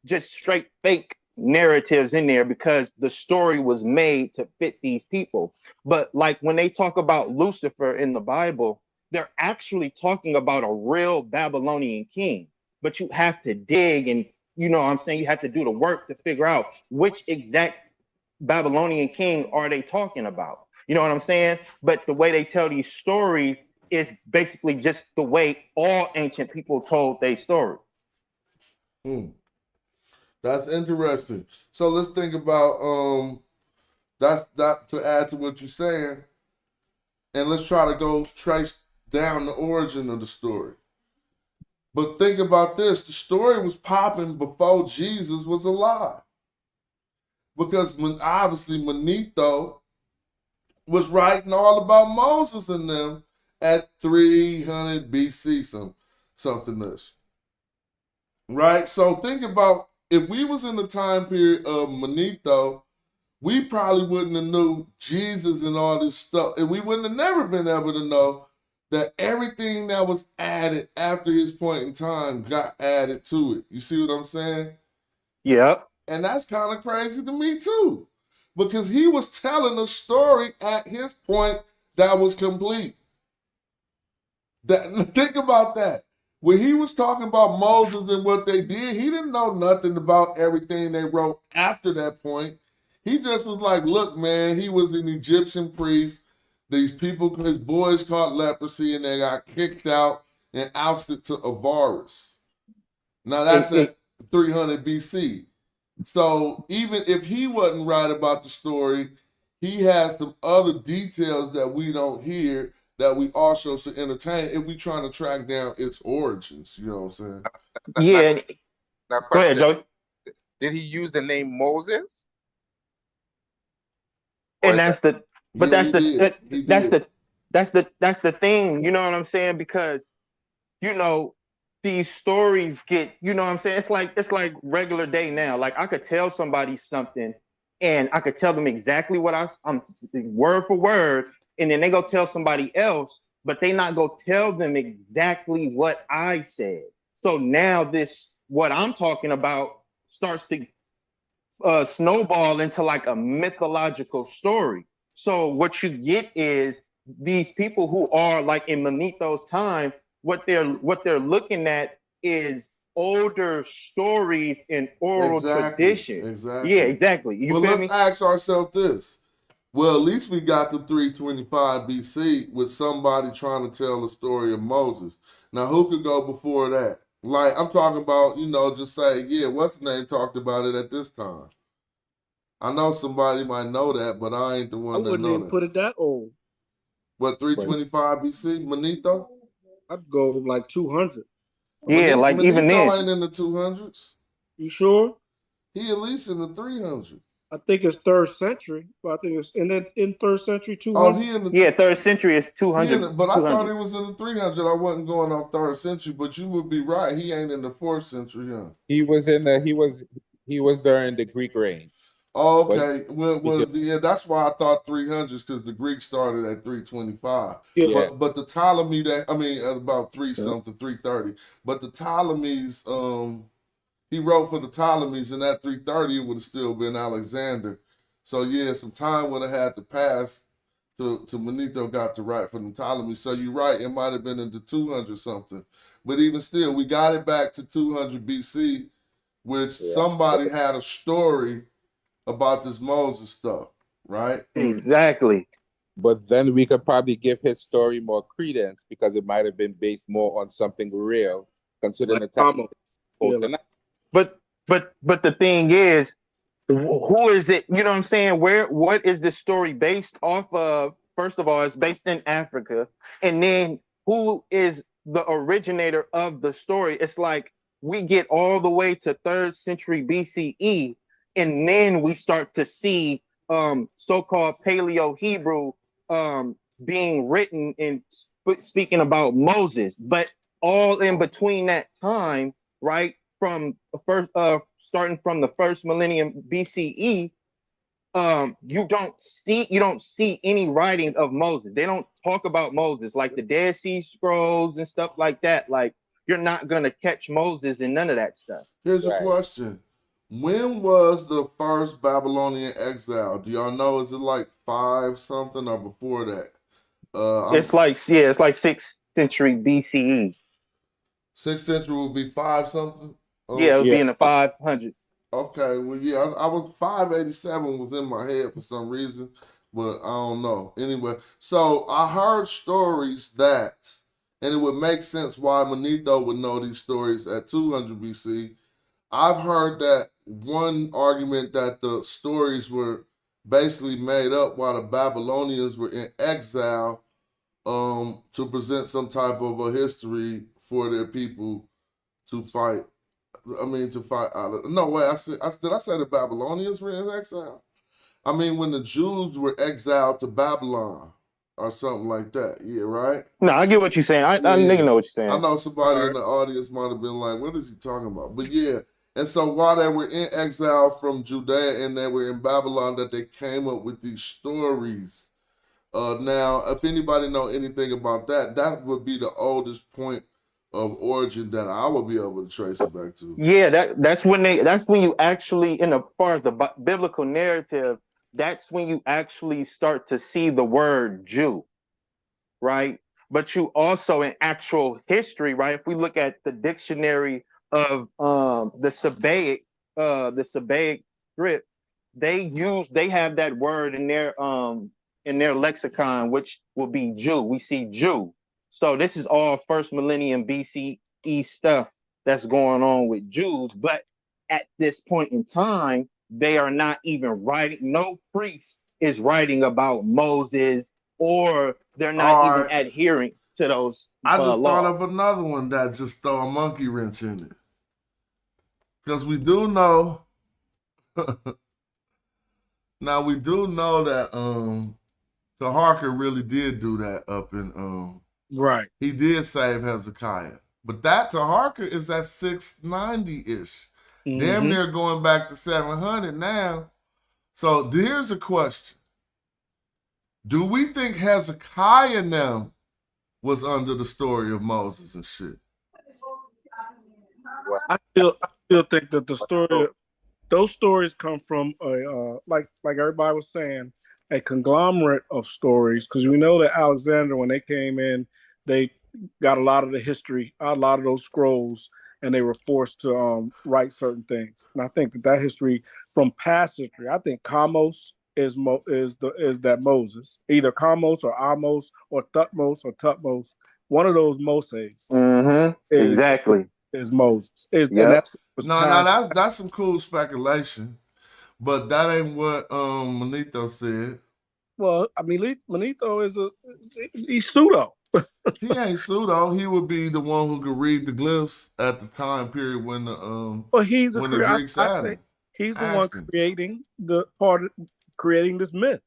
just straight fake narratives in there because the story was made to fit these people. But like when they talk about Lucifer in the Bible, they're actually talking about a real Babylonian king. But you have to dig, and you know what I'm saying, you have to do the work to figure out which exact Babylonian king are they talking about. You know what I'm saying? But the way they tell these stories is basically just the way all ancient people told their stories. That's interesting. So let's think about that's that to add to what you're saying, and let's try to go trace down the origin of the story. But think about this: the story was popping before Jesus was alive, because obviously Manetho was writing all about Moses and them at 300 BC, something-ish. Right? So think about, if we was in the time period of Manetho, we probably wouldn't have knew Jesus and all this stuff. And we wouldn't have never been able to know that everything that was added after his point in time got added to it. You see what I'm saying? Yep. And that's kind of crazy to me too, because he was telling a story at his point that was complete. Think about that. When he was talking about Moses and what they did, he didn't know nothing about everything they wrote after that point. He just was like, look, man, he was an Egyptian priest. These people, his boys caught leprosy and they got kicked out and ousted to Avaris. Now that's at 300 BC. So even if he wasn't right about the story, he has some other details that we don't hear that we also should entertain if we're trying to track down its origins. You know what I'm saying? Yeah. Go ahead, Joey. Did he use the name Moses? And that's the thing, you know what I'm saying? Because, you know, these stories get, you know what I'm saying? It's like regular day now. Like I could tell somebody something and I could tell them exactly what I'm word for word, and then they go tell somebody else, but they not go tell them exactly what I said. So now this, what I'm talking about, starts to snowball into like a mythological story. So what you get is these people who are like in Manetho's time, what they're looking at is older stories and oral tradition. Exactly. Yeah, exactly. You feel let's me? ask ourselves this. Well, at least we got to 325 BC with somebody trying to tell the story of Moses. Now, who could go before that? Like, I'm talking about, you know, just say, yeah, what's the name talked about it at this time? I know somebody might know that, but I ain't the one that know that. I wouldn't even put it that old. What, 325 BC? Manetho? I'd go like 200. Yeah, like Manetho even then. ain't in the 200s. You sure? He at least in the 300s. I think it's 3rd century, but I think it's in 3rd century 200. Oh, he in the 3rd century is 200. But I thought he was in the 300. I wasn't going off 3rd century, but you would be right. He ain't in the 4th century, huh? He was during the Greek reign. Oh, okay. Well, yeah, that's why I thought 300s, because the Greeks started at 325. Yeah. But the Ptolemy about 330. But the Ptolemies, he wrote for the Ptolemies, and at 330 it would have still been Alexander. So yeah, some time would have had to pass to Manetho got to write for the Ptolemies. So you're right, it might have been in the 200 something. But even still, we got it back to 200 BC, which somebody had a story about this Moses stuff, right? Exactly. But then we could probably give his story more credence because it might have been based more on something real, considering the time. But the thing is, who is it? You know what I'm saying? What is this story based off of? first of all, it's based in Africa, and then who is the originator of the story? It's like we get all the way to 3rd century BCE, and then we start to see so-called Paleo-Hebrew being written and speaking about Moses. But all in between that time, right, from first starting from the 1st millennium BCE, you don't see any writing of Moses. They don't talk about Moses, like the Dead Sea Scrolls and stuff like that. Like, you're not gonna catch Moses in none of that stuff. Here's a question. When was the first Babylonian exile? Do y'all know? Is it like 5 something or before that? It's like 6th century BCE. 6th century would be 5 something? Yeah, it would be in the 500s. Okay, well, yeah, I was 587 was in my head for some reason, but I don't know. Anyway, so I heard stories that, and it would make sense why Manetho would know these stories at 200 BC. I've heard that one argument that the stories were basically made up while the Babylonians were in exile to present some type of a history for their people to fight. To fight out of. No, wait, did I say the Babylonians were in exile? I mean, when the Jews were exiled to Babylon or something like that. Yeah, right? No, I get what you're saying. I nigga know what you're saying. I know somebody in the audience might have been like, what is he talking about? But yeah, and so while they were in exile from Judea and they were in Babylon, that they came up with these stories. Now, if anybody know anything about that, that would be the oldest point of origin that I would be able to trace it back to. Yeah, that's when you actually, in as far as the biblical narrative, that's when you actually start to see the word Jew, right? But you also, in actual history, right? If we look at the dictionary of the Sabaic script, they have that word in their lexicon, which will be Jew. We see Jew. So this is all 1st millennium BCE stuff that's going on with Jews. But at this point in time, they are not even writing. No priest is writing about Moses, or they're not even adhering to those I just laws. thought of another one that just throw a monkey wrench in it. Because we do know, now we do know that Taharka really did do that up in right. He did save Hezekiah. But that Taharka is at 690-ish. Damn near going back to 700 now. So here's a question. Do we think Hezekiah now was under the story of Moses and shit? I still think that those stories come from a like everybody was saying, a conglomerate of stories, because we know that Alexander, when they came in, they got a lot of the history, a lot of those scrolls, and they were forced to write certain things. And I think that history from past history, I think Kamos is that Moses, either Kamos or Amos or Thutmose or Tutmose, one of those Moses. Exactly. Is Moses. That's some cool speculation, but that ain't what Manetho said. Well, I mean, Manetho he's pseudo. He ain't pseudo. He would be the one who could read the glyphs at the time period when the he's when the Greeks had him. He's the one creating this myth.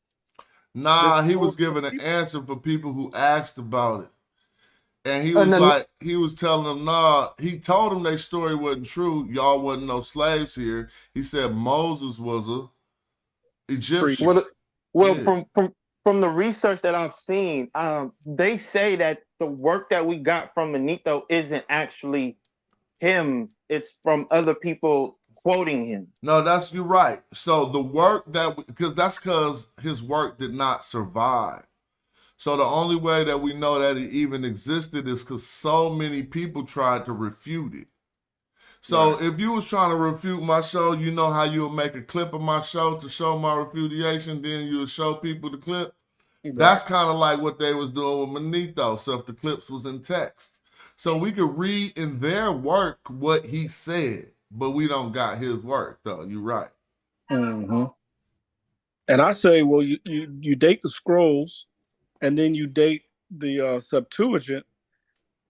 Nah, he was giving an answer for people who asked about it. And he was he was telling them, nah, he told them their story wasn't true. Y'all wasn't no slaves here. He said Moses was a Egyptian. From the research that I've seen, they say that the work that we got from Manetho isn't actually him. It's from other people quoting him. No, you're right. So the work because his work did not survive. So the only way that we know that it even existed is because so many people tried to refute it. So if you was trying to refute my show, you know how you'll make a clip of my show to show my refutation, then you'll show people the clip? Right. That's kind of like what they was doing with Manetho, so if the clips was in text. So we could read in their work what he said, but we don't got his work, though. You're right. And I say, well, you date the scrolls and then you date the Septuagint,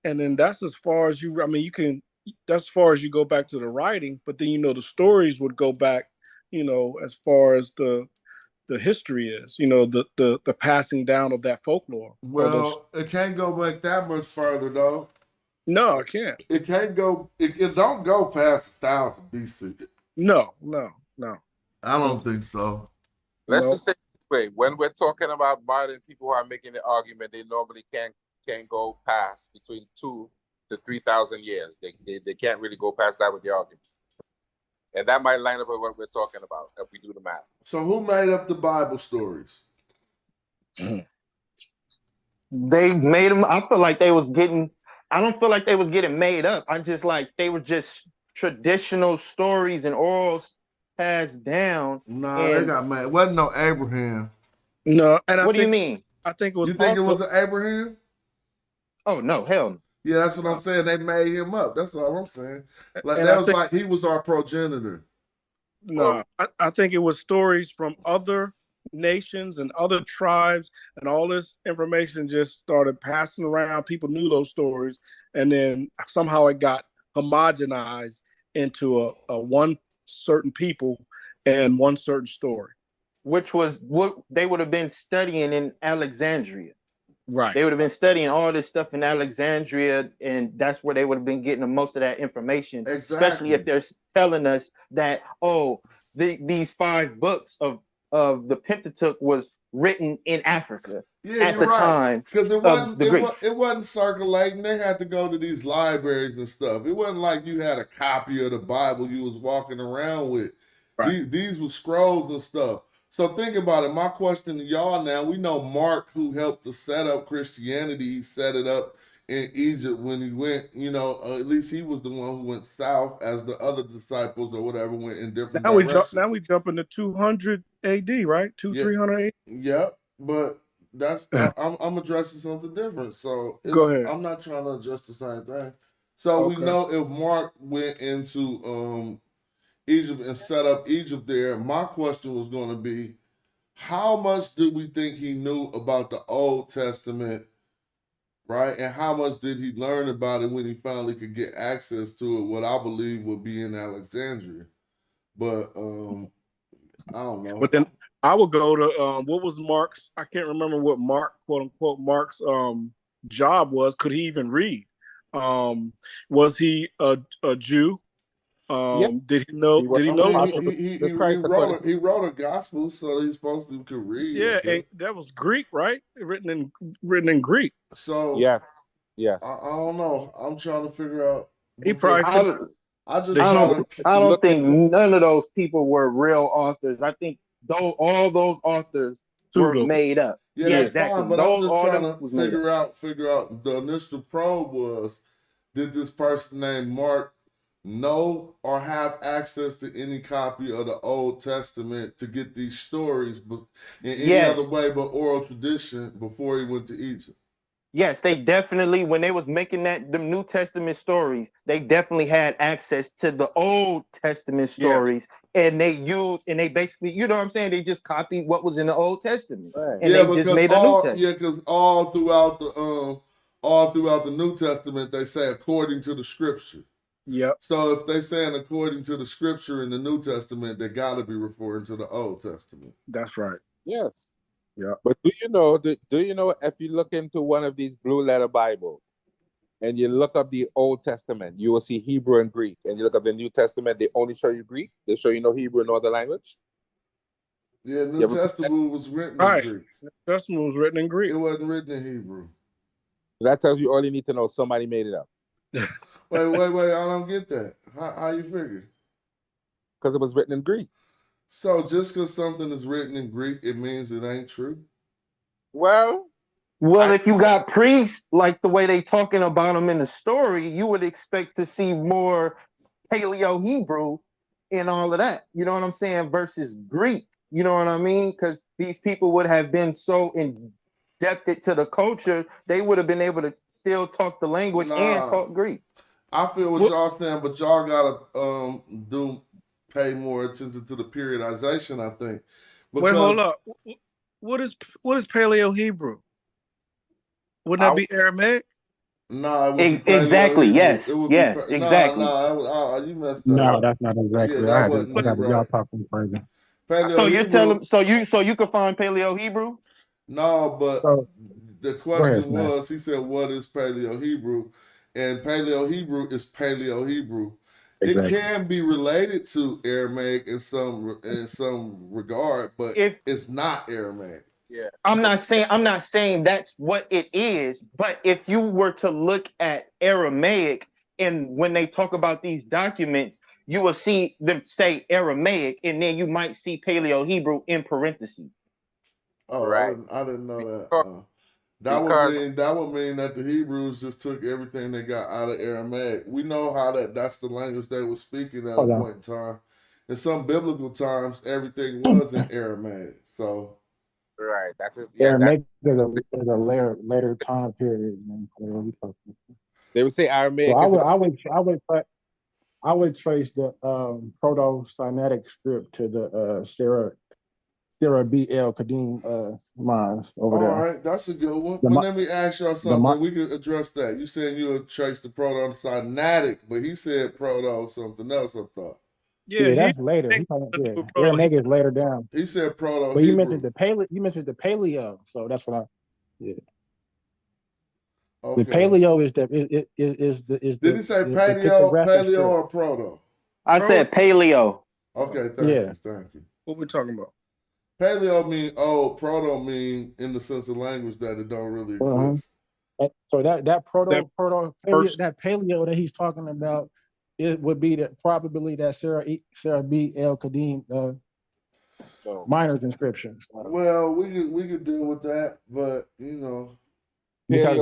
and then that's as far as you. I mean, you can. That's as far as you go back to the writing, but then the stories would go back, as far as the history is, the passing down of that folklore. Well, it can't go back that much further though. No, I can't. It can't go. It don't go past 1000 BC. No. I don't think so. Let's just say this way: when we're talking about modern people who are making the argument, they normally can't go past between 2,000 to 3,000 years. They can't really go past that with the argument, and that might line up with what we're talking about if we do the math. So who made up the Bible stories? They made them. I feel like they was getting. I don't feel like they was getting made up. I just like they were just traditional stories and orals passed down. No, they got made. Wasn't no Abraham. No, and what do you mean? I think it was. You think it was an Abraham? Oh no, hell no. Yeah, that's what I'm saying. They made him up. That's all I'm saying. Like And that I was think- like he was our progenitor. No, I think it was stories from other nations and other tribes, and all this information just started passing around. People knew those stories, and then somehow it got homogenized into a one certain people and one certain story. Which was what they would have been studying in Alexandria. Right. They would have been studying all this stuff in Alexandria, and that's where they would have been getting the most of that information. Especially if they're telling us that, these 5 books of the Pentateuch was written in Africa at the time. Because it wasn't circulating. They had to go to these libraries and stuff. It wasn't like you had a copy of the Bible you was walking around with. Right. These were scrolls and stuff. So think about it. My question to y'all now, we know Mark, who helped to set up Christianity, he set it up in Egypt when he went, at least he was the one who went south as the other disciples or whatever went in different directions. Now we jump into 200 AD, right? 300 AD. Yeah, but that's I'm addressing something different. So Go ahead. I'm not trying to address the same thing. So we know if Mark went into Egypt and set up Egypt there, my question was going to be, how much do we think he knew about the Old Testament, right? And how much did he learn about it when he finally could get access to it, what I believe would be in Alexandria? But I don't know. But then I would go to what was Mark's? I can't remember what quote unquote Mark's job was. Could he even read? Was he a Jew? Did he know? He wrote a gospel, so he's supposed to could read. Yeah, and that was Greek, right? Written in Greek. So yes. I don't know. I'm trying to figure out. He probably. I don't think none of those people were real authors. I think all those authors were made up. Yeah, exactly. Fine, but I'm just trying to figure out. The initial probe was: did this person named Mark know or have access to any copy of the Old Testament to get these stories, but in any other way but oral tradition before he went to Egypt? Yes, they definitely, when they was making the New Testament stories, they definitely had access to the Old Testament stories, and they basically, you know what I'm saying? They just copied what was in the Old Testament, and they just made a New Testament. Yeah, because all throughout the New Testament, they say according to the Scripture. Yep. So if they saying according to the Scripture in the New Testament, they got to be referring to the Old Testament. That's right. Yes. Yeah. But do you know if you look into one of these blue letter Bibles and you look up the Old Testament, you will see Hebrew and Greek. And you look up the New Testament, they only show you Greek. They show you no Hebrew and no other language. Yeah, New Testament was written in Greek. New Testament was written in Greek. It wasn't written in Hebrew. That tells you all you need to know. Somebody made it up. Wait, I don't get that. How you figure? Because it was written in Greek. So just because something is written in Greek, it means it ain't true? Well, if you got priests, like the way they talking about them in the story, you would expect to see more Paleo-Hebrew in all of that. You know what I'm saying? Versus Greek. You know what I mean? Because these people would have been so indebted to the culture, they would have been able to still talk the language and talk Greek. I feel what y'all saying, but y'all gotta pay more attention to the periodization, I think. Wait, hold up. What is Paleo Hebrew? Wouldn't that be Aramaic? No, it would be Exactly. Paleo-Hebrew. Yes. It would be Yes. Exactly. you messed that No, up. that's not exactly. Yeah, that wasn't I it, got y'all right? talking crazy. So you're Paleo-Hebrew. telling so you could find Paleo Hebrew? No, but So the go ahead, question Smash. was, he said, what is Paleo-Hebrew? And Paleo-Hebrew is Paleo-Hebrew. It Exactly. can be related to Aramaic in some regard, but If it's not Aramaic. Yeah. I'm not saying that's what it is, but if you were to look at Aramaic and when they talk about these documents, you will see them say Aramaic and then you might see Paleo Hebrew in parentheses. Oh, Right. I didn't know that. Because That would mean that the Hebrews just took everything they got out of Aramaic. We know how that's the language they were speaking at a Hold on. point in time. In some biblical times, everything was in Aramaic. So right, that's just, Aramaic is a later time period. they would say So Aramaic is I would trace the Proto-Sinaitic script to the Sarah B. L. Kadim mines over all there. right, that's a good one. The But mi- let me ask y'all the something. mi- We could address that. You said you would trace the Proto-Sinaitic, but he said Proto something else, I thought. Yeah, that's later. Aramaic is later down. He said Proto-Hebrew. But you mentioned the paleo, so that's what Okay. The paleo is the Did he say the paleo script. or proto? I said Paleo. Okay, thank you. What we talking about? Paleo mean old, proto mean in the sense of language that it don't really exist. So that paleo that he's talking about, it would be probably that Sarah B. L. Kadim miner's inscriptions. Well, we could deal with that, but because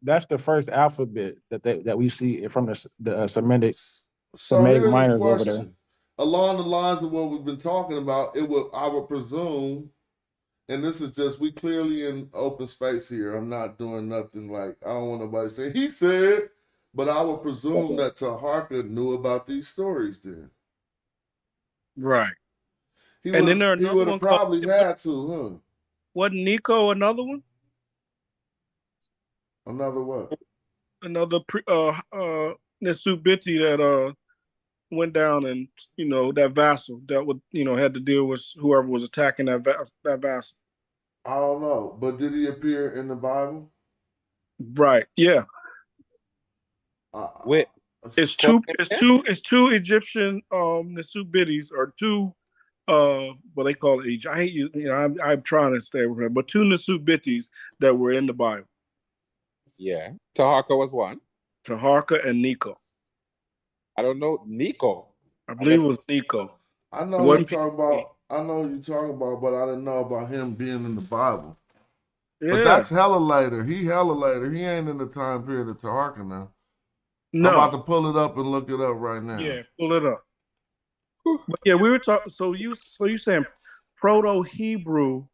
that's the first alphabet that we see from the Semitic So here's a miners over there. question. Along the lines of what we've been talking about, I would presume, and this is just, we clearly in open space here. I'm not doing nothing like, I don't want nobody to say, he said, but I would presume that Taharka knew about these stories then. Right. He And then there would have probably had to, huh? Wasn't Nico another one? Another what? Another Nesubiti that went down and that vassal that would had to deal with whoever was attacking that vassal. I don't know, but did he appear in the Bible? Right. Yeah. Wait. It's two Egyptian Nesubitis or two what they call it. I hate I'm trying to stay with them, but two Nesubitis that were in the Bible. Yeah. Taharka was one. Taharka and Nico. I don't know Nico. I believe it was Nico. I know what you're talking about, but I didn't know about him being in the Bible. Yeah. But that's hella later. He ain't in the time period of Taharka now. No. I'm about to pull it up and look it up right now. Yeah, pull it up. But yeah, we were talking. So you saying Proto-Hebrew?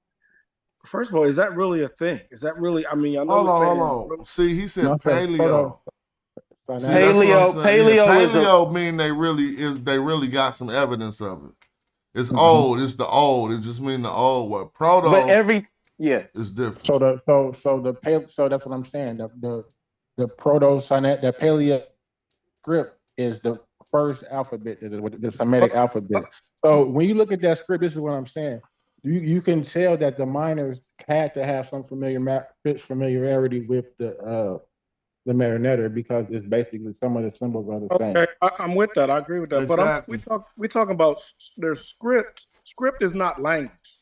First of all, is that really a thing? Is that really? I mean, I know. Hold on. See, he said paleo. Paleo mean they really got some evidence of it. It's old. It's the old. It just mean the old word. Proto. But is different. So that's what I'm saying. The Proto-Sinaitic, the Paleo script is the first alphabet, the Semitic alphabet. So when you look at that script, this is what I'm saying. You can tell that the miners had to have some familiarity with the marionetter because it's basically some of the symbols are the same. Okay, I'm with that. I agree with that. Exactly. But we're talking about their script. Script is not language.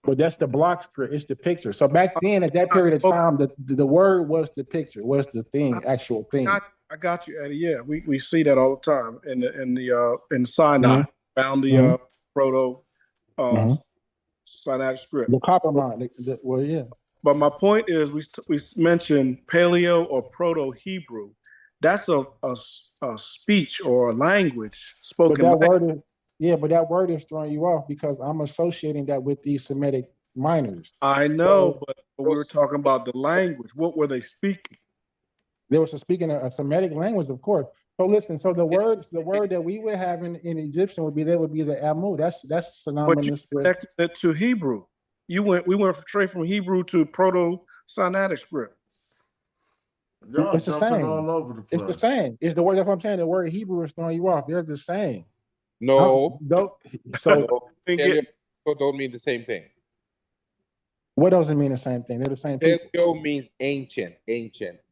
But that's the block script. It's the picture. So back then, at that period of time, the word was the picture, was the thing, actual thing. I got you, Eddie. Yeah, we see that all the time in Sinai. Found the Proto Sinaitic script. The copper mine. Well, yeah. But my point is, we mentioned Paleo or Proto-Hebrew. That's a speech or a language spoken. But that word is throwing you off because I'm associating that with these Semitic miners. I know, but we were talking about the language. What were they speaking? They were speaking a Semitic language, of course. So listen, so the word that we would have in Egyptian would be the Amu. That's synonymous with. But you connected it to Hebrew. We went straight from Hebrew to Proto-Sinaitic script. Y'all It's the jumping same. all over the place. It's the same. It's the word. That's what I'm saying. The word Hebrew is throwing you off. They're the same. No. So Don't mean the same thing. what does it mean the same thing? They're the same people. Paleo means ancient,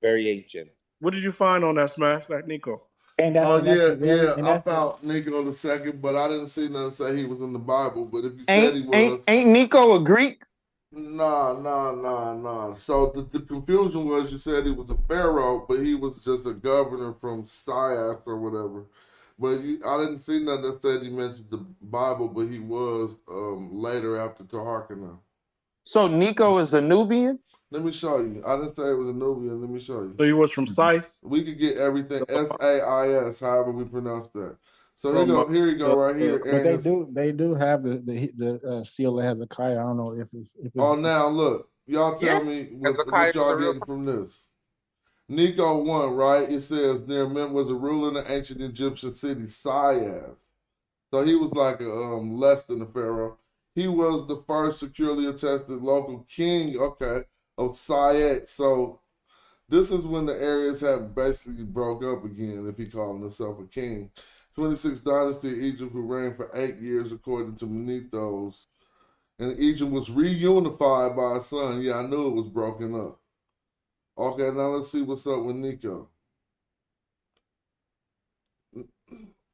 very ancient. What did you find on that Smash, that Nico? And I found Nico the second, but I didn't see nothing say he was in the Bible. But if you said he was, ain't Nico a Greek? Nah. So the confusion was you said he was a pharaoh, but he was just a governor from Syas or whatever. But I didn't see nothing that said he mentioned the Bible, but he was later after Taharkana. So Nico is a Nubian? Let me show you. I didn't say it was a Nubian. Let me show you. So he was from Sais? We could get everything Sais, however we pronounce that. So here you go, right here. But they do have the seal of Hezekiah. I don't know if it's now look, y'all tell me what y'all getting from this. Nico 1, right? It says there was a ruler in the ancient Egyptian city, Syas. So he was like less than a pharaoh. He was the first securely attested local king, of Syed. So this is when the areas have basically broke up again, if he called himself a king. 26th dynasty of Egypt, who reigned for 8 years according to Manethos. And Egypt was reunified by a son. Yeah, I knew it was broken up. Okay, now let's see what's up with Nico.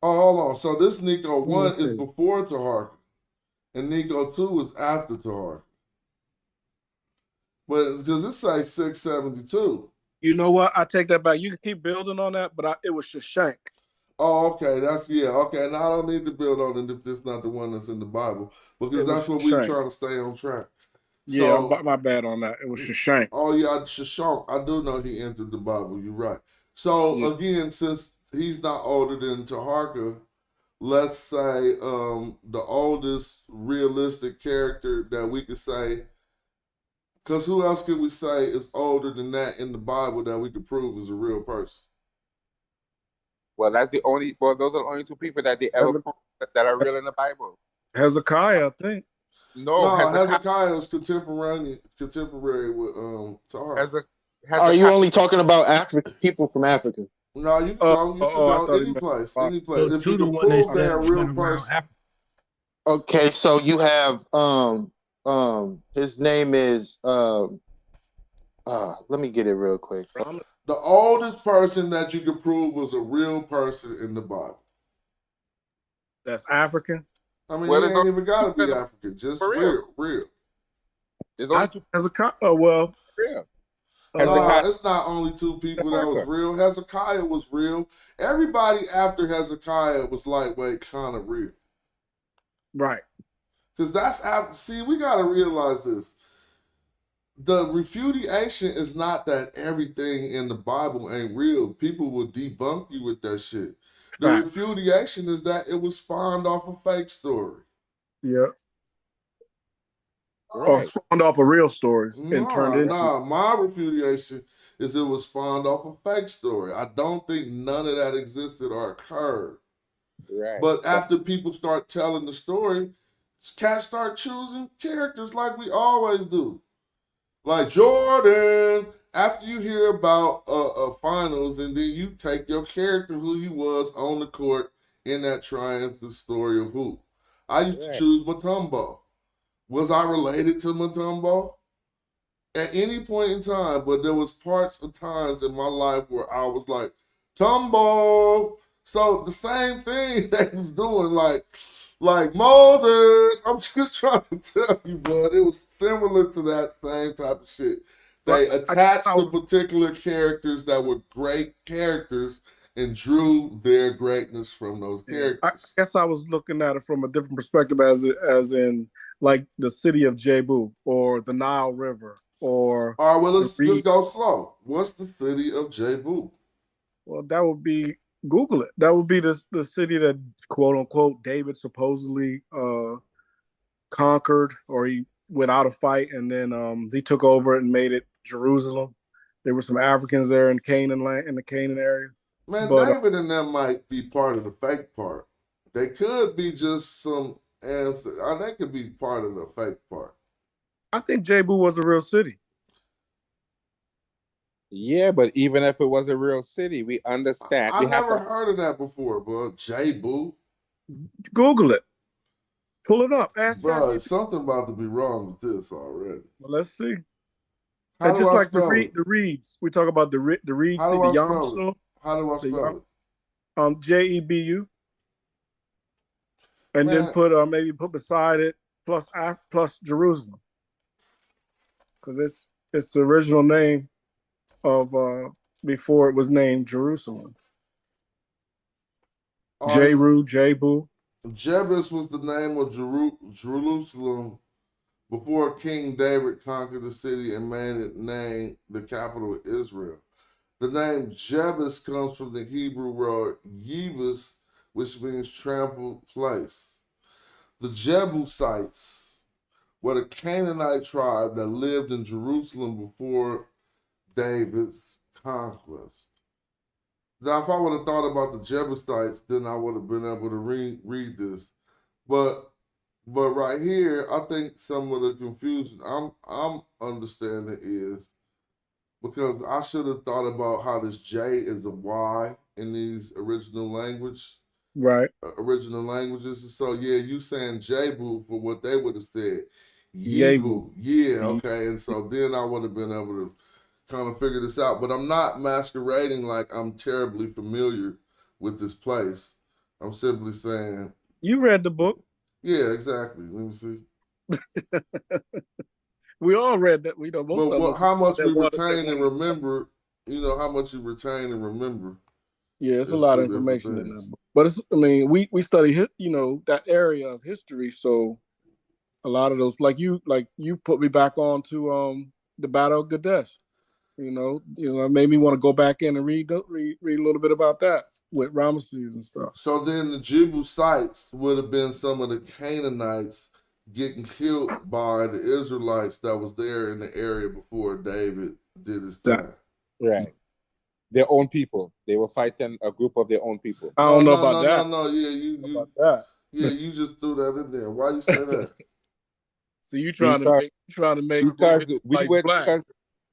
Oh, hold on. So this Nico 1 is before Taharka. And Nico 2 is after Taharka. But because it's like 672. You know what? I take that back. You can keep building on that, but it was Shashank. Oh, okay. Okay. Now I don't need to build on it if it's not the one that's in the Bible. Because that's what we're trying to stay on track. Yeah, my bad on that. It was Shashank. Oh, yeah, Shashank. I do know he entered the Bible. You're right. So, again, since he's not older than Taharka, let's say the oldest realistic character that we could say, because who else could we say is older than that in the Bible that we could prove is a real person? Well, those are the only two people that they ever proved that are real in the Bible. Hezekiah, I think. No, Hezekiah was contemporary with Taharka. Are you only talking about people from Africa? No, you can go any place. If you can prove they're a real person. Okay, so you have his name is let me get it real quick. The oldest person that you can prove was a real person in the Bible. That's African? I mean, you ain't even got to be African. Just real. There's only two. Hezekiah, real. It's not only two people that was real. Hezekiah was real. Everybody after Hezekiah was lightweight, kind of real. Right. Because we got to realize this. The refutation is not that everything in the Bible ain't real. People will debunk you with that shit. The refutation is that it was spawned off a fake story. Yeah. Or spawned off of real stories and turned into. My refutation is it was spawned off a fake story. I don't think none of that existed or occurred. Right. But after people start telling the story, cats start choosing characters like we always do. Like Jordan, after you hear about finals, and then you take your character who he was on the court in that triumphant story of hoop. I used to choose Mutombo. Was I related to Mutombo? At any point in time, but there was parts of times in my life where I was like, Tumbo. So the same thing they was doing, like Moses. I'm just trying to tell you, bud. It was similar to that same type of shit. They attached to particular characters that were great characters and drew their greatness from those characters. I guess I was looking at it from a different perspective, as in like the city of Jebu or the Nile River or. All right, well let's go slow. What's the city of Jebu? Well, that would be. Google it. That would be the city that, quote unquote, David supposedly conquered, or he went out a fight, and then he took over and made it Jerusalem. There were some Africans there in Canaan land, in the Canaan area. Man, David and them might be part of the fake part. They could be just some answer. They could be part of the fake part. I think Jebu was a real city. Yeah, but even if it was a real city, we understand. I We have never to. heard of that before, bro. J-Boo. Google it. Pull it up. Ask Bro, ChatGPT. something about to be wrong with this already. Well, let's see. How And do just I like spell it? the reeds, we talk about the reeds, How see do the I spell it? Yamsuf, How do I spell it? JEBU, and then Man, put maybe put beside it plus Jerusalem, because it's the original name of before it was named Jerusalem. Jeru, Jebu. Jebus was the name of Jerusalem before King David conquered the city and made it name the capital of Israel. The name Jebus comes from the Hebrew word Yebus, which means trampled place. The Jebusites were the Canaanite tribe that lived in Jerusalem before David's conquest. Now, if I would have thought about the Jebusites, then I would have been able to read this. But right here, I think some of the confusion I'm understanding is because I should have thought about how this J is a Y in these original languages. So yeah, you saying Jebu for what they would have said. Yebu. Yeah, okay. And so then I would have been able to kind of figure this out. But I'm not masquerading like I'm terribly familiar with this place. I'm simply saying. You read the book. Yeah, exactly. Let me see. We all read that. We know most of us. How much we retain and remember, how much you retain and remember. Yeah, it's a lot of information in that book. But we study that area of history, so a lot of those, like you put me back on to the Battle of Kadesh. It made me want to go back in and read a little bit about that with Ramesses and stuff. So then the Jebusites would have been some of the Canaanites getting killed by the Israelites that was there in the area before David did his time. Right. Their own people. They were fighting a group of their own people. I don't know about that. No. Yeah, you about that. Yeah, you just threw that in there. Why you say that? So you trying to make because black.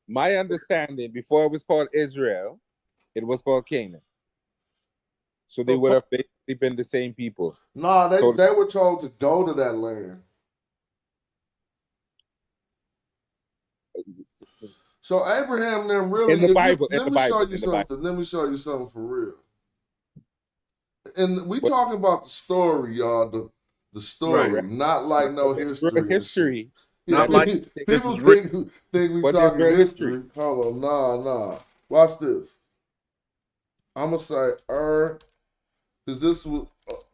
My understanding, before it was called Israel, it was called Canaan. So they would have basically been the same people. No, they were told to go to that land. So Abraham then really in the Bible. Let me show you something for real. And we talking about the story, y'all. The story, right. Not like no history. History. Yeah, not like people think we talking history. Hold on, nah. Watch this. I'm gonna say because this was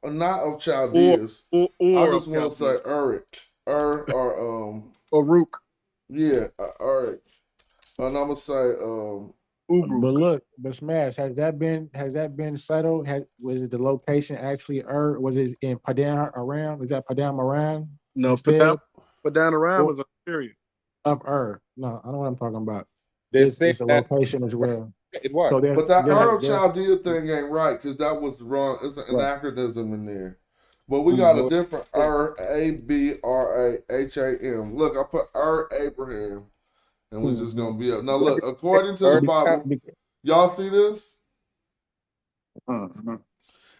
not of Chaldeans. I just want to say Urik, or Rook. Yeah, Urik, and I'm gonna say But look, but Smash, has that been settled? Was it the location actually was it in Padan Aram? Is that Padan Aram? No, Padan Aram was a period of No, I don't know what I'm talking about. It's a location as well. It was. So but that Chaldea thing ain't right because that was wrong. It's an anachronism in there. But we got a different Abraham. Look, I put Abraham. And we're just gonna be up. Now look, according to the Bible, y'all see this?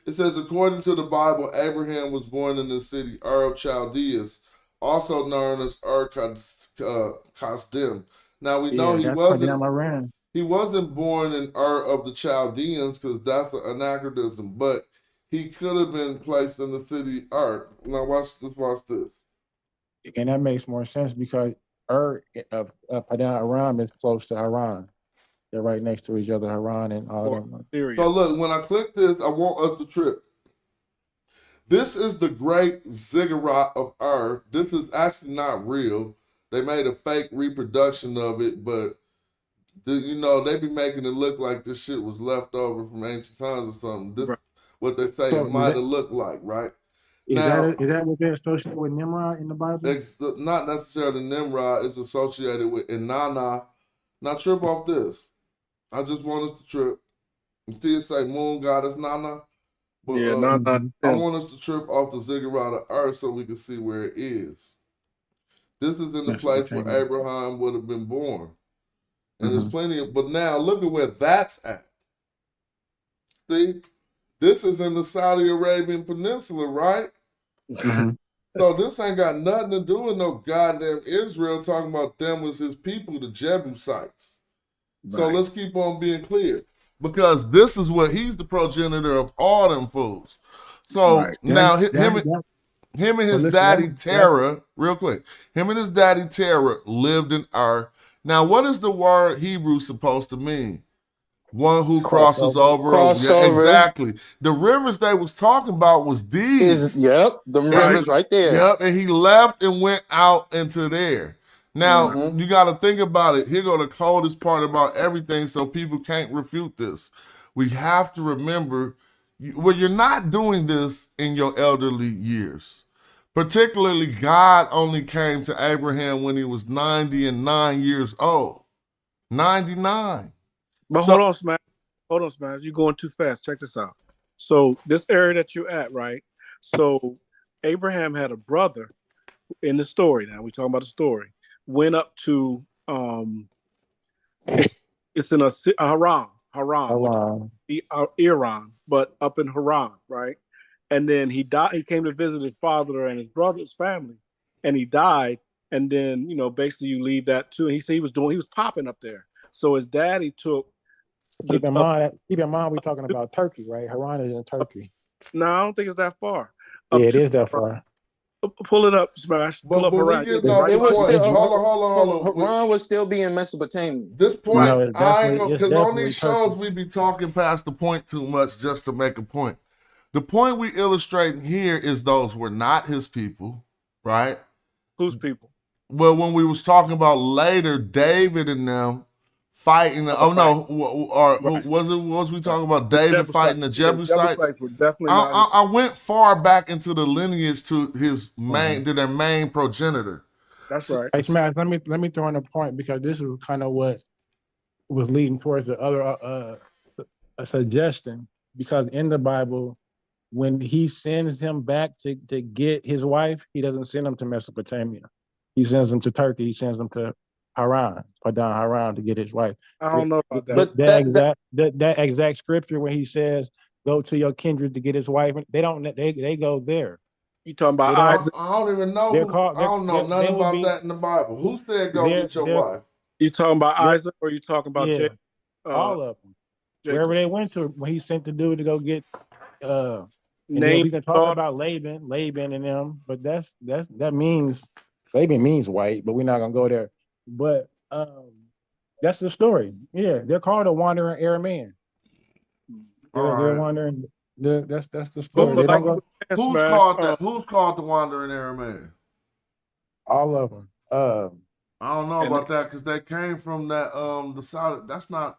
It says, according to the Bible, Abraham was born in the city of Chaldeans, also known as Kasdim. Now we know he wasn't born in of the Chaldeans because that's an anachronism, but he could have been placed in the city Now watch this. And that makes more sense because of Padan Aram is close to Haran. They're right next to each other, Haran and all them. So look, when I click this, I want us to trip. This is the great ziggurat of This is actually not real. They made a fake reproduction of it, but they be making it look like this shit was left over from ancient times or something. This is what they say it might have looked like, right? Is that what they're associated with Nimrod in the Bible? It's not necessarily Nimrod. It's associated with Inanna. Now trip off this. I just want us to trip. Until say moon goddess Nana. But I want us to trip off the ziggurat of Earth so we can see where it is. This is in the place where Abraham would have been born. And there's plenty of, but now look at where that's at. See, this is in the Saudi Arabian Peninsula, right? So this ain't got nothing to do with no goddamn Israel talking about them was his people, the Jebusites. So let's keep on being clear. Because this is what he's the progenitor of all them fools. So now him and his daddy Terah, real quick, him and his daddy Terah lived in Ur. Now, what is the word Hebrew supposed to mean? One who crosses over. Yeah, exactly. The rivers they was talking about was these. The rivers right there. Yep, and he left and went out into there. Now, you got to think about it. Here go the coldest part about everything, so people can't refute this. We have to remember, well, you're not doing this in your elderly years. Particularly, God only came to Abraham when he was 99 years old. 99. But hold on, Smash. You're going too fast. Check this out. So this area that you're at, right? So Abraham had a brother in the story. Now we're talking about the story. Went up to it's in a Haran, Iran, but up in Haran, right? And then he died. He came to visit his father and his brother's family, and he died. And then basically you leave that too. And he said he was popping up there. So his daddy took. Keep in mind, we're talking about Turkey, right? Haran is in Turkey. No, I don't think it's that far. It is that far. Pull it up, Smash. Pull up Haran. Hold on. Haran would still be in Mesopotamia. This point, because on these shows we be talking past the point too much just to make a point. The point we illustrating here is those were not his people, right? Whose people? Well, when we was talking about later, David and them fighting. Was we talking about David fighting the Jebusites? Were definitely not. I went far back into the lineage to his to their main progenitor. That's right. Hey, Smash, let me throw in a point because this is kind of what was leading towards the other suggestion. Because in the Bible, when he sends him back to get his wife, he doesn't send him to Mesopotamia. He sends him to Turkey. He sends him to Haran, Padan Haran, to get his wife. I don't know about that. But that exact scripture where he says, "Go to your kindred to get his wife," they go there. You talking about Isaac? I don't even know. I don't know nothing about that in the Bible. Who said go get your wife? You talking about Isaac or you talking about Jacob? All of them. Jacob. Wherever they went to, when he sent the dude to go get. We can talk about Laban and them, but that means Laban means white, but we're not gonna go there. But that's the story. Yeah, they're called a wandering Aramean. They're wandering. That's the story. Who's called the wandering Aramean? All of them. I don't know about that because they came from that the South. That's not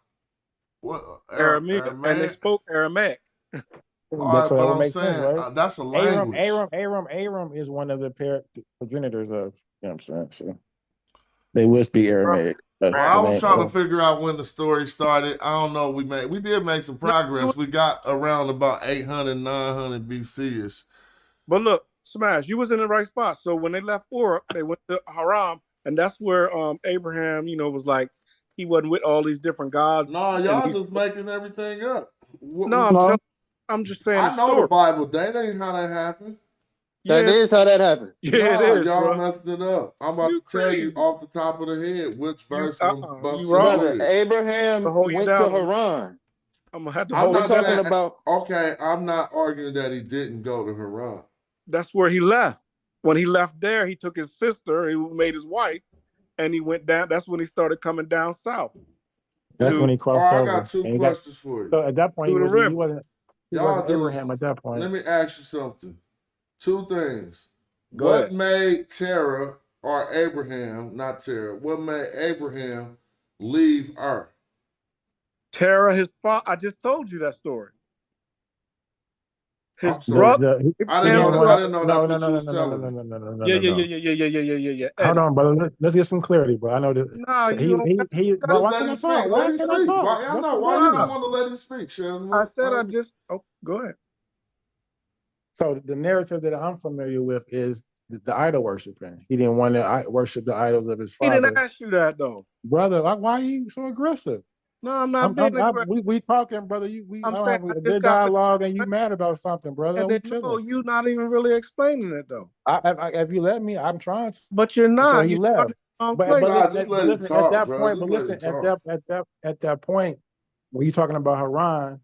what Aramaic, and they spoke Aramaic. That's what I'm saying. Right? That's a language. Aram is one of the progenitors of. You know what I'm saying? So they would speak Aramaic. I was trying to figure out when the story started. I don't know. We did make some progress. We got around about 800, 900 BC-ish. But look, Smash, you was in the right spot. So when they left Ur, they went to Haran, and that's where Abraham, was like, he wasn't with all these different gods. No, y'all just making everything up. I'm just saying. I know the Bible. That ain't how that happened. That is how that happened. Yeah, it is. Y'all bro. messed it up. I'm about to tell you off the top of the head which verse was brother. Abraham went to Haran. I'm gonna have to I'm hold not you saying, down. Okay, I'm not arguing that he didn't go to Haran. That's where he left. When he left there, he took his sister, who made his wife, and he went down. That's when he started coming down south. That's when he crossed over. I got two questions for you. So at that point, he wasn't Abraham at that point. Let me ask you something. Two things. Go ahead. Made Terah or Abraham, not Terah, what made Abraham leave Earth? Terah, his father. I just told you that story. His brother. I didn't know that's what you was telling me. Yeah. Hold on, brother. Let's get some clarity, bro. I know that. No, you don't. Why can't I talk? Why can't I talk? Why you don't want to let him speak, Shazma? I said I just. Oh, go ahead. So the narrative that I'm familiar with is the idol worshiping. He didn't want to worship the idols of his He father. didn't ask you that though. Brother, why are you so aggressive? No, I'm not being aggressive. We talking, brother. I'm saying having I a just good got dialogue, and you mad about something, brother. And We then, no, chilling. you're not even really explaining it though. If you let me, I'm trying to. But you're not. So he You left. But listen, at that point, at that point, when you're talking about Haran,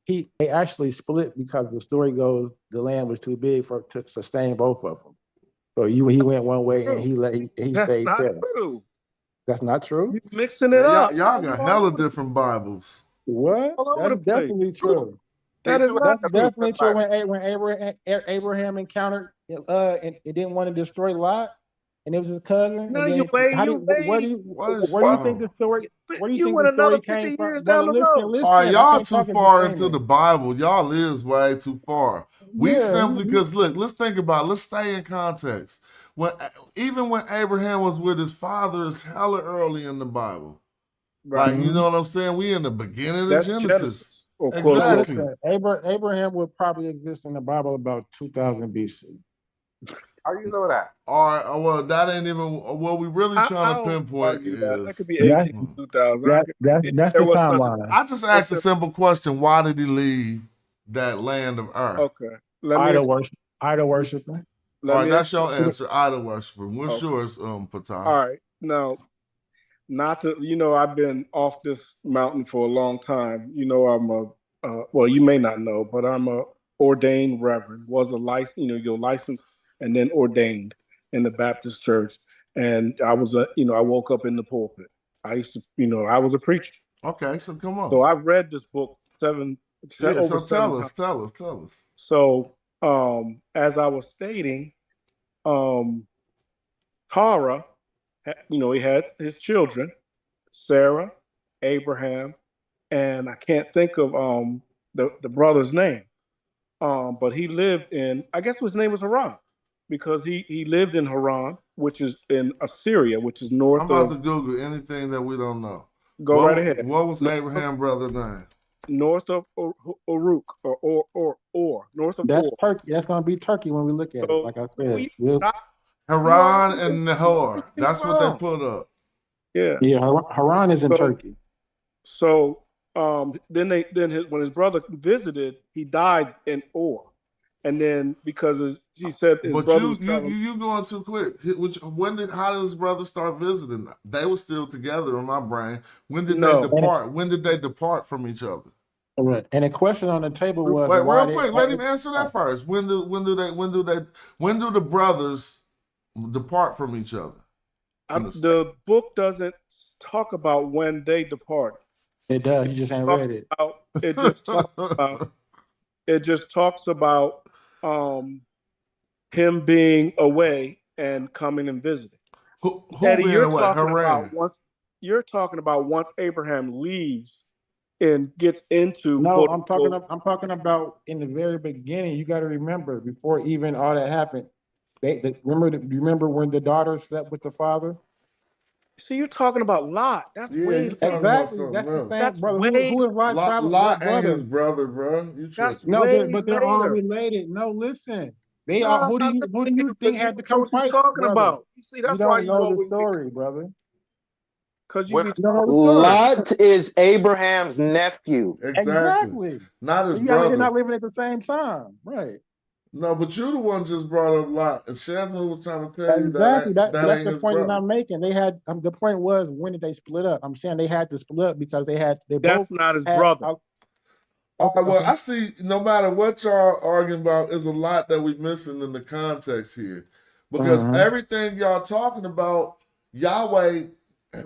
they actually split because the story goes the land was too big to sustain both of them. So he went one way and he stayed there. That's not true. That's not true. You're mixing it up. Y'all got hella different Bibles. What? That's definitely true. That is not That's definitely true. When Abraham encountered and it didn't want to destroy Lot, and it was his cousin. No, and then, where do you think the story? Where do you think the story came from? Down the road. All right, y'all too far into the Bible. Y'all is way too far. We simply because look, let's think about it. Let's stay in context. Even when Abraham was with his father, it's hella early in the Bible. Right. Like, you know what I'm saying? We in the beginning of Genesis. Exactly. Abraham would probably exist in the Bible about 2000 BC. How you know that? All right. Well, that ain't even what we really trying to pinpoint is. That could be 18, 2000. That's the timeline. I just asked a simple question. Why did he leave that land of Earth? Okay. Idol worshiping. All right, that's your answer. Idol worshiping. What's yours, Patai? All right. Now, not to, I've been off this mountain for a long time. I'm well, you may not know, but I'm a ordained reverend, was a license, you're licensed and then ordained in the Baptist church. And I was I woke up in the pulpit. I used to, I was a preacher. Okay, so come on. So I've read this book so tell us. So as I was stating, Tara, he has his children, Sarah, Abraham, and I can't think of the brother's name. But he lived in, I guess his name was Haran, because he lived in Haran, which is in Assyria, which is north of. I'm about to Google anything that we don't know. Right ahead. What was Abraham's brother's name? North of Uruk or north of That's Turkey. That's gonna be Turkey when we look at it. Like I said, Haran and Nahor. That's what they put up. Yeah. Haran is in Turkey. So when his brother visited, he died in Ur. And then because he said his brother was you going too quick. How did his brother start visiting? They were still together in my brain. When did they depart? When did they depart from each other? Right. And the question on the table was real quick, let him answer that first. When do the brothers depart from each other? The book doesn't talk about when they depart. It does. You just ain't read it. It just talks about him being away and coming and visiting. Eddie, you're talking about once Abraham leaves and gets into. No, I'm talking about in the very beginning. You got to remember, before even all that happened. Remember when the daughter slept with the father? So you're talking about Lot. That's way exactly. That's the same brother. Who is Lot and his brother, bro. But they're all related. No, listen. They are. Who do you think had to come fight? Talking about. You see, that's why you know the story, brother. Because Lot is Abraham's nephew. Exactly. Not his brother. They're not living at the same time, right? No, but you're the one just brought up Lot, and Shazman was trying to tell you that that's ain't the point that I'm making. They had the point was, when did they split up? I'm saying they had to split up because that's not his brother. Well, I see. No matter what y'all arguing about, is a lot that we're missing in the context here, because everything y'all talking about, Yahweh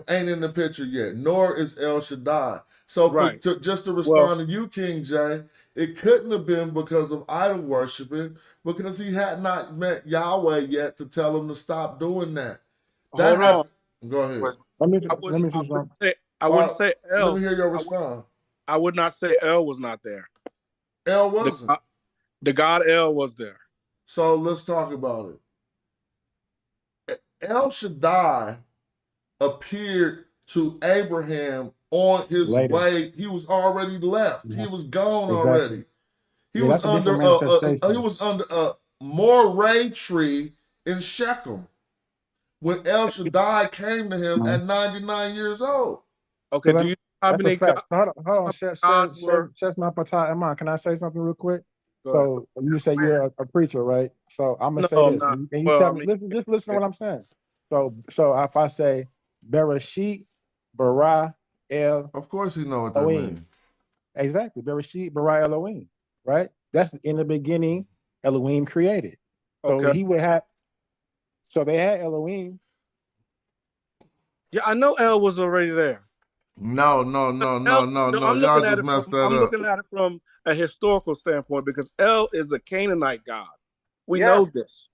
ain't in the picture yet, nor is El Shaddai. So just to respond to you, King J, it couldn't have been because of idol worshiping, because he had not met Yahweh yet to tell him to stop doing that. Hold on. Go ahead. I wouldn't say El. Let me hear your response. I would not say El was not there. El wasn't. The God El was there. So let's talk about it. El Shaddai appeared to Abraham on his way. He was already left. He was gone already. He was under a moray tree in Shechem when El Shaddai came to him at 99 years old. Okay, do you know how That's a many fact. gods, Hold on, gods were? Iman. Can I say something real quick? Go ahead. So you say you're a preacher, right? So I'm gonna say No, I'm this, not. and you Well, tell I me. mean, Listen, just listen to what I'm saying. So if I say Bereshit, bara, el, Of course, you know what that Elohim. means. Exactly, Bereshit, bara, Elohim. Right? That's in the beginning. Elohim created. So Okay. he would have. So they had Elohim. Yeah, I know El was already there. No. I'm Y'all looking at just it messed from that I'm up. looking at it from a historical standpoint because El is a Canaanite god. We Yeah. know this.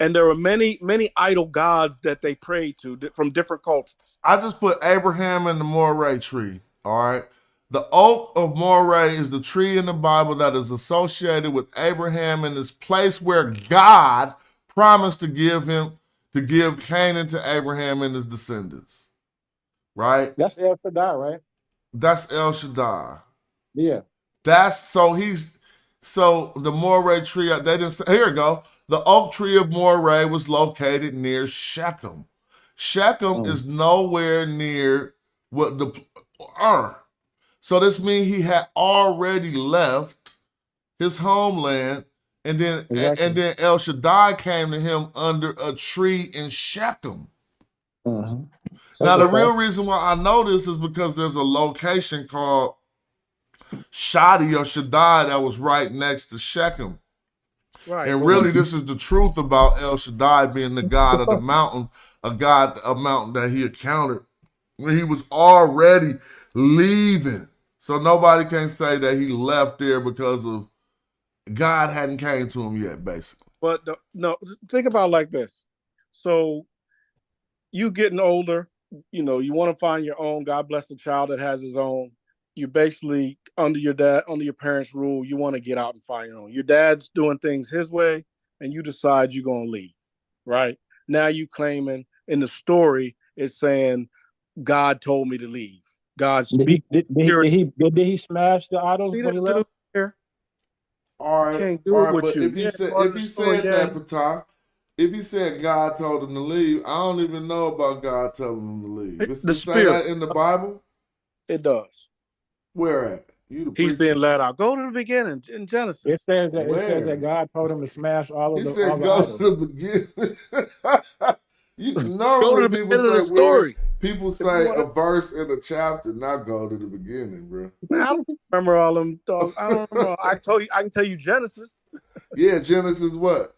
And there are many idol gods that they pray to from different cultures. I just put Abraham in the Moreh tree. All right. The oak of Moreh is the tree in the Bible that is associated with Abraham and this place where God promised to give Canaan to Abraham and his descendants. Right? That's El Shaddai, right? That's El Shaddai. Yeah. So the Moreh tree, they didn't say, here we go. The oak tree of Moreh was located near Shechem. Shechem is nowhere near what the So this means he had already left his homeland, and then El Shaddai came to him under a tree in Shechem. Now the real reason why I know this is because there's a location called Shadi or Shaddai that was right next to Shechem. Right. And really, this is the truth about El Shaddai being the God of the mountain, a mountain that he encountered when he was already leaving. So nobody can say that he left there because of God hadn't came to him yet, basically. But no, think about it like this. So you getting older, you want to find your own. God bless the child that has his own. You basically under your parents' rule, you want to get out and find your own. Your dad's doing things his way, and you decide you're gonna leave. Right? Now you claiming in the story it's saying God told me to leave. God speak. Did he smash the idols when he left? Here. All right, Can't do it with but you. if he said that, Patah, if he said God told him to leave, I don't even know about God telling him to leave. Does it say that in the Bible? It does. Where at? He's being let out. Go to the beginning in Genesis. It says that God told him to smash all of He the said all the go idols. to the beginning. Go to the beginning of the story. People say a verse in a chapter, not go to the beginning, bro. I don't remember all them. I don't remember. I can tell you Genesis. Yeah, Genesis what?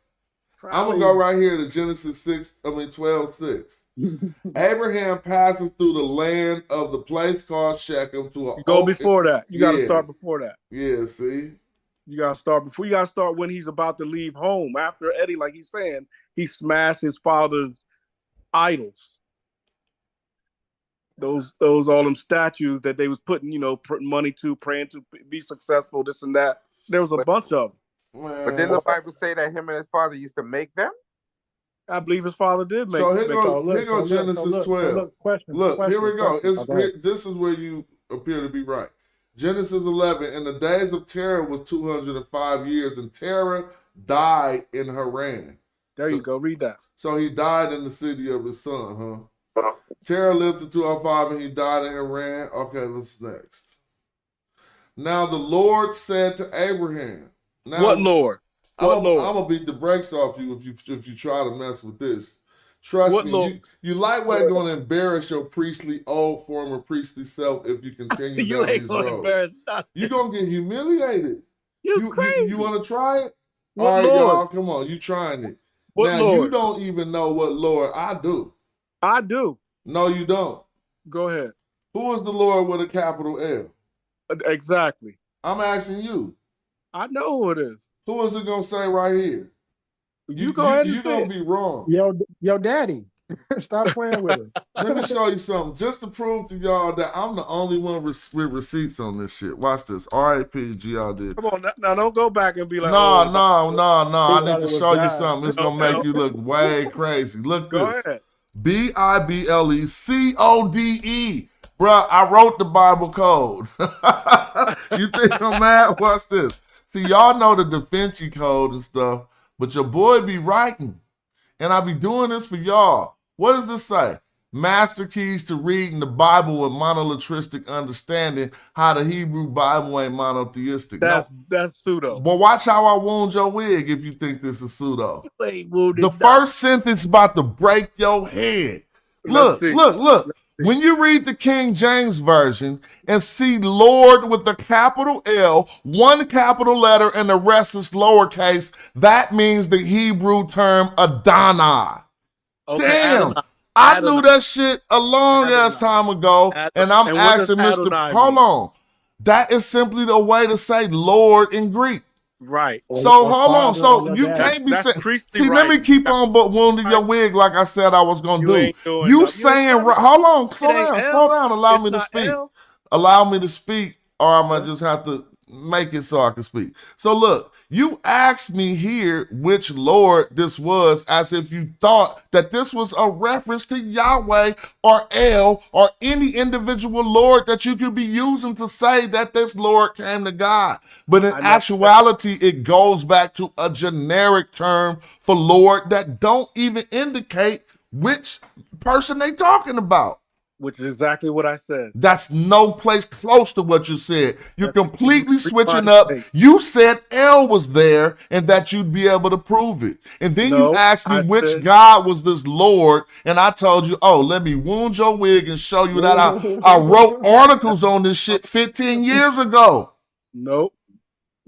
I'm gonna go right here to Genesis 12:6. Abraham passes through the land of the place called Shechem to a. You go before that. You got to start before that. Yeah, see. You got to start before. You got to start when he's about to leave home. After Eddie, like he's saying, he smashed his father's idols. Those all them statues that they was putting, money to, praying to be successful, this and that. There was a bunch of them. But didn't the Bible say that him and his father used to make them? I believe his father did make. So here go Genesis 12. Look, here we go. This is where you appear to be right. Genesis 11. In the days of Terah was 205 years, and Terah died in Haran. There you go. Read that. So he died in the city of his son, huh? Terah lived to 205 and he died in Haran. Okay, what's next? Now the Lord said to Abraham. Now, what Lord? I'm gonna beat the brakes off you if you try to mess with this. Trust me, you lightweight gonna embarrass your former priestly self if you continue you down ain't these gonna roads. embarrass nothing. You gonna get humiliated. You crazy. You wanna try it? What all right, Lord? y'all, come on, you trying it. What now Lord? You don't even know what Lord I do. I do. No, you don't. Go ahead. Who is the Lord with a capital L? Exactly. I'm asking you. I know who it is. Who is it gonna say right here? You go ahead and you're gonna be wrong. Yo, daddy. Stop playing with her. Let me show you something, just to prove to y'all that I'm the only one with receipts on this shit. Watch this. R.A.P. G.I.D. Come on, now don't go back and be like, no. I need to show you God. something. It's gonna make you look way crazy. Look Go this. ahead. BIBLECODE. Bruh, I wrote the Bible code. You think I'm mad? Watch this. See, y'all know the Da Vinci Code and stuff. But your boy be writing, and I be doing this for y'all. What does this say? Master keys to reading the Bible with monolitristic understanding, how the Hebrew Bible ain't monotheistic. That's pseudo. Well, watch how I wound your wig if you think this is pseudo. You ain't wounded The first sentence about to break your head. Look. When you read the King James Version and see Lord with the capital L, one capital letter, and the rest is lowercase, that means the Hebrew term Adonai. Okay, Damn. Adonai. I knew that shit a long ass time ago, and I'm asking Mr. Hold on. That is simply the way to say Lord in Greek. Right. So hold on. So you can't be saying. See, let me keep on but wounding your wig like I said I was gonna do. You saying? Hold on. Slow down. Allow me to speak. Allow me to speak, or I'm gonna just have to make it so I can speak. So look. You asked me here which Lord this was, as if you thought that this was a reference to Yahweh or El or any individual Lord that you could be using to say that this Lord came to God. But in actuality, it goes back to a generic term for Lord that don't even indicate which person they talking about. Which is exactly what I said. That's no place close to what you said. You're completely switching up. You said L was there and that you'd be able to prove it. And then you asked me which God was this Lord, and I told you, oh, let me wound your wig and show you that I wrote articles on this shit 15 years ago. Nope.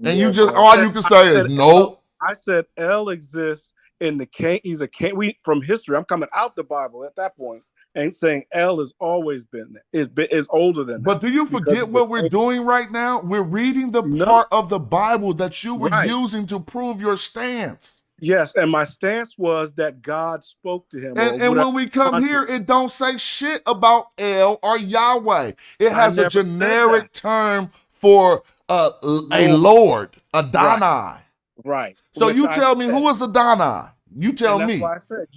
And you just, all you can say is nope. I said L exists in the king. He's a king. From history, I'm coming out the Bible at that point. And saying L has always been there, is older than that. But do you forget what we're doing right now? We're reading the part of the Bible that you were using to prove your stance. Yes, and my stance was that God spoke to him. And when we come here, it don't say shit about El or Yahweh. It has a generic term for a Lord, Adonai. Right. So you tell me, who is Adonai? You tell me. That's why I said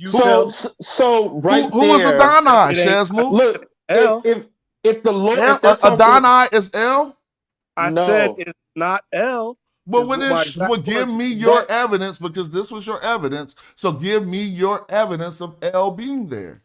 so right who is Adonai, Shazmu? Look, if the Lord Adonai is L? I said it's not L. Well, give me your evidence, because this was your evidence. So give me your evidence of L being there.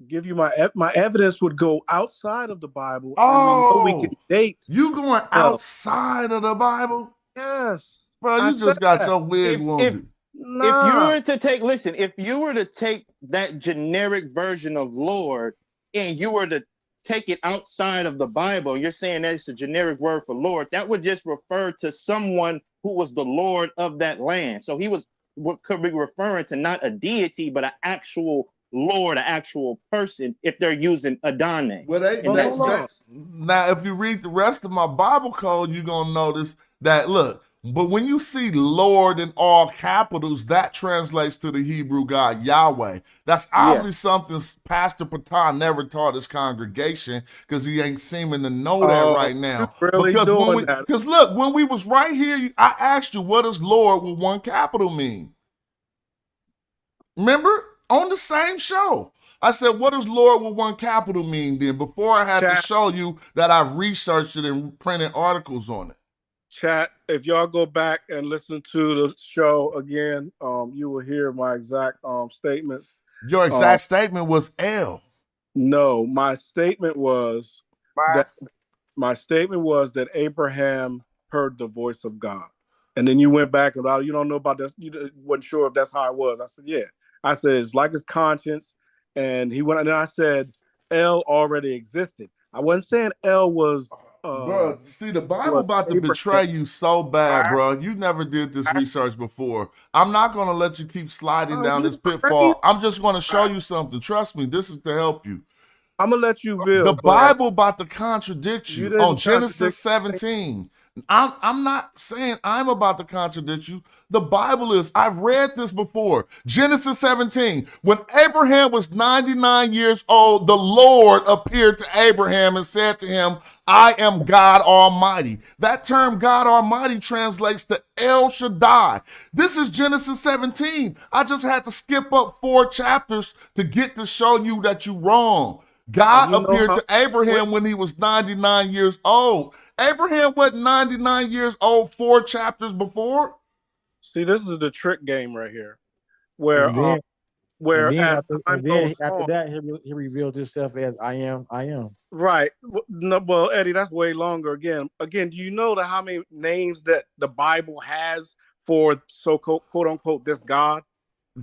Give you my evidence would go outside of the Bible. Oh, and we can date. You going outside of the Bible? Yes, bro. You just got your wig wounded. If you were to take, if you were to take that generic version of Lord and you were to take it outside of the Bible, you're saying that's a generic word for Lord, that would just refer to someone who was the Lord of that land. So he could be referring to not a deity, but an actual Lord, an actual person, if they're using Adonai. Well, now, if you read the rest of my Bible code, you're going to notice that, look, but when you see Lord in all capitals, that translates to the Hebrew God Yahweh. That's obviously something Pastor Patah never taught his congregation, because he ain't seeming to know that right now. Because look, when we was right here, I asked you, what does Lord with one capital mean? Remember? On the same show. I said, what does Lord with one capital mean then? Before I had to show you that I've researched it and printed articles on it. Chat, if y'all go back and listen to the show again, you will hear my exact statements. Your exact statement was L. No, my statement was that Abraham heard the voice of God. And then you went back and you don't know about this. You wasn't sure if that's how it was. I said, yeah. I said, it's like his conscience. And he went, and then I said, L already existed. I wasn't saying L was. Bro, see, the Bible about to betray you so bad, bro. You never did this research before. I'm not going to let you keep sliding down this pitfall. I'm just going to show you something. Trust me, this is to help you. I'm going to let you build. The Bible about to contradict you on Genesis 17. I'm not saying I'm about to contradict you. The Bible is. I've read this before. Genesis 17. When Abraham was 99 years old, the Lord appeared to Abraham and said to him, I am God Almighty. That term God Almighty translates to El Shaddai. This is Genesis 17. I just had to skip up 4 chapters to get to show you that you're wrong. God appeared to Abraham when he was 99 years old. Abraham wasn't 99 years old 4 chapters before. See, this is the trick game right here, where And then, as time goes after on, that, he reveals himself as I am. right? No, well, Eddie, that's way longer. Again, do you know how many names that the Bible has for so-called quote unquote this God?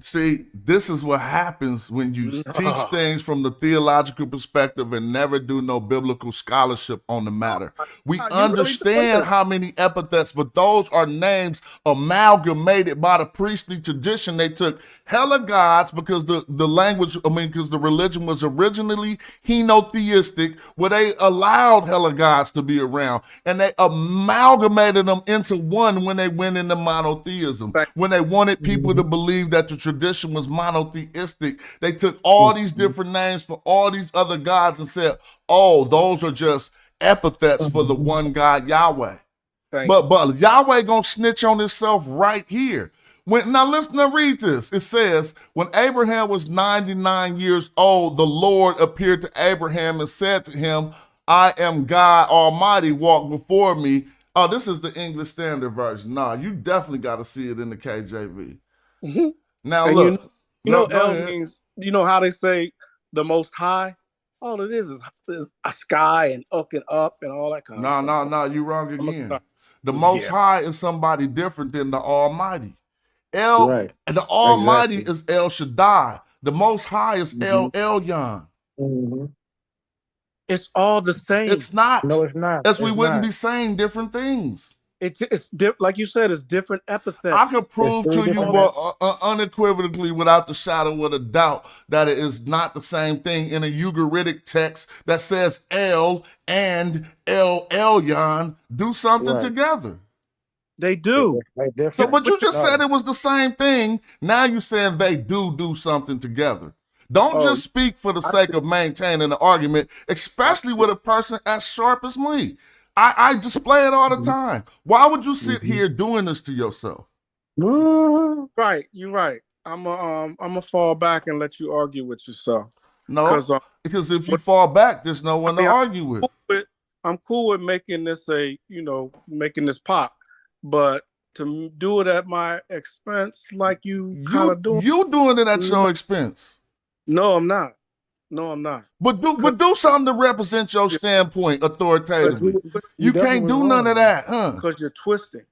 See, this is what happens when you teach things from the theological perspective and never do no biblical scholarship on the matter. We understand how many epithets, but those are names amalgamated by the priestly tradition. They took hella gods because the language, because the religion was originally henotheistic, where they allowed hella gods to be around, and they amalgamated them into one when they went into monotheism. When they wanted people to believe that the tradition was monotheistic, they took all these different names for all these other gods and said, oh, those are just epithets for the one God, Yahweh. But Yahweh gonna snitch on himself right here. Now listen, now read this. It says, when Abraham was 99 years old, the Lord appeared to Abraham and said to him, I am God Almighty, walk before me. Oh, this is the English Standard Version. Nah, you definitely got to see it in the KJV. Now and look, you know El means, you know how they say the Most High? All it is a sky and up and all that kind of stuff. No, you're wrong again. The Most High is somebody different than the Almighty. The Almighty is El Shaddai. The Most High is El Elyon. It's all the same. It's not. No, it's not. As we wouldn't be saying different things. It's like you said, it's different epithets. I can prove to you unequivocally, without the shadow of a doubt, that it is not the same thing in a Ugaritic text that says El and El Elyon do something together. They do. So, but you just said it was the same thing. Now you're saying they do something together. Don't just speak for the sake of maintaining the argument, especially with a person as sharp as me. I display it all the time. Why would you sit here doing this to yourself? Right, you're right. I'm gonna fall back and let you argue with yourself. No, because if you fall back, there's no one to argue with. I'm cool with making this making this pop, but to do it at my expense, like you kind of doing, you doing it at your expense. No, I'm not. No, I'm not. But do something to represent your standpoint authoritatively. You can't do none of that, huh? Because you're twisting.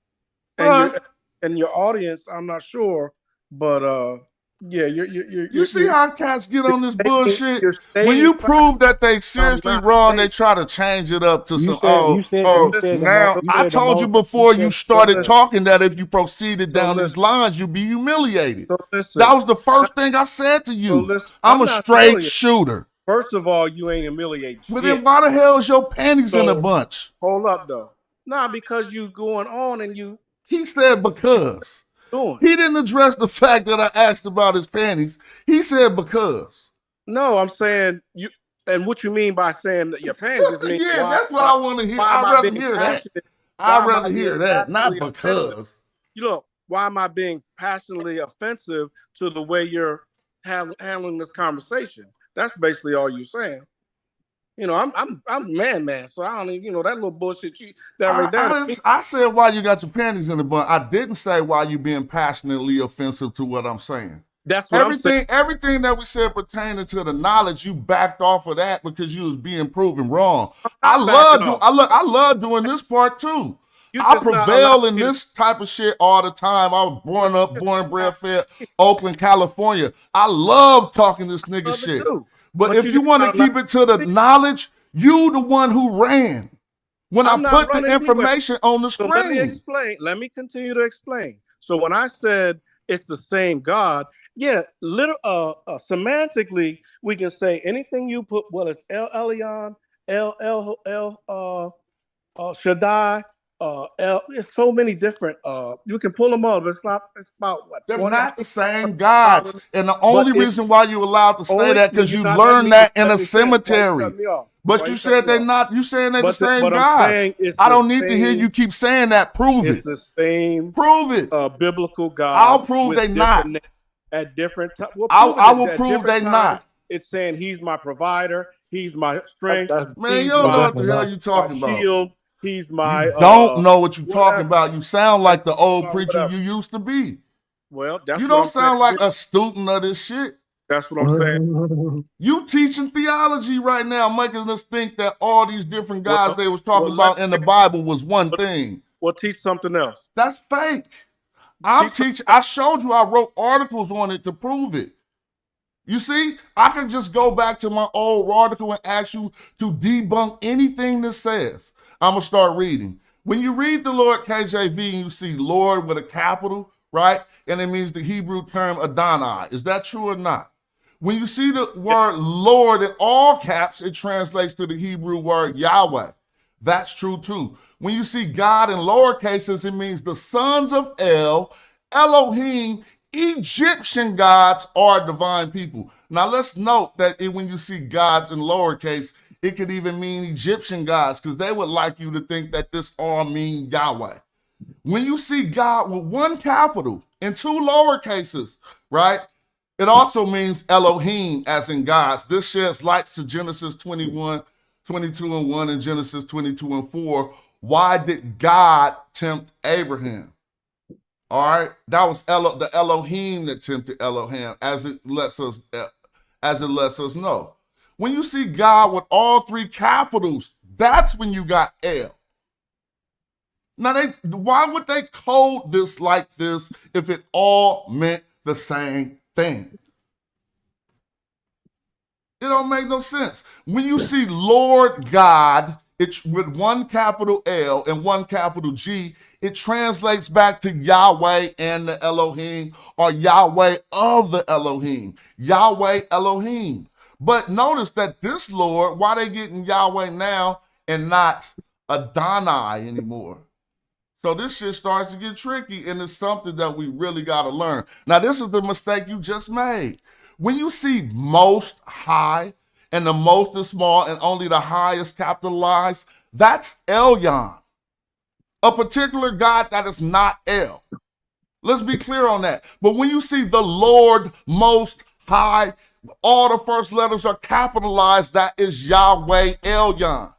And your audience, I'm not sure, but yeah, you see how cats get on this bullshit? When you prove that they seriously wrong, they try to change it up to some I told you before you started talking that if you proceeded down these lines, you'd be humiliated. That was the first thing I said to you. I'm a straight shooter. First of all, you ain't humiliated. But then why the hell is your panties in a bunch? Hold up though. Nah, because you going on and you. He said because. He didn't address the fact that I asked about his panties. He said because. No, I'm saying you. And what you mean by saying that your panties just mean? Yeah, that's what I want to hear. I'd rather hear that. I'd rather hear that, not because. You know, why am I being passionately offensive to the way you're handling this conversation? That's basically all you're saying. You know, I'm man, so I don't even, that little bullshit I said why you got your panties in the bun. I didn't say why you being passionately offensive to what I'm saying. That's what I'm saying. Everything that we said pertaining to the knowledge, you backed off of that because you was being proven wrong. I love doing this part too. I prevail in this type of shit all the time. I was born, bred, fed, Oakland, California. I love talking this nigga shit. But if you want to keep it to the knowledge, you the one who ran. When I put the information on the screen. So let me explain. Let me continue to explain. So when I said it's the same God, yeah, semantically, we can say anything you put, well, it's El Elyon, Shaddai, it's so many different, you can pull them up. It's about what? They're not the same gods. And the only reason why you allowed to say that because you learned that in a cemetery. But you said they're not, you saying they're the same gods. I don't need to hear you keep saying that. Prove it. It's the same. Prove it. Biblical God. I'll prove they not. At different times. I will prove they not. It's saying he's my provider. He's my strength. Man, you don't know what the hell you talking about. Shield. He's my. You don't know what you're whatever. talking about. You sound like the old preacher you used to be. Well, that's you what don't I'm sound saying. like a student of this shit. That's what I'm saying. You teaching theology right now, making us think that all these different guys they was talking about in the Bible was one thing. Well, teach something else. That's fake. I'm teaching. I showed you. I wrote articles on it to prove it. You see, I can just go back to my old article and ask you to debunk anything that says. I'm gonna start reading. When you read the Lord KJV and you see Lord with a capital, right? And it means the Hebrew term Adonai. Is that true or not? When you see the word Lord in all caps, it translates to the Hebrew word Yahweh. That's true too. When you see God in lower cases, it means the sons of El, Elohim, Egyptian gods are divine people. Now let's note that when you see gods in lowercase, it could even mean Egyptian gods, because they would like you to think that this all means Yahweh. When you see God with one capital and two lower cases, right? It also means Elohim, as in gods. This sheds light to Genesis 21, 22 and 1 and Genesis 22 and 4. Why did God tempt Abraham? All right, that was the Elohim that tempted Elohim, as it lets us know. When you see God with all three capitals, that's when you got El. Now, why would they code this like this if it all meant the same thing? It don't make no sense. When you see Lord God, it's with one capital L and one capital G, it translates back to Yahweh and the Elohim, or Yahweh of the Elohim, Yahweh Elohim. But notice that this Lord, why they getting Yahweh now and not Adonai anymore? So this shit starts to get tricky, and it's something that we really got to learn. Now, this is the mistake you just made. When you see most high and the most is small and only the high is capitalized, that's Elyon, a particular God that is not El. Let's be clear on that. But when you see the Lord most high, all the first letters are capitalized, that is Yahweh Elyon.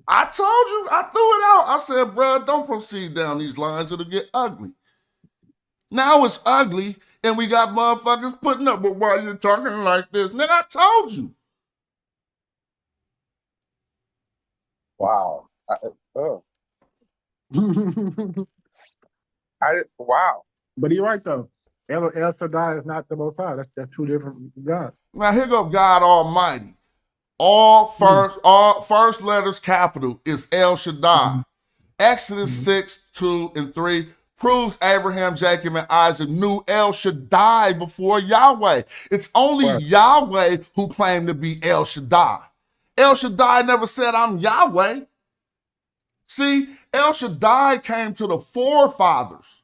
I told you, I threw it out. I said, bro, don't proceed down these lines. It'll get ugly. Now it's ugly, and we got motherfuckers putting up with why you're talking like this. Nigga, I told you. Wow. Wow. But you're right though. El Shaddai is not the Most High. That's two different gods. Now here go God Almighty. All first letters capital is El Shaddai. Exodus 6, 2, and 3 proves Abraham, Jacob, and Isaac knew El Shaddai before Yahweh. It's only Yahweh who claimed to be El Shaddai. El Shaddai never said, I'm Yahweh. See, El Shaddai came to the forefathers.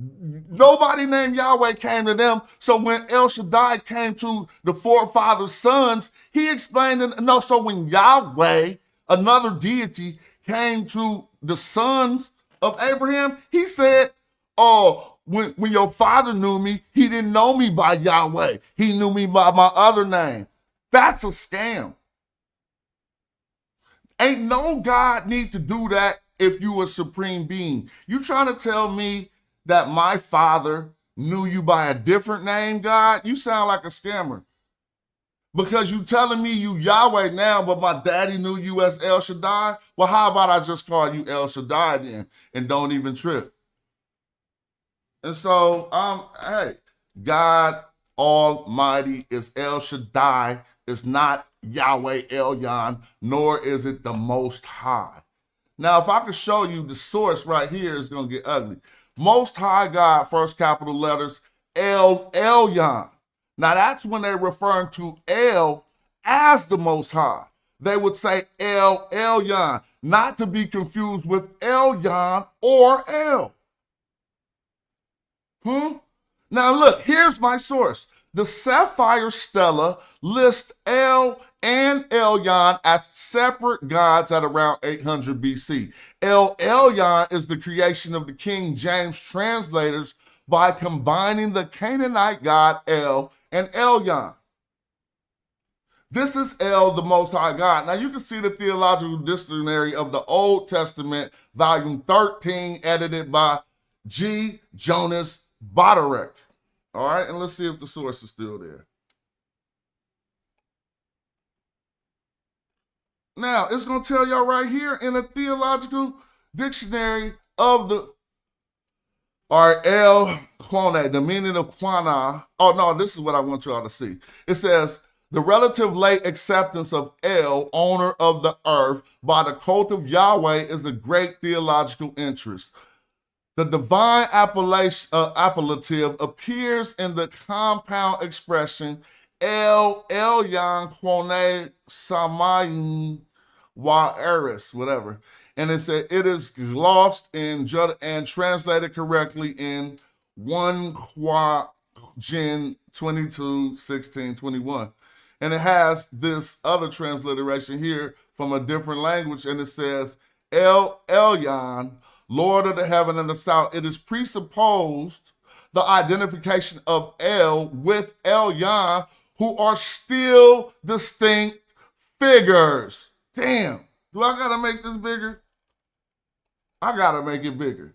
Nobody named Yahweh came to them. So when El Shaddai came to the forefathers' sons, he explained it. No, so when Yahweh, another deity, came to the sons of Abraham, he said, oh, when your father knew me, he didn't know me by Yahweh. He knew me by my other name. That's a scam. Ain't no God need to do that if you a supreme being. You trying to tell me that my father knew you by a different name, God? You sound like a scammer. Because you telling me you Yahweh now, but my daddy knew you as El Shaddai? Well, how about I just call you El Shaddai then and don't even trip? And so, hey, God Almighty is El Shaddai. It's not Yahweh Elyon, nor is it the Most High. Now, if I could show you the source right here, it's going to get ugly. Most High God, first capital letters, Elyon. Now, that's when they're referring to El as the Most High. They would say Elyon, not to be confused with Elyon or El. Now, look, here's my source. The Sapphire Stela lists El and Elyon as separate gods at around 800 BC. Elyon is the creation of the King James translators by combining the Canaanite god El and Elyon. This is El, the Most High God. Now you can see the Theological Dictionary of the Old Testament, volume 13, edited by G. Jonas Bodarek. All right, and let's see if the source is still there. Now, it's going to tell y'all right here in the Theological Dictionary of the, El Quone, the meaning of Quana. Oh, no, this is what I want y'all to see. It says, the relative late acceptance of El, owner of the earth, by the cult of Yahweh is the great theological interest. The divine appellative appears in the compound expression El Elyon Quone Samayin Wa'eris, whatever. And it said it is glossed and translated correctly in 1 Quajin 22, 16, 21. And it has this other transliteration here from a different language, and it says El Elyon, Lord of the heaven and the south. It is presupposed the identification of El with Elyon, who are still distinct figures. Damn, do I gotta make this bigger? I gotta make it bigger.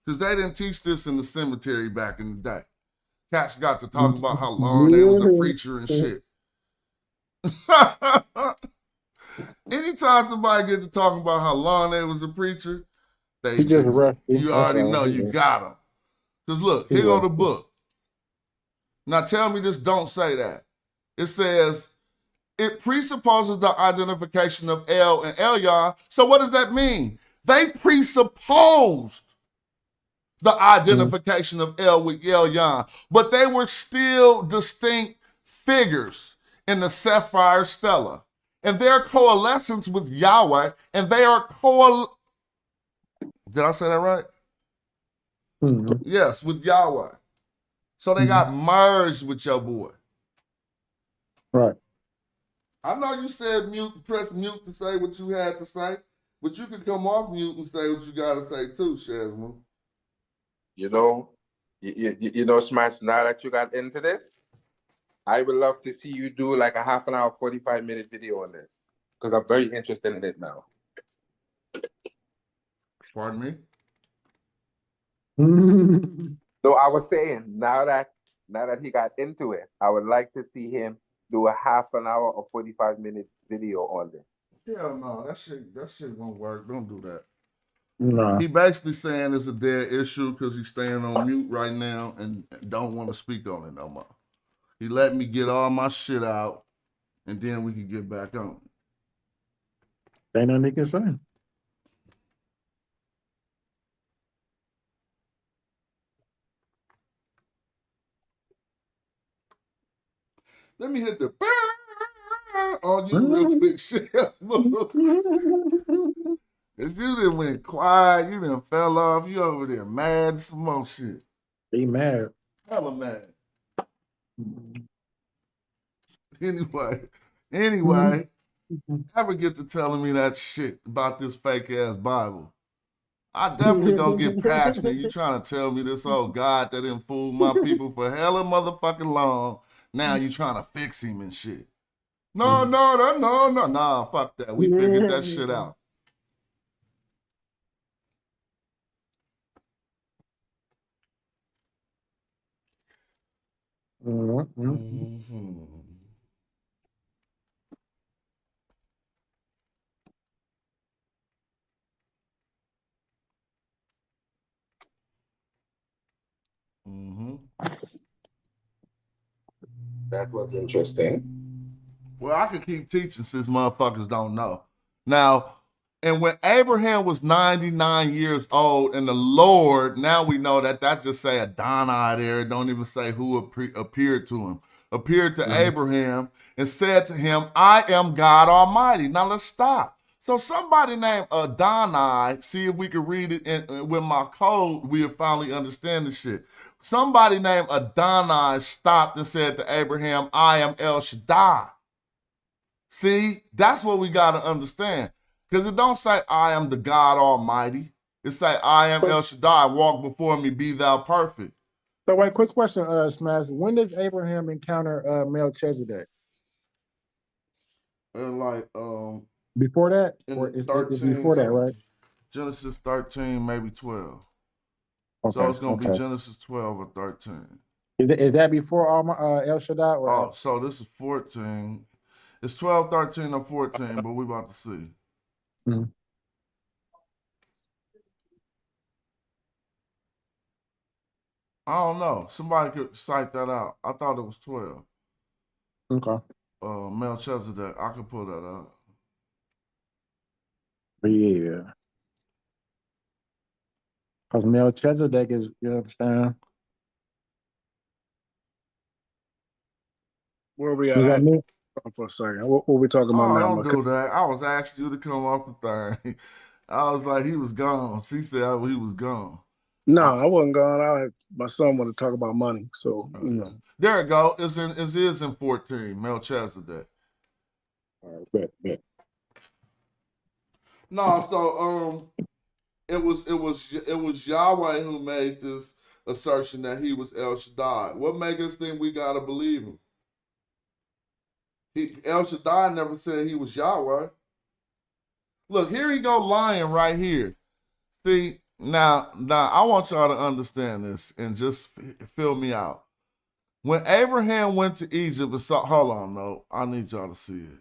Because they didn't teach this in the cemetery back in the day. Cats got to talk about how long they was a preacher and shit. Anytime somebody gets to talking about how long they was a preacher, He just rushed. you already know you got them. Because look, here go the book. Now tell me this don't say that. It says, it presupposes the identification of El and Elyon. So what does that mean? They presupposed the identification of El with Elyon, but they were still distinct figures in the Sapphire Stella. And their coalescence with Yahweh, and they are did I say that right? Yes, with Yahweh. So they got merged with your boy. Right. I know you said press mute to say what you had to say, but you can come off mute and say what you got to say too, Shazma. You know, Smash, now that you got into this, I would love to see you do like a half an hour, 45-minute video on this, because I'm very interested in it now. Pardon me? So I was saying, now that he got into it, I would like to see him do a half an hour or 45-minute video on this. Hell no, that shit won't work. Don't do that. No. He basically saying it's a dead issue because he's staying on mute right now and don't want to speak on it no more. He let me get all my shit out, and then we can get back on. Ain't nothing he can say. Let me hit the on you real quick, shit. Cause you done went quiet, you done fell off, you over there mad, some more shit. He mad. Hella mad. Anyway, ever get to telling me that shit about this fake ass Bible? I definitely gonna get passionate. You trying to tell me this old God that didn't fool my people for hella motherfucking long. Now you trying to fix him and shit. No, fuck that. We figured that shit out. That was interesting. Well, I could keep teaching since motherfuckers don't know. Now, and when Abraham was 99 years old and the Lord, now we know that just say Adonai there. It don't even say who appeared to him. Appeared to Abraham and said to him, I am God Almighty. Now let's stop. So somebody named Adonai, see if we can read it with my code, we'll finally understand this shit. Somebody named Adonai stopped and said to Abraham, I am El Shaddai. See, that's what we got to understand. Because it don't say, I am the God Almighty. It say, I am El Shaddai, walk before me, be thou perfect. So wait, quick question, Smash. When does Abraham encounter Melchizedek? And like Before that, in or the it's 13, before that, right? Genesis 13, maybe 12. So Okay, it's gonna be okay. Genesis 12 or 13. Is that before El Shaddai or Oh, so this is 14. It's 12, 13, or 14, but we about to see. Mhm. I don't know. Somebody could cite that out. I thought it was 12. Okay. Melchizedek. I could pull that up. Yeah. Because Melchizedek is, you understand? Where we Does that at? mean? For a second. What we talking about Oh, now? don't do that. I was asking you to come off the thing. I was like, he was gone. She said he was gone. No, I wasn't gone. My son wanted to talk about money. So, you know. There it go. It is in 14, Melchizedek. All right, bet. No, so it was Yahweh who made this assertion that he was El Shaddai. What makes us think we gotta believe him? El Shaddai never said he was Yahweh. Look, here he go lying right here. See, now I want y'all to understand this and just fill me out. When Abraham went to Egypt and saw, hold on, no, I need y'all to see it.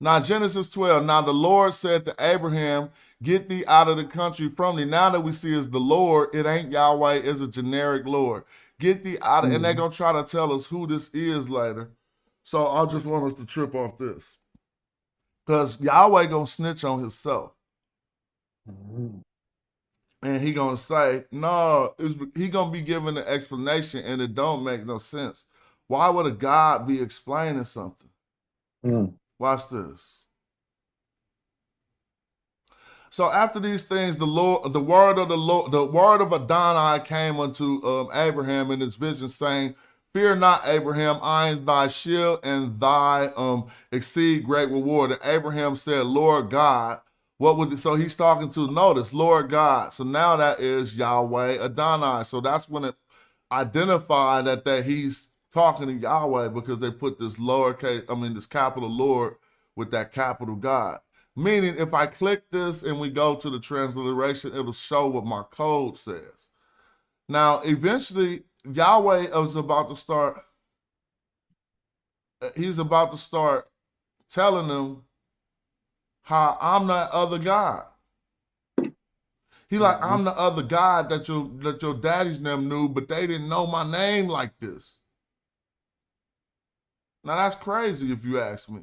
Now, Genesis 12, now the Lord said to Abraham, get thee out of the country from thee. Now that we see is the Lord, it ain't Yahweh, it's a generic Lord. Get thee out of, and they're going to try to tell us who this is later. So I just want us to trip off this. Because Yahweh going to snitch on himself. And he going to say, no, he going to be giving an explanation and it don't make no sense. Why would a God be explaining something? Watch this. So after these things, the word of Adonai came unto Abraham in his vision, saying, fear not, Abraham, I am thy shield and thy exceed great reward. And Abraham said, Lord God, what would so he's talking to, notice, Lord God. So now that is Yahweh Adonai. So that's when it identified that he's talking to Yahweh, because they put this this capital Lord with that capital God. Meaning, if I click this and we go to the transliteration, it'll show what my code says. Now, eventually, Yahweh is about to start, he's about to start telling them how I'm that other God. He like, I'm the other God that your daddies them knew, but they didn't know my name like this. Now, that's crazy if you ask me.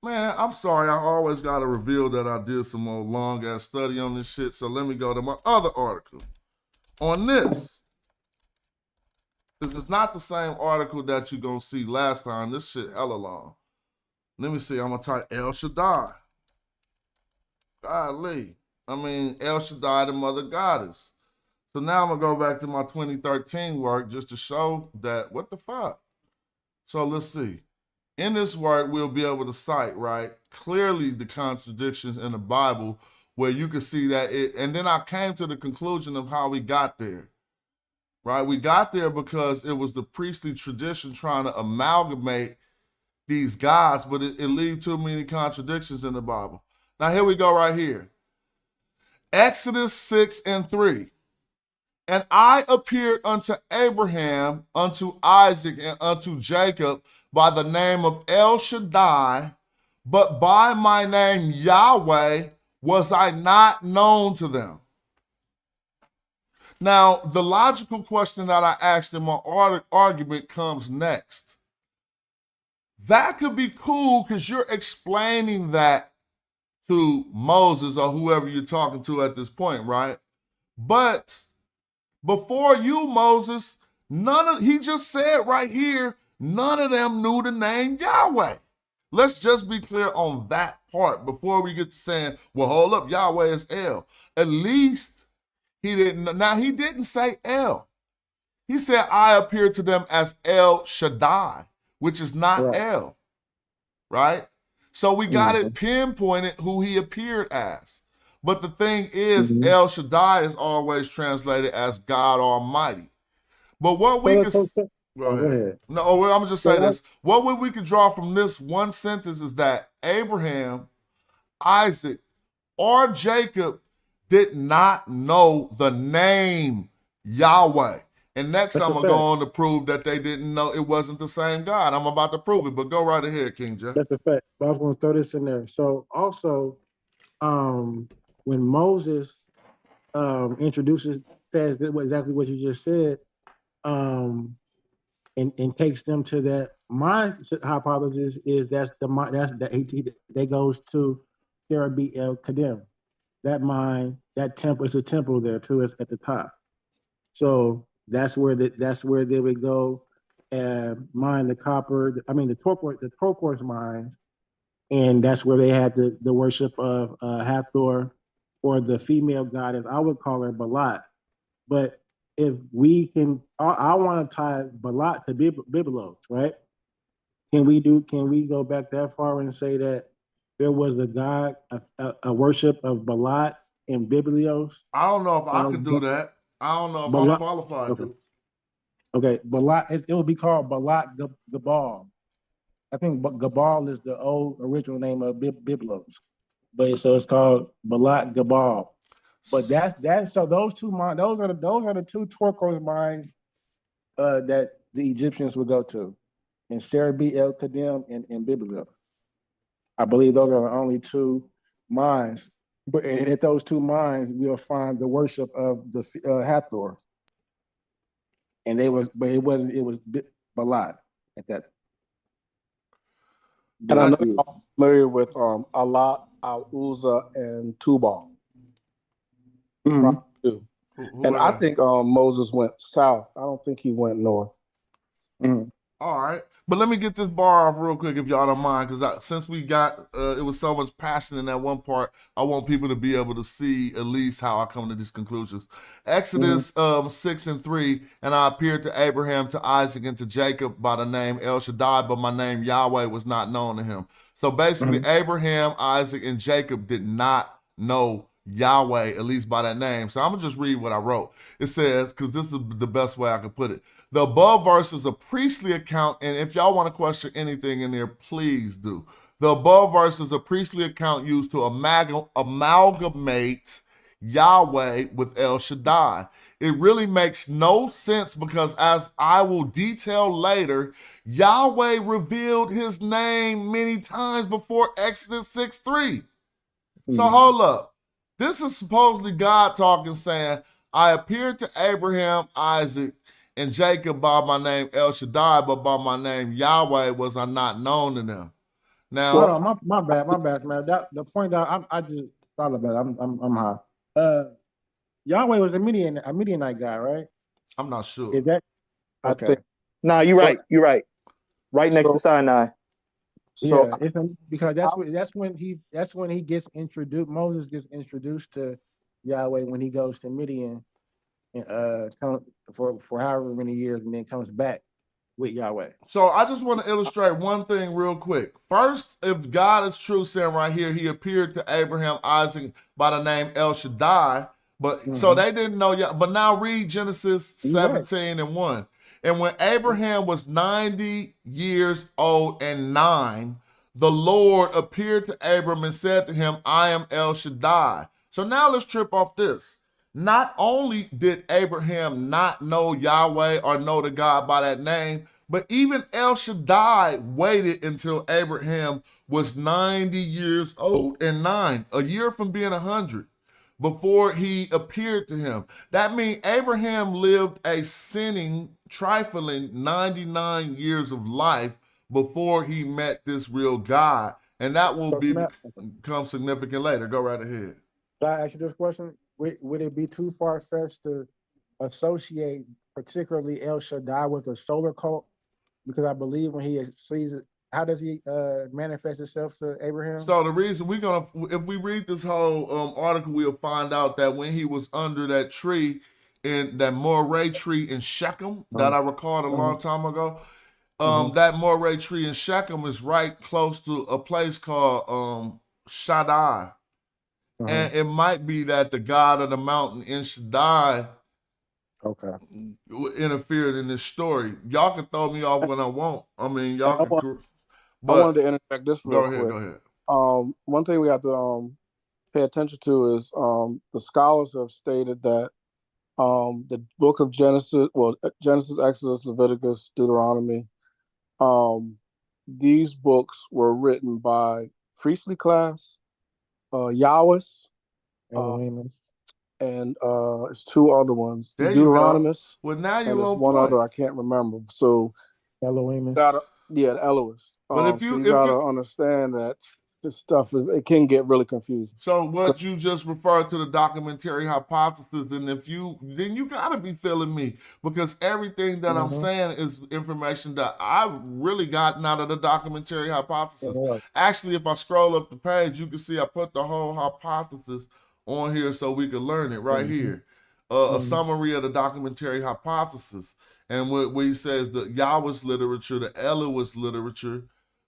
Man, I'm sorry, I always got to reveal that I did some more long-ass study on this shit, so let me go to my other article on this. Because it's not the same article that you're going to see last time. This shit hella long. Let me see, I'm going to type El Shaddai. Golly. I mean, El Shaddai, the mother goddess. So now I'm going to go back to my 2013 work just to show that, what the fuck? So let's see. In this work, we'll be able to cite, right, clearly the contradictions in the Bible where you can see that and then I came to the conclusion of how we got there, right? We got there because it was the priestly tradition trying to amalgamate these gods, but it leaves too many contradictions in the Bible. Now, here we go right here. Exodus 6:3. And I appeared unto Abraham, unto Isaac, and unto Jacob by the name of El Shaddai, but by my name Yahweh was I not known to them. Now, the logical question that I asked in my argument comes next. That could be cool because you're explaining that to Moses or whoever you're talking to at this point, right? But before you, Moses, he just said right here, none of them knew the name Yahweh. Let's just be clear on that part before we get to saying, well, hold up, Yahweh is El. At least he didn't. Now, he didn't say El. He said, I appeared to them as El Shaddai, which is not El, right? So we got it pinpointed who he appeared as. But the thing is, El Shaddai is always translated as God Almighty. But what we can... Go Go ahead. ahead. No, well, I'm gonna just So say this. What we could draw from this one sentence is that Abraham, Isaac, or Jacob did not know the name Yahweh. And next That's I'm a gonna go fact. on to prove that they didn't know it wasn't the same God. I'm about to prove it, but go right ahead, King Jeff. That's a fact. But I was going to throw this in there. So also, when Moses introduces, says that exactly what you just said, and takes them to that. My hypothesis is that goes to Serabi El Kadim. That mine, that temple is a temple there too. It's at the top. So that's where they would go and mine the copper. I mean the turquoise mines, and that's where they had the worship of Hathor, or the female goddess. I would call her Balat. But if we can, I want to tie Balat to Biblos, right? Can we go back that far and say that there was a god, a worship of Balat in Biblios? I don't know if I could do that. I don't know if I'm qualified okay. to. Okay, Balat, it would be called Balat Gabal. I think Gabal is the old original name of Biblos, but so it's called Balat Gabal. But that's so those two mines, those are the two turquoise mines that the Egyptians would go to, in Serabi El Kadim and Biblos. I believe those are the only two mines. But at those two mines, we'll find the worship of the Hathor. And it was Balat at that. And I know you're familiar with Alat, Al-Uzza, and Tubal. Mm-hmm. And I think Moses went south. I don't think he went north. Mm-hmm. All right, but let me get this bar off real quick if y'all don't mind, because since we got it was so much passion in that one part, I want people to be able to see at least how I come to these conclusions. Exodus 6:3, and I appeared to Abraham, to Isaac, and to Jacob by the name El Shaddai, but my name Yahweh was not known to him. So basically, Abraham, Isaac, and Jacob did not know Yahweh, at least by that name. So I'm gonna just read what I wrote. It says, because this is the best way I could put it. The above verse is a priestly account, and if y'all want to question anything in there, please do. The above verse is a priestly account used to amalgamate Yahweh with El Shaddai. It really makes no sense because, as I will detail later, Yahweh revealed his name many times before Exodus 6:3. So hold up. This is supposedly God talking, saying, I appeared to Abraham, Isaac, and Jacob by my name El Shaddai, but by my name Yahweh was I not known to them. Now, hold on, my bad, man. The point that I just thought about it. I'm high. Yahweh was a Midianite guy, right? I'm not sure. Is that okay? I think. Nah, you're right. You're right. Right next to Sinai. So yeah, because that's when he gets introduced. Moses gets introduced to Yahweh when he goes to Midian, and for however many years, and then comes back with Yahweh. So I just want to illustrate one thing real quick. First, if God is true, saying right here, he appeared to Abraham, Isaac by the name El Shaddai, but so they didn't know. But now read Genesis 17:1. And when Abraham was 90 years old and 9, the Lord appeared to Abram and said to him, I am El Shaddai. So now let's trip off this. Not only did Abraham not know Yahweh or know the God by that name, but even El Shaddai waited until Abraham was 90 years old and 9, a year from being 100, before he appeared to him. That means Abraham lived a sinning, trifling 99 years of life before he met this real God. And that will become significant later. Go right ahead. Can I ask you this question? Would it be too far-fetched to associate particularly El Shaddai with a solar cult? Because I believe when he sees it, how does he manifest himself to Abraham? So the reason if we read this whole article, we'll find out that when he was under that tree, in that Moreh tree in Shechem, that I recalled a long time ago, that Moreh tree in Shechem is right close to a place called Shaddai. And it might be that the God of the mountain in Shaddai Okay. interfered in this story. Y'all can throw me off when I want. I mean, y'all I, can. want, I But wanted to interject this real quick. Go ahead. One thing we have to pay attention to is the scholars have stated that the book of Genesis, Genesis, Exodus, Leviticus, Deuteronomy, these books were written by priestly class, Yahwehs, and it's two other ones. There you Deuteronomy. go. Well, now you and there's on one point. other I can't remember. So Elohim. Yeah, the Elohist. But if you gotta understand that this stuff it can get really confusing. So what you just referred to the documentary hypothesis, and then you gotta be feeling me, because everything that I'm saying is information that I've really gotten out of the documentary hypothesis. Actually, if I scroll up the page, you can see I put the whole hypothesis on here so we can learn it right here. A summary of the documentary hypothesis, and where he says the Yahweh's literature, the Elohist literature,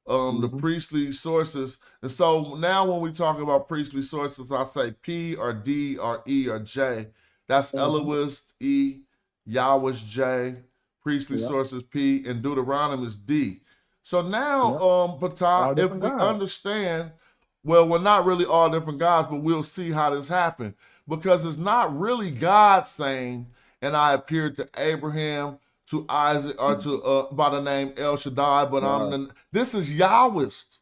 the priestly sources. And so now when we talk about priestly sources, I say P or D or E or J. That's Elohist E, Yahweh's J, priestly sources P, and Deuteronomy is D. So now, Patah, if we understand, well, we're not really all different gods, but we'll see how this happened. Because it's not really God saying, and I appeared to Abraham, to Isaac, or to by the name El Shaddai, but this is Yahwist.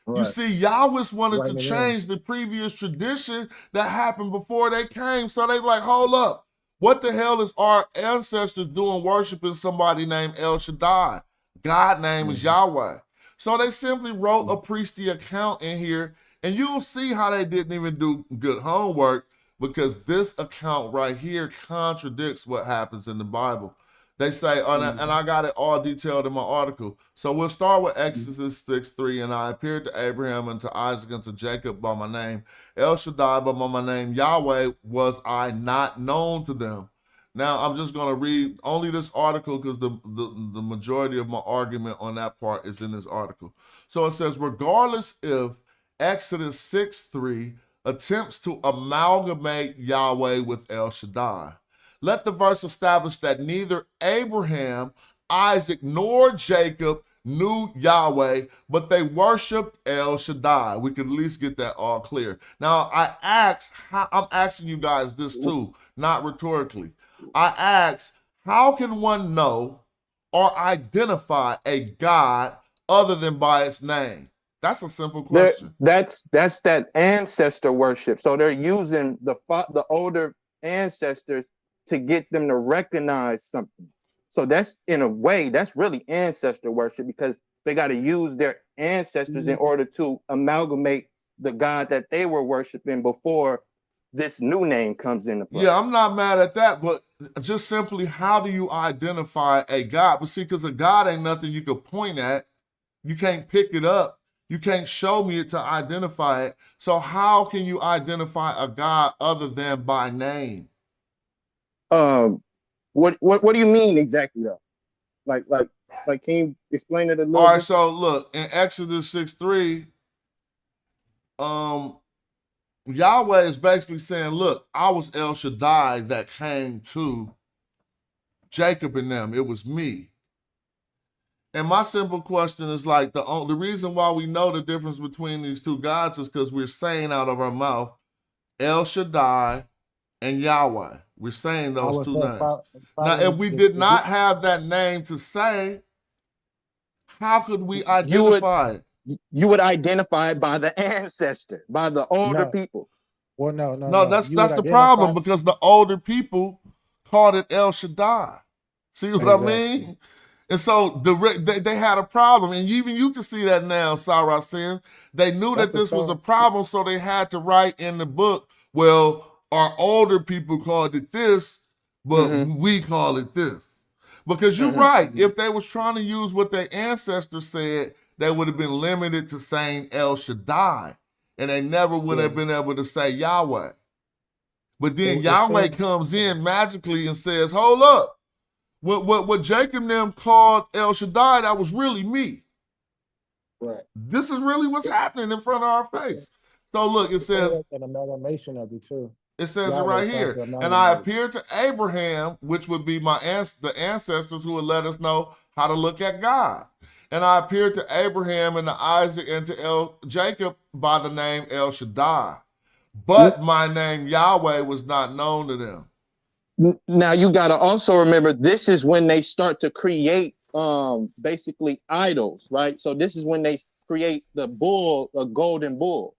You see, Yahwist wanted to change the previous tradition that happened before they came. So they like, hold up, what the hell is our ancestors doing worshiping somebody named El Shaddai? God's name is Yahweh. So they simply wrote a priestly account in here, and you'll see how they didn't even do good homework, because this account right here contradicts what happens in the Bible. They say, and I got it all detailed in my article. So we'll start with Exodus 6:3. And I appeared to Abraham and to Isaac and to Jacob by my name El Shaddai, but by my name Yahweh was I not known to them. Now I'm just going to read only this article, because the majority of my argument on that part is in this article. So it says, regardless if Exodus 6:3 attempts to amalgamate Yahweh with El Shaddai, let the verse establish that neither Abraham, Isaac, nor Jacob knew Yahweh, but they worshiped El Shaddai. We could at least get that all clear. Now, I'm asking you guys this too, not rhetorically. I ask, how can one know or identify a God other than by its name? That's a simple question. That's that ancestor worship. So they're using the older ancestors to get them to recognize something. So that's, in a way, that's really ancestor worship, because they got to use their ancestors in order to amalgamate the God that they were worshiping before this new name comes into play. Yeah, I'm not mad at that, but just simply, how do you identify a God? But see, because a God ain't nothing you could point at. You can't pick it up. You can't show me it to identify it. So how can you identify a God other than by name? What do you mean exactly though? Like, can you explain it a little bit? All right, so look, in Exodus 6:3, Yahweh is basically saying, look, I was El Shaddai that came to Jacob and them. It was me. And my simple question is like, the reason why we know the difference between these two gods is because we're saying out of our mouth El Shaddai and Yahweh. We're saying those two names. Now, if we did not have that name to say, how could we identify it? You would identify it by the ancestor, by the older people. Well, no. That's the problem, because the older people called it El Shaddai. See what I mean? And so they had a problem, and even you can see that now, Sarah Sin. They knew that this was a problem, so they had to write in the book, well, our older people called it this, but we call it this. Because you're right, if they was trying to use what their ancestors said, they would have been limited to saying El Shaddai, and they never would have been able to say Yahweh. But then Yahweh comes in magically and says, hold up. What Jacob and them called El Shaddai, that was really me. Right. This is really what's happening in front of our face. So look, it says an amalgamation of the two. It says it Yahweh right starts here. to And I acknowledge appeared to Abraham, which would be the ancestors who would let us know how to look at God. And I appeared to Abraham and to Isaac and to Jacob by the name El Shaddai. But my name Yahweh was not known to them. Now you got to also remember, this is when they start to create basically idols, right? So this is when they create the bull, a golden bull.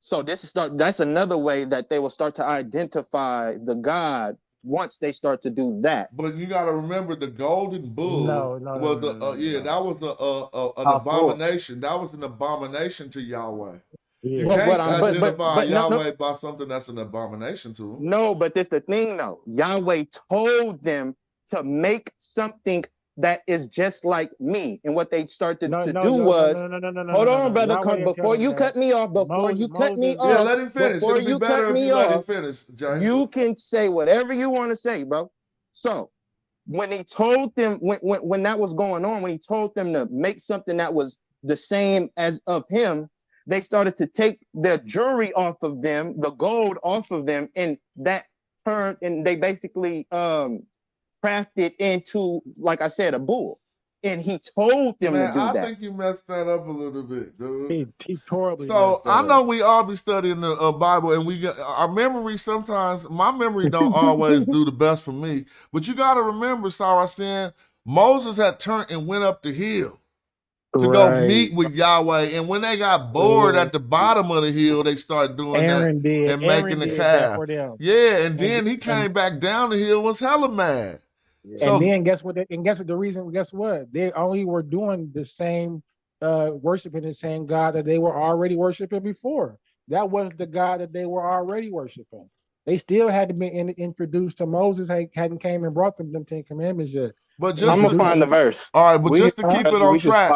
So that's another way that they will start to identify the God once they start to do that. But you got to remember, the golden bull No, was that was an abomination. That was an abomination to Yahweh. You can't identify Yahweh by something that's an abomination to him. No, but that's the thing, though. Yahweh told them to make something that is just like me. And what they started to do was, hold on, brother, before you cut me off, yeah, let him finish. It'll be better if you let him finish, Jay. You can say whatever you want to say, bro. So when he told them, when that was going on, when he told them to make something that was the same as of him, they started to take their jewelry off of them, the gold off of them, and that turned, and they basically crafted into, like I said, a bull. And he told them to do that. I think you messed that up a little bit, dude. He totally. So I know we all be studying the Bible, and we get our memory. Sometimes my memory don't always do the best for me. But you got to remember, Sarah saying Moses had turned and went up the hill to go meet with Yahweh, and when they got bored at the bottom of the hill, they started doing Aaron that and making the calf. Yeah, and then he came back down the hill, was hella mad. So, and then guess what? Guess what? They only were doing the same, worshiping the same God that they were already worshiping before. That was the God that they were already worshiping. They still had to be introduced to Moses. Hadn't came and brought them 10 commandments yet. But just I'm gonna find the verse. All right, but just to keep it on track,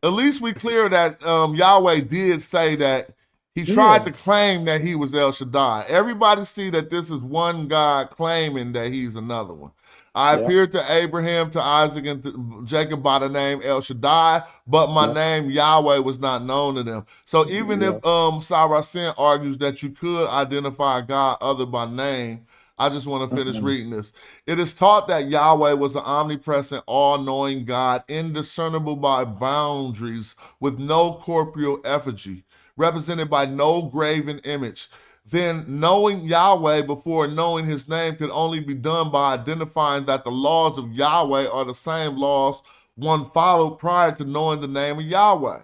at least we clear that Yahweh did say that he tried to claim that he was El Shaddai. Everybody see that this is one God claiming that he's another one. I appeared to Abraham, to Isaac, and to Jacob by the name El Shaddai, but my name Yahweh was not known to them. So even if Saracen argues that you could identify God other by name, I just want to finish reading this. It is taught that Yahweh was an omnipresent, all-knowing God, indiscernible by boundaries, with no corporeal effigy, represented by no graven image. Then knowing Yahweh before knowing his name could only be done by identifying that the laws of Yahweh are the same laws one followed prior to knowing the name of Yahweh.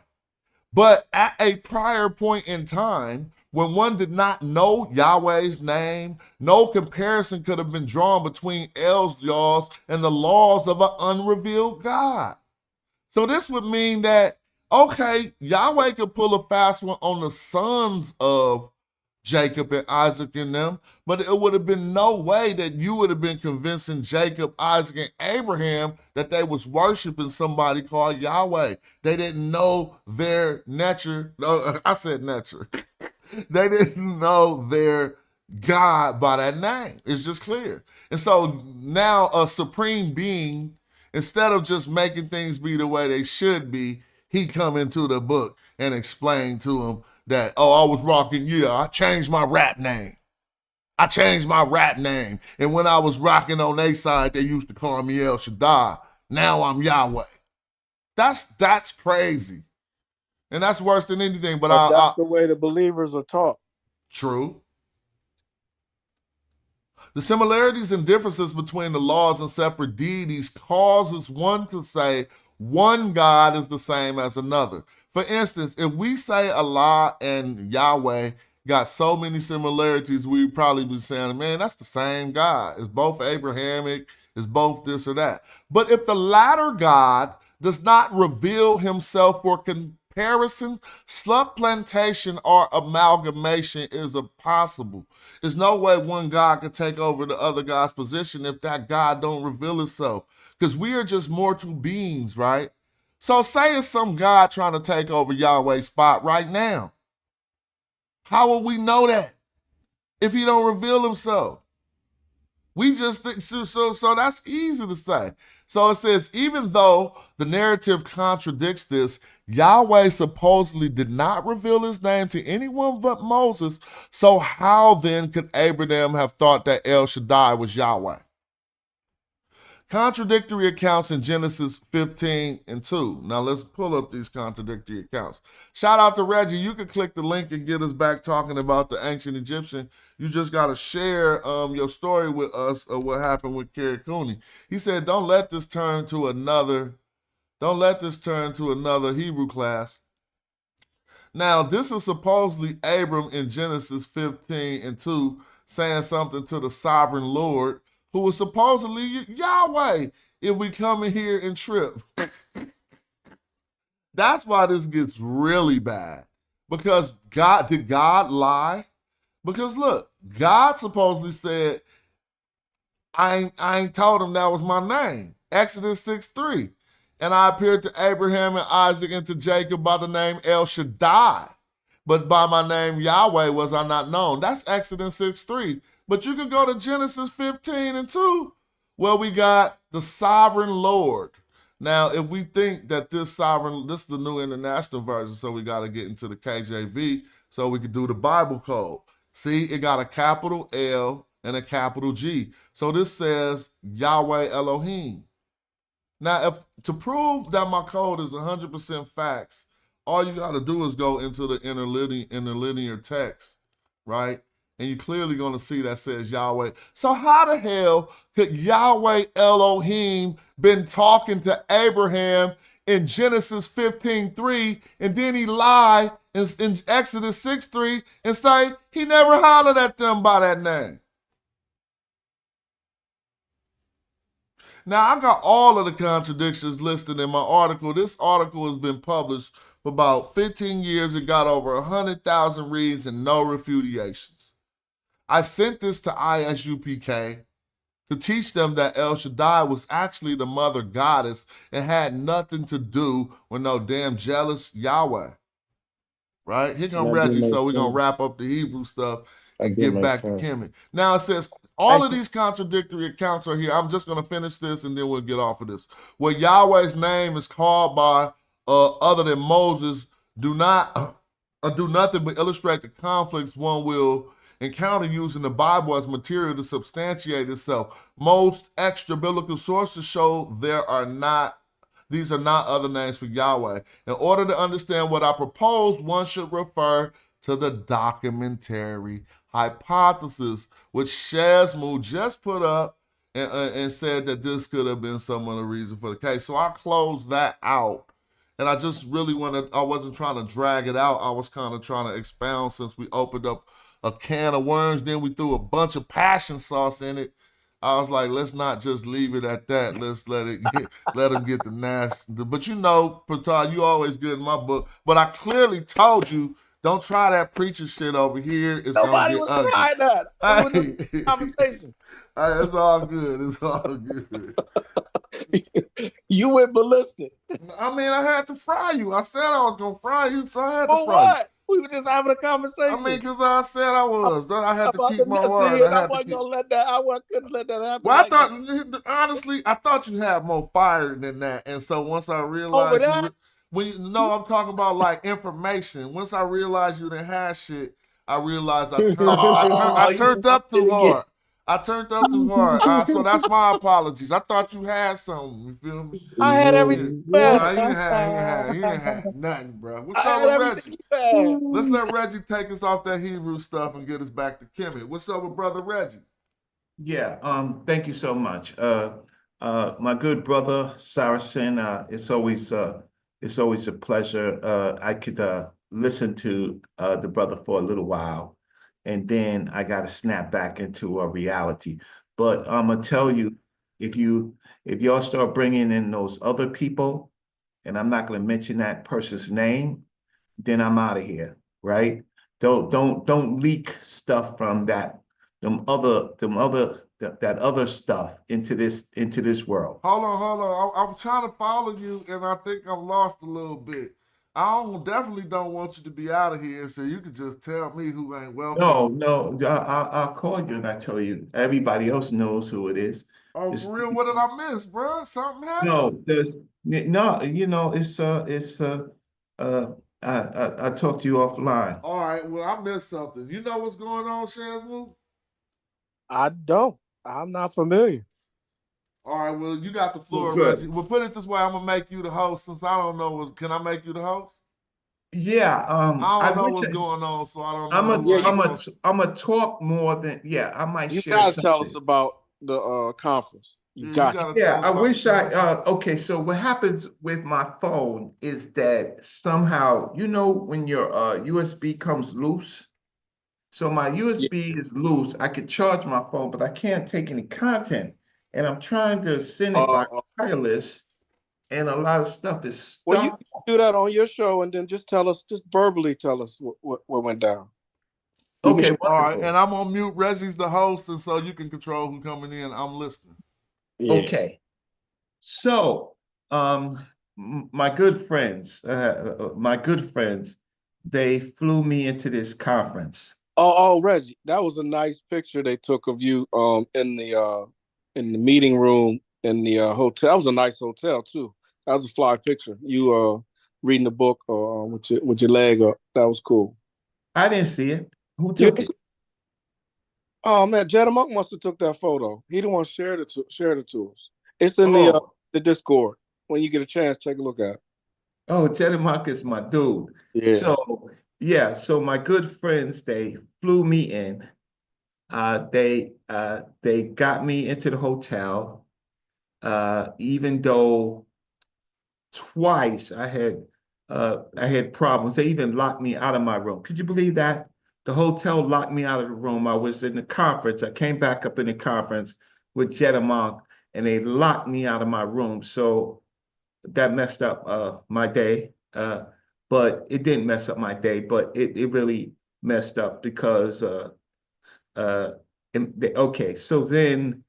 But at a prior point in time, when one did not know Yahweh's name, no comparison could have been drawn between El's laws and the laws of an unrevealed God. So this would mean that, okay, Yahweh could pull a fast one on the sons of Jacob and Isaac and them, but it would have been no way that you would have been convincing Jacob, Isaac, and Abraham that they was worshiping somebody called Yahweh. They didn't know their Netcher. No, I said Netcher. They didn't know their God by that name. It's just clear. And so now a supreme being, instead of just making things be the way they should be, he come into the book and explain to them that, I was rocking, I changed my rap name. And when I was rocking on their side, they used to call me El Shaddai. Now I'm Yahweh. That's crazy. And that's worse than anything. But that's the way the believers are taught. True. The similarities and differences between the laws and separate deities causes one to say one God is the same as another. For instance, if we say Allah and Yahweh got so many similarities, we'd probably be saying, man, that's the same God. It's both Abrahamic, it's both this or that. But if the latter God does not reveal himself for comparison, supplantation or amalgamation is impossible. There's no way one God could take over the other God's position if that God don't reveal himself. Because we are just mortal beings, right? So say it's some God trying to take over Yahweh's spot right now. How will we know that if he don't reveal himself? We just think so that's easy to say. So it says, even though the narrative contradicts this, Yahweh supposedly did not reveal his name to anyone but Moses. So how then could Abraham have thought that El Shaddai was Yahweh? Contradictory accounts in Genesis 15 and 2. Now let's pull up these contradictory accounts. Shout out to Reggie. You can click the link and get us back talking about the ancient Egyptian. You just got to share your story with us of what happened with Kerry Cooney. He said, don't let this turn to another Hebrew class. Now, this is supposedly Abram in Genesis 15 and 2 saying something to the sovereign Lord, who was supposedly Yahweh, if we come in here and trip. That's why this gets really bad. Because did God lie? Because look, God supposedly said, I ain't told him that was my name. Exodus 6:3. And I appeared to Abraham and Isaac and to Jacob by the name El Shaddai. But by my name Yahweh was I not known. That's Exodus 6:3. But you can go to Genesis 15 and 2, where we got the sovereign Lord. Now, if we think that this is the New International Version, so we got to get into the KJV so we can do the Bible code. See, it got a capital L and a capital G. So this says Yahweh Elohim. Now, to prove that my code is 100% facts, all you got to do is go into the interlinear text, right? And you're clearly going to see that says Yahweh. So how the hell could Yahweh Elohim been talking to Abraham in Genesis 15:3, and then he lie in Exodus 6:3 and say he never hollered at them by that name? Now, I got all of the contradictions listed in my article. This article has been published for about 15 years. It got over 100,000 reads and no refudiations. I sent this to ISUPK to teach them that El Shaddai was actually the mother goddess and had nothing to do with no damn jealous Yahweh. Right? Here come Reggie, so we're going to wrap up the Hebrew stuff and get back to Kimmy. Now it says, all of these contradictory accounts are here. I'm just going to finish this and then we'll get off of this. Where Yahweh's name is called by other than Moses, do nothing but illustrate the conflicts one will encounter using the Bible as material to substantiate itself. Most extra biblical sources show these are not other names for Yahweh. In order to understand what I propose, one should refer to the documentary hypothesis, which Shazmu just put up and said that this could have been some of the reason for the case. So I closed that out. And I just really I wasn't trying to drag it out. I was kind of trying to expound since we opened up a can of worms. Then we threw a bunch of passion sauce in it. I was like, let's not just leave it at that. Let's let them get the nasty. But you know, Patal, you always good in my book. But I clearly told you, don't try that preacher shit over here. It's Nobody was ugly. trying that. It was just a conversation. It's all good. It's all good. You went ballistic. I mean, I had to fry you. I said I was going to fry you, so I had to For fry what? We were just having a conversation. you. I mean, because I said I was. I had to keep my word. I wasn't going to let that. I couldn't let that happen. Well, I thought, honestly, I thought you had more fire than that. And so once I realized, I'm talking about like information. Once I realized you didn't have shit, I realized I turned up too hard. I turned up too hard. So that's my apologies. I thought you had something. You feel me? I had everything. Nah, you ain't had nothing, bro. What's up with Reggie? Let's let Reggie take us off that Hebrew stuff and get us back to Kimmy. What's up with brother Reggie? Yeah, thank you so much. My good brother Saracen, it's always a pleasure. I could listen to the brother for a little while, and then I got to snap back into a reality. But I'm gonna tell you, if y'all start bringing in those other people, and I'm not gonna mention that person's name, then I'm out of here, right? Don't leak stuff from that other stuff into this world. Hold on. I'm trying to follow you, and I think I'm lost a little bit. definitely don't want you to be out of here, so you could just tell me who ain't welcome. No, I'll call you and I tell you. Everybody else knows who it is. Oh, It's, for real? What did I miss, bro? Something happened? no, I talked to you offline. All right, well, I missed something. You know what's going on, Shazmu? I don't. I'm not familiar. All right, well, you got the floor, Good. Reggie. Well, put it this way, I'm gonna make you the host since I don't know can I make you the host? Yeah, I don't know what's going on, so I don't know I'm a talk more than I might You share gotta something. tell us about the conference. You got to. Yeah, I wish okay, so what happens with my phone is that somehow, when your USB comes loose, so my USB is loose, I could charge my phone, but I can't take any content. And I'm trying to send it by wireless, and a lot of stuff is stuck. Well, you do that on your show, and then just verbally tell us what went down. Okay, all right, and I'm on mute. Reggie's the host, and so you can control who's coming in. I'm listening. Yeah. Okay. So, my good friends, they flew me into this conference. Oh, Reggie, that was a nice picture they took of you in the meeting room in the hotel. That was a nice hotel too. That was a fly picture. You reading the book with your leg up. That was cool. I didn't see it. Who took it? Oh man, Jetta Monk must have took that photo. He didn't want to share it to us. It's in the Discord. When you get a chance, take a look at it. Oh, Jetta Monk is my dude. Yes. So my good friends, they flew me in. They got me into the hotel, even though twice I had problems. They even locked me out of my room. Could you believe that? The hotel locked me out of the room. I was in the conference. I came back up in the conference with Jetta Monk, and they locked me out of my room. So that messed up my day. But it didn't mess up my day, but it really messed up because okay, so then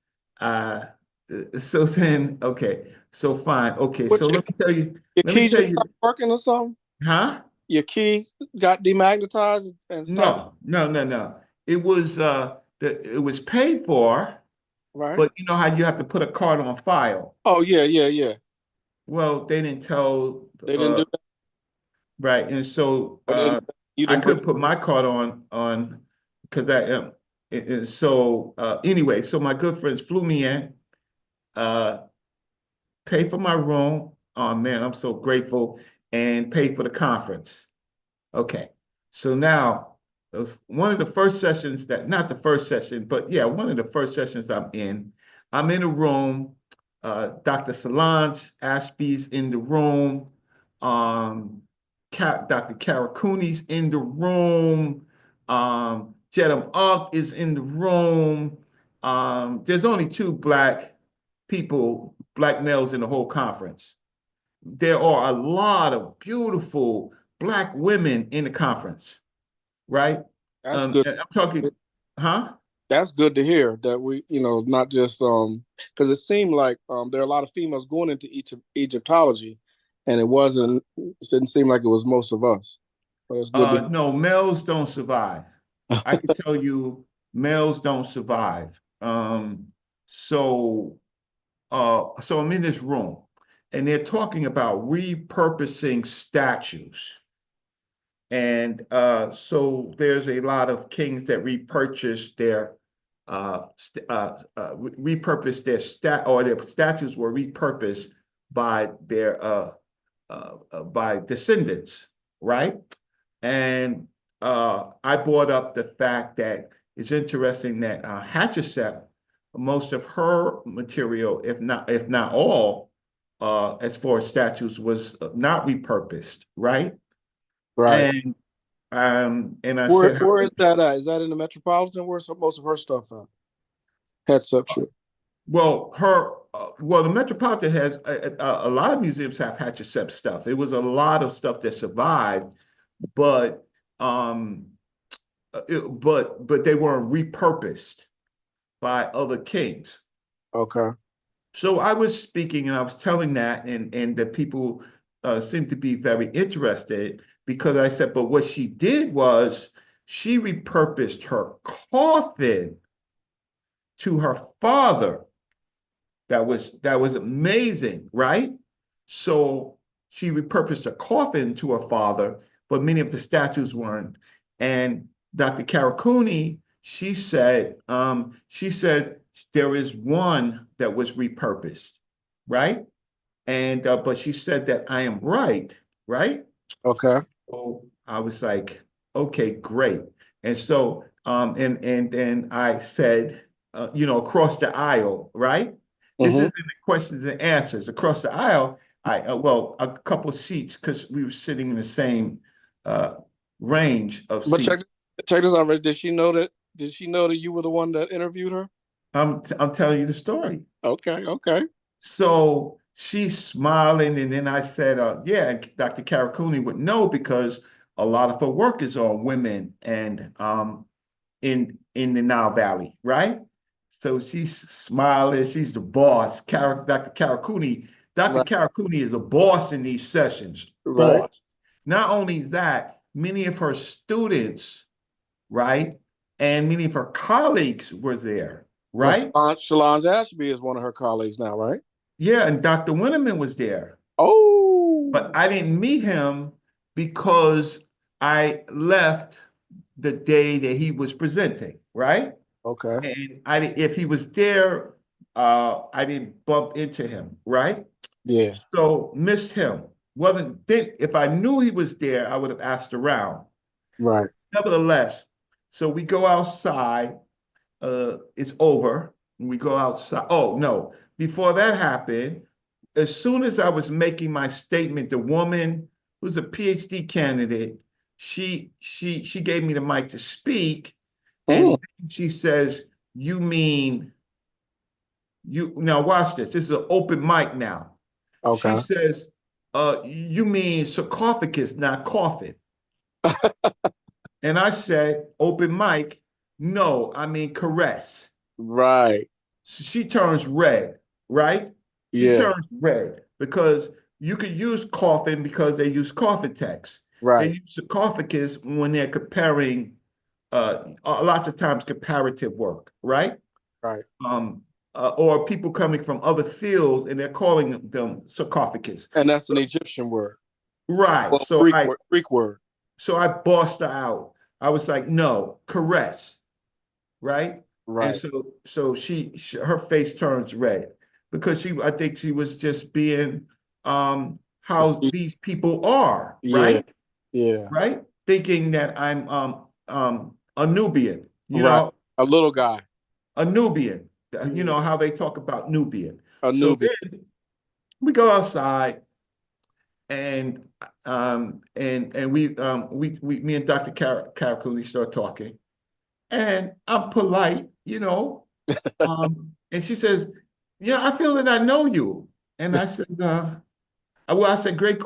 so fine. Okay, so let me tell you. Your key just stopped working or something? Huh? Your key got demagnetized and stopped? No. It was paid for, right? But you know how you have to put a card on file. Oh yeah. Well, they didn't tell. They didn't do that. Right, and so I couldn't put my card on because I am. And so anyway, so my good friends flew me in, paid for my room. Oh man, I'm so grateful, and paid for the conference. Okay, so now one of the first sessions not the first session, but yeah, one of the first sessions I'm in a room. Dr. Solange Ashby's in the room. Dr. Karakooni's in the room. Jedam Ugg is in the room. There's only two black males in the whole conference. There are a lot of beautiful black women in the conference, right? That's good. I'm talking, huh? That's good to hear that we, not just because it seemed like there are a lot of females going into Egyptology, and it didn't seem like it was most of us. But it's good. No, males don't survive. I can tell you, males don't survive. So I'm in this room, and they're talking about repurposing statues. And so there's a lot of kings that repurposed their statues were repurposed by their by descendants, right? And I brought up the fact that it's interesting that Hatshepsut, most of her material, if not all, as far as statues, was not repurposed, right? Right. And I said, where is that at? Is that in the Metropolitan? Where's most of her stuff at? Hatshepsut. Well, the Metropolitan has a lot of museums have Hatshepsut stuff. It was a lot of stuff that survived, but they weren't repurposed by other kings. Okay. So I was speaking and I was telling that, and the people seemed to be very interested because I said, but what she did was she repurposed her coffin to her father. That was amazing, right? So she repurposed a coffin to her father, but many of the statues weren't. And Dr. Karakuni, she said there is one that was repurposed, right? And but she said that I am right, right? Okay. So I was like, okay, great. And so and then I said, across the aisle, right? This isn't the questions and answers. Across the aisle, well, a couple seats because we were sitting in the same range of But seats. check this out, Rich. Did she know that you were the one that interviewed her? I'm telling you the story. Okay, okay. So she's smiling, and then I said, yeah, Dr. Karakuni would know because a lot of her work is on women and in the Nile Valley, right? So she's smiling, she's the boss. Dr. Karakuni, Dr. Karakuni is a boss in these sessions. Right. Boss. Not only that, many of her students, right, and many of her colleagues were there, right? Well, Solange Ashby is one of her colleagues now, right? Yeah, and Dr. Winneman was there. Oh. But I didn't meet him because I left the day that he was presenting, right? Okay. And if he was there, I didn't bump into him, right? Yeah. So missed him. If I knew he was there, I would have asked around. Right. Nevertheless, so we go outside. It's over. And we go outside. Oh no! Before that happened, as soon as I was making my statement, the woman who's a PhD candidate, she gave me the mic to speak, and she says, "You mean you?" Now watch this. This is an open mic now. Okay. She says, "You mean sarcophagus, not coffin?" And I said, "Open mic? No, I mean caress." Right. She turns red, right? She turns red because you could use coffin because they use coffin text. Right. They use sarcophagus when they're comparing, lots of times comparative work, right? Right. Or people coming from other fields and they're calling them sarcophagus. And that's an Egyptian word. Right. Well, So Greek word. So I bossed her out. I was like, no, caress, right? Right. And so her face turns red because I think she was just being how these people are, right? Yeah. Right? Thinking that I'm a Nubian, A little guy. A Nubian. You know how they talk about Nubian. A so Nubian. Then we go outside and me and Dr. Karakuli start talking. And I'm polite, and she says, "Yeah, I feel that I know you." And I said, I said, "Great,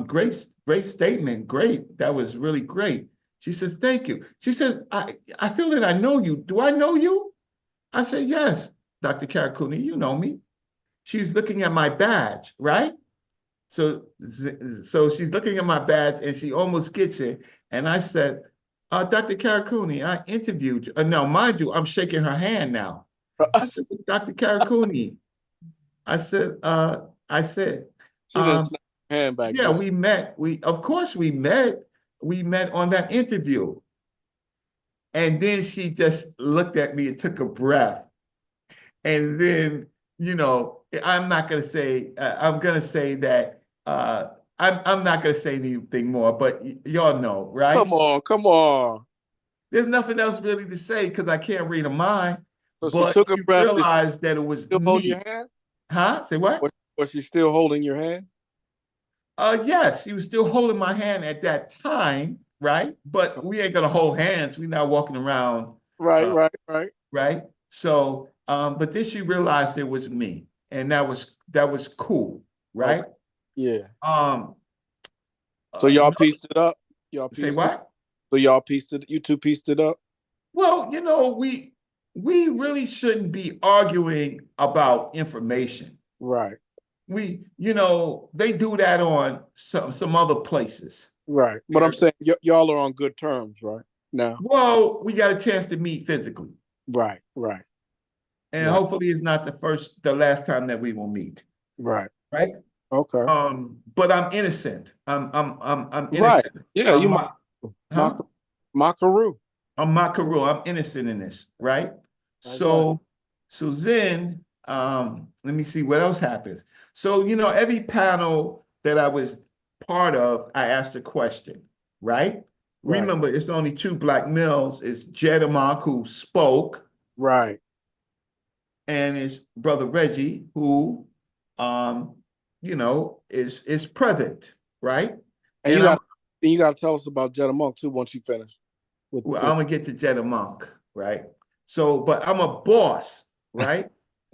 great statement, great. That was really great." She says, "Thank you." She says, "I feel that I know you. Do I know you?" I said, "Yes, Dr. Karakuni, you know me." She's looking at my badge, right? So she's looking at my badge and she almost gets it. And I said, Dr. Karakuni, I interviewed you. Now, mind you, I'm shaking her hand now. I said, Dr. Karakuni, I said, she didn't snap her hand back. Yeah, we met. Of course we met. We met on that interview. And then she just looked at me and took a breath. And then, I'm not going to say, I'm going to say that, I'm not going to say anything more, but y'all know, right? Come on. There's nothing else really to say because I can't read a mind. So but she took a breath. Realized that it was still me. Holding your hand? Huh? Say what? Was she still holding your hand? Yes, she was still holding my hand at that time, right? But we ain't gonna hold hands. We're not walking around. Right. Right. So, but then she realized it was me, and that was cool, right? Okay. Yeah. So y'all pieced it up. Say what? So y'all pieced it. You two pieced it up. Well, we really shouldn't be arguing about information. Right. they do that on some other places. Right. But I'm saying y'all are on good terms, right? Now. Well, we got a chance to meet physically. Right. And hopefully it's not the last time that we will meet. Right. Okay. But I'm innocent. I'm innocent. Right. Yeah, you Makaru. I'm Makaru. I'm innocent in this, right? So then let me see what else happens. So, every panel that I was part of, I asked a question, right? Remember, it's only two black males. It's Jedamonk who spoke. Right. And it's Brother Reggie who is present, right? And you got to tell us about Jedamonk too once you finish. Well, I'm gonna get to Jedamonk, right? So, but I'm a boss, right?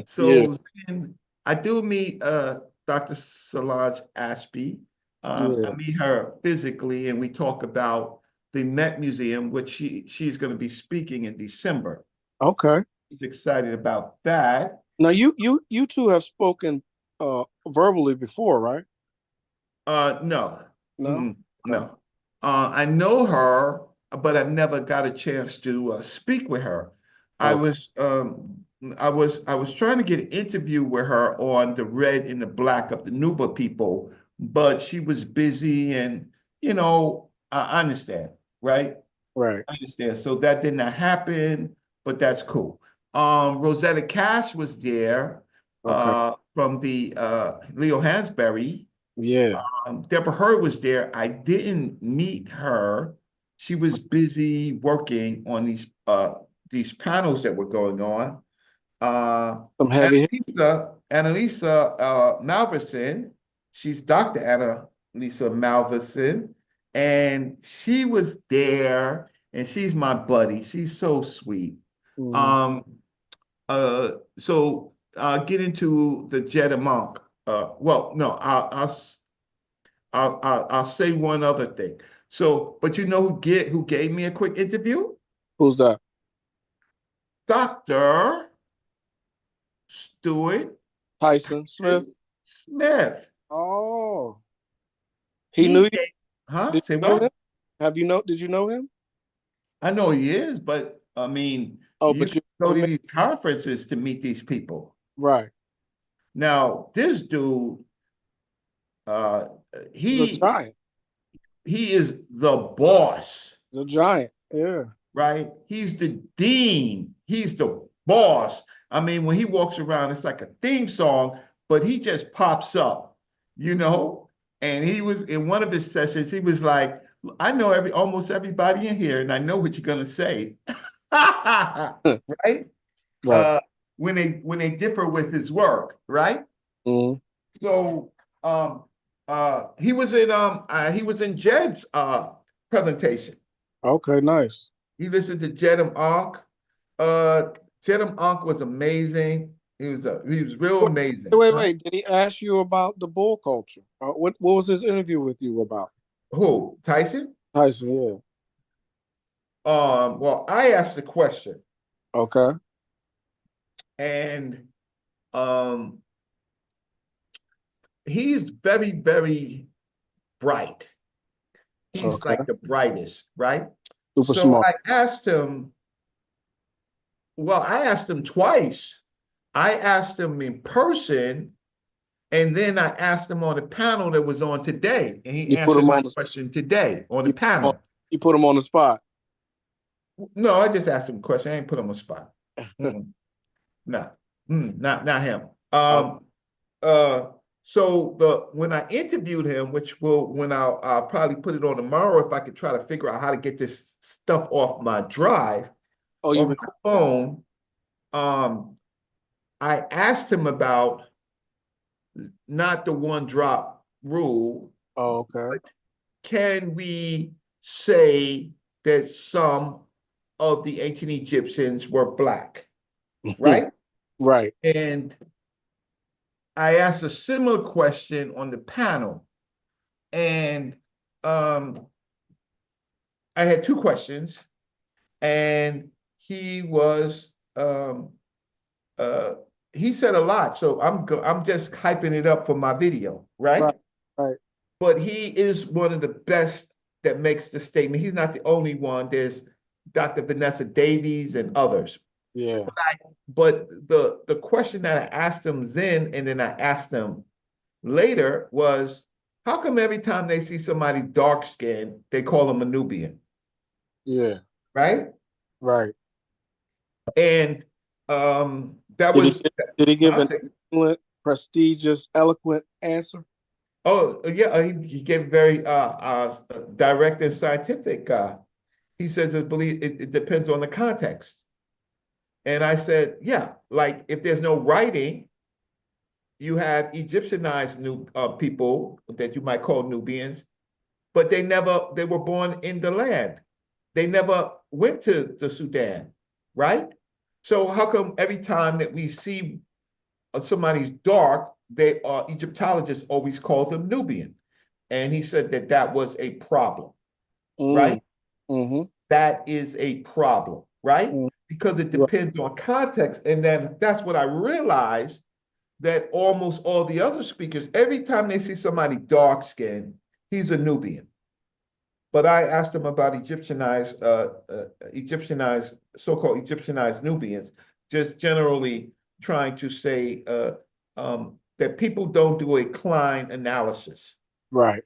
So then I do meet Dr. Solange Ashby. I meet her physically, and we talk about the Met Museum, which she's going to be speaking in December. Okay. She's excited about that. Now you two have spoken verbally before, right? No. No. I know her, but I've never got a chance to speak with her. I was trying to get an interview with her on the red and the black of the Nuba people, but she was busy, and I understand, right? Right. I understand. So that did not happen, but that's cool. Rosetta Cash was there from the Leo Hansberry. Yeah. Deborah Hurd was there. I didn't meet her. She was busy working on these panels that were going on. Some heavy. Annalisa Malverson, she's Dr. Annalisa Malverson, and she was there, and she's my buddy. She's so sweet. So get into the Jedamonk. Well, no, I'll say one other thing. So, but who gave me a quick interview? Who's that? Dr. Stuart Tyson Smith. Oh. He knew you? Huh? Did Say you know what? him? Did you know him? I know he is, but I mean, you can go to these conferences to meet these people. Right. Now, this dude, He's a giant. He is the boss. The giant, yeah. Right? He's the dean. He's the boss. I mean, when he walks around, it's like a theme song, but he just pops up, And he was in one of his sessions, he was like, I know almost everybody in here, and I know what you're gonna say. Right? When they differ with his work, right? Mm-hmm. So he was in Jed's presentation. Okay, nice. He listened to Jedamonk. Jedamonk was amazing. He was real amazing. Wait. Did he ask you about the bull culture? What was his interview with you about? Who? Tyson? Tyson, yeah. Well, I asked the question. Okay. And he's very, very bright. He's like the brightest, right? Super smart. I asked him twice. I asked him in person, and then I asked him on the panel that was on today, and he answered my question today on the panel. You put him on the spot? No, I just asked him a question. I ain't put him on the spot. No, not him. So when I interviewed him, when I'll probably put it on tomorrow, if I could try to figure out how to get this stuff off my drive, off my phone. I asked him about not the one drop rule. Oh, okay. Can we say that some of the ancient Egyptians were Black? Right? Right. And I asked a similar question on the panel. And I had two questions. And he was he said a lot, so I'm just hyping it up for my video, right? Right. Right. But he is one of the best that makes the statement. He's not the only one. There's Dr. Vanessa Davies and others. Yeah. But the question that I asked him then, and then I asked him later, was how come every time they see somebody dark skinned, they call them a Nubian? Yeah. Right? Right. And that did he give an excellent, prestigious, eloquent answer? Oh yeah, he gave very direct and scientific. He says it depends on the context. And I said, yeah, like if there's no writing, you have Egyptianized people that you might call Nubians, but they were born in the land. They never went to the Sudan, right? So how come every time that we see somebody's dark, Egyptologists always call them Nubian? And he said that was a problem, right? Mm-hmm. That is a problem, right? Because it depends on context. And then that's what I realized, that almost all the other speakers, every time they see somebody dark skinned, he's a Nubian. But I asked him about Egyptianized, so-called Egyptianized Nubians, just generally trying to say that people don't do a Klein analysis. Right.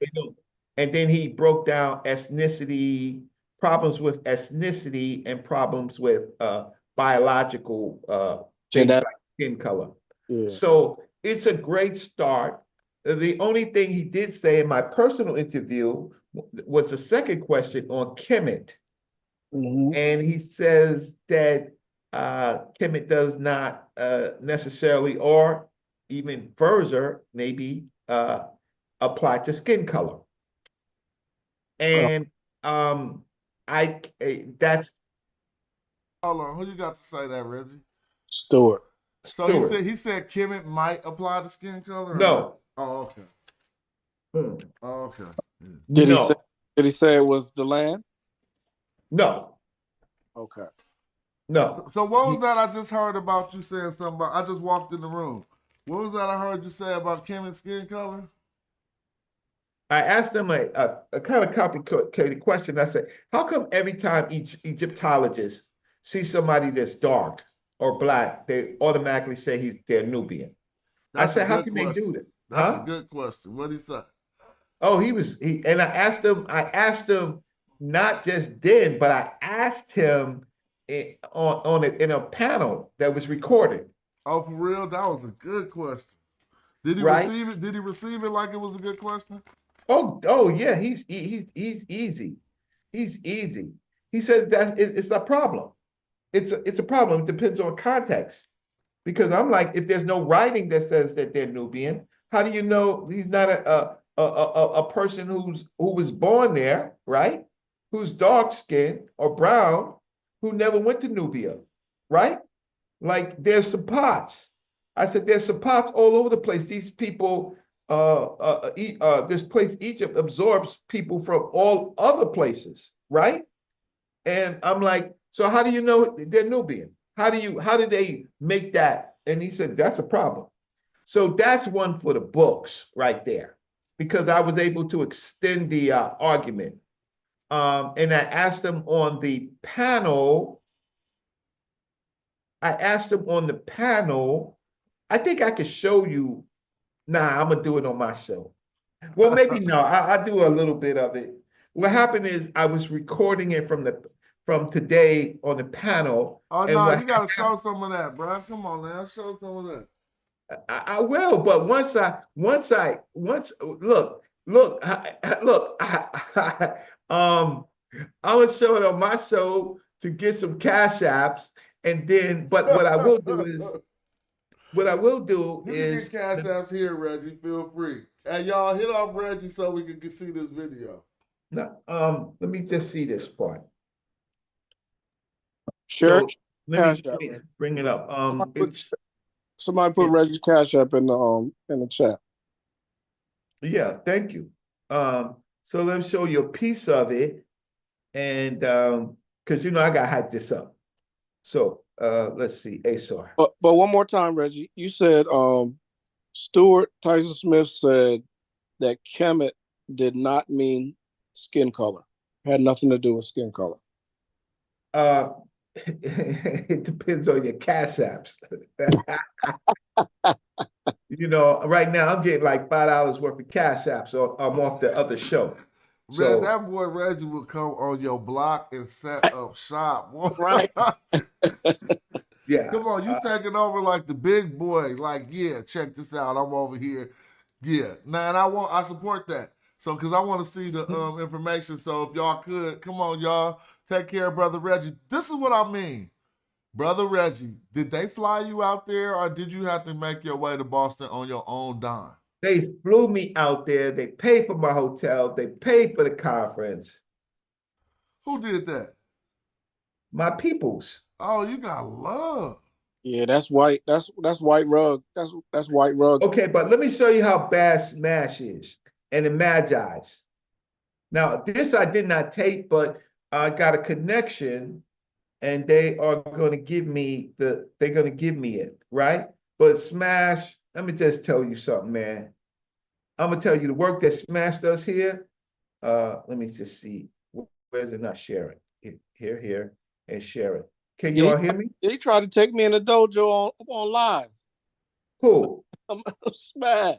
And then he broke down ethnicity, problems with ethnicity, and problems with biological things like skin color. Yeah. So it's a great start. The only thing he did say in my personal interview was the second question on Kemet. And he says that Kemet does not necessarily, or even further, maybe apply to skin color. And that's. Hold on, who you got to say that, Reggie? Stewart. So he said Kemet might apply to skin color? No. Oh, okay. Oh, okay. Did he say it was the land? No. Okay. No. So what was that I just heard about you saying something about? I just walked in the room. What was that I heard you say about Kemet's skin color? I asked him a kind of complicated question. I said, how come every time Egyptologists see somebody that's dark or black, they automatically say they're Nubian? I said, how can they do that? That's a good question. What did he say? Oh, and I asked him not just then, but I asked him in a panel that was recorded. Oh, for real? That was a good question. Did he receive it? Did he receive it like it was a good question? Oh yeah, he's easy. He's easy. He said that it's a problem. It's a problem. It depends on context. Because I'm like, if there's no writing that says that they're Nubian, how do you know he's not a person who was born there, right? Who's dark skinned or brown, who never went to Nubia, right? Like there's some pots. I said there's some pots all over the place. These people, this place Egypt absorbs people from all other places, right? And I'm like, so how do you know they're Nubian? How did they make that? And he said, that's a problem. So that's one for the books right there, because I was able to extend the argument. And I asked him on the panel, I think I could show you. Nah, I'm gonna do it on my show. Well, maybe no, I do a little bit of it. What happened is I was recording it from today on the panel. Oh no, you gotta show some of that, bro. Come on now, show some of that. I will, but once look, I'm gonna show it on my show to get some cash apps, and then, but what I will do is you can get cash apps here, Reggie. Feel free. And y'all hit off Reggie so we can see this video. No, let me just see this part. Sure. So, let me bring it up. Somebody put Reggie's cash app in the chat. Yeah, thank you. So let me show you a piece of it, and because I gotta hype this up. So let's see, Asar. But one more time, Reggie, you said Stuart Tyson Smith said that Kemet did not mean skin color. Had nothing to do with skin color. It depends on your cash apps. You know, right now I'm getting like $5 worth of cash apps, so I'm off the other show. Man, that boy Reggie will come on your block and set up shop. Right. Yeah. Come on, you taking over like the big boy. Like, yeah, check this out. I'm over here. Yeah. Now, and I support that. So, because I want to see the information. So, if y'all could, come on, y'all, take care of Brother Reggie. This is what I mean. Brother Reggie, did they fly you out there, or did you have to make your way to Boston on your own dime? They flew me out there. They paid for my hotel. They paid for the conference. Who did that? My peoples. Oh, you got love. Yeah, that's white. That's white rug. That's white rug. Okay, but let me show you how bad Smash is and the Magi's. Now, this I did not tape, but I got a connection, and they are going to give me it, right? But Smash, let me just tell you something, man. I'm gonna tell you the work that Smash does here. Let me just see. Where's it not sharing? Here, and share it. Can you all hear me? He tried to take me in the dojo on live. Who? Smash.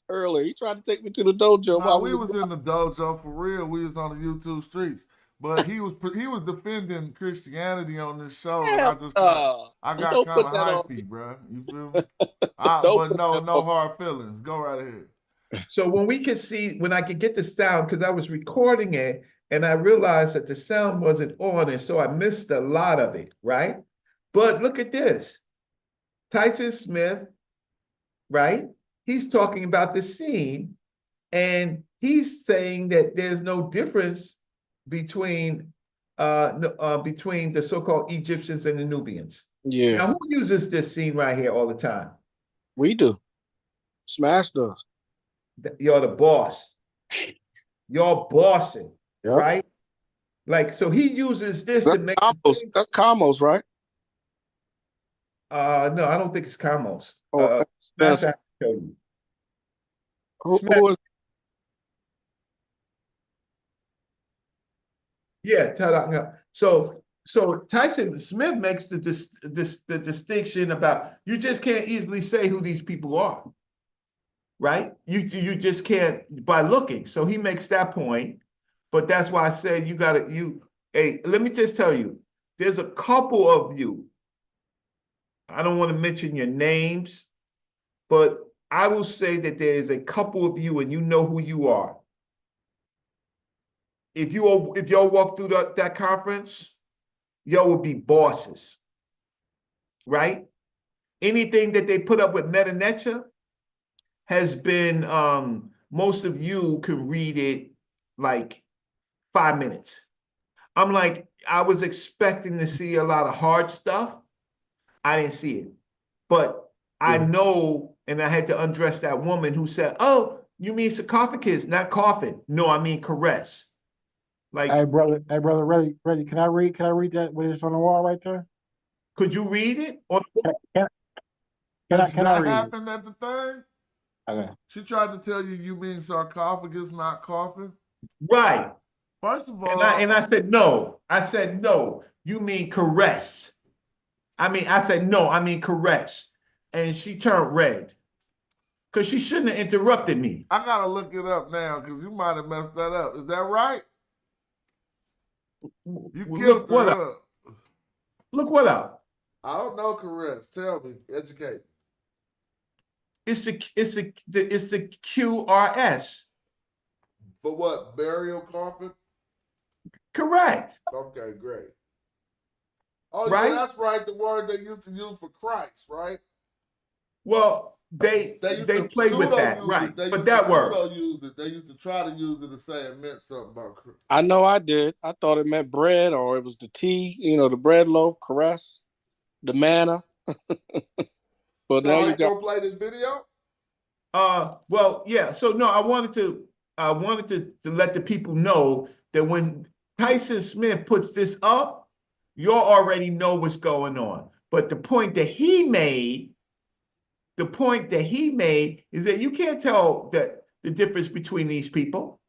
Earlier, he tried to take me to the dojo. No, we was in the dojo for real. We was on the YouTube streets, but he was defending Christianity on this show. And I got kind of hypey, bro. You feel me? But no hard feelings. Go right ahead. So when I could get the sound, because I was recording it, and I realized that the sound wasn't on, and so I missed a lot of it, right? But look at this. Tyson Smith, right? He's talking about the scene, and he's saying that there's no difference between the so-called Egyptians and the Nubians. Yeah. Now, who uses this scene right here all the time? We do. Smash does. You're the boss. You're bossing, right? Like, so he uses this to make that's Kamos, right? No, I don't think it's Kamos. Smash, I can show you. Who is? Yeah, ta-da. So Tyson Smith makes the distinction about you just can't easily say who these people are, right? You just can't by looking. So he makes that point, but that's why I said hey, let me just tell you, there's a couple of you. I don't want to mention your names, but I will say that there is a couple of you, and you know who you are. If y'all walk through that conference, y'all will be bosses, right? Anything that they put up with Netcher has been, most of you can read it like 5 minutes. I'm like, I was expecting to see a lot of hard stuff. I didn't see it. But I know, and I had to undress that woman who said, oh, you mean sarcophagus, not coffin. No, I mean caress. Like, hey brother, Reggie, can I read that what is on the wall right there? Could you read it? Can I read happened at the thing? Okay. She tried to tell you mean sarcophagus, not coffin? Right. First of all, and I said no. I said no. You mean caress. I said no. I mean caress. And she turned red because she shouldn't have interrupted me. I gotta look it up now because you might have messed that up. Is that right? You killed her. Up. Look what up. I don't know, caress. Tell me, educate. It's the QRS. For what? Burial coffin? Correct. Okay, great. Oh, right? Yeah, that's right. The word they used to use for Christ, right? Well, they play with that, right? But that word. They used to try to use it to say it meant something about Christ. I know I did. I thought it meant bread, or it was the tea, the bread loaf, caress, the manna. But now you gonna play this video? Well, yeah. So no, I wanted to let the people know that when Tyson Smith puts this up, you already know what's going on. But the point that he made is that you can't tell that the difference between these people.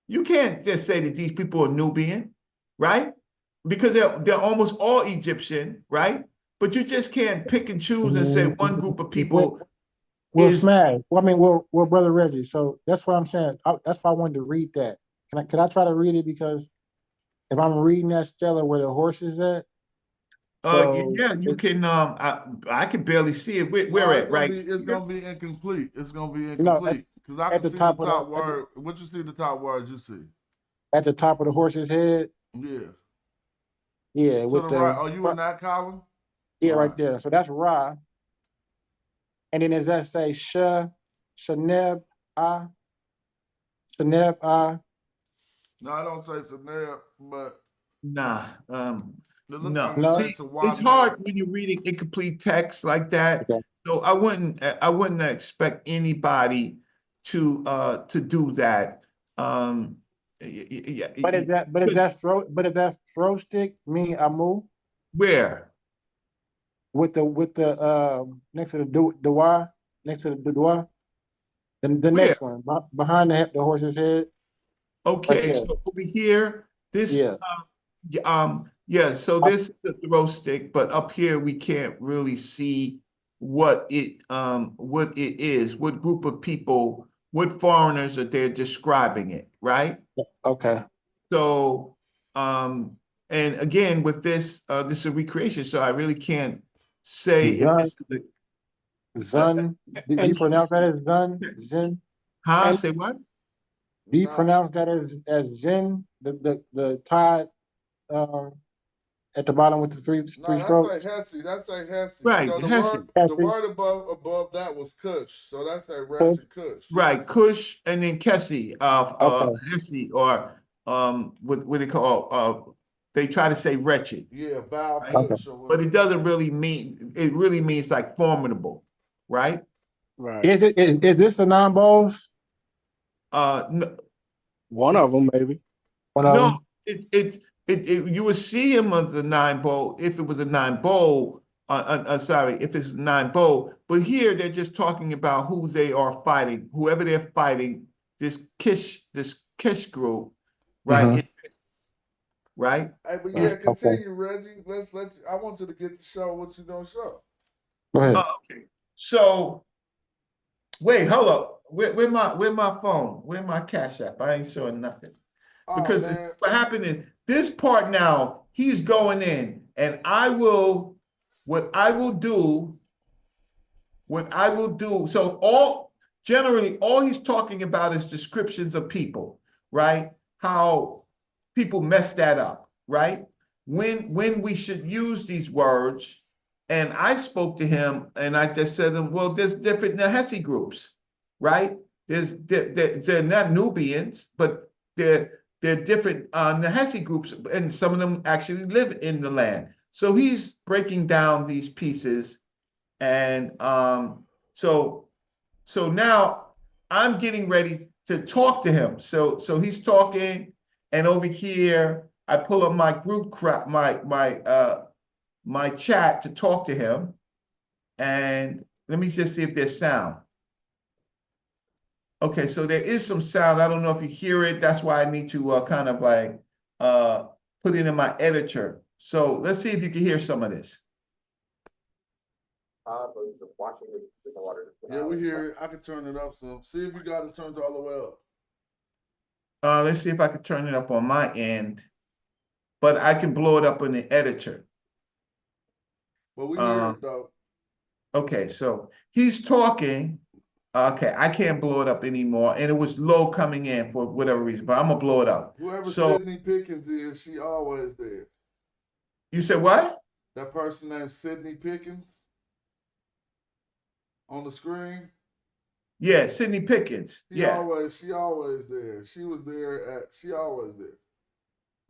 You can't just say that these people are Nubian, right? Because they're almost all Egyptian, right? But you just can't pick and choose and say one group of people Well, is Smash. Well, I mean, well, Brother Reggie. So that's what I'm saying. That's why I wanted to read that. Can I try to read it? Because if I'm reading that Stella where the horse is at, so yeah, you can I can barely see it. Where at, right? It's gonna be incomplete. It's gonna be you know, incomplete. Because I at can the see the top of top the word. What you see the top words you see? at the top of the horse's head. Yeah. Yeah, To with the the right. Are you in that column? yeah, right there. So that's Ra. And then does that say Shaneb, Shaneb, No, I don't say Sanel, but nah. it looks No. like it See, says it's hard when you're reading incomplete text like that. Okay. So I wouldn't expect anybody to do that. Yeah, But is that throw stick mean Amu where? with the next to the Dua, next to the Dua, the Where? next one behind the horse's head. Okay, Right there. so over here, this Yeah. yeah, so this is the throw stick, but up here we can't really see what it is, what group of people, what foreigners that they're describing it, right? Okay. So and again with this this is a recreation, so I really can't say if this is Zun. Do you pronounce that as Zun? Zen? Huh? Say what? Do you pronounce that as Zen? The tide at the bottom with the three no, strokes? that's a Hesse. That's a Hesse. Right, So Hesse. the word above that was Kush. So that's a wretched Kush. Right, Kush and then Kessie, Okay. Hesse, or what they call they try to say wretched. Yeah, Val Right? Kush. But it doesn't really mean, it really means like formidable, right? Right. Is this a non-bowls? No, One of them, maybe. One of no, them? you would see him as a 9-bowl if it was a 9-bowl. Sorry, if it's a 9-bowl. But here they're just talking about who they are fighting, whoever they're fighting. This Kish group, right? Mhm. It's right. Hey, but yeah, continue, Reggie. I want you to get to show what you're gonna show. Go ahead. Okay. So wait, hold up. Where my phone? Where my Cash App? I ain't showing nothing. Because what happened is this part now, he's going in, and what I will do, so generally all he's talking about is descriptions of people, right? How people mess that up, right? When we should use these words, and I spoke to him, and I just said to him, well, there's different Nahesi groups, right? They're not Nubians, but they're different Nahesi groups, and some of them actually live in the land. So he's breaking down these pieces, and so now I'm getting ready to talk to him. So he's talking, and over here I pull up my group my chat to talk to him, and let me just see if there's sound. Okay, so there is some sound. I don't know if you hear it. That's why I need to kind of like put it in my editor. So let's see if you can hear some of this. Yeah, we hear it. I can turn it up. So see if you got it turned all the way up. Let's see if I can turn it up on my end, but I can blow it up in the editor. Well, we hear it though. Okay, so he's talking. Okay, I can't blow it up anymore, and it was low coming in for whatever reason, but I'm gonna blow it up. Whoever So Sydney Pickens is, she always there. you said what? That person named Sydney Pickens on the screen. Yeah, Sydney Pickens. She always there. She was there she always there.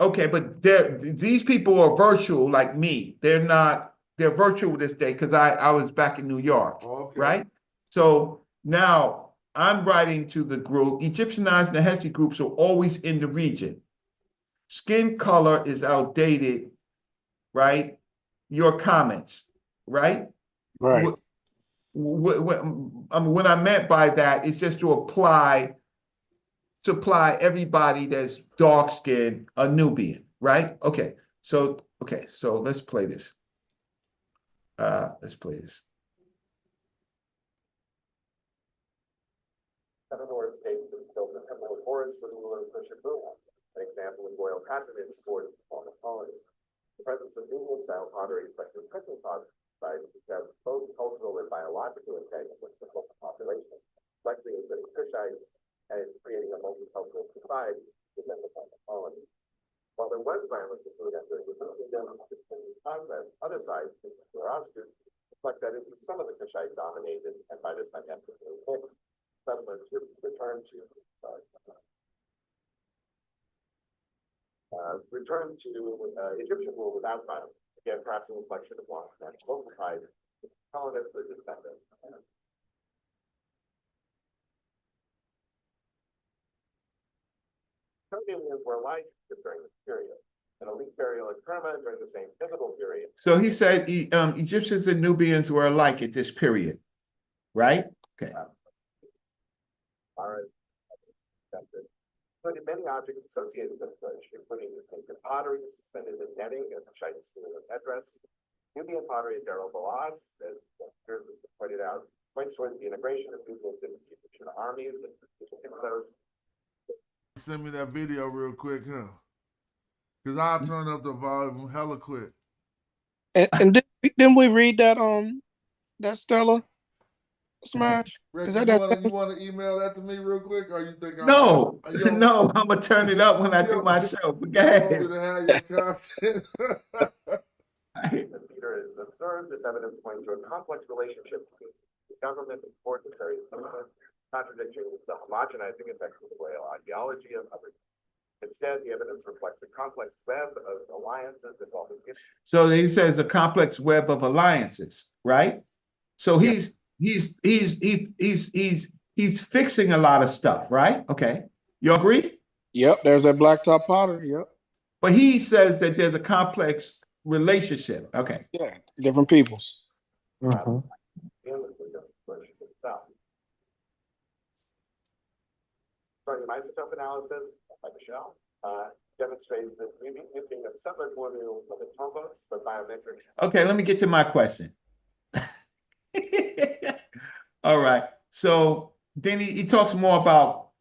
Okay, but these people are virtual like me. They're virtual this day because I was back in New York, right? So now I'm writing to the group. Egyptianized Nahesi groups are always in the region. Skin color is outdated, right? Your comments, right? Right. What I meant by that is just to apply everybody that's dark skinned a Nubian, right? Okay, so let's play this. Let's play this. Seven-word states that built a temple of Horus for the ruler of Kushagua, an example of royal patronage towards the form of quality. The presence of Nubian-style pottery, especially Christian pottery, has both cultural and biological intent with the local population, likely including Kushites and creating a multicultural society within the form of quality. While there was violence between them during the conquest, other sides, Zoroaster, reflect that it was some of the Kushite dominated, and by this time ethnically mixed, settlers returned to Egyptian rule without violence. Again, perhaps a reflection of long national pride, colonists or descendants. Some Nubians were alike during this period. An elite burial at Kerma during the same pivotal period. So he said Egyptians and Nubians were alike at this period, right? Okay. Including many objects associated with the village, including ancient pottery suspended in netting and Shiite headdress. Nubian pottery at Deir el-Balas, as pointed out, points towards the integration of Nubians into Egyptian armies and Hyksos. Send me that video real quick, huh? Because I'll turn up the volume hella quick. And didn't we read that that Stella Smash? Rick, Is that you want to email that to me real quick, or you think No, no, I'm gonna turn it up when I do my show. But go ahead. You want me to have your content? Peter is observed, this evidence points to a complex relationship between the government and court and various contradicting the homogenizing effects of the royal ideology of others. Instead, the evidence reflects a complex web of alliances involving. So he says a complex web of alliances, right? So he's fixing a lot of stuff, right? Okay, you agree? Yep, there's that blacktop pottery. Yep. But he says that there's a complex relationship. Okay. Yeah, different peoples. Starting isotope analysis by Michelle demonstrates that using a separate module of the tombos for biometric. Okay, let me get to my question. All right. So then he talks more about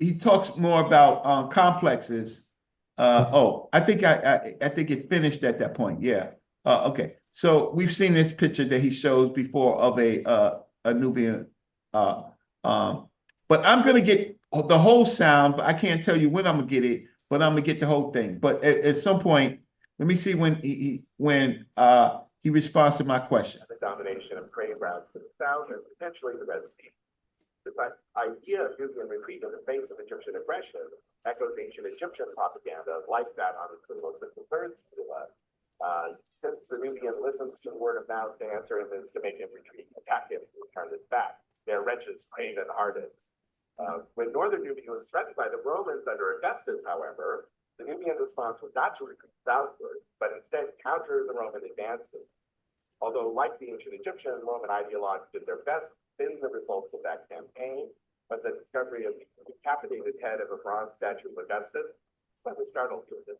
complexes. I think it finished at that point. Yeah. Okay. So we've seen this picture that he shows before of a Nubian. But I'm gonna get the whole sound, but I can't tell you when I'm gonna get it. But I'm gonna get the whole thing. But at some point, let me see when he responds to my question. The domination of trade routes to the south and potentially the Red Sea. This idea of Nubian retreat in the face of Egyptian aggression echoes ancient Egyptian propaganda like that on the symbols of the third stela. Since the Nubian listens to the word of mouth to answer him is to make him retreat, attack him, and return his back. Their wretches, slain and hardened. When northern Nubia was threatened by the Romans under Augustus, however, the Nubian response was not to retreat southward, but instead counter the Roman advances. Although, like the ancient Egyptian, Roman ideologues did their best in the results of that campaign, but the discovery of the decapitated head of a bronze statue of Augustus was startled to it.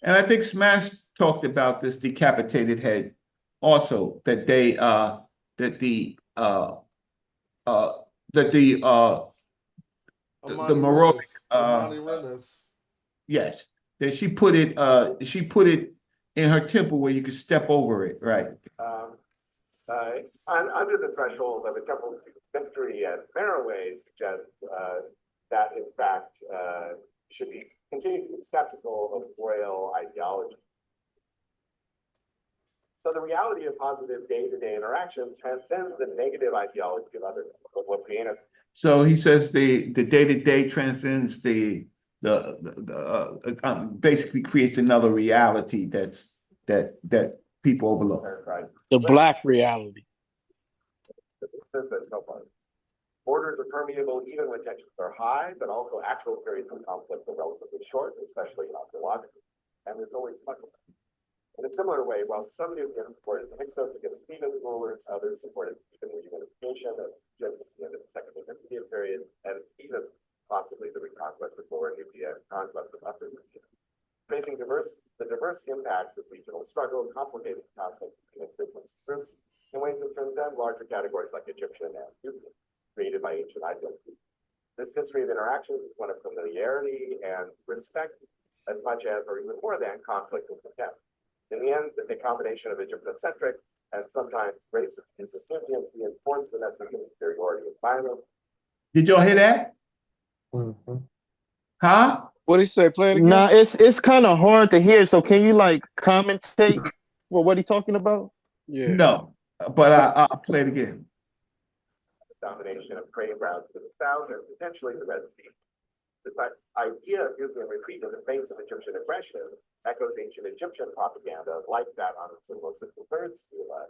And I think Smash talked about this decapitated head also, that the Moroccan yes, that she put it in her temple where you could step over it, right? Under the threshold of a temple victory at Meroe suggests that in fact should be continue to be skeptical of royal ideology. So the reality of positive day-to-day interactions transcends the negative ideology of others. So he says the day-to-day transcends basically creates another reality that people overlook. The black reality. Borders are permeable even when tensions are high, but also actual periods of conflict are relatively short, especially in archaeological. And there's always much of it. In a similar way, while some Nubians supported the Hyksos against Theban rulers, others supported Theban reunification of Egypt at the end of the Second Intermediate period, and even possibly the reconquest of Lower Nubia and conquest of Upper Nubia. Facing the diverse impacts of regional struggle, complicated conflict between individuals and groups, in ways that transcend larger categories like Egyptian and Nubian, created by ancient identities. This history of interactions is one of familiarity and respect, as much as, or even more than, conflict and contempt. In the end, the combination of Egyptocentric and sometimes racist insufficiency reinforced the necessary superiority of violence. Did y'all hear that? Huh? What did he say? Play it again. Nah, it's kind of hard to hear. So can you like commentate what he talking about? Yeah. No, but I'll play it again. The domination of trading grounds to the south and potentially the Red Sea. This idea of Nubian retreat in the face of Egyptian aggression echoes ancient Egyptian propaganda like that on its most third stela.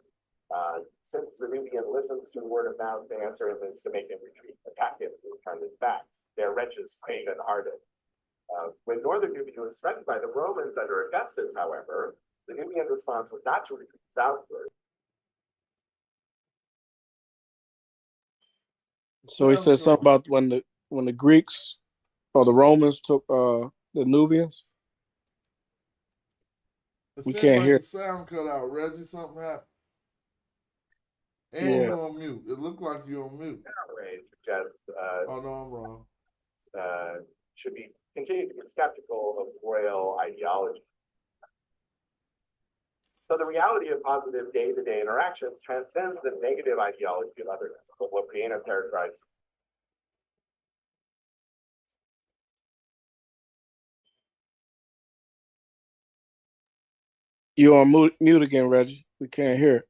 Since the Nubian listens to word of mouth, the answer is to make him retreat, attack him, to turn his back. Their wretches, faint and hardened. When northern Nubia was threatened by the Romans under Augustus, however, the Nubian response was not to retreat southward. So he said something about when the Greeks or the Romans took the Nubians. It We seemed can't like hear. the sound cut out. Reggie, something happened. And Yeah. you're on mute. It looked like you're on mute. Suggests, oh no, I'm wrong. Should be continue to be skeptical of royal ideology. So the reality of positive day-to-day interactions transcends the negative ideology of others, what Piano characterized. You're on mute again, Reggie. We can't hear.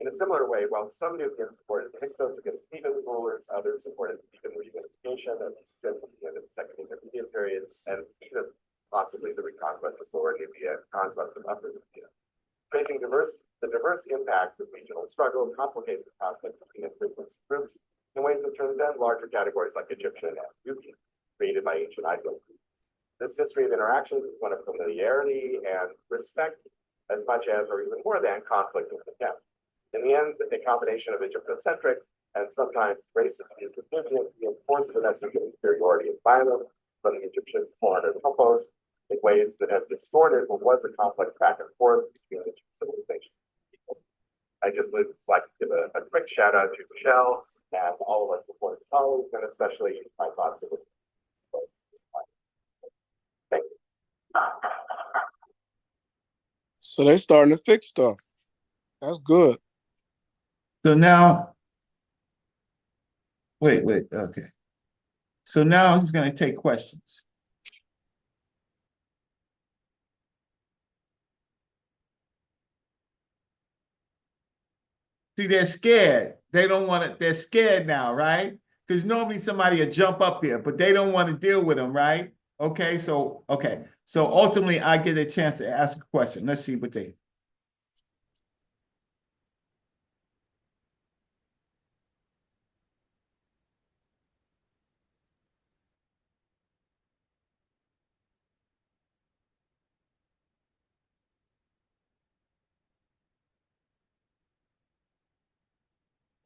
In a similar way, while some Nubians supported the Hyksos against Theban rulers, others supported Theban reunification of Egypt at the end of the Second Intermediate period, and even possibly the reconquest of Lower Nubia and conquest of Upper Nubia. Facing the diverse impacts of regional struggle, complicated conflict between individuals and groups, in ways that transcend larger categories like Egyptian and Nubian, created by ancient identities. This history of interactions is one of familiarity and respect, as much as, or even more than, conflict and contempt. In the end, the combination of Egyptocentric and sometimes racist insufficiency reinforced the necessary superiority of violence from the Egyptian foreign outposts in ways that have distorted what was a complex back and forth between the two civilizations. I just would like to give a quick shout out to Michelle and all of us supporting colleagues, and especially my thoughts of it. Thank you. So they're starting to fix stuff. That's good. So now, wait, okay. So now he's going to take questions. See, they're scared. They don't want to, they're scared now, right? Because normally somebody will jump up there, but they don't want to deal with them, right? Okay, so ultimately I get a chance to ask a question. Let's see what they.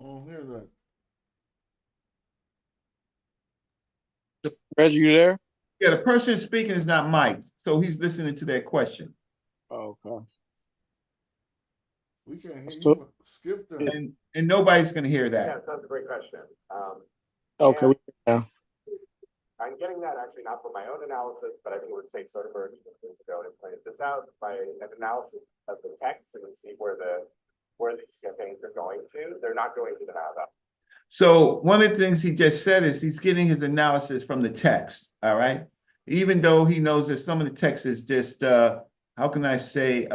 I don't hear that. Reggie, you there? Yeah, the person speaking is not mic'd, so he's listening to their question. Oh, okay. We can't hear you. Skip that. And nobody's going to hear that. Yeah, that's a great question. Okay. Yeah. I'm getting that actually not from my own analysis, but I think it would take Soderbergh years ago to point this out by an analysis of the text and see where these campaigns are going to. They're not going to the now. So one of the things he just said is he's getting his analysis from the text, all right? Even though he knows that some of the text is just, how can I say,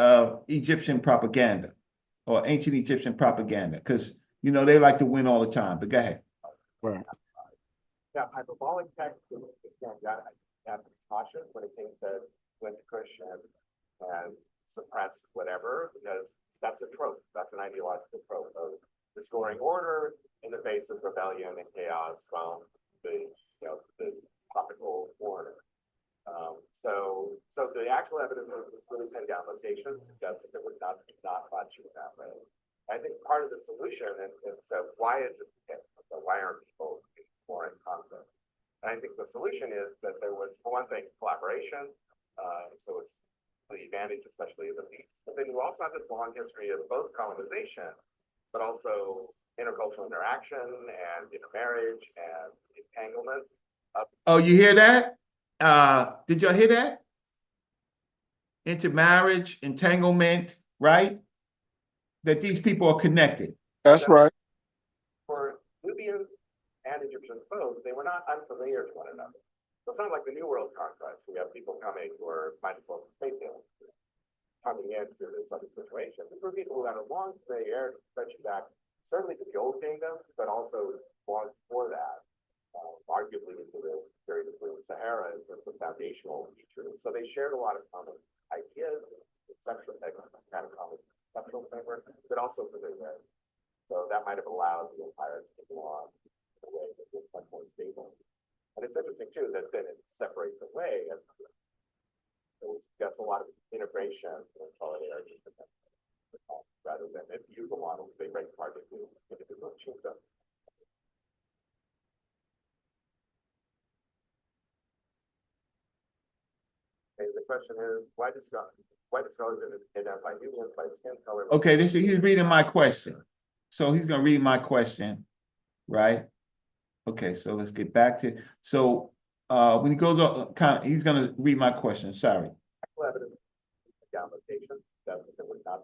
Egyptian propaganda or ancient Egyptian propaganda, because, you know, they like to win all the time, but go ahead. Right. Yeah, hyperbolic text, I have to be cautious when it came to when to push and suppress whatever, because that's a trope. That's an ideological trope of restoring order in the face of rebellion and chaos from the topical order. So the actual evidence of really pin down locations, suggests that it was not functioning that way. I think part of the solution, and so why is it, so why aren't people more in conflict? And I think the solution is that there was, for one thing, collaboration. So it's the advantage, especially of the elites. But then you also have this long history of both colonization, but also intercultural interaction and intermarriage and entanglement. Oh, you hear that? Did y'all hear that? Intermarriage, entanglement, right? That these people are connected. That's right. For Nubians and Egyptians both, they were not unfamiliar to one another. So it's not like the New World conquest. We have people coming who are might as well space aliens coming into this other situation. These were people who had a long familiarity stretching back certainly to the Old Kingdoms, but also long before that, arguably into the period of the Sahara as the foundational feature. So they shared a lot of common ideas, conceptual kind of common conceptual framework, but also for their way. So that might have allowed the empire to go on in a way that was much more stable. And it's interesting too that then it separates away and so that's a lot of integration and solidarity rather than if you go on, they break apart into individual chiefdoms. Okay, the question is, why do scholars identify Nubians by skin color? Okay, he's reading my question. So he's gonna read my question, right? Okay, so let's get back to, so when he goes up, he's gonna read my question, sorry. Evidence down location that it would not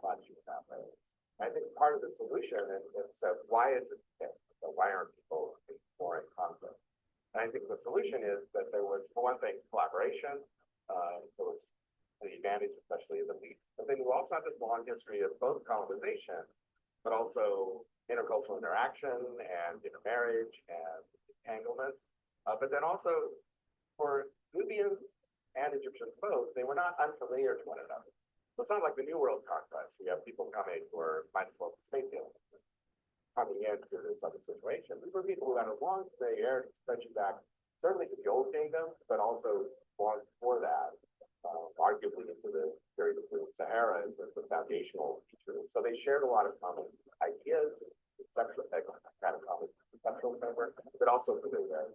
functioning that way. I think part of the solution, and so why is it, so why aren't people more in conflict? And I think the solution is that there was, for one thing, collaboration. So it's the advantage, especially of the elites. But then you also have this long history of both colonization, but also intercultural interaction and intermarriage and entanglement. But then also for Nubians and Egyptians both, they were not unfamiliar to one another. So it's not like the New World conquest. We have people coming who are might as well space aliens coming into this other situation. These were people who had a long familiarity stretching back certainly to the Old Kingdom, but also long before that, arguably into the period of the Sahara as the foundational feature. So they shared a lot of common ideas, conceptual kind of common conceptual framework, but also for their way.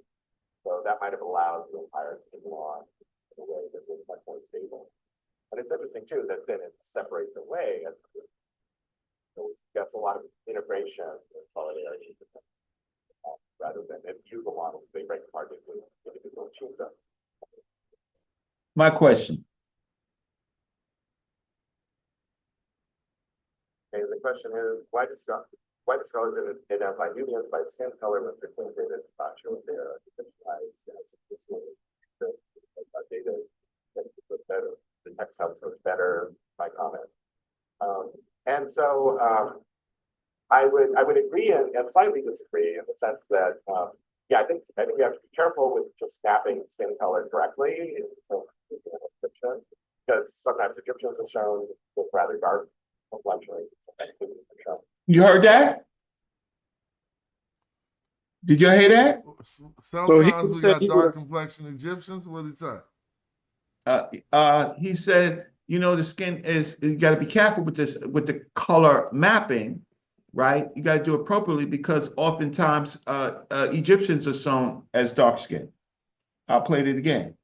So that might have allowed the empire to go on in a way that was much more stable. And it's interesting too that then it separates away and so it gets a lot of integration and solidarity rather than if you go on, they break apart into individual chiefdoms. My question. Okay, the question is, why do scholars identify Nubians by skin color when frequently it's not shown there? Data better. The text helps us better by comment. And so I would agree and slightly disagree in the sense that yeah, I think we have to be careful with just snapping skin color correctly in Egyptian, because sometimes Egyptians are shown with rather dark complexion. You heard that? Did you hear that? Sometimes we got dark complexion Egyptians. What did he say? He said, you know, the skin is, you got to be careful with this, with the color mapping, right? You got to do it appropriately because oftentimes Egyptians are shown as dark skinned. I'll play it again.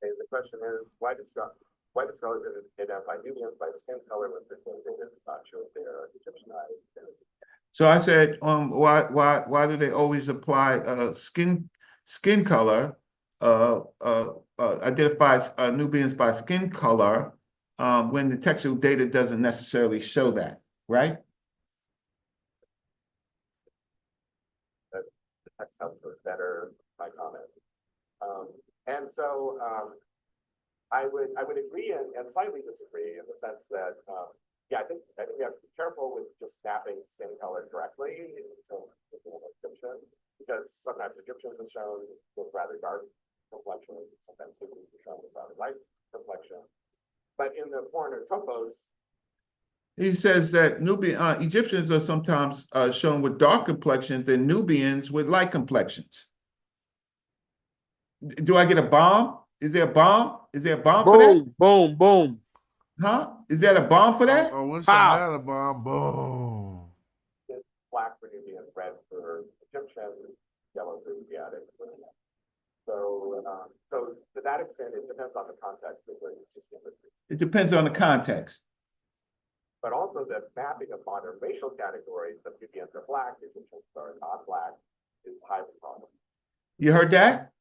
Okay, the question is, why do scholars identify Nubians by skin color when it's not shown there Egyptianized? So I said, why do they always apply skin color? Identifies Nubians by skin color when the textual data doesn't necessarily show that, right? The text helps us better by comment. And so I would agree and slightly disagree in the sense that yeah, I think we have to be careful with just snapping skin color correctly in Egyptian, because sometimes Egyptians are shown with rather dark complexion, sometimes Nubians are shown with rather light complexion. But in the foreigner topos, He says that Nubian Egyptians are sometimes shown with dark complexions and Nubians with light complexions. Do I get a bomb? Is there a bomb? Is there a bomb for that? Boom, boom. Huh? Is that a bomb for that? I wish I had a bomb. Boom. It's black for Nubian, red for Egyptian, yellow for Asiatic. So, so to that extent, it depends on the context of where it's system. It depends on the context. But also the mapping of modern racial categories of Nubians are black, Egyptians are not black, is highly common. You heard that?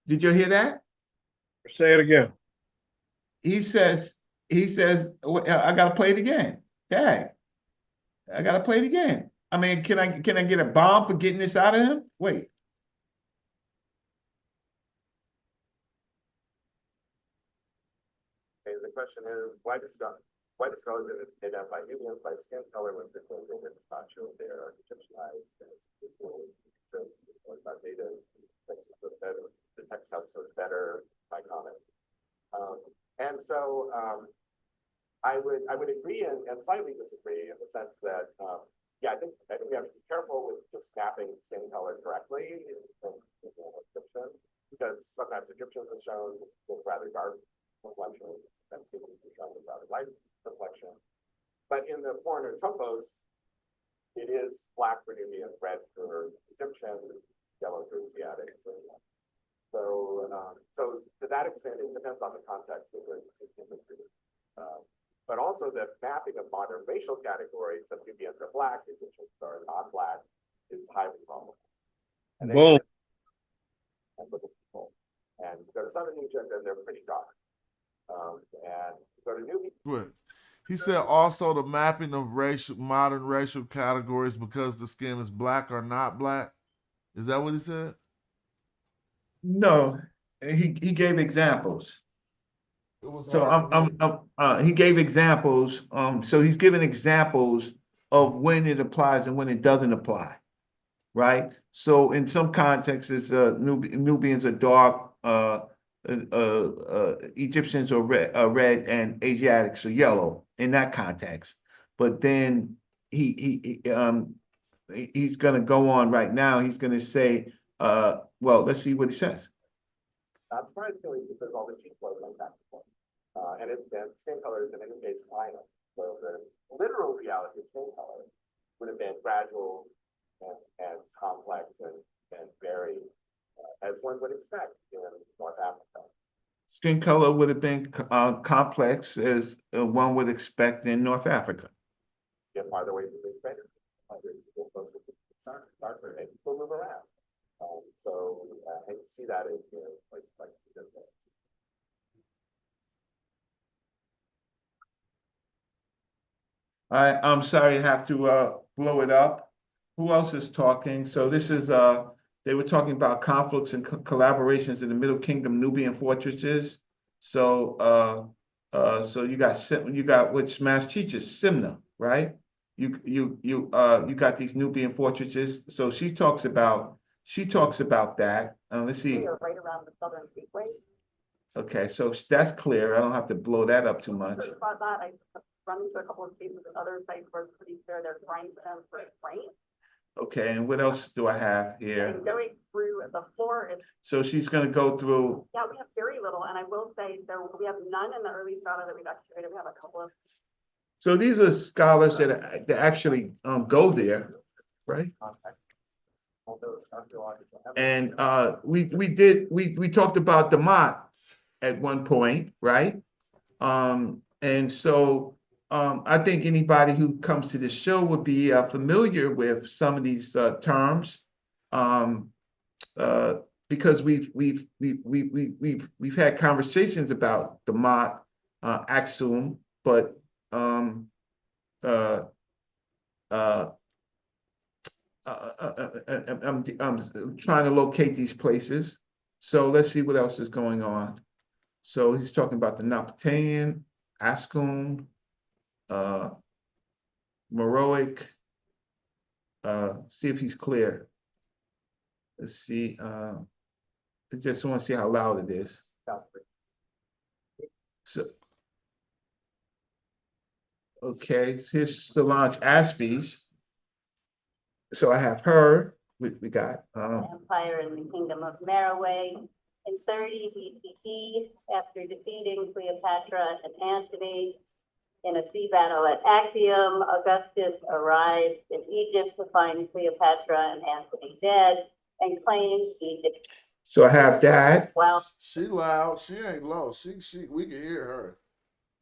Did you hear that? Say it again. He says, I gotta play it again. Dang. I gotta play it again. I mean, can I get a bomb for getting this out of him? Wait. Okay, the question is, why do scholars identify Nubians by skin color when different Nubians not show they are Egyptianized and it's not native, the text substance better by comment. And so I would agree and slightly disagree in the sense that yeah, I think we have to be careful with just mapping skin color correctly in Egyptian, because sometimes Egyptians are shown with rather dark complexion, and Nubians are shown with rather light complexion. But in the foreigner topos, it is black for Nubian, red for Egyptian, yellow for Asiatic. So, so to that extent, it depends on the context of where it's imagery. But also the mapping of modern racial categories of Nubians are black, Egyptians are not black, is highly common. And Boom. And look at people. And go to Southern Egypt, and they're pretty dark. And go to Nubia. Good. He said also the mapping of modern racial categories because the skin is black or not black. Is that what he said? No, he gave examples. So he gave examples. So he's giving examples of when it applies and when it doesn't apply, right? So in some contexts, Nubians are dark, Egyptians are red, and Asiatics are yellow in that context. But then he's going to go on right now. He's going to say, well, let's see what he says. Not surprisingly, because all the cheat flows like that before. And skin color is in any case final. So the literal reality of skin color would have been gradual and complex and varied, as one would expect in North Africa. Skin color would have been complex as one would expect in North Africa. Yeah, farther away from the equator, people closer to the darker, and people move around. So I see that in places like I'm sorry, I have to blow it up. Who else is talking? So this is they were talking about conflicts and collaborations in the Middle Kingdom Nubian fortresses. So so you got which Mass teaches Simna, right? You got these Nubian fortresses. So she talks about that. Let's see. Right around the southern gateway. Okay, so that's clear. I don't have to blow that up too much. About that, I run into a couple of cases at other sites where it's pretty clear they're trying for rain. Okay, and what else do I have here? And going through the floor is. So she's going to go through. Yeah, we have very little, and I will say, so we have none in the early strata that we've excavated. We have a couple of. So these are scholars that actually go there, right? And we talked about the Mott at one point, right? And so I think anybody who comes to this show would be familiar with some of these terms, because we've had conversations about the Mott, Aksum, but I'm trying to locate these places. So let's see what else is going on. So he's talking about the Napataean, Ascom, Meroic. See if he's clear. Let's see. I just want to see how loud it is. So Okay, here's Solange Aspies. So I have her. We got Empire in the Kingdom of Meroe. In 30 BCE, after defeating Cleopatra and Antony in a sea battle at Actium, Augustus arrived in Egypt to find Cleopatra and Antony dead and claimed Egypt. So I have that. Well, she loud. She ain't low. We can hear her.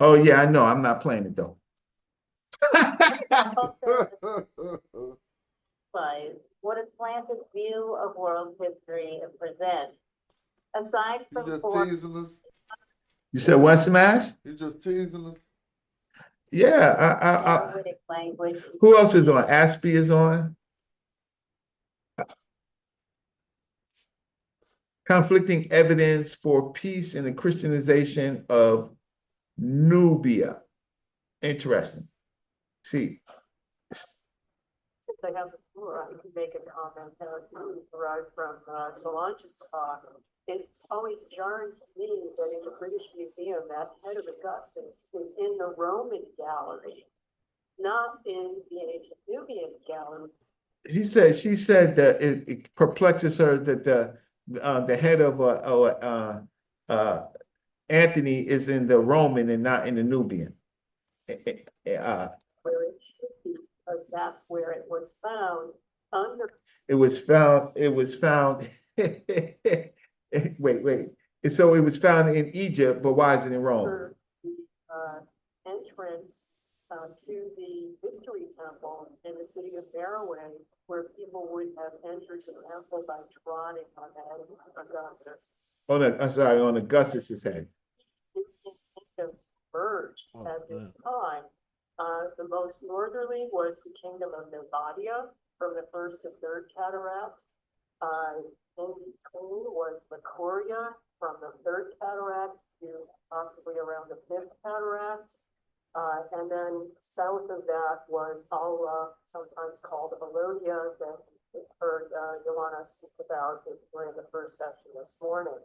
Oh yeah, I know. I'm not playing it though. What a slanted view of world history it presents. Aside from you just teasing us. You said what, Smash? You just teasing us. Yeah. Who else is on? Aspie is on. Conflicting evidence for peace and the Christianization of Nubia. Interesting. See. Since I have the floor, I can make a comment derived from Solange's talk. It's always jarring to me that in the British Museum, that head of Augustus is in the Roman gallery, not in the ancient Nubian gallery. She said that it perplexes her that the head of Anthony is in the Roman and not in the Nubian. Where it should be, because that's where it was found. It was found. Wait. So it was found in Egypt, but why is it in Rome? Entrance to the Victory Temple in the city of Meroe, where people would have entered the temple by trotting on the head of Augustus. On Augustus's head. Kingdoms merged at this time. The most northerly was the kingdom of Novadia from the first to third cataract. In between was Lycuria from the third cataract to possibly around the fifth cataract. And then south of that was Alra, sometimes called Alodia, that we heard Joanna speak about during the first session this morning.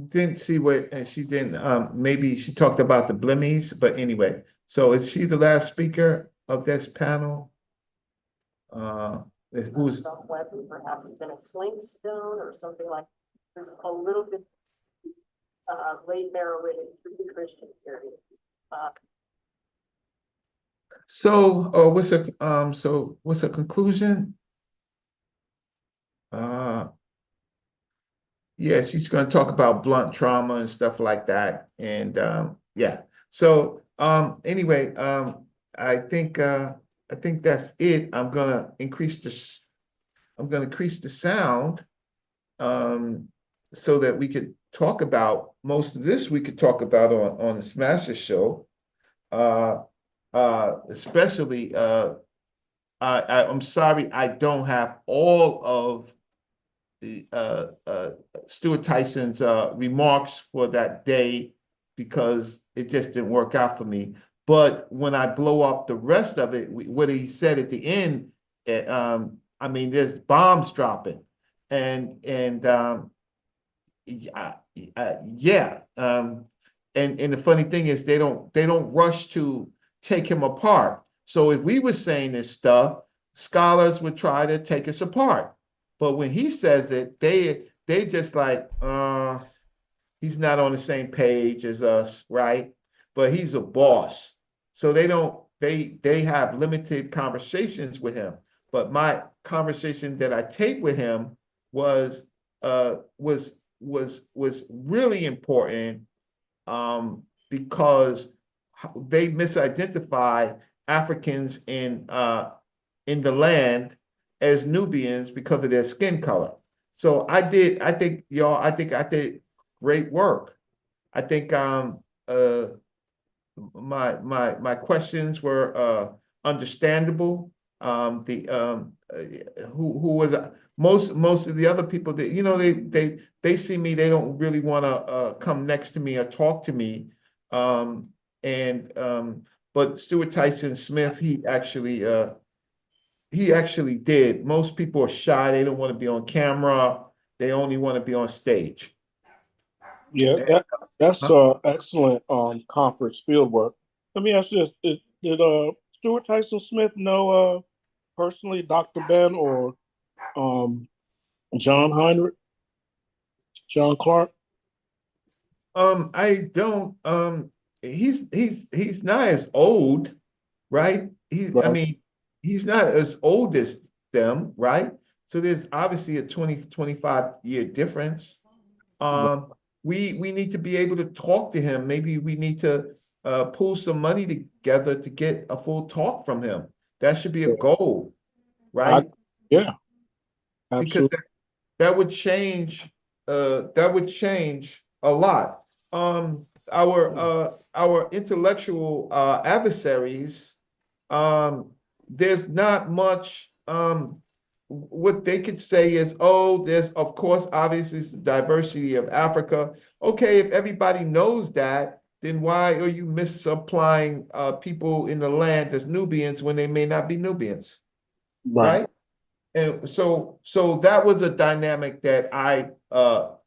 Didn't see what, and she didn't, maybe she talked about the blimmies, but anyway. So is she the last speaker of this panel? Who's some weapon, perhaps been a sling stone or something like that. There's a little bit late Meroe pre-Christian period. So what's the conclusion? Yeah, she's going to talk about blunt trauma and stuff like that, and yeah. So anyway, I think that's it. I'm gonna increase the sound so that we could talk about most of this. We could talk about on the Smasher show, especially. I'm sorry, I don't have all of the Stuart Tyson's remarks for that day because it just didn't work out for me. But when I blow up the rest of it, what he said at the end, I mean, there's bombs dropping, and yeah. And the funny thing is, they don't rush to take him apart. So if we were saying this stuff, scholars would try to take us apart. But when he says it, they just like, he's not on the same page as us, right? But he's a boss. So they have limited conversations with him. But my conversation that I take with him was really important because they misidentify Africans in the land as Nubians because of their skin color. So I think I did great work. I think my questions were understandable. Who was most of the other people that they see me, they don't really want to come next to me or talk to me. But Stuart Tyson Smith, he actually did. Most people are shy. They don't want to be on camera. They only want to be on stage. Yeah, that's excellent conference field work. Let me ask you this: did Stuart Tyson Smith know personally Dr. Ben or John Heinrich, John Clark? I don't. He's not as old, right? I Right. mean, he's not as old as them, right? So there's obviously a 25-year difference. We need to be able to talk to him. Maybe we need to pull some money together to get a full talk from him. That should be a goal, right? Yeah, Because absolutely. that would change a lot. Our intellectual adversaries, there's not much what they could say is, oh, there's of course obviously the diversity of Africa. Okay, if everybody knows that, then why are you misapplying people in the land as Nubians when they may not be Nubians, Right. right? And so that was a dynamic that I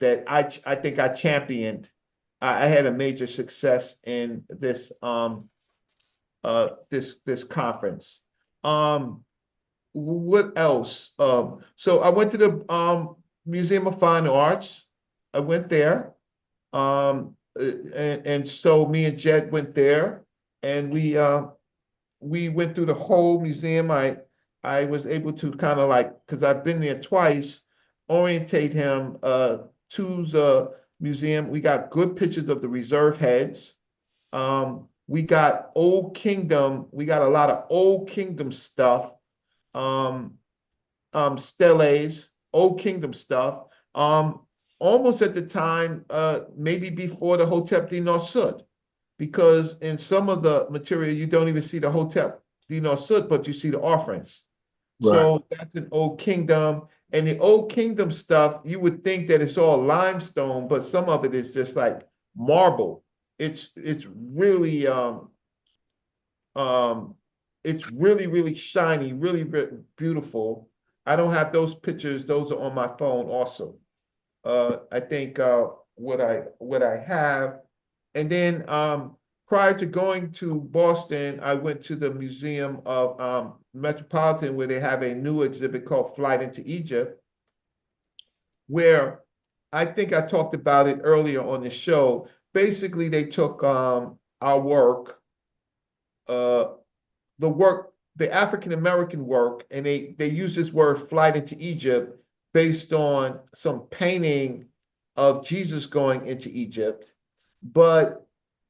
think I championed. I had a major success in this this conference. What else? So I went to the Museum of Fine Arts. I went there. And so me and Jed went there, and we went through the whole museum. I was able to kind of like, because I've been there twice, orientate him to the museum. We got good pictures of the reserve heads. We got Old Kingdom. We got a lot of Old Kingdom stuff. Steles, Old Kingdom stuff. Almost at the time, maybe before the Hotep Dinosut, because in some of the material you don't even see the Hotep Dinosut, but you see the offerings. Right. So that's an Old Kingdom. And the Old Kingdom stuff, you would think that it's all limestone, but some of it is just like marble. It's really really shiny, really beautiful. I don't have those pictures. Those are on my phone also. I think what I have, and then prior to going to Boston, I went to the Museum of Metropolitan, where they have a new exhibit called Flight into Egypt, where I think I talked about it earlier on the show. Basically, they took our work, the African American work, and they use this word "flight into Egypt" based on some painting of Jesus going into Egypt. But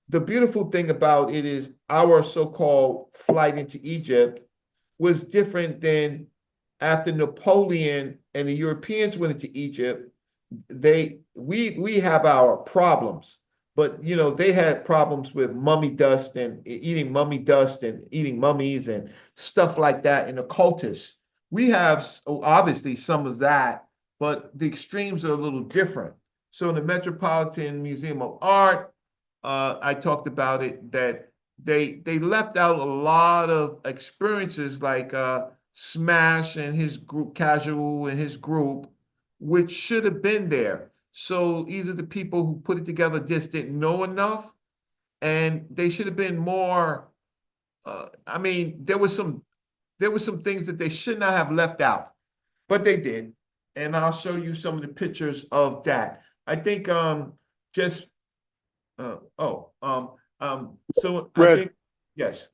the beautiful thing about it is our so-called flight into Egypt was different than after Napoleon and the Europeans went into Egypt. We have our problems, but you know, they had problems with mummy dust and eating mummies and stuff like that, and occultists. We have obviously some of that, but the extremes are a little different. So in the Metropolitan Museum of Art, I talked about it, that they left out a lot of experiences like Smash and his group, Casual and his group, which should have been there. So either the people who put it together just didn't know enough, and they should have been more. I mean, there were some things that they should not have left out, but they did, and I'll show you some of the pictures of that. I think just so I Red, think yes.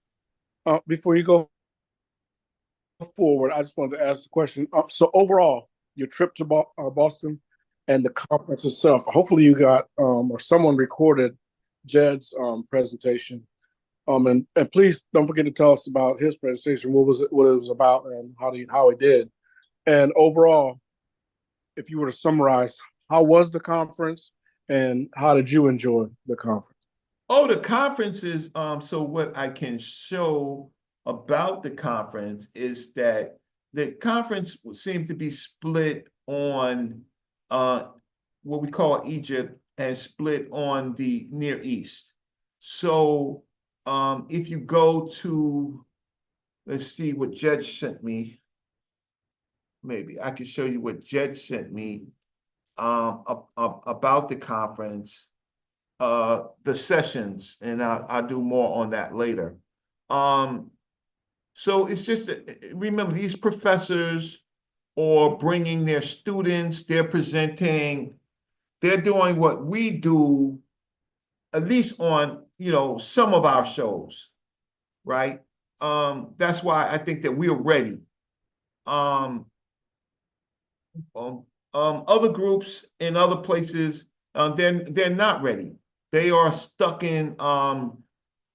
before you go forward, I just wanted to ask the question. So overall, your trip to Boston and the conference itself, hopefully you got or someone recorded Jed's presentation. And please don't forget to tell us about his presentation. What it was about, and how he did. And overall, if you were to summarize, how was the conference, and how did you enjoy the conference? Oh, the conference is so what I can show about the conference is that the conference seemed to be split on what we call Egypt and split on the Near East. So if you go to, let's see what Jed sent me. Maybe I can show you what Jed sent me about the conference. the sessions, and I'll do more on that later. So it's just, remember, these professors are bringing their students, they're presenting, they're doing what we do, at least on, some of our shows, right? That's why I think that we're ready. Other groups in other places, they're not ready. They are stuck in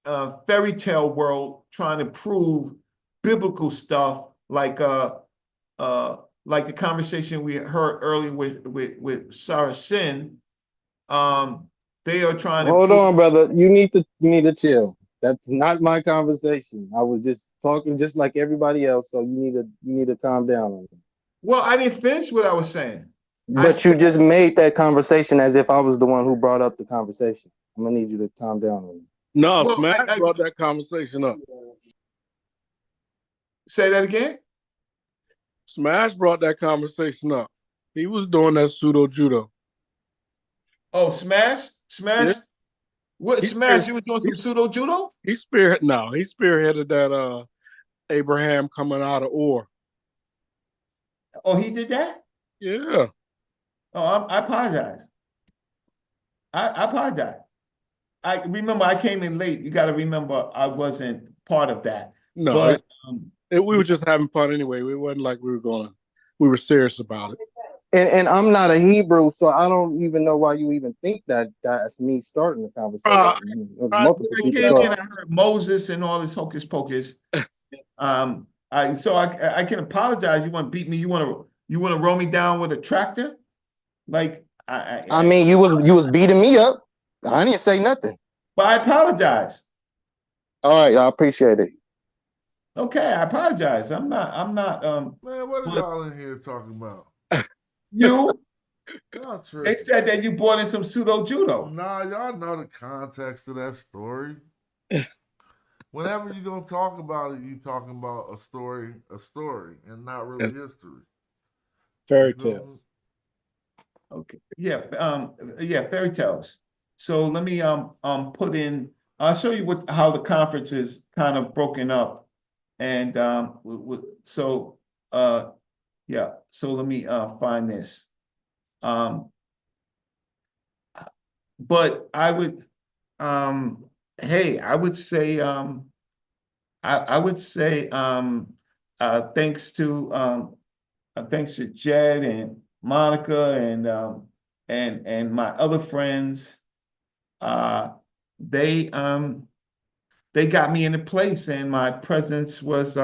fairy tale world trying to prove biblical stuff like the conversation we heard earlier with Sarah Sin. They are trying to Hold prove. on, brother. You need to chill. That's not my conversation. I was just talking just like everybody else, so you need to calm down on it. Well, I didn't finish what I was saying. But you just made that conversation as if I was the one who brought up the conversation. I'm gonna need you to calm down on it. No, well, Smash brought that conversation up. Say that again? Smash brought that conversation up. He was doing that pseudo judo. Oh, Smash? Yeah. What, Smash, you was doing some pseudo judo? He spearheaded that Abraham coming out of Ur. Oh, he did that? Yeah. Oh, I apologize. I apologize. I remember I came in late. You got to remember I wasn't part of that. No, but, we were just having fun anyway. It wasn't like we were serious about it. And I'm not a Hebrew, so I don't even know why you even think that that's me starting the conversation. I heard Moses and all this hocus pocus. So I can apologize. You want to beat me? You want to roll me down with a tractor? Like I mean, you was beating me up. I didn't say nothing. But I apologize. All right, I appreciate it. Okay, I apologize. I'm not Man, what are y'all in here talking about? You? They said that you brought in some pseudo judo. Nah, y'all know the context of that story. Whenever you're gonna talk about it, you talking about a story, and not really history. Fairy tales. Okay. Yeah, fairy tales. So let me put in. I'll show you how the conference is kind of broken up, and so let me find this. But I would, I would say, thanks to Jed and Monica and my other friends, they got me into place, and my presence was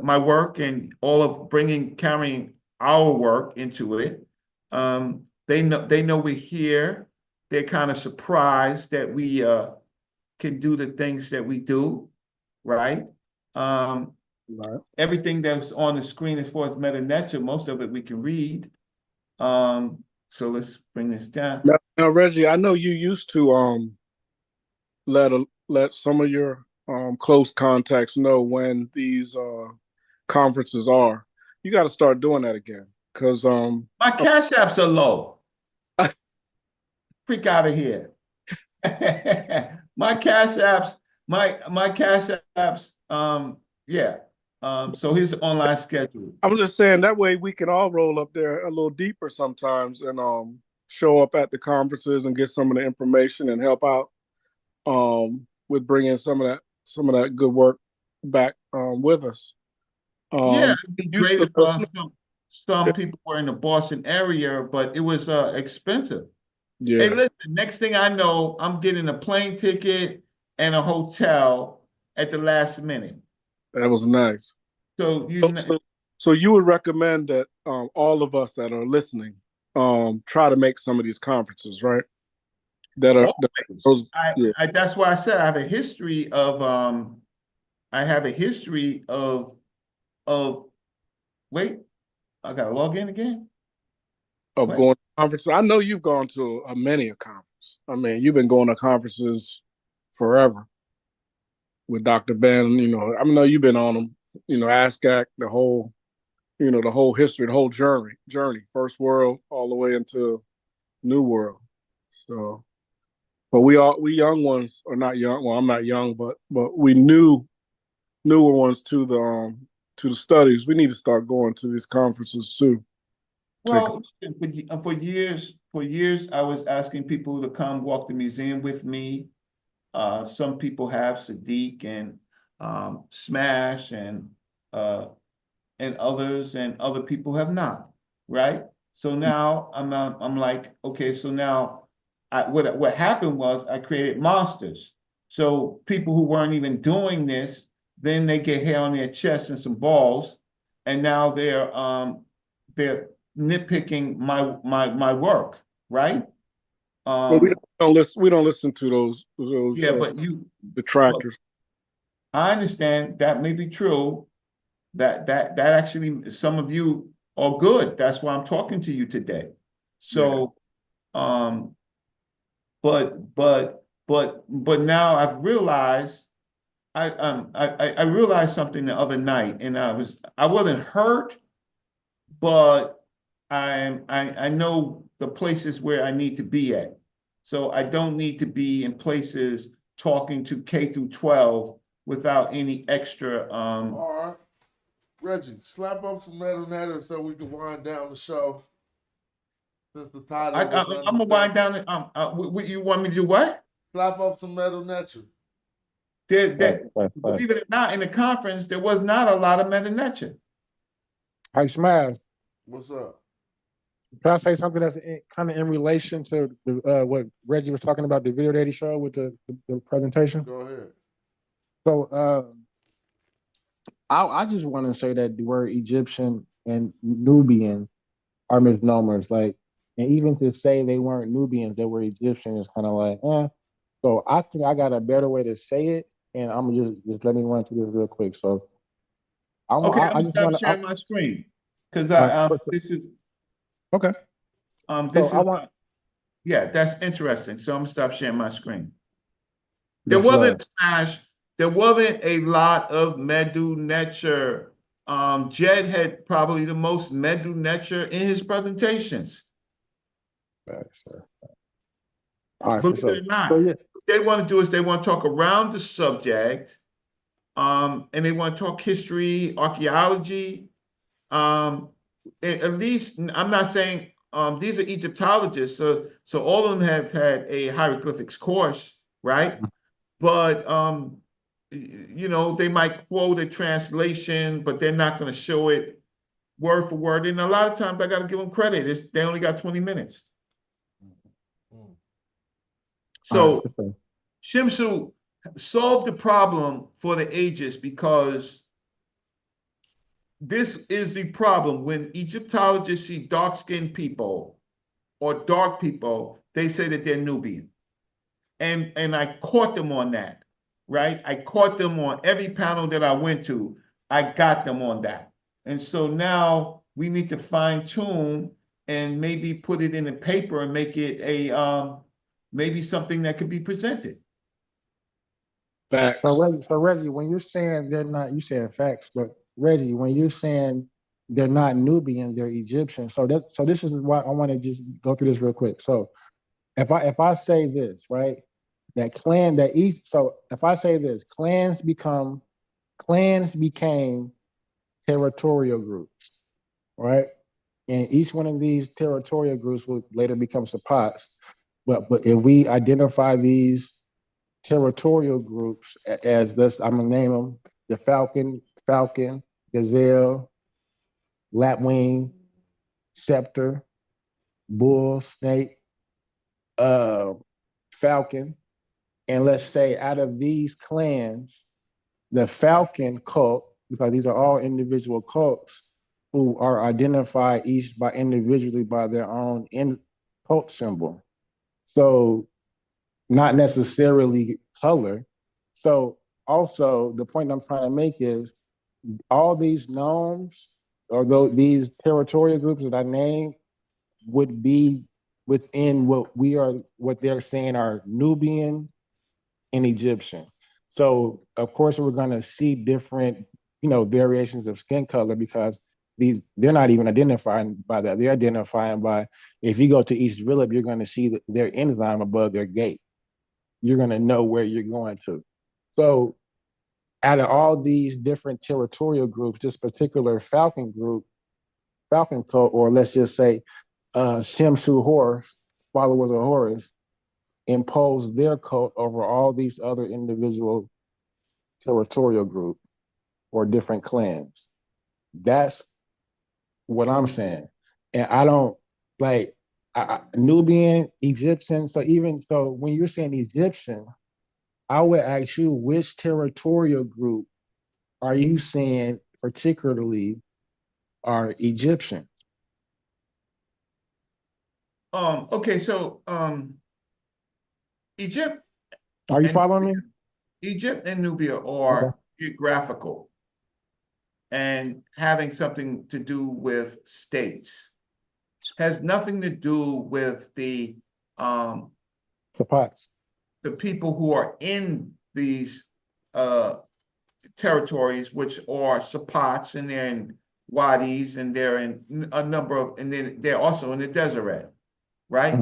my work, and all of carrying our work into it. They know we're here. They're kind of surprised that we can do the things that we do, right? Everything that's on the screen as far as Netcher, most of it we can read. So let's bring this down. Now, Reggie, I know you used to let some of your close contacts know when these conferences are. You got to start doing that again, because my cash apps are low. Freak out of here. My cash apps. So here's the online schedule. I'm just saying that way we can all roll up there a little deeper sometimes and show up at the conferences and get some of the information and help out with bringing some of that good work back with us. It'd be great if some people were in the Boston area, but it was expensive. Yeah. Hey, listen, next thing I know, I'm getting a plane ticket and a hotel at the last minute. That was nice. So you would recommend that all of us that are listening try to make some of these conferences, right? That's why I said I have a history of wait, I gotta log in again. Going to conferences. I know you've gone to many a conference. I mean, you've been going to conferences forever with Dr. Ben. I know you've been on them. ASCAC, the whole history, the whole journey, First World all the way into New World. So, but we young ones, or not young. Well, I'm not young, but we newer ones to the studies. We need to start going to these conferences too. Well, for years, I was asking people to come walk the museum with me. Some people have Sadiq and Smash and others, and other people have not, right? So now I'm like, okay, so now what happened was I created monsters. So people who weren't even doing this, then they get hair on their chest and some balls, and now they're nitpicking my work, right? Well, we don't listen. We don't listen to those. Yeah, but detractors. I understand that may be true. That actually, some of you are good. That's why I'm talking to you today. So, but now I've realized I realized something the other night, and I wasn't hurt, but I know the places where I need to be at. So I don't need to be in places talking to K through 12 without any extra. All right, Reggie, slap up some metal netter so we can wind down the show. Since the title, I'm gonna wind down. You want me to do what? Slap up some metal Netcher. Believe it or not, in the conference there was not a lot of metal Netcher. Hey, Smash. What's up? Can I say something that's kind of in relation to what Reggie was talking about, the video that he showed with the presentation? Go ahead. So I just want to say that the word Egyptian and Nubian are misnomers. Like, and even to say they weren't Nubians, they were Egyptian is kind of like, eh. So I think I got a better way to say it, and I'm gonna just let me run through this real quick. So I'm gonna stop sharing my screen because this is okay. Yeah, that's interesting. So I'm gonna stop sharing my screen. There That's wasn't there wasn't a lot of Medu Netcher. Jed had probably the most Medu Netcher in his presentations. Believe it or not, what they want to do is they want to talk around the subject, and they want to talk history, archaeology. At least I'm not saying these are Egyptologists, so all of them have had a hieroglyphics course, right? But you know, they might quote a translation, but they're not going to show it word for word. And a lot of times I got to give them credit. They only got 20 minutes. So Shimsu solved the problem for the ages, because this is the problem. When Egyptologists see dark-skinned people or dark people, they say that they're Nubian. And I caught them on that, right? I caught them on every panel that I went to. I got them on that. And so now we need to fine tune and maybe put it in a paper and make it a maybe something that could be presented. Facts. So Reggie, when you're saying they're not, you saying facts, but Reggie, when you're saying they're not Nubian, they're Egyptian. So this is why I want to just go through this real quick. So if I say this, right, so if I say this, clans became territorial groups, right? And each one of these territorial groups will later become Sapats. But if we identify these territorial groups as this, I'm gonna name them the falcon, gazelle, lapwing, scepter, bull, snake, falcon. And let's say out of these clans, the falcon cult, because these are all individual cults who are identified each individually by their own cult symbol. So not necessarily color. So also the point I'm trying to make is all these gnomes or these territorial groups that I named would be within what they're saying are Nubian and Egyptian. So of course we're going to see different, variations of skin color, because they're not even identifying by that. They're identifying by, if you go to East Village, you're going to see their enzyme above their gate. You're going to know where you're going to. So out of all these different territorial groups, this particular Falcon group, Falcon cult, or let's just say Simsu Horus, followers of Horus, imposed their cult over all these other individual territorial groups or different clans. That's what I'm saying. And I don't like Nubian, Egyptian. So even so, when you're saying Egyptian, I would ask you, which territorial group are you saying particularly are Egyptian? Okay, so Egypt. Are you following me? Egypt and Nubia are geographical and having something to do with states. Has nothing to do with the Sapots. The people who are in these territories, which are Sapots, and they're in wadis, and they're in a number of, and then they're also in the Deseret, right?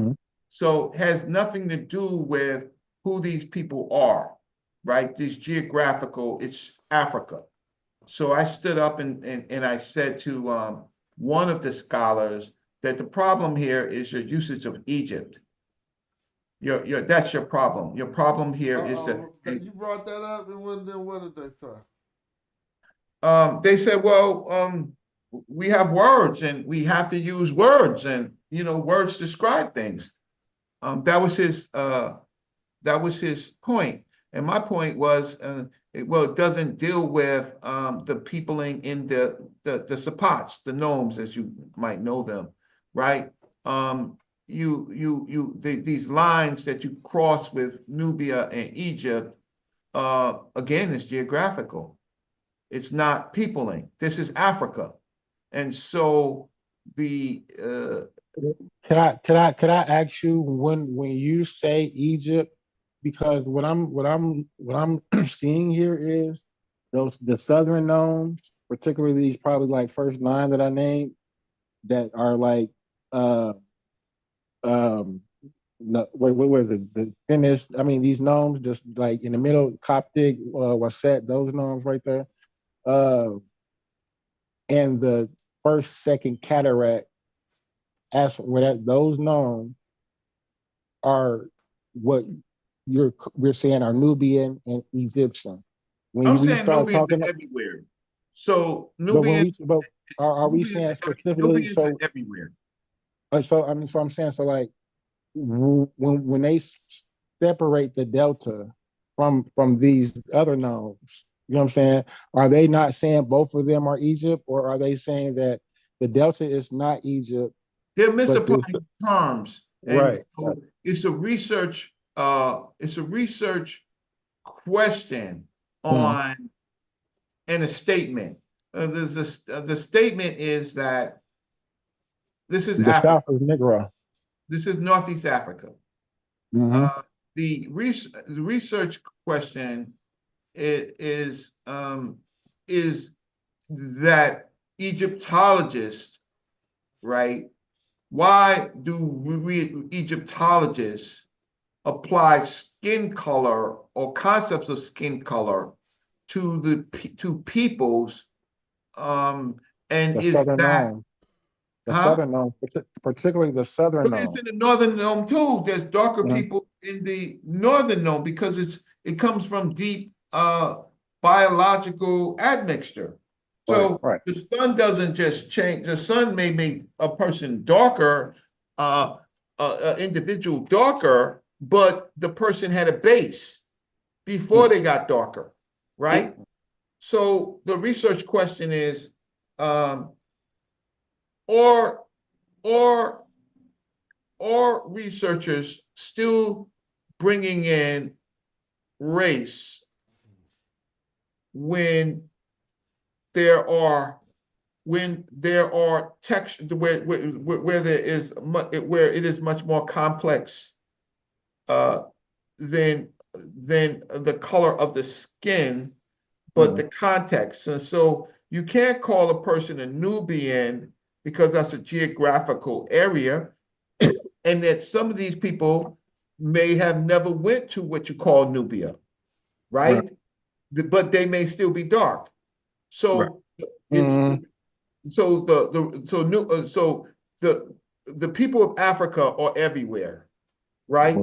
So has nothing to do with who these people are, right? This geographical, it's Africa. So I stood up and I said to one of the scholars that the problem here is your usage of Egypt. That's your problem. Your problem here is that you brought that up, and then what did they say? They said, well, we have words and we have to use words, and words describe things. That was his point, and my point was, it doesn't deal with the peopling in the Sapots, the gnomes, as you might know them, right? These lines that you cross with Nubia and Egypt, again, is geographical. It's not peopling. This is Africa, and so the. Could I ask you, when you say Egypt, because what I'm seeing here is the southern gnomes, particularly these probably like first 9 that I named, that are like what was it? The thinnest. I mean, these gnomes just like in the middle, Coptic, Waset, those gnomes right there, and the first, second cataract. Those gnomes are what we're saying are Nubian and Egyptian. I'm saying Nubians are everywhere. So Nubians, are we saying specifically? Nubians are everywhere. So I'm saying, so like when they separate the delta from these other gnomes, you know what I'm saying? Are they not saying both of them are Egypt, or are they saying that the delta is not Egypt? They're misapplying terms, right? So it's a research question on and a statement. The statement is that this is the Africa. South is Negro. This is Northeast Africa. The research question is that Egyptologists, right? Why do we Egyptologists apply skin color or concepts of skin color to peoples? And the is southern that gnome. The southern gnome, particularly the southern gnome. It's in the northern gnome too. There's darker people in the northern gnome because it comes from deep biological admixture. So the sun doesn't just change. The sun may make a person darker, individual darker, but the person had a base before they got darker, right? So the research question is, or researchers still bringing in race when there are text where it is much more complex than the color of the skin, but the context. And so You can't call a person a Nubian because that's a geographical area, and that some of these people may have never went to what you call Nubia, right? But they may still be dark. So it's so the people of Africa are everywhere, right?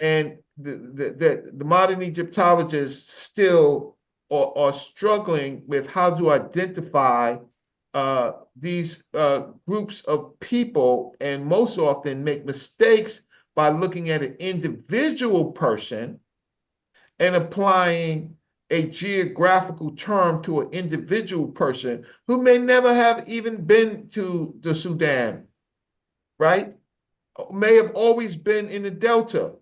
And the modern Egyptologists still are struggling with how to identify these groups of people, and most often make mistakes by looking at an individual person and applying a geographical term to an individual person who may never have even been to the Sudan, right? May have always been in the Delta,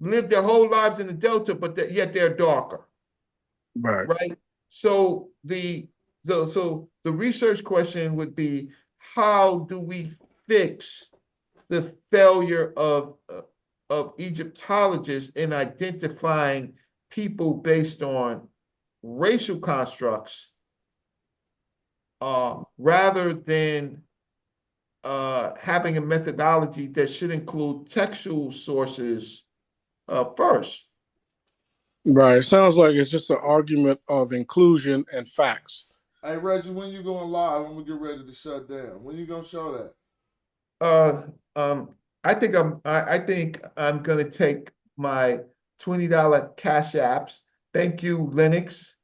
lived their whole lives in the Delta, but yet they're darker, right? So the research question would be, how do we fix the failure of Egyptologists in identifying people based on racial constructs rather than having a methodology that should include textual sources first? Right. It sounds like it's just an argument of inclusion and facts. Hey Reggie, when you going live? I'm gonna get ready to shut down. When you gonna show that? I think I'm gonna take my $20 cash apps. Thank you, Linux,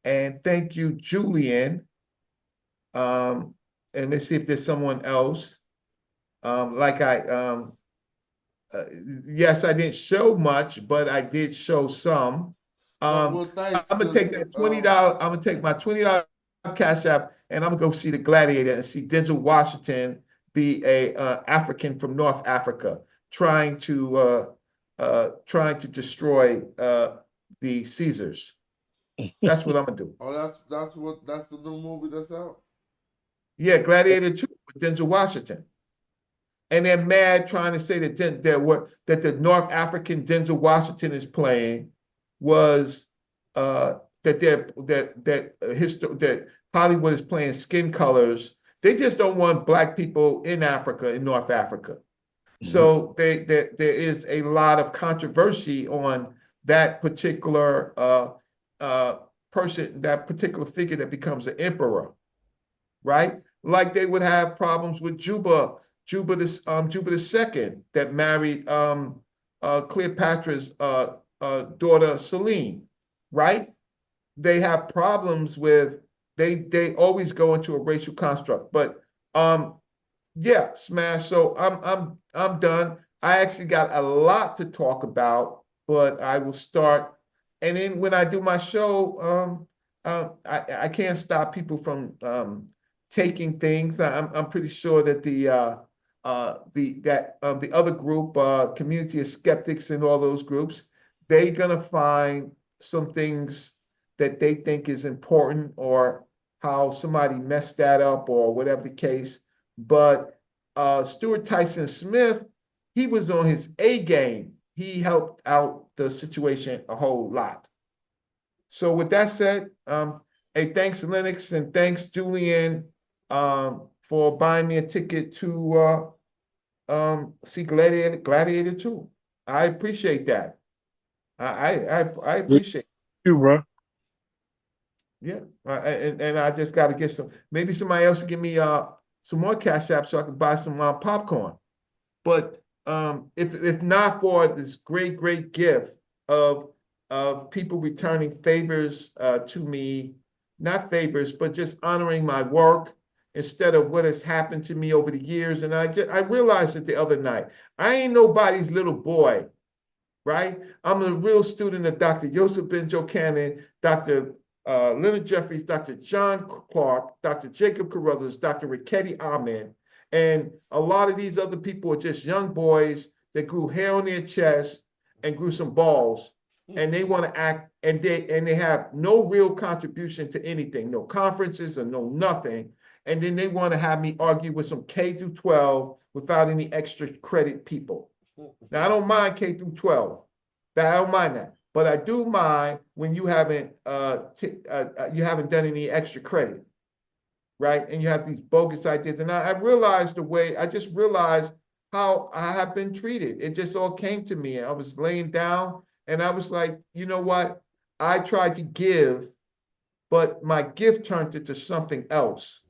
and thank you, Julian. And let's see if there's someone else. Yes, I didn't show much, but I did show some. I'm gonna take that $20. I'm gonna take my $20 cash app, and I'm gonna go see the Gladiator and see Denzel Washington be a African from North Africa trying to destroy the Caesars. That's what I'm gonna do. Oh, that's the new movie that's out? Yeah, Gladiator 2 with Denzel Washington. And they're mad trying to say that the North African Denzel Washington is playing was that Hollywood is playing skin colors. They just don't want Black people in Africa, in North Africa. So there is a lot of controversy on that particular person, that particular figure that becomes an emperor, right? Like they would have problems with Juba II, that married Cleopatra's daughter Selene, right? They have problems with, they always go into a racial construct. But yeah, Smash. So I'm done. I actually got a lot to talk about, but I will start. And then when I do my show, I can't stop people from taking things. I'm pretty sure that the other group, community of skeptics and all those groups, they're gonna find some things that they think is important, or how somebody messed that up, or whatever the case. But Stuart Tyson Smith, he was on his A game. He helped out the situation a whole lot. So with that said, hey, thanks Linux, and thanks Julian for buying me a ticket to see Gladiator 2. I appreciate that. I appreciate you, bro. Yeah, and I just got to get some. Maybe somebody else will give me some more cash apps so I can buy some popcorn. But if not for this great gift of people returning favors to me, not favors, but just honoring my work instead of what has happened to me over the years. And I realized it the other night. I ain't nobody's little boy, right? I'm a real student of Dr. Joseph Benjo Cannon, Dr. Leonard Jeffries, Dr. John Clark, Dr. Jacob Carruthers, Dr. Riketti Ahmed, and a lot of these other people are just young boys that grew hair on their chest and grew some balls, and they want to act, and they have no real contribution to anything, no conferences or no nothing, and then they want to have me argue with some K through 12 without any extra credit people. Now I don't mind K through 12, I don't mind that. But I do mind when you haven't done any extra credit. right? And you have these bogus ideas. And I realized I just realized how I have been treated. It just all came to me. I was laying down and I was like, you know what? I tried to give, but my gift turned into something else.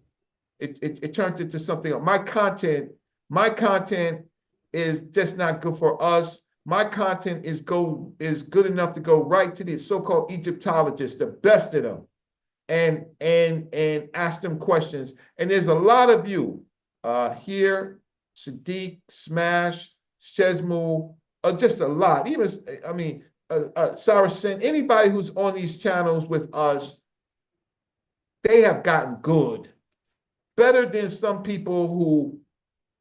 It turned into something else. My content is just not good for us. My content is good enough to go right to the so-called Egyptologists, the best of them, and ask them questions. And there's a lot of you here, Sadiq, Smash, Shezmu, just a lot. Even, I mean, Saracen, anybody who's on these channels with us, they have gotten good. Better than some people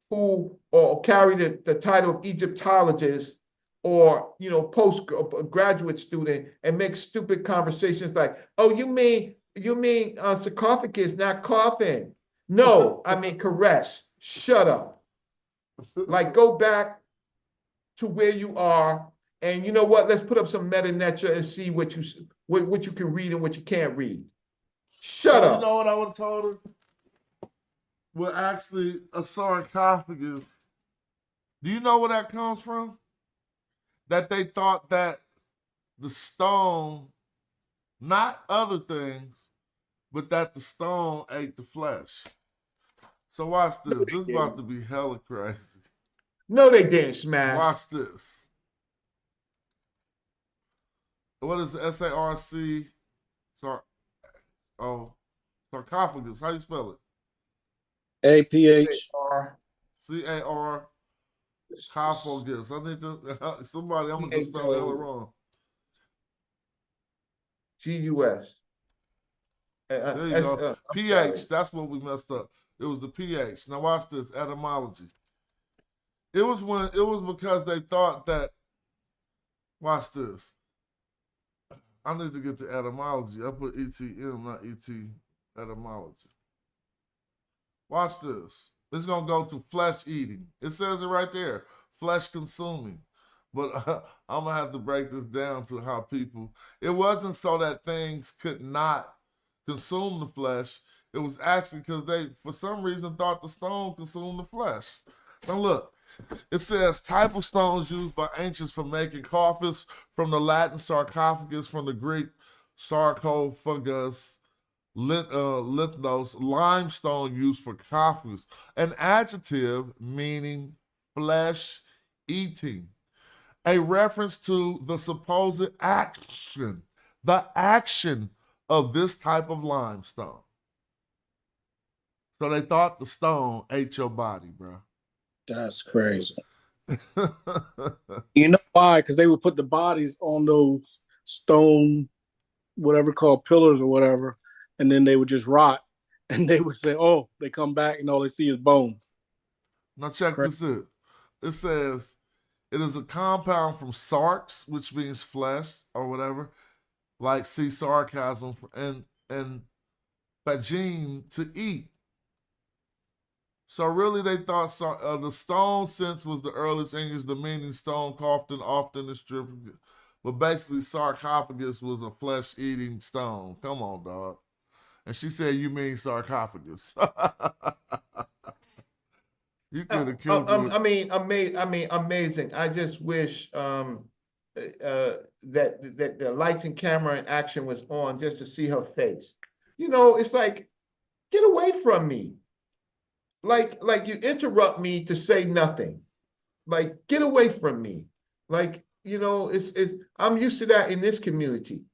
who carry the title of Egyptologist or postgraduate student and make stupid conversations like, oh, you mean sarcophagus, not coffin? No, I mean caress. Shut up. Like, go back to where you are, and you know what? Let's put up some meta Netcher and see what you can read and what you can't read. Shut up. You know what I would have told her? Well, actually, a sarcophagus. Do you know where that comes from? That they thought that the stone, not other things, but that the stone ate the flesh. So watch this. This is about to be hella crazy. No, they didn't, Smash. Watch this. What is it? SARC? Sarcophagus. How do you spell it? APH. CAR. Sarcophagus. I need to somebody. I'm gonna spell it hella wrong. GUS. There you go. PH. That's what we messed up. It was the PH. Now watch this. Etymology. It was because they thought that. Watch this. I need to get the etymology. I put ETM, not ET etymology. Watch this. It's going to go to flesh eating. It says it right there. Flesh consuming. But I'm going to have to break this down to how people... It wasn't so that things could not consume the flesh. It was actually because they, for some reason, thought the stone consumed the flesh. Now look. It says type of stones used by ancients for making coffins, from the Latin sarcophagus, from the Greek sarcophagus, lithnos, limestone used for coffins. An adjective meaning flesh eating. A reference to the supposed action, the action of this type of limestone. So they thought the stone ate your body, bro. That's crazy. You know why? Because they would put the bodies on those stone, whatever called pillars or whatever, and then they would just rot. And they would say, oh, they come back and all they see is bones. Now check this out. It says, it is a compound from sarx, which means flesh or whatever, like see sarcasm, and phagine, to eat. So really they thought the stone sense was the earliest English, the meaning stone, often distributed. But basically sarcophagus was a flesh-eating stone. Come on, dog. And she said, you mean sarcophagus. You could have killed I mean, amazing. I just wish that the lights and camera and action was on just to see her face. You know, it's like, get away from me. Like you interrupt me to say nothing. Like, get away from me. Like, you know, it's I'm used to that in this community.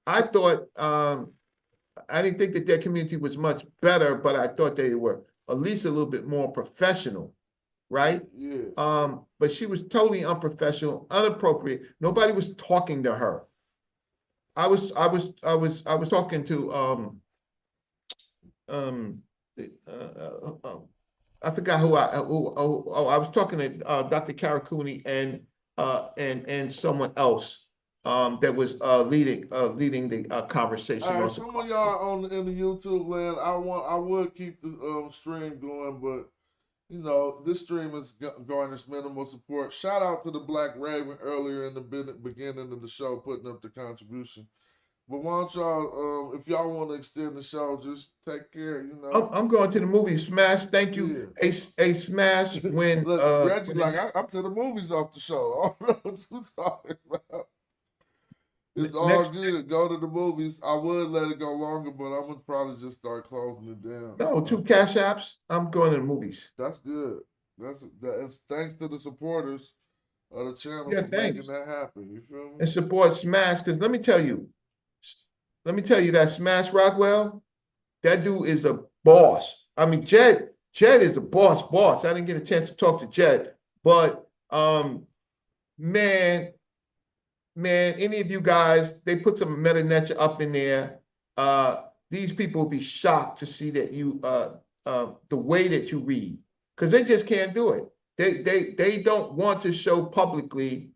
I thought I didn't think that their community was much better, but I thought they were at least a little bit more professional, right? Yeah. But she was totally unprofessional, inappropriate. Nobody was talking to her. I was talking to I forgot who I was talking to Dr. Karakuni and someone else that was leading the conversation. All right, some of y'all in the YouTube land, I would keep the stream going, but you know, this stream is garnished minimal support. Shout out to the Black Raven earlier in the beginning of the show, putting up the contribution. But why don't y'all, if y'all want to extend the show, just take care, you know. I'm going to the movies. Smash, thank you. Yeah. A Smash when Look, Reggie, like I'm to the movies off the show. I don't know what you talking about. It's all good. Go to the movies. I would let it go longer, but I'm gonna probably just start closing it down. No, 2 cash apps. I'm going to the movies. That's good. That's thanks to the supporters of the channel Yeah, for thanks. making that happen. You feel me? And support Smash, because let me tell you that Smash Rockwell, that dude is a boss. I mean, Jed is a boss. I didn't get a chance to talk to Jed, but man, any of you guys, they put some meta Netcher up in there. These people will be shocked to see that you the way that you read, because they just can't do it. They don't want to show publicly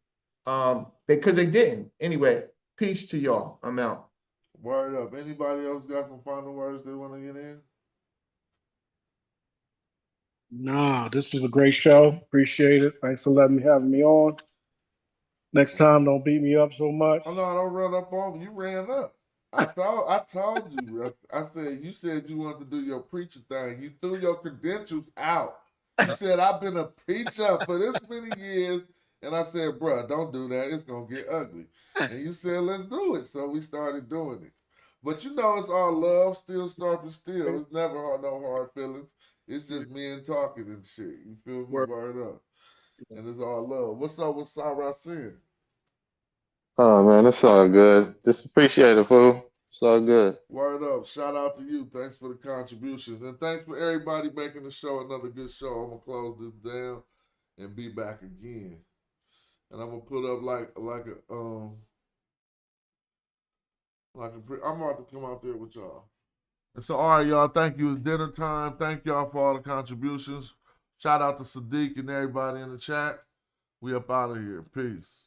because they didn't. Anyway, peace to y'all. I'm out. Word up. Anybody else got some final words they want to get in? Nah, this was a great show. Appreciate it. Thanks for having me on. Next time, don't beat me up so much. Oh no, I don't run up on you. You ran up. I told you. I said you said you wanted to do your preacher thing. You threw your credentials out. You said I've been a preacher for this many years, and I said, bruh, don't do that. It's gonna get ugly. And you said, let's do it. So we started doing it. But you know, it's all love. Still starting still. It's never no hard feelings. It's just men talking and shit. You feel me? Word up. And it's all love. What's up with Sarah Sin? Oh man, it's all good. Just appreciate it, fool. It's all good. Word up. Shout out to you. Thanks for the contributions. And thanks for everybody making the show another good show. I'm going to close this down and be back again. And I'm going to put up I'm about to come out there with y'all. And so, all right, y'all. Thank you. It's dinner time. Thank y'all for all the contributions. Shout out to Sadiq and everybody in the chat. We up out of here. Peace.